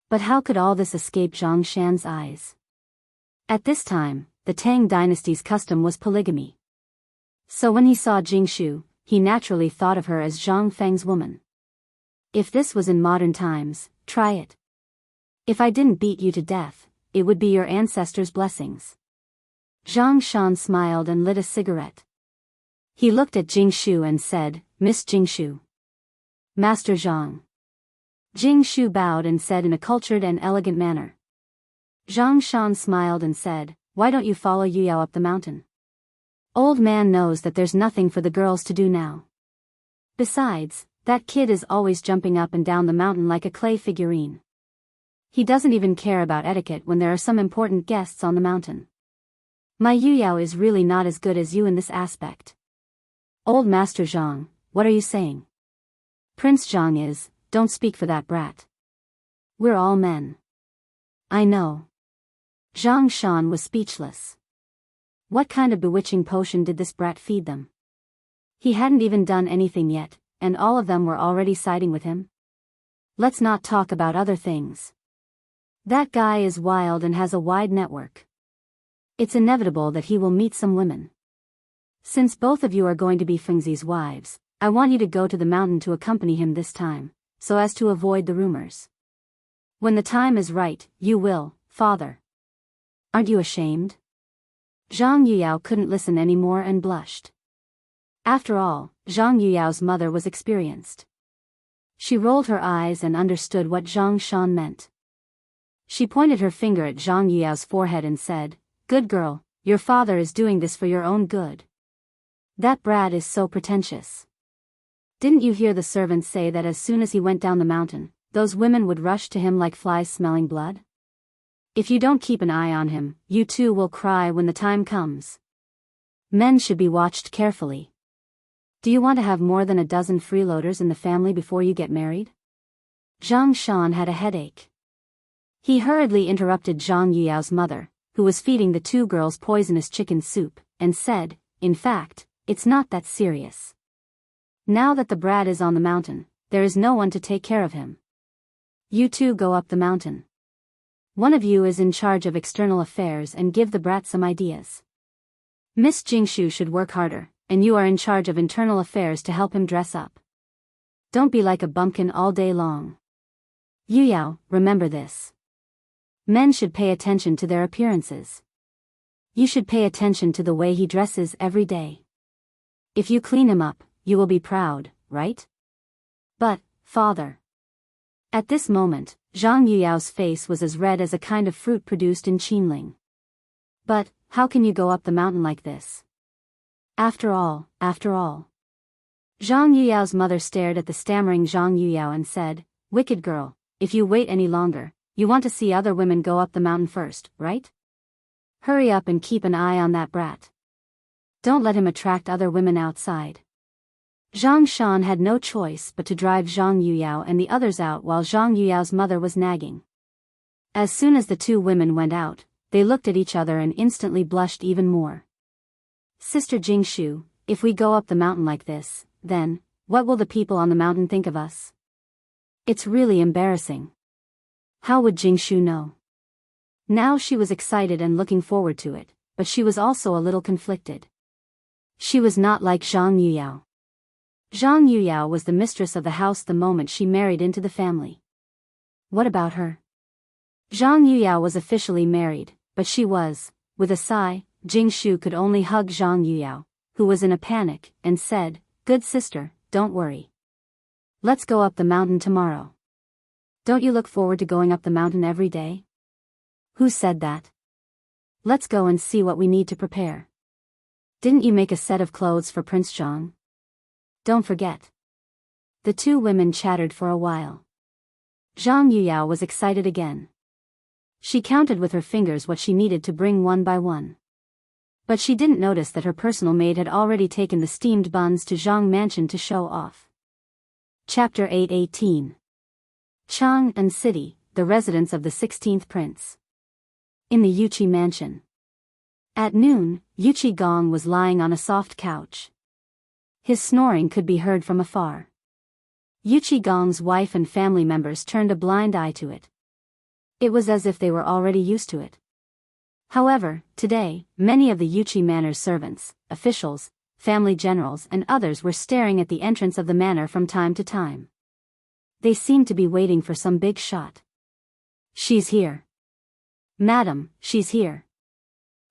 But how could all this escape Zhang Shan's eyes? At this time, the Tang dynasty's custom was polygamy. So when he saw Jingshu, he naturally thought of her as Zhang Feng's woman. If this was in modern times, try it. If I didn't beat you to death, it would be your ancestors' blessings. Zhang Shan smiled and lit a cigarette. He looked at Jingshu and said, "Miss Jingshu." "Master Zhang." Jingshu bowed and said in a cultured and elegant manner. Zhang Shan smiled and said, "Why don't you follow Yuyao up the mountain? Old man knows that there's nothing for the girls to do now. Besides, that kid is always jumping up and down the mountain like a clay figurine. He doesn't even care about etiquette when there are some important guests on the mountain. My Yuyao is really not as good as you in this aspect." "Old Master Zhang, what are you saying?" "Prince Zhang is, don't speak for that brat. We're all men." "I know." Zhang Shan was speechless. What kind of bewitching potion did this brat feed them? He hadn't even done anything yet, and all of them were already siding with him. Let's not talk about other things. That guy is wild and has a wide network. It's inevitable that he will meet some women. Since both of you are going to be Fengzi's wives, I want you to go to the mountain to accompany him this time, so as to avoid the rumors. When the time is right, you will, father. Aren't you ashamed? Zhang Yuyao couldn't listen anymore and blushed. After all, Zhang Yuyao's mother was experienced. She rolled her eyes and understood what Zhang Shan meant. She pointed her finger at Zhang Yuyao's forehead and said, "Good girl, your father is doing this for your own good. That brat is so pretentious. Didn't you hear the servants say that as soon as he went down the mountain, those women would rush to him like flies smelling blood? If you don't keep an eye on him, you too will cry when the time comes. Men should be watched carefully. Do you want to have more than a dozen freeloaders in the family before you get married?" Zhang Shan had a headache. He hurriedly interrupted Zhang Yuyao's mother, who was feeding the two girls poisonous chicken soup, and said, "In fact, it's not that serious. Now that the brat is on the mountain, there is no one to take care of him. You two go up the mountain. One of you is in charge of external affairs and give the brat some ideas. Miss Jingshu should work harder, and you are in charge of internal affairs to help him dress up. Don't be like a bumpkin all day long. Yuyao, remember this. Men should pay attention to their appearances. You should pay attention to the way he dresses every day. If you clean him up, you will be proud, right?" "But, father." At this moment, Zhang Yuyao's face was as red as a kind of fruit produced in Qinling. "But, how can you go up the mountain like this? After all. Zhang Yuyao's mother stared at the stammering Zhang Yuyao and said, "Wicked girl, if you wait any longer, you want to see other women go up the mountain first, right? Hurry up and keep an eye on that brat. Don't let him attract other women outside." Zhang Shan had no choice but to drive Zhang Yuyao and the others out while Zhang Yuyao's mother was nagging. As soon as the two women went out, they looked at each other and instantly blushed even more. "Sister Jingshu, if we go up the mountain like this, then, what will the people on the mountain think of us? It's really embarrassing. How would Jingshu know?" Now she was excited and looking forward to it, but she was also a little conflicted. She was not like Zhang Yuyao. Zhang Yuyao was the mistress of the house the moment she married into the family. What about her? Zhang Yuyao was officially married, but she was, with a sigh. Jingshu could only hug Zhang Yuyao, who was in a panic, and said, "Good sister, don't worry. Let's go up the mountain tomorrow. Don't you look forward to going up the mountain every day?" "Who said that? Let's go and see what we need to prepare. Didn't you make a set of clothes for Prince Zhang? Don't forget." The two women chattered for a while. Zhang Yuyao was excited again. She counted with her fingers what she needed to bring one by one. But she didn't notice that her personal maid had already taken the steamed buns to Zhang Mansion to show off. Chapter 818. Chang'an City, the residence of the 16th prince. In the Yuqi mansion. At noon, Yuqi Gong was lying on a soft couch. His snoring could be heard from afar. Yuqi Gong's wife and family members turned a blind eye to it. It was as if they were already used to it. However, today, many of the Yuqi Manor's servants, officials, family generals and others were staring at the entrance of the manor from time to time. They seemed to be waiting for some big shot. "She's here. Madam, she's here."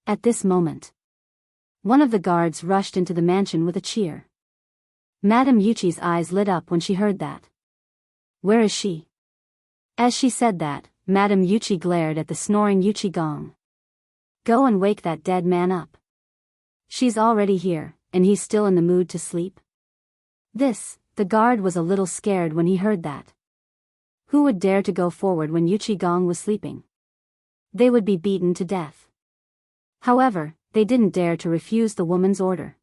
At this moment, one of the guards rushed into the mansion with a cheer. Madame Yuqi's eyes lit up when she heard that. "Where is she?" As she said that, Madame Yuqi glared at the snoring Yuqi Gong. "Go and wake that dead man up. She's already here, and he's still in the mood to sleep." The guard was a little scared when he heard that. Who would dare to go forward when Yuqi Gong was sleeping? They would be beaten to death. However, they didn't dare to refuse the woman's order.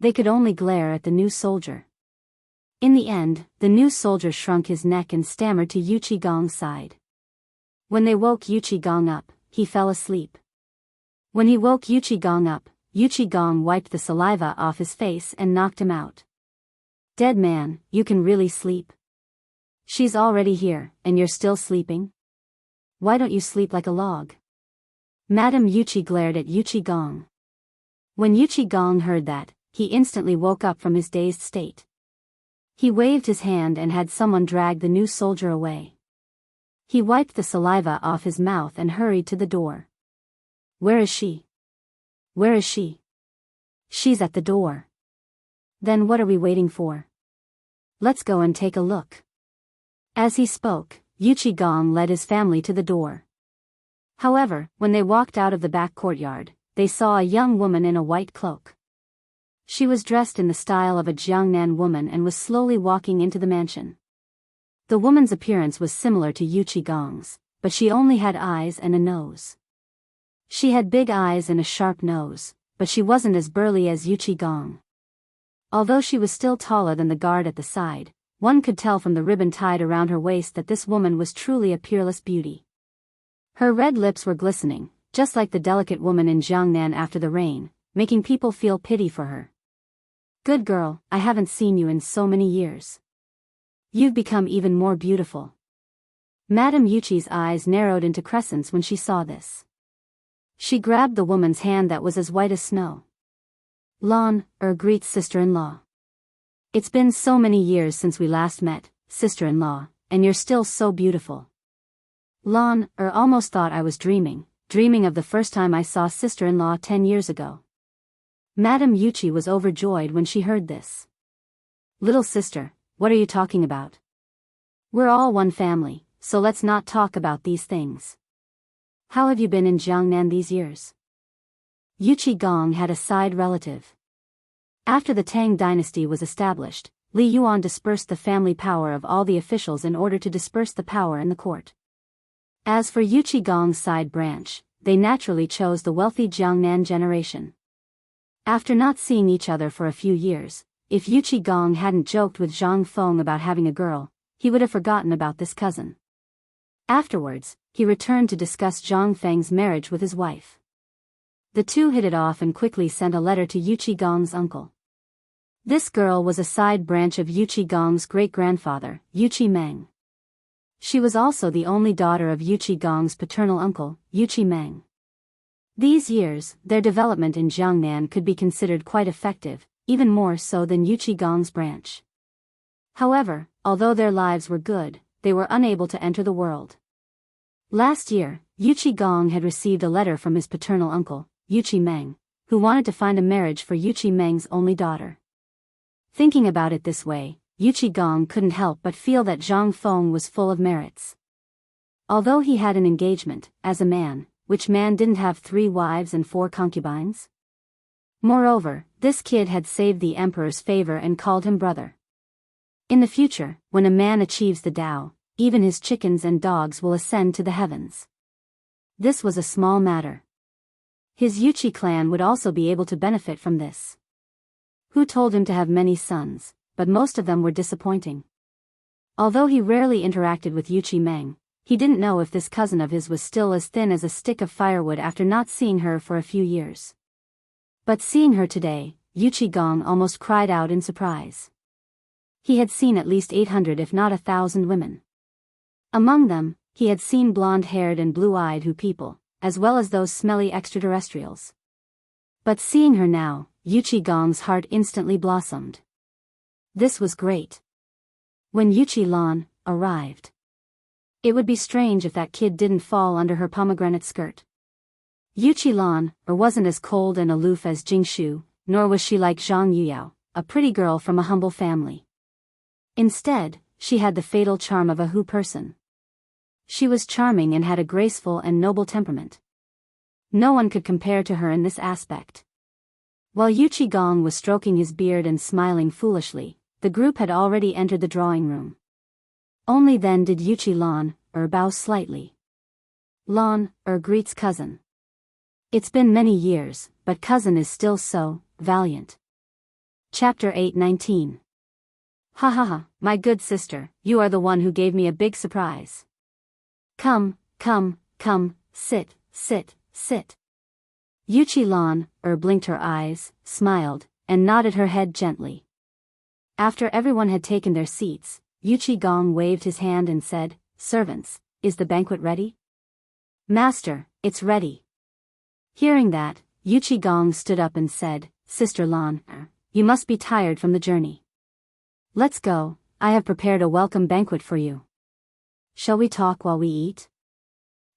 They could only glare at the new soldier. In the end, the new soldier shrunk his neck and stammered to Yuqi Gong's side. When they woke Yuqi Gong up, he fell asleep. When he woke Yuqi Gong up, Yuqi Gong wiped the saliva off his face and knocked him out. "Dead man, you can really sleep?" She's already here, and you're still sleeping? Why don't you sleep like a log? Madame Yuchi glared at Yuchi Gong. When Yuchi Gong heard that, he instantly woke up from his dazed state. He waved his hand and had someone drag the new soldier away. He wiped the saliva off his mouth and hurried to the door. Where is she? Where is she? She's at the door. Then what are we waiting for? Let's go and take a look. As he spoke, Yuchi Gong led his family to the door. However, when they walked out of the back courtyard, they saw a young woman in a white cloak. She was dressed in the style of a Chang'an woman and was slowly walking into the mansion. The woman's appearance was similar to Yuchi Gong's, but she only had eyes and a nose. She had big eyes and a sharp nose, but she wasn't as burly as Yuchi Gong. Although she was still taller than the guard at the side, one could tell from the ribbon tied around her waist that this woman was truly a peerless beauty. Her red lips were glistening, just like the delicate woman in Chang'an after the rain, making people feel pity for her. Good girl, I haven't seen you in so many years. You've become even more beautiful. Madame Yuchi's eyes narrowed into crescents when she saw this. She grabbed the woman's hand that was as white as snow. Lan, greets sister-in-law. It's been so many years since we last met, sister-in-law, and you're still so beautiful. Lan, almost thought I was dreaming of the first time I saw sister-in-law 10 years ago. Madame Yuchi was overjoyed when she heard this. Little sister, what are you talking about? We're all one family, so let's not talk about these things. How have you been in Chang'an these years? Yuchi Gong had a side relative. After the Tang dynasty was established, Li Yuan dispersed the family power of all the officials in order to disperse the power in the court. As for Yuchi Gong's side branch, they naturally chose the wealthy Chang'an generation. After not seeing each other for a few years, if Yuchi Gong hadn't joked with Zhang Feng about having a girl, he would have forgotten about this cousin. Afterwards, he returned to discuss Zhang Feng's marriage with his wife. The two hit it off and quickly sent a letter to Yuchi Gong's uncle. This girl was a side branch of Yuchi Gong's great-grandfather, Yuchi Meng. She was also the only daughter of Yuchi Gong's paternal uncle, Yuchi Meng. These years, their development in Chang'an could be considered quite effective, even more so than Yuchi Gong's branch. However, although their lives were good, they were unable to enter the world. Last year, Yuchi Gong had received a letter from his paternal uncle, Yuchi Meng, who wanted to find a marriage for Yuchi Meng's only daughter. Thinking about it this way, Yuchi Gong couldn't help but feel that Zhang Feng was full of merits. Although he had an engagement, as a man, which man didn't have 3 wives and 4 concubines? Moreover, this kid had saved the emperor's favor and called him brother. In the future, when a man achieves the Tao, even his chickens and dogs will ascend to the heavens. This was a small matter. His Yuchi clan would also be able to benefit from this. Who told him to have many sons, but most of them were disappointing. Although he rarely interacted with Yuchi Meng, he didn't know if this cousin of his was still as thin as a stick of firewood after not seeing her for a few years. But seeing her today, Yuchi Gong almost cried out in surprise. He had seen at least 800 if not 1,000 women. Among them, he had seen blonde-haired and blue-eyed Hu people, as well as those smelly extraterrestrials. But seeing her now, Yuchi Gong's heart instantly blossomed. This was great. When Yuchi Lan arrived, it would be strange if that kid didn't fall under her pomegranate skirt. Yuchi Lan wasn't as cold and aloof as Jing Shu, nor was she like Zhang Yuyao, a pretty girl from a humble family. Instead, she had the fatal charm of a Hu person. She was charming and had a graceful and noble temperament. No one could compare to her in this aspect. While Yuchi Gong was stroking his beard and smiling foolishly, the group had already entered the drawing room. Only then did Yuchi Lan bow slightly. Lan greets cousin. It's been many years, but cousin is still so valiant. Chapter 8:19. Ha ha ha, my good sister, you are the one who gave me a big surprise. Come, sit, sit. Yuchi Lan blinked her eyes, smiled, and nodded her head gently. After everyone had taken their seats, Yuchi Gong waved his hand and said, "Servants, is the banquet ready?" "Master, it's ready." Hearing that, Yuchi Gong stood up and said, "Sister Lan, you must be tired from the journey. Let's go, I have prepared a welcome banquet for you. Shall we talk while we eat?"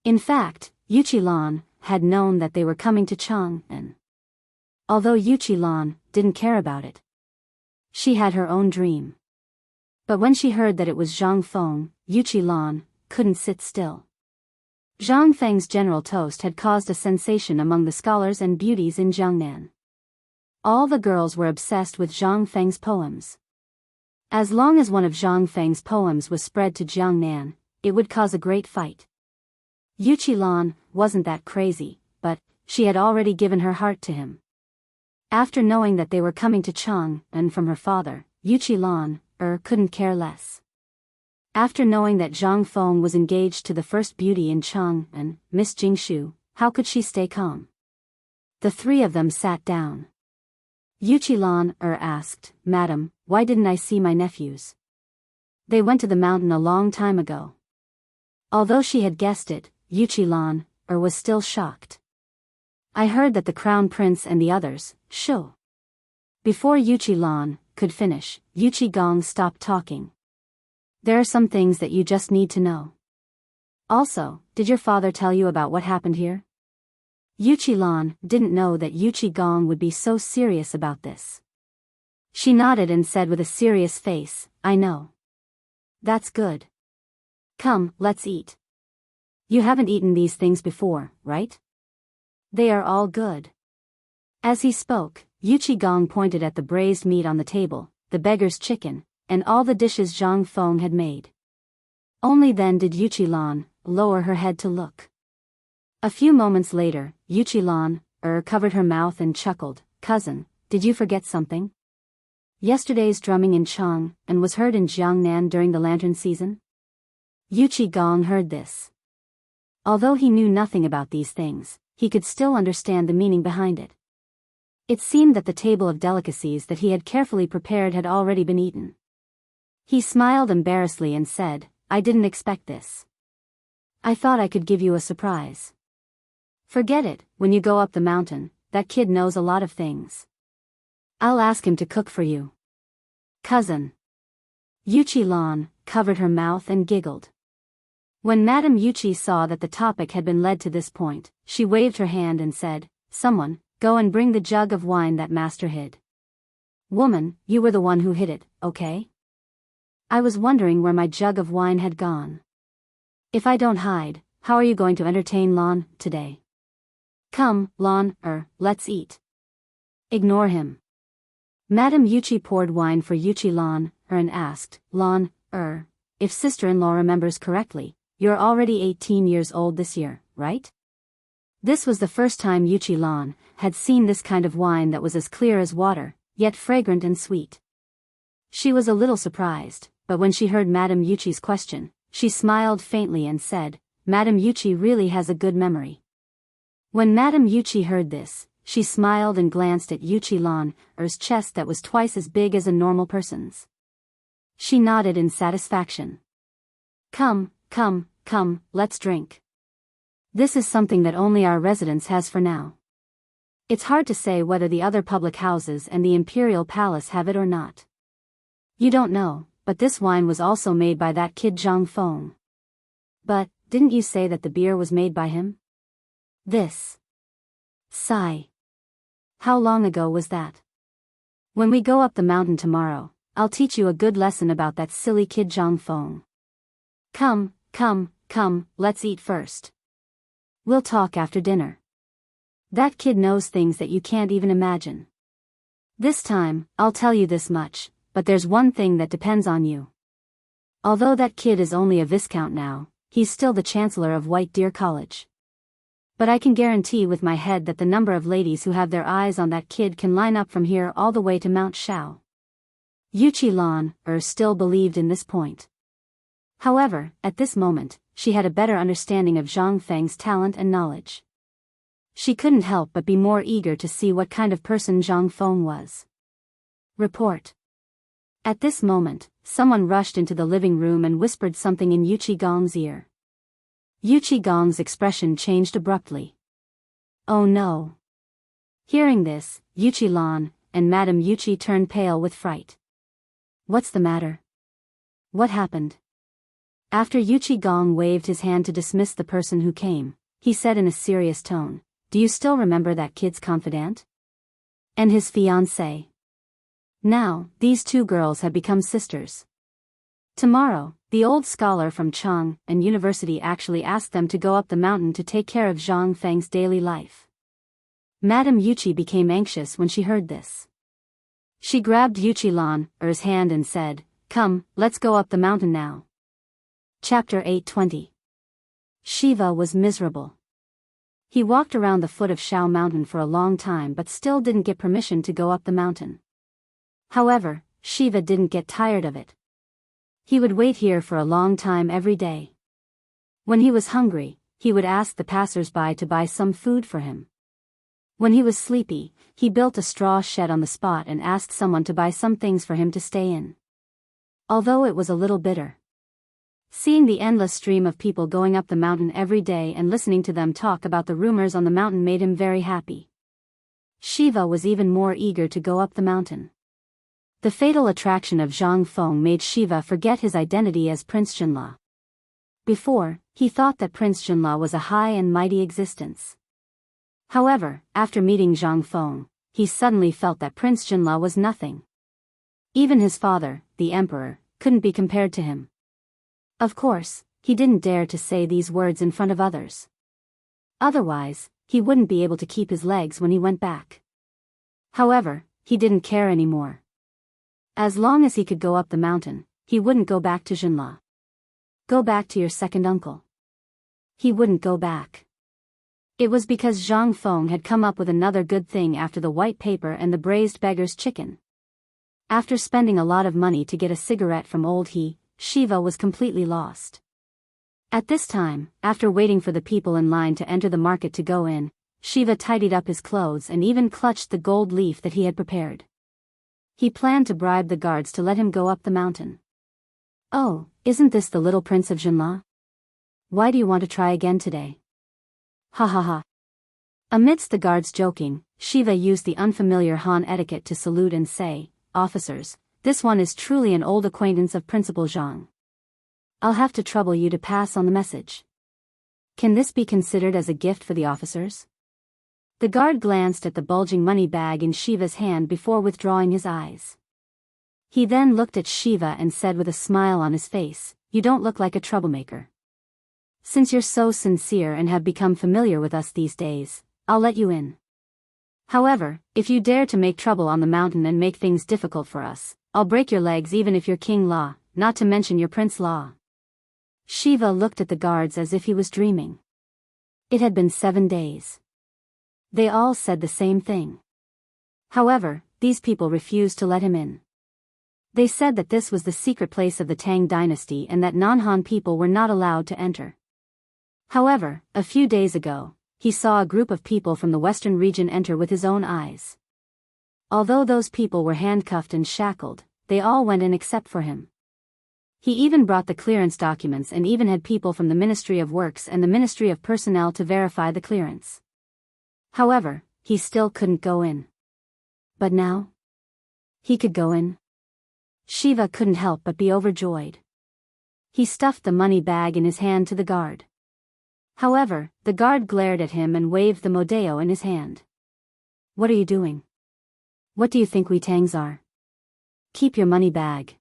In fact, Yuchi Lan had known that they were coming to Chang'an. Although Yuchi Lan didn't care about it, she had her own dream. But when she heard that it was Zhang Feng, Yuchi Lan couldn't sit still. Zhang Feng's general toast had caused a sensation among the scholars and beauties in Chang'an. All the girls were obsessed with Zhang Feng's poems. As long as one of Zhang Feng's poems was spread to Chang'an, it would cause a great fight. Yuchi Lan wasn't that crazy, but she had already given her heart to him. After knowing that they were coming to Chang'an from her father, Yuchi Lan couldn't care less. After knowing that Zhang Feng was engaged to the first beauty in Chang'an, Miss Jingshu, how could she stay calm? The three of them sat down. Yuchi Lan asked, "Madam, why didn't I see my nephews? They went to the mountain a long time ago." Although she had guessed it, Yuchi Lan was still shocked. "I heard that the crown prince and the others, shoo." Before Yuchi Lan could finish, Yuchi Gong stopped talking. "There are some things that you just need to know. Also, did your father tell you about what happened here?" Yuchi Lan didn't know that Yuchi Gong would be so serious about this. She nodded and said with a serious face, "I know." "That's good. Come, let's eat. You haven't eaten these things before, right? They are all good." As he spoke, Yuchi Gong pointed at the braised meat on the table, the beggar's chicken, and all the dishes Zhang Feng had made. Only then did Yuchi Lan lower her head to look. A few moments later, Yuchi Lan covered her mouth and chuckled, "Cousin, did you forget something? Yesterday's drumming in Chang'an was heard in Jiangnan during the lantern season?" Yuchi Gong heard this. Although he knew nothing about these things, he could still understand the meaning behind it. It seemed that the table of delicacies that he had carefully prepared had already been eaten. He smiled embarrassedly and said, "I didn't expect this. I thought I could give you a surprise." "Forget it, when you go up the mountain, that kid knows a lot of things. I'll ask him to cook for you." "Cousin." Yuchi Lan covered her mouth and giggled. When Madame Yuchi saw that the topic had been led to this point, she waved her hand and said, "Someone, go and bring the jug of wine that master hid." "Woman, you were the one who hid it, okay? I was wondering where my jug of wine had gone. If I don't hide, how are you going to entertain Lan today? Come, Lan, let's eat." "Ignore him." Madame Yuchi poured wine for Yuchi Lan and asked, "Lan, if sister-in-law remembers correctly, you're already 18 years old this year, right?" This was the first time Yuchi Lan had seen this kind of wine that was as clear as water, yet fragrant and sweet. She was a little surprised, but when she heard Madame Yuchi's question, she smiled faintly and said, "Madame Yuchi really has a good memory." When Madame Yuchi heard this, she smiled and glanced at Yuchi Lan's chest that was twice as big as a normal person's. She nodded in satisfaction. Come, let's drink. This is something that only our residence has for now. It's hard to say whether the other public houses and the imperial palace have it or not. You don't know, but this wine was also made by that kid Zhang Feng. But, didn't you say that the beer was made by him? This. Sigh. How long ago was that? When we go up the mountain tomorrow, I'll teach you a good lesson about that silly kid Zhang Feng. Come, let's eat first. We'll talk after dinner. That kid knows things that you can't even imagine. This time, I'll tell you this much, but there's one thing that depends on you. Although that kid is only a viscount now, he's still the chancellor of White Deer College. But I can guarantee with my head that the number of ladies who have their eyes on that kid can line up from here all the way to Mount Shao. Yuchi Lan still believed in this point. However, at this moment, she had a better understanding of Zhang Feng's talent and knowledge. She couldn't help but be more eager to see what kind of person Zhang Feng was. Report. At this moment, someone rushed into the living room and whispered something in Yu Qigong's ear. Yu Qigong's expression changed abruptly. Oh no. Hearing this, Yu Qilan and Madame Yuqi turned pale with fright. What's the matter? What happened? After Yu Qigong waved his hand to dismiss the person who came, he said in a serious tone, "Do you still remember that kid's confidant? And his fiancée? Now, these two girls have become sisters. Tomorrow, the old scholar from Chang'an University actually asked them to go up the mountain to take care of Zhang Feng's daily life." Madame Yuqi became anxious when she heard this. She grabbed Yu Qilan's hand and said, "Come, let's go up the mountain now." Chapter 8:20. Shiva was miserable. He walked around the foot of Shao Mountain for a long time but still didn't get permission to go up the mountain. However, Shiva didn't get tired of it. He would wait here for a long time every day. When he was hungry, he would ask the passers-by to buy some food for him. When he was sleepy, he built a straw shed on the spot and asked someone to buy some things for him to stay in. Although it was a little bitter. Seeing the endless stream of people going up the mountain every day and listening to them talk about the rumors on the mountain made him very happy. Shiva was even more eager to go up the mountain. The fatal attraction of Zhang Feng made Shiva forget his identity as Prince Junla. Before, he thought that Prince Junla was a high and mighty existence. However, after meeting Zhang Feng, he suddenly felt that Prince Junla was nothing. Even his father, the emperor, couldn't be compared to him. Of course, he didn't dare to say these words in front of others. Otherwise, he wouldn't be able to keep his legs when he went back. However, he didn't care anymore. As long as he could go up the mountain, he wouldn't go back to Junla. Go back to your second uncle. He wouldn't go back. It was because Zhang Feng had come up with another good thing after the white paper and the braised beggar's chicken. After spending a lot of money to get a cigarette from old he, Shiva was completely lost. At this time, after waiting for the people in line to enter the market to go in, Shiva tidied up his clothes and even clutched the gold leaf that he had prepared. He planned to bribe the guards to let him go up the mountain. "Oh, isn't this the little prince of Junla? Why do you want to try again today? Ha ha ha." Amidst the guards joking, Shiva used the unfamiliar Han etiquette to salute and say, "Officers, this one is truly an old acquaintance of Principal Zhang. I'll have to trouble you to pass on the message. Can this be considered as a gift for the officers?" The guard glanced at the bulging money bag in Shiva's hand before withdrawing his eyes. He then looked at Shiva and said with a smile on his face, "You don't look like a troublemaker. Since you're so sincere and have become familiar with us these days, I'll let you in. However, if you dare to make trouble on the mountain and make things difficult for us, I'll break your legs even if you're King La, not to mention your Prince La." Shiva looked at the guards as if he was dreaming. It had been 7 days. They all said the same thing. However, these people refused to let him in. They said that this was the secret place of the Tang dynasty and that non-Han people were not allowed to enter. However, a few days ago, he saw a group of people from the western region enter with his own eyes. Although those people were handcuffed and shackled, they all went in except for him. He even brought the clearance documents and even had people from the Ministry of Works and the Ministry of Personnel to verify the clearance. However, he still couldn't go in. But now? He could go in. Shiva couldn't help but be overjoyed. He stuffed the money bag in his hand to the guard. However, the guard glared at him and waved the modeo in his hand. "What are you doing? What do you think we Tangs are? Keep your money bag.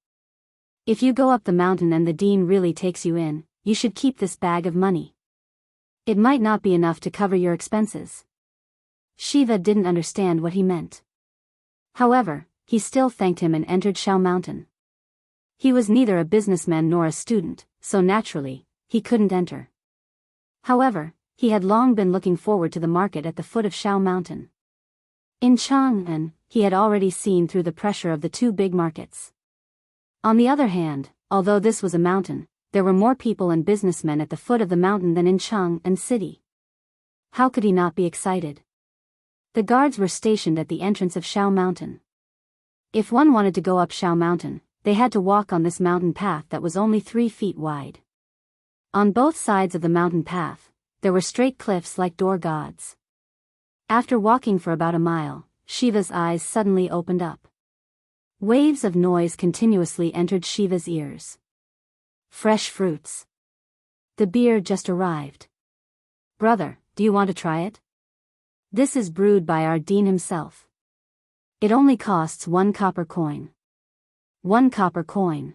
If you go up the mountain and the dean really takes you in, you should keep this bag of money. It might not be enough to cover your expenses." Shiva didn't understand what he meant. However, he still thanked him and entered Shao Mountain. He was neither a businessman nor a student, so naturally, he couldn't enter. However, he had long been looking forward to the market at the foot of Shao Mountain. In Chang'an, he had already seen through the pressure of the two big markets. On the other hand, although this was a mountain, there were more people and businessmen at the foot of the mountain than in Chang'an city. How could he not be excited? The guards were stationed at the entrance of Shao Mountain. If one wanted to go up Shao Mountain, they had to walk on this mountain path that was only 3 feet wide. On both sides of the mountain path, there were straight cliffs like door gods. After walking for about a mile, Shiva's eyes suddenly opened up. Waves of noise continuously entered Shiva's ears. Fresh fruits. The beer just arrived. Brother, do you want to try it? This is brewed by our dean himself. It only costs 1 copper coin. 1 copper coin.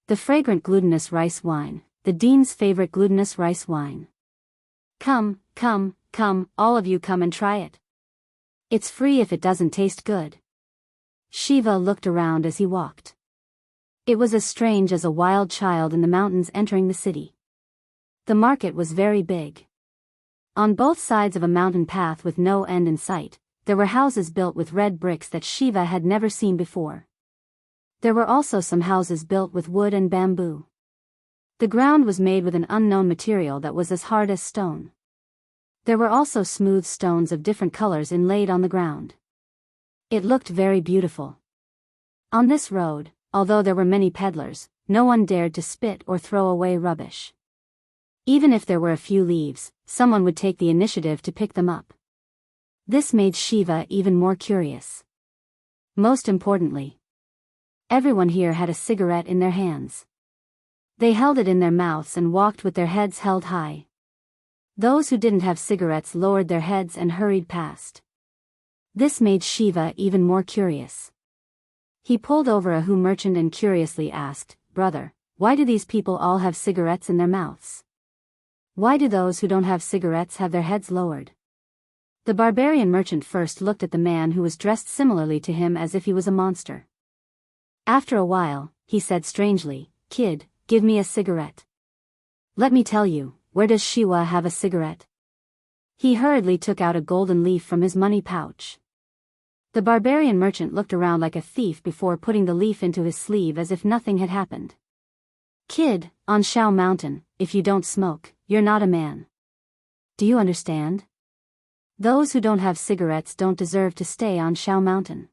The fragrant glutinous rice wine, the dean's favorite glutinous rice wine. Come, come, come, all of you come and try it. It's free if it doesn't taste good. Shiva looked around as he walked. It was as strange as a wild child in the mountains entering the city. The market was very big. On both sides of a mountain path with no end in sight, there were houses built with red bricks that Shiva had never seen before. There were also some houses built with wood and bamboo. The ground was made with an unknown material that was as hard as stone. There were also smooth stones of different colors inlaid on the ground. It looked very beautiful. On this road, although there were many peddlers, no one dared to spit or throw away rubbish. Even if there were a few leaves, someone would take the initiative to pick them up. This made Shiva even more curious. Most importantly, everyone here had a cigarette in their hands. They held it in their mouths and walked with their heads held high. Those who didn't have cigarettes lowered their heads and hurried past. This made Shiva even more curious. He pulled over a Hu merchant and curiously asked, "Brother, why do these people all have cigarettes in their mouths? Why do those who don't have cigarettes have their heads lowered?" The barbarian merchant first looked at the man who was dressed similarly to him as if he was a monster. After a while, he said strangely, "Kid, give me a cigarette. Let me tell you, where does Shiva have a cigarette?" He hurriedly took out a golden leaf from his money pouch. The barbarian merchant looked around like a thief before putting the leaf into his sleeve as if nothing had happened. "Kid, on Shao Mountain, if you don't smoke, you're not a man. Do you understand? Those who don't have cigarettes don't deserve to stay on Shao Mountain.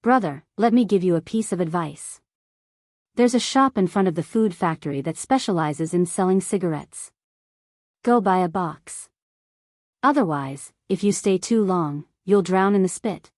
Brother, let me give you a piece of advice. There's a shop in front of the food factory that specializes in selling cigarettes. Go buy a box. Otherwise, if you stay too long, you'll drown in the spit."